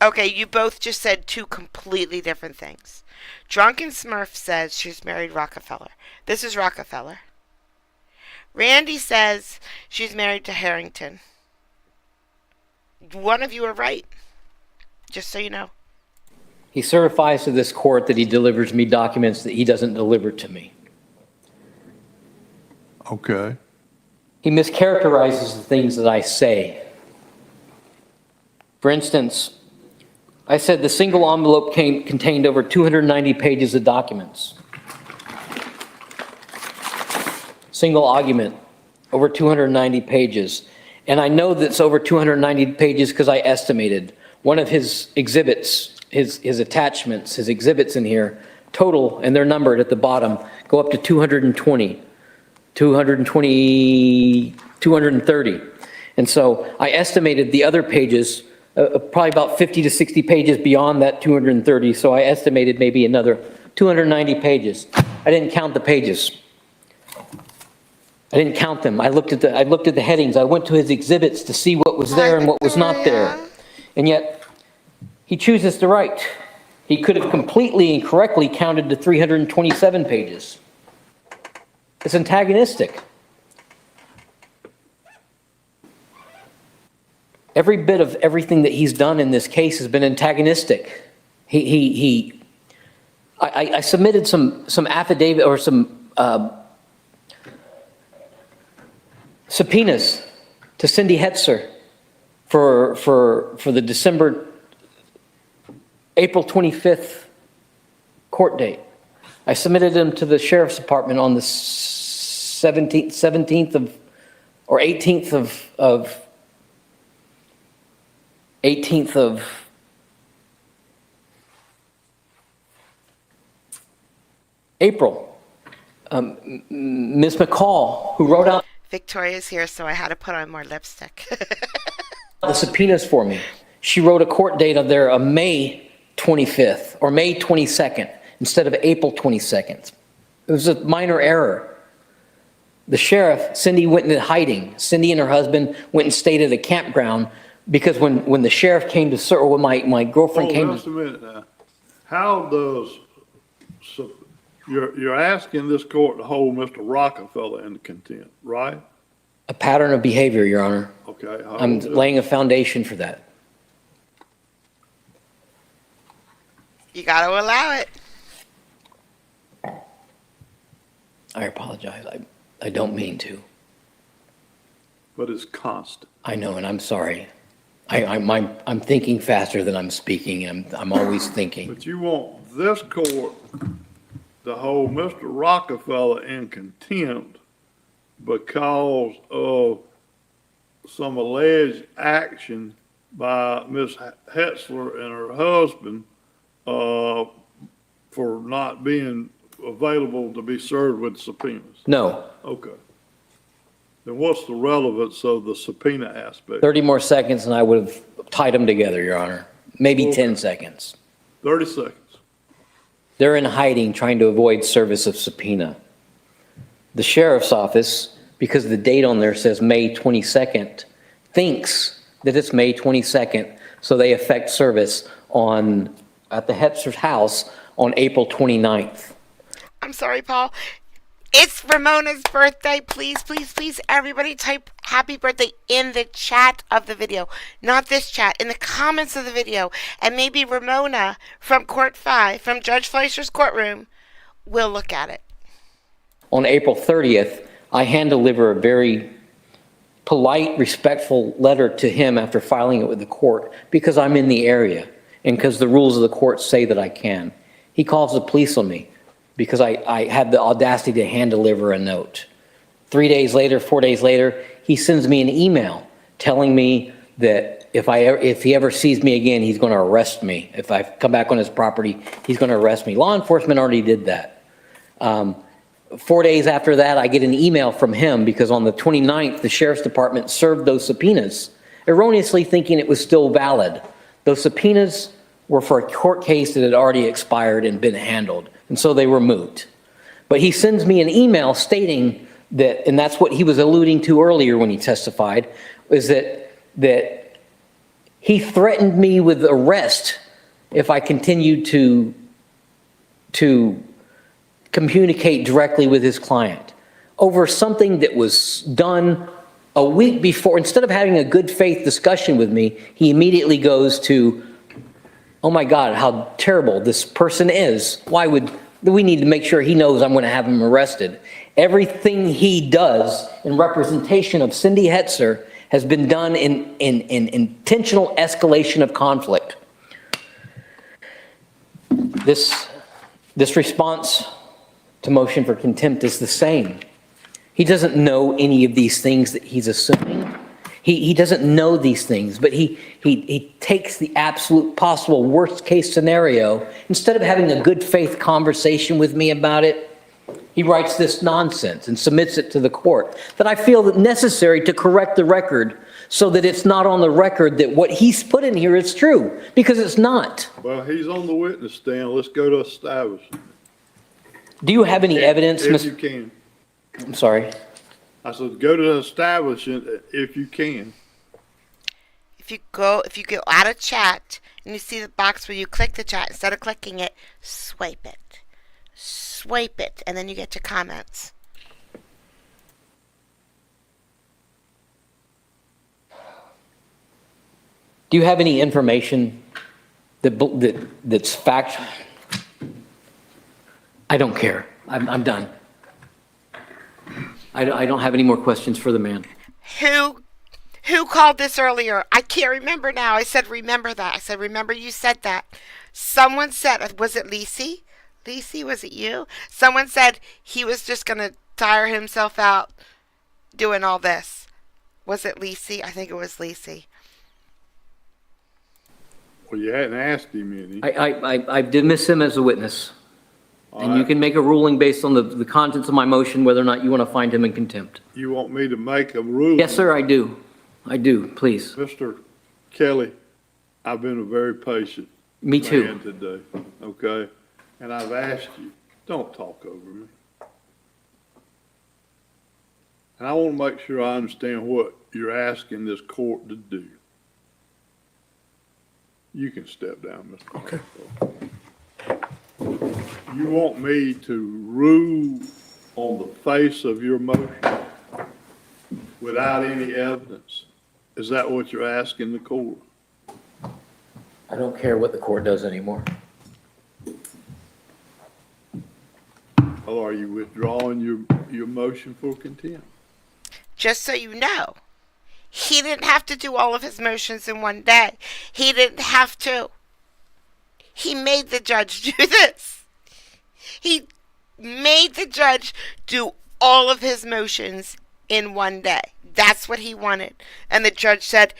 Okay, you both just said two completely different things. Drunken Smurf says she's married Rockefeller. This is Rockefeller. Randy says she's married to Harrington. One of you are right, just so you know. He certifies to this court that he delivers me documents that he doesn't deliver to me. Okay. He mischaracterizes the things that I say. For instance, I said the single envelope contained over 290 pages of documents. Single argument, over 290 pages. And I know that's over 290 pages because I estimated. One of his exhibits, his attachments, his exhibits in here, total, and they're numbered at the bottom, go up to 220, 230. And so I estimated the other pages, probably about 50 to 60 pages beyond that 230. So I estimated maybe another 290 pages. I didn't count the pages. I didn't count them. I looked at the headings. I went to his exhibits to see what was there and what was not there. And yet, he chooses to write. He could have completely and correctly counted to 327 pages. It's antagonistic. Every bit of everything that he's done in this case has been antagonistic. I submitted some affidavit or some subpoenas to Cindy Hetzer for the April 25th court date. I submitted them to the sheriff's department on the 17th of, or 18th of April. Ms. McCall, who wrote out Victoria's here, so I had to put on more lipstick. the subpoenas for me. She wrote a court date of there of May 25th or May 22nd instead of April 22nd. It was a minor error. The sheriff, Cindy, went into hiding. Cindy and her husband went and stayed at a campground because when the sheriff came to search, or when my girlfriend came Just a minute now. How does, you're asking this court to hold Mr. Rockefeller in contempt, right? a pattern of behavior, Your Honor. Okay. I'm laying a foundation for that. You got to allow it. I apologize. I don't mean to. But it's constant. I know, and I'm sorry. I'm thinking faster than I'm speaking, and I'm always thinking. But you want this court to hold Mr. Rockefeller in contempt because of some alleged action by Ms. Hetzler and her husband for not being available to be served with subpoenas? No. Okay. Then what's the relevance of the subpoena aspect? 30 more seconds, and I would have tied them together, Your Honor. Maybe 10 seconds. 30 seconds. They're in hiding, trying to avoid service of subpoena. The sheriff's office, because the date on there says May 22nd, thinks that it's May 22nd, so they effect service at the Hetzer's house on April 29th. I'm sorry, Paul. It's Ramona's birthday. Please, please, please, everybody type happy birthday in the chat of the video. Not this chat, in the comments of the video. And maybe Ramona from Court 5, from Judge Fleischer's courtroom, will look at it. On April 30th, I hand deliver a very polite, respectful letter to him after filing it with the court because I'm in the area and because the rules of the court say that I can. He calls the police on me because I had the audacity to hand deliver a note. 3 days later, 4 days later, he sends me an email telling me that if he ever sees me again, he's going to arrest me. If I come back on his property, he's going to arrest me. Law enforcement already did that. 4 days after that, I get an email from him because on the 29th, the sheriff's department served those subpoenas, erroneously thinking it was still valid. Those subpoenas were for a court case that had already expired and been handled, and so they were moot. But he sends me an email stating that, and that's what he was alluding to earlier when he testified, is that he threatened me with arrest if I continued to communicate directly with his client over something that was done a week before. Instead of having a good faith discussion with me, he immediately goes to, oh my God, how terrible this person is. We need to make sure he knows I'm going to have him arrested. Everything he does in representation of Cindy Hetzer has been done in intentional escalation of conflict. This response to motion for contempt is the same. He doesn't know any of these things that he's assuming. He doesn't know these things, but he takes the absolute possible worst case scenario. Instead of having a good faith conversation with me about it, he writes this nonsense and submits it to the court that I feel that necessary to correct the record so that it's not on the record that what he's put in here is true, because it's not. Well, he's on the witness stand. Let's go to establishment. Do you have any evidence, If Mr. you can. I'm sorry. I said, go to establishment if you can. If you go out of chat and you see the box where you click the chat, instead of clicking it, swipe it. Swipe it, and then you get to comments. Do you have any information that's fact? I don't care. I'm done. I don't have any more questions for the man. Who called this earlier? I can't remember now. I said, remember that. I said, remember you said that. Someone said, was it Lacey? Lacey, was it you? Someone said he was just going to tire himself out doing all this. Was it Lacey? I think it was Lacey. Well, you hadn't asked him any. I dismiss him as a witness. And you can make a ruling based on the contents of my motion, whether or not you want to find him in contempt. You want me to make a ruling? Yes, sir, I do. I do, please. Mr. Kelly, I've been a very patient Me too. man today, okay? And I've asked you, don't talk over me. And I want to make sure I understand what you're asking this court to do. You can step down, Mr. Okay. You want me to rule on the face of your motion without any evidence? Is that what you're asking the court? I don't care what the court does anymore. Or are you withdrawing your motion for contempt? Just so you know, he didn't have to do all of his motions in one day. He didn't have to. He made the judge do this. He made the judge do all of his motions in one day. That's what he wanted. And the judge said,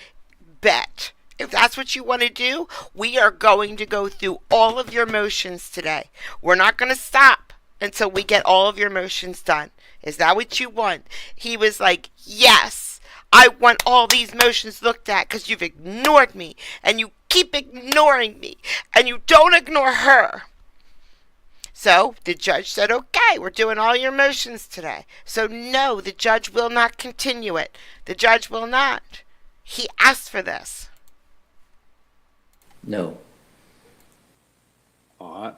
bet. If that's what you want to do, we are going to go through all of your motions today. We're not going to stop until we get all of your motions done. Is that what you want? He was like, yes, I want all these motions looked at because you've ignored me and you keep ignoring me and you don't ignore her. So the judge said, okay, we're doing all your motions today. So no, the judge will not continue it. The judge will not. He asked for this. No. All right.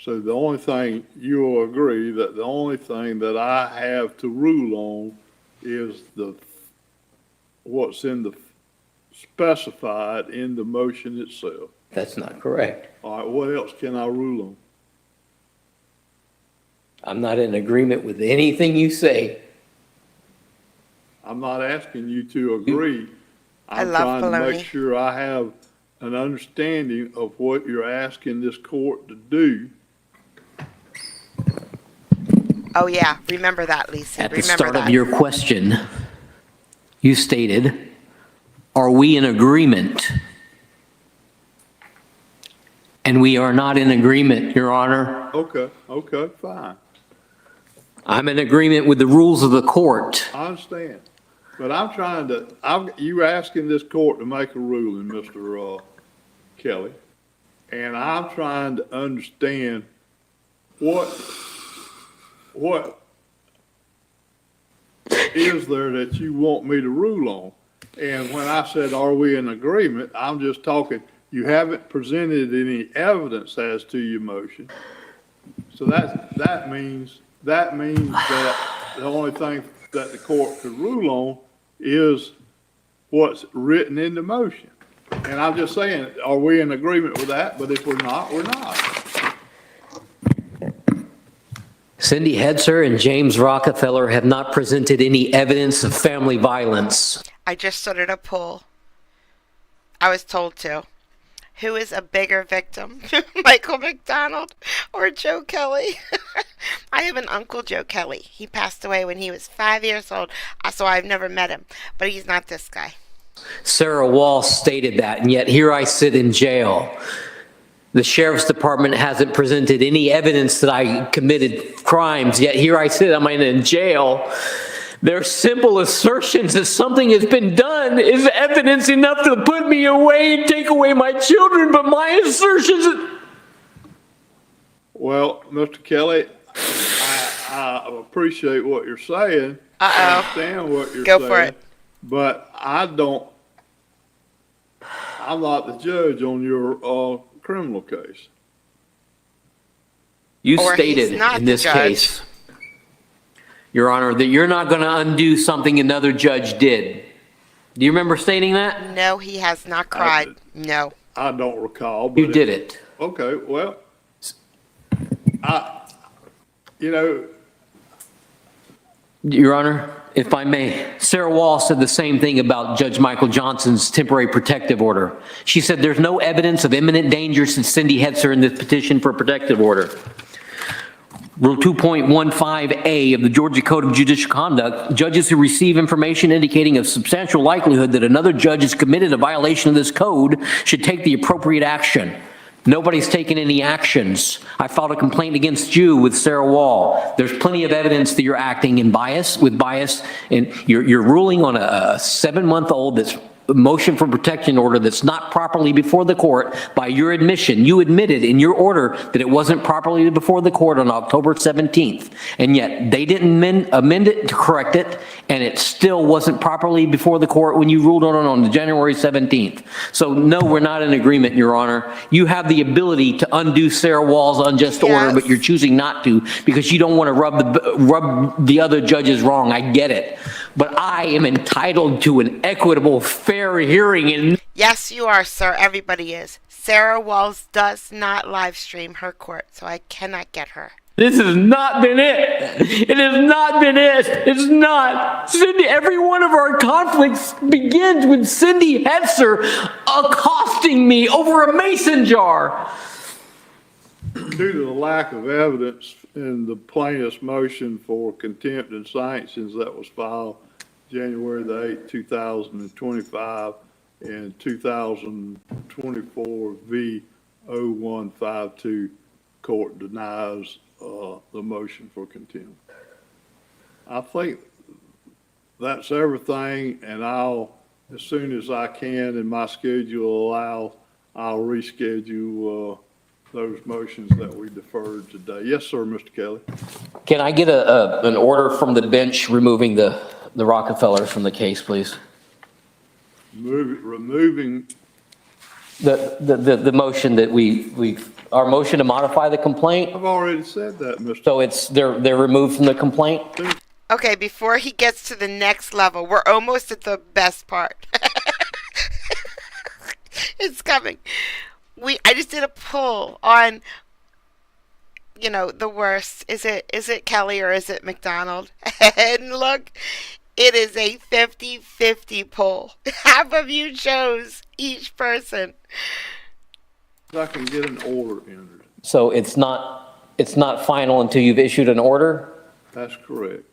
So the only thing, you'll agree that the only thing that I have to rule on is what's specified in the motion itself. That's not correct. All right, what else can I rule on? I'm not in agreement with anything you say. I'm not asking you to agree. I I'm love trying to baloney. make sure I have an understanding of what you're asking this court to do. Oh yeah, remember that, Lisa. At the Remember start that. of your question, you stated, are we in agreement? And we are not in agreement, Your Honor. Okay, fine. I'm in agreement with the rules of the court. I understand. But I'm trying to, you're asking this court to make a ruling, Mr. Kelly, and I'm trying to understand what is there that you want me to rule on? And when I said, are we in agreement, I'm just talking, you haven't presented any evidence as to your motion. So that means that the only thing that the court could rule on is what's written in the motion. And I'm just saying, are we in agreement with that? But if we're not, we're not. Cindy Hetzer and James Rockefeller have not presented any evidence of family violence. I just started a poll. I was told to. Who is a bigger victim, Michael McDonald or Joe Kelly? I have an uncle, Joe Kelly. He passed away when he was 5 years old, so I've never met him. But he's not this guy. Sarah Wall stated that, and yet here I sit in jail. The sheriff's department hasn't presented any evidence that I committed crimes, yet here I sit, I'm in jail. Their simple assertions that something has been done is evidence enough to put me away and take away my children, but my assertions... Well, Mr. Kelly, I appreciate what you're saying. I understand what you're saying. Go for it. But I'm not the judge on your criminal case. You Or stated he's not in the this judge. case, Your Honor, that you're not going to undo something another judge did. Do you remember stating that? No, he has not cried. No. I don't recall. But You did it. Okay, well, you know, Your Honor, if I may, Sarah Wall said the same thing about Judge Michael Johnson's temporary protective order. She said there's no evidence of imminent danger since Cindy Hetzer in this petition for protective order. Rule 2.15A of the Georgia Code of Judicial Conduct, judges who receive information indicating a substantial likelihood that another judge has committed a violation of this code should take the appropriate action. Nobody's taken any actions. I filed a complaint against you with Sarah Wall. There's plenty of evidence that you're acting in bias, and you're ruling on a 7-month-old that's motion for protection order that's not properly before the court by your admission. You admitted in your order that it wasn't properly before the court on October 17th, and yet they didn't amend it to correct it, and it still wasn't properly before the court when you ruled on the January 17th. So no, we're not in agreement, Your Honor. You have the ability to undo Sarah Wall's unjust order, but you're choosing not to because you don't want to rub the other judges wrong. I get it. But I am entitled to an equitable, fair hearing. And Yes, you are, sir. Everybody is. Sarah Walls does not live stream her court, so I cannot get her. this has not been it. It has not been it. It's not. Cindy, every one of our conflicts begins with Cindy Hetzer accosting me over a mason jar. due to the lack of evidence in the plaintiff's motion for contempt and sanctions that was filed January the 8th, 2025, and 2024 V0152, court denies the motion for contempt. I think that's everything, and I'll, as soon as I can and my schedule allows, I'll reschedule those motions that we deferred today. Yes, sir, Mr. Kelly. Can I get an order from the bench removing the Rockefellers from the case, please? Removing, The motion that our motion to modify the complaint, I've already said that, Mr. so they're removed from the complaint? Okay, before he gets to the next level, we're almost at the best part. It's coming. I just did a poll on, the worst. Is it Kelly or is it McDonald? And look, it is a 50-50 poll. Half of you chose each person. I can get an order entered. So it's not final until you've issued an order? That's correct.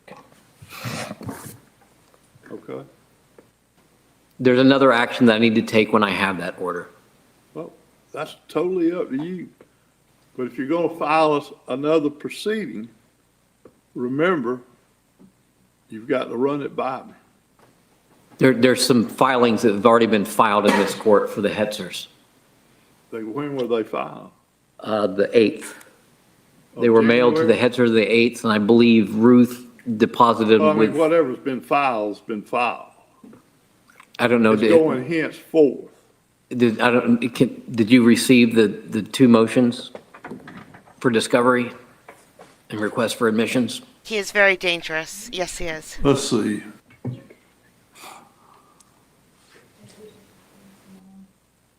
Okay. There's another action that I need to take when I have that order. Well, that's totally up to you. But if you're going to file us another proceeding, remember, you've got to run it by me. There's some filings that have already been filed in this court for the Hetzers. When were they filed? The 8th. They Of were mailed to the January? Hetzer the 8th, and I believe Ruth deposited Well, I mean, with, whatever's been filed's been filed. I don't know, It's going henceforth. did you receive the two motions for discovery and request for admissions? He is very dangerous. Yes, he is. Let's see.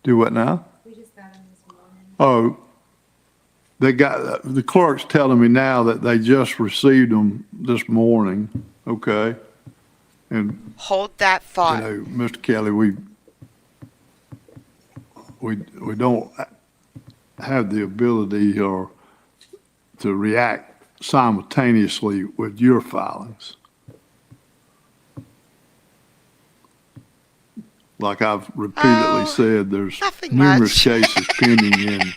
Do what now? We just got him this morning. Oh, the clerk's telling me now that they just received them this morning, okay? And, Hold that you thought. know, Mr. Kelly, we don't have the ability or to react simultaneously with your filings. Like I've repeatedly said, there's nothing numerous much. cases pending in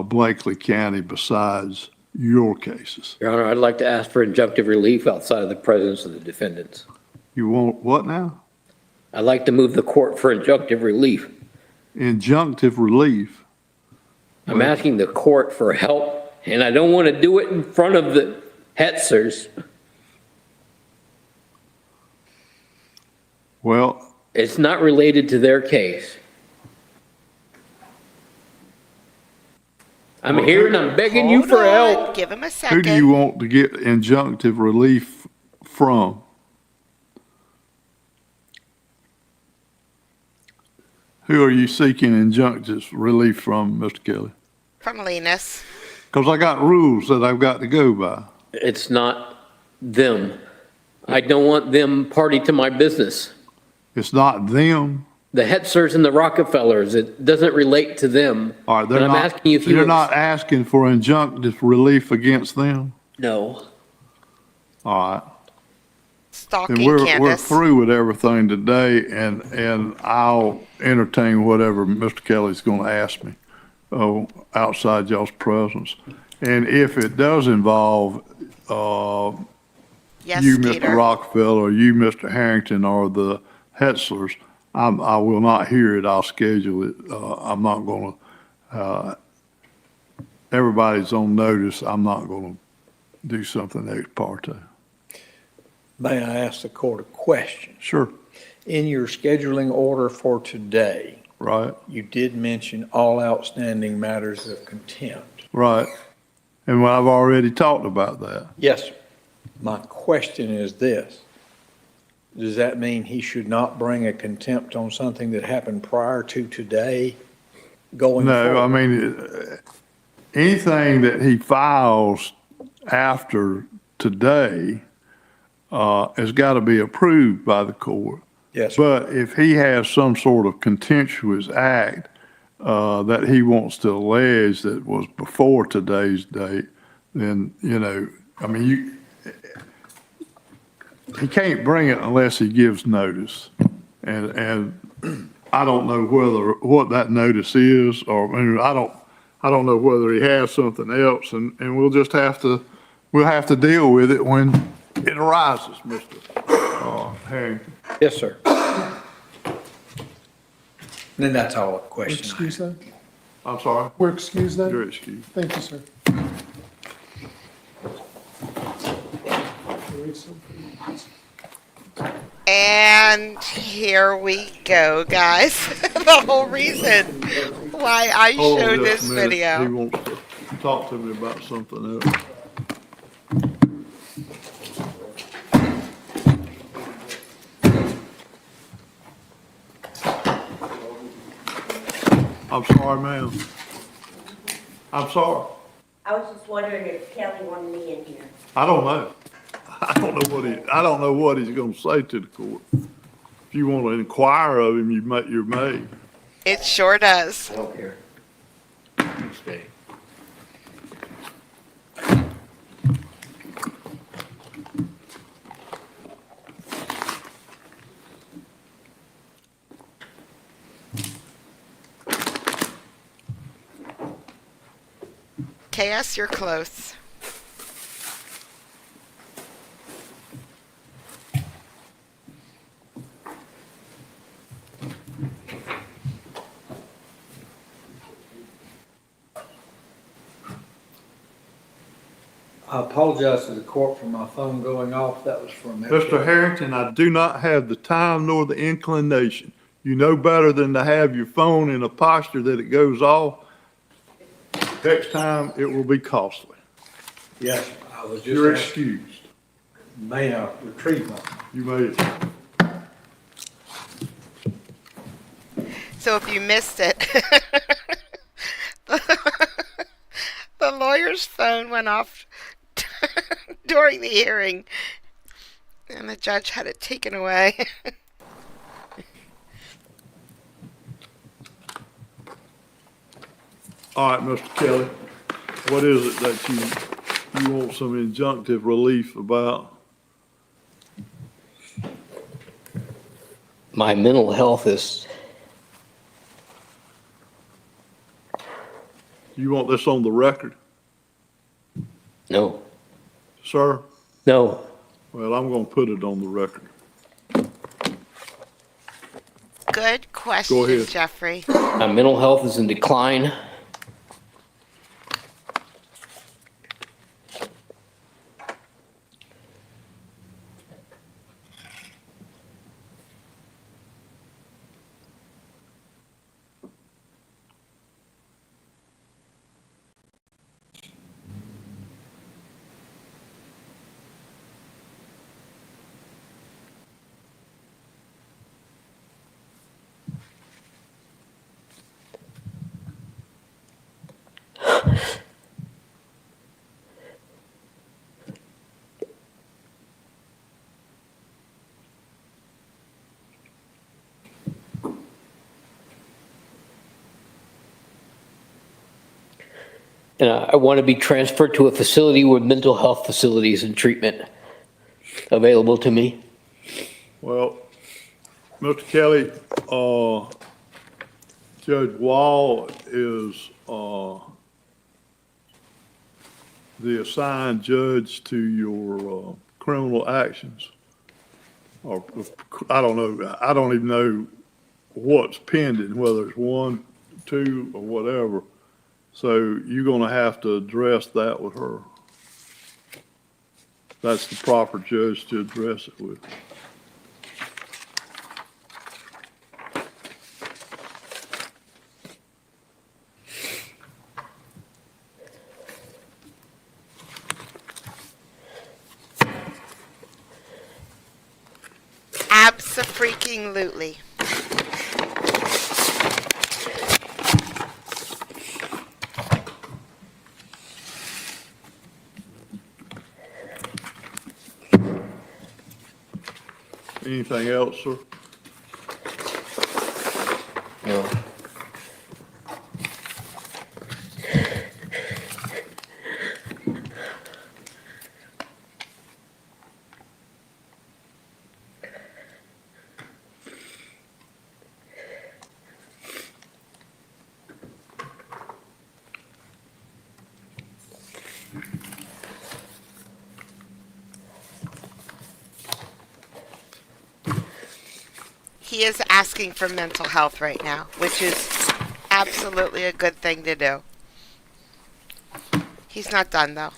Blakely County besides your cases. Your Honor, I'd like to ask for injunctive relief outside of the presence of the defendants. You want what now? I'd like to move the court for injunctive relief. Injunctive relief? I'm asking the court for help, and I don't want to do it in front of the Hetzers. Well, It's not related to their case. I'm here and I'm begging you Hold for on. help. Give him a who do you second. want to get injunctive relief from? Who are you seeking injunctive relief from, Mr. Kelly? From Linus. Because I got rules that I've got to go by. It's not them. I don't want them party to my business. It's not them. The Hetzers and the Rockefellers, it doesn't relate to them. All right, they're And I'm not, asking you if you you're would- not asking for injunctive relief against them? No. All right. Stalking Then we're Candace. through with everything today, and I'll entertain whatever Mr. Kelly's going to ask me, outside y'all's presence. And if it does involve, Yes, you, Peter. Mr. Rockefeller, or you, Mr. Harrington, or the Hetzlers, I will not hear it. I'll schedule it. I'm not going to, everybody's on notice. I'm not going to do something ex parte. May I ask the court a question? Sure, In your scheduling order for today, right, you did mention all outstanding matters of contempt. right. And I've already talked about that. Yes, sir. My question is this. Does that mean he should not bring a contempt on something that happened prior to today going forward? No, I mean, anything that he files after today has got to be approved by the court. Yes, sir. But if he has some sort of contentious act that he wants to allege that was before today's date, then, you know, I mean, he can't bring it unless he gives notice. And I don't know what that notice is, or I mean, I don't know whether he has something else, and we'll just have to deal with it when it arises, Mr. Harrington. Yes, sir. Then that's all the question I Excuse that? I'm sorry, We're excused then? you're excused. Thank you, sir. And here we go, guys. The whole reason why I Hold on showed just this a minute. He video. wants to talk to me about something else. I'm sorry, ma'am. I'm sorry. I was just wondering if Kelly wanted me in here. I don't know. I don't know what he's gonna say to the court. If you want to inquire of him, you're made. It sure does. I don't care. Stay. KS, you're close. I apologize to the court for my phone going off. That was from. Mr. Harrington, I do not have the time nor the inclination. You know better than to have your phone in a posture that it goes off. Next time, it will be costly. Yes, I was You're just asking, excused. may I retrieve my? You may. So if you missed it, the lawyer's phone went off during the hearing, and the judge had it taken away. All right, Mr. Kelly, what is it that you want some injunctive relief about? My mental health is, You want this on the record, no, sir? no. Well, I'm going to put it on the record. Good question, Go ahead. Jeffrey. My mental health is in decline. And I want to be transferred to a facility with mental health facilities and treatment available to me. Well, Mr. Kelly, Judge Wall is the assigned judge to your criminal actions. Or, I don't know, I don't even know what's pending, whether it's 1, 2, or whatever. So you're going to have to address that with her. That's the proper judge to address it with. Abso-freaking-lutely. Anything else, sir? No. He is asking for mental health right now, which is absolutely a good thing to do. He's not done, though.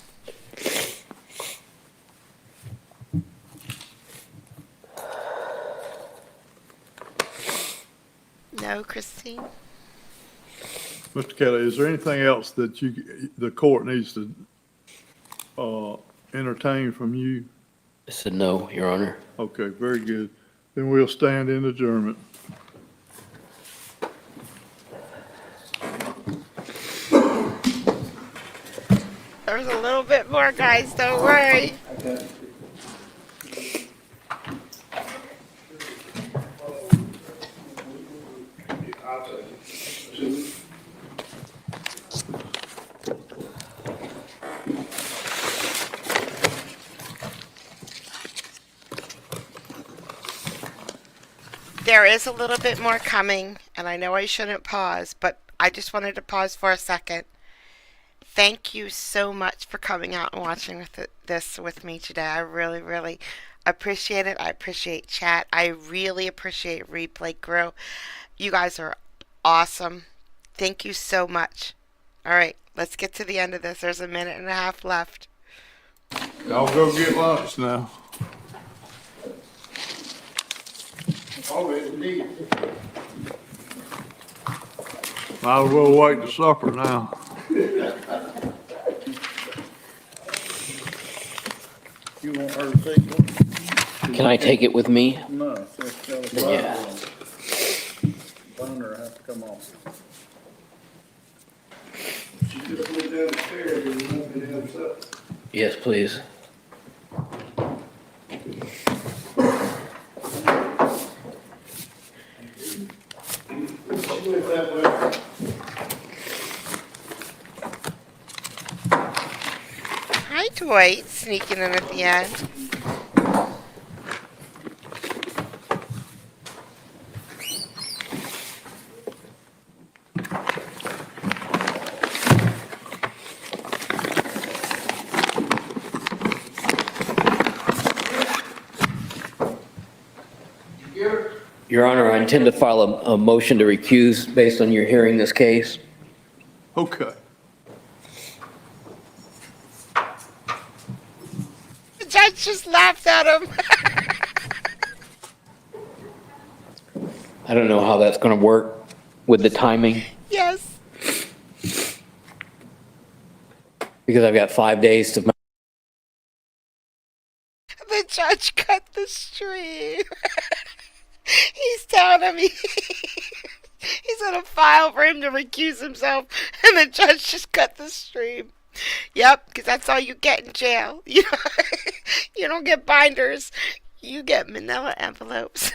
No, Christine? Mr. Kelly, is there anything else that the court needs to entertain from you? I said no, Your Honor. Okay, very good. Then we'll stand in adjournment. There's a little bit more, guys. Don't worry. There is a little bit more coming, and I know I shouldn't pause, but I just wanted to pause for a second. Thank you so much for coming out and watching this with me today. I really, really appreciate it. I appreciate chat. I really appreciate Replay Crew. You guys are awesome. Thank you so much. All right, let's get to the end of this. There's a minute and a half left. Y'all go get lunch now. Already did. Might as well wait to supper now. You want her to take one? Can I take it with me? No, just tell her. Yeah. Binder have to come off. She just went down the stairs and won't get upset. Yes, please. She went that way. Hi, Dwight, sneaking in at the end. Your Honor, I intend to file a motion to recuse based on your hearing this case. Okay. The judge just laughed at him. I don't know how that's going to work with the timing, Yes. because I've got 5 days to. The judge cut the stream. He's telling him he's gonna file for him to recuse himself, and the judge just cut the stream. Yep, because that's all you get in jail. You don't get binders. You get manila envelopes.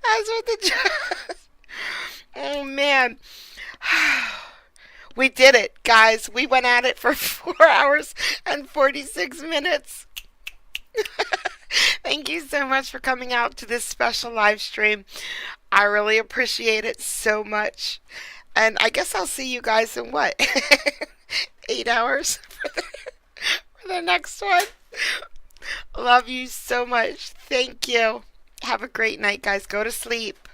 That's what the judge. Oh man. We did it, guys. We went at it for 4 hours and 46 minutes. Thank you so much for coming out to this special live stream. I really appreciate it so much. And I guess I'll see you guys in what? 8 hours for the next one. Love you so much. Thank you. Have a great night, guys. Go to sleep.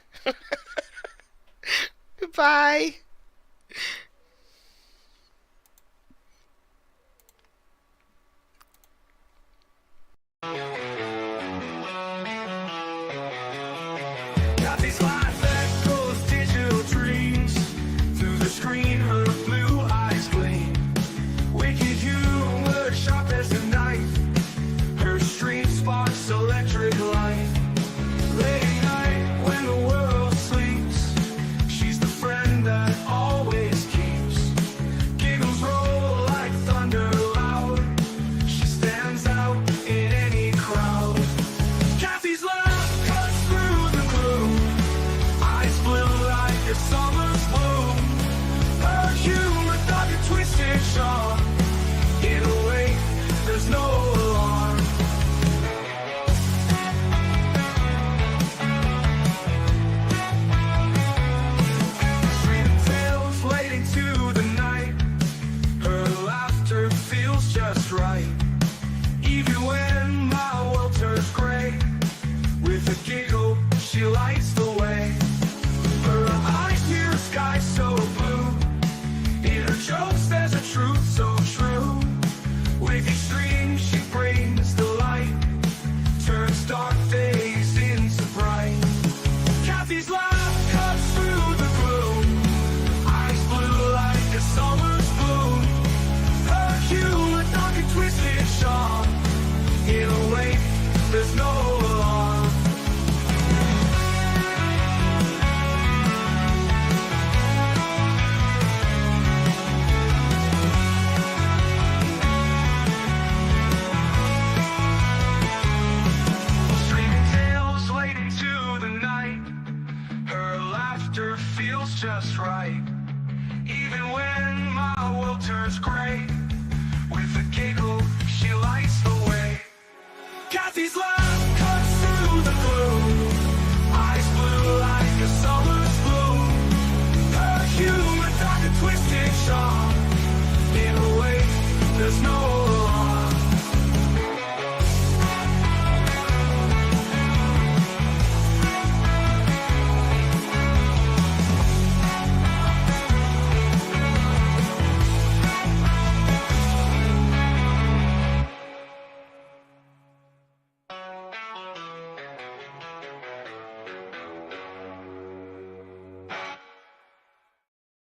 Goodbye. Got these life echoes, digital dreams. Through the screen, her blue eyes gleam. Wicked humor, sharp as a knife. Her stream sparks electric light. Late at night, when the world sleeps, she's the friend that always keeps. Giggles roll like thunder loud. She stands out in any crowd. Kathy's laugh cuts through the gloom. Eyes blue like a summer's bloom. Her humor dark and twisted sharp. In a way, there's no alarm. Street tales late into the night. Her laughter feels just right. Even when my world turns gray, with a giggle, she lights the way. Her eyes near a sky so blue. In her jokes, there's a truth so true. With each stream, she brings the light. Turns dark days into bright. Kathy's laugh cuts through the gloom. Eyes blue like a summer's bloom. Her humor dark and twisted sharp. In a way, there's no alarm. Streaming tales late into the night. Her laughter feels just right. Even when my world turns gray, with a giggle, she lights the way. Kathy's laugh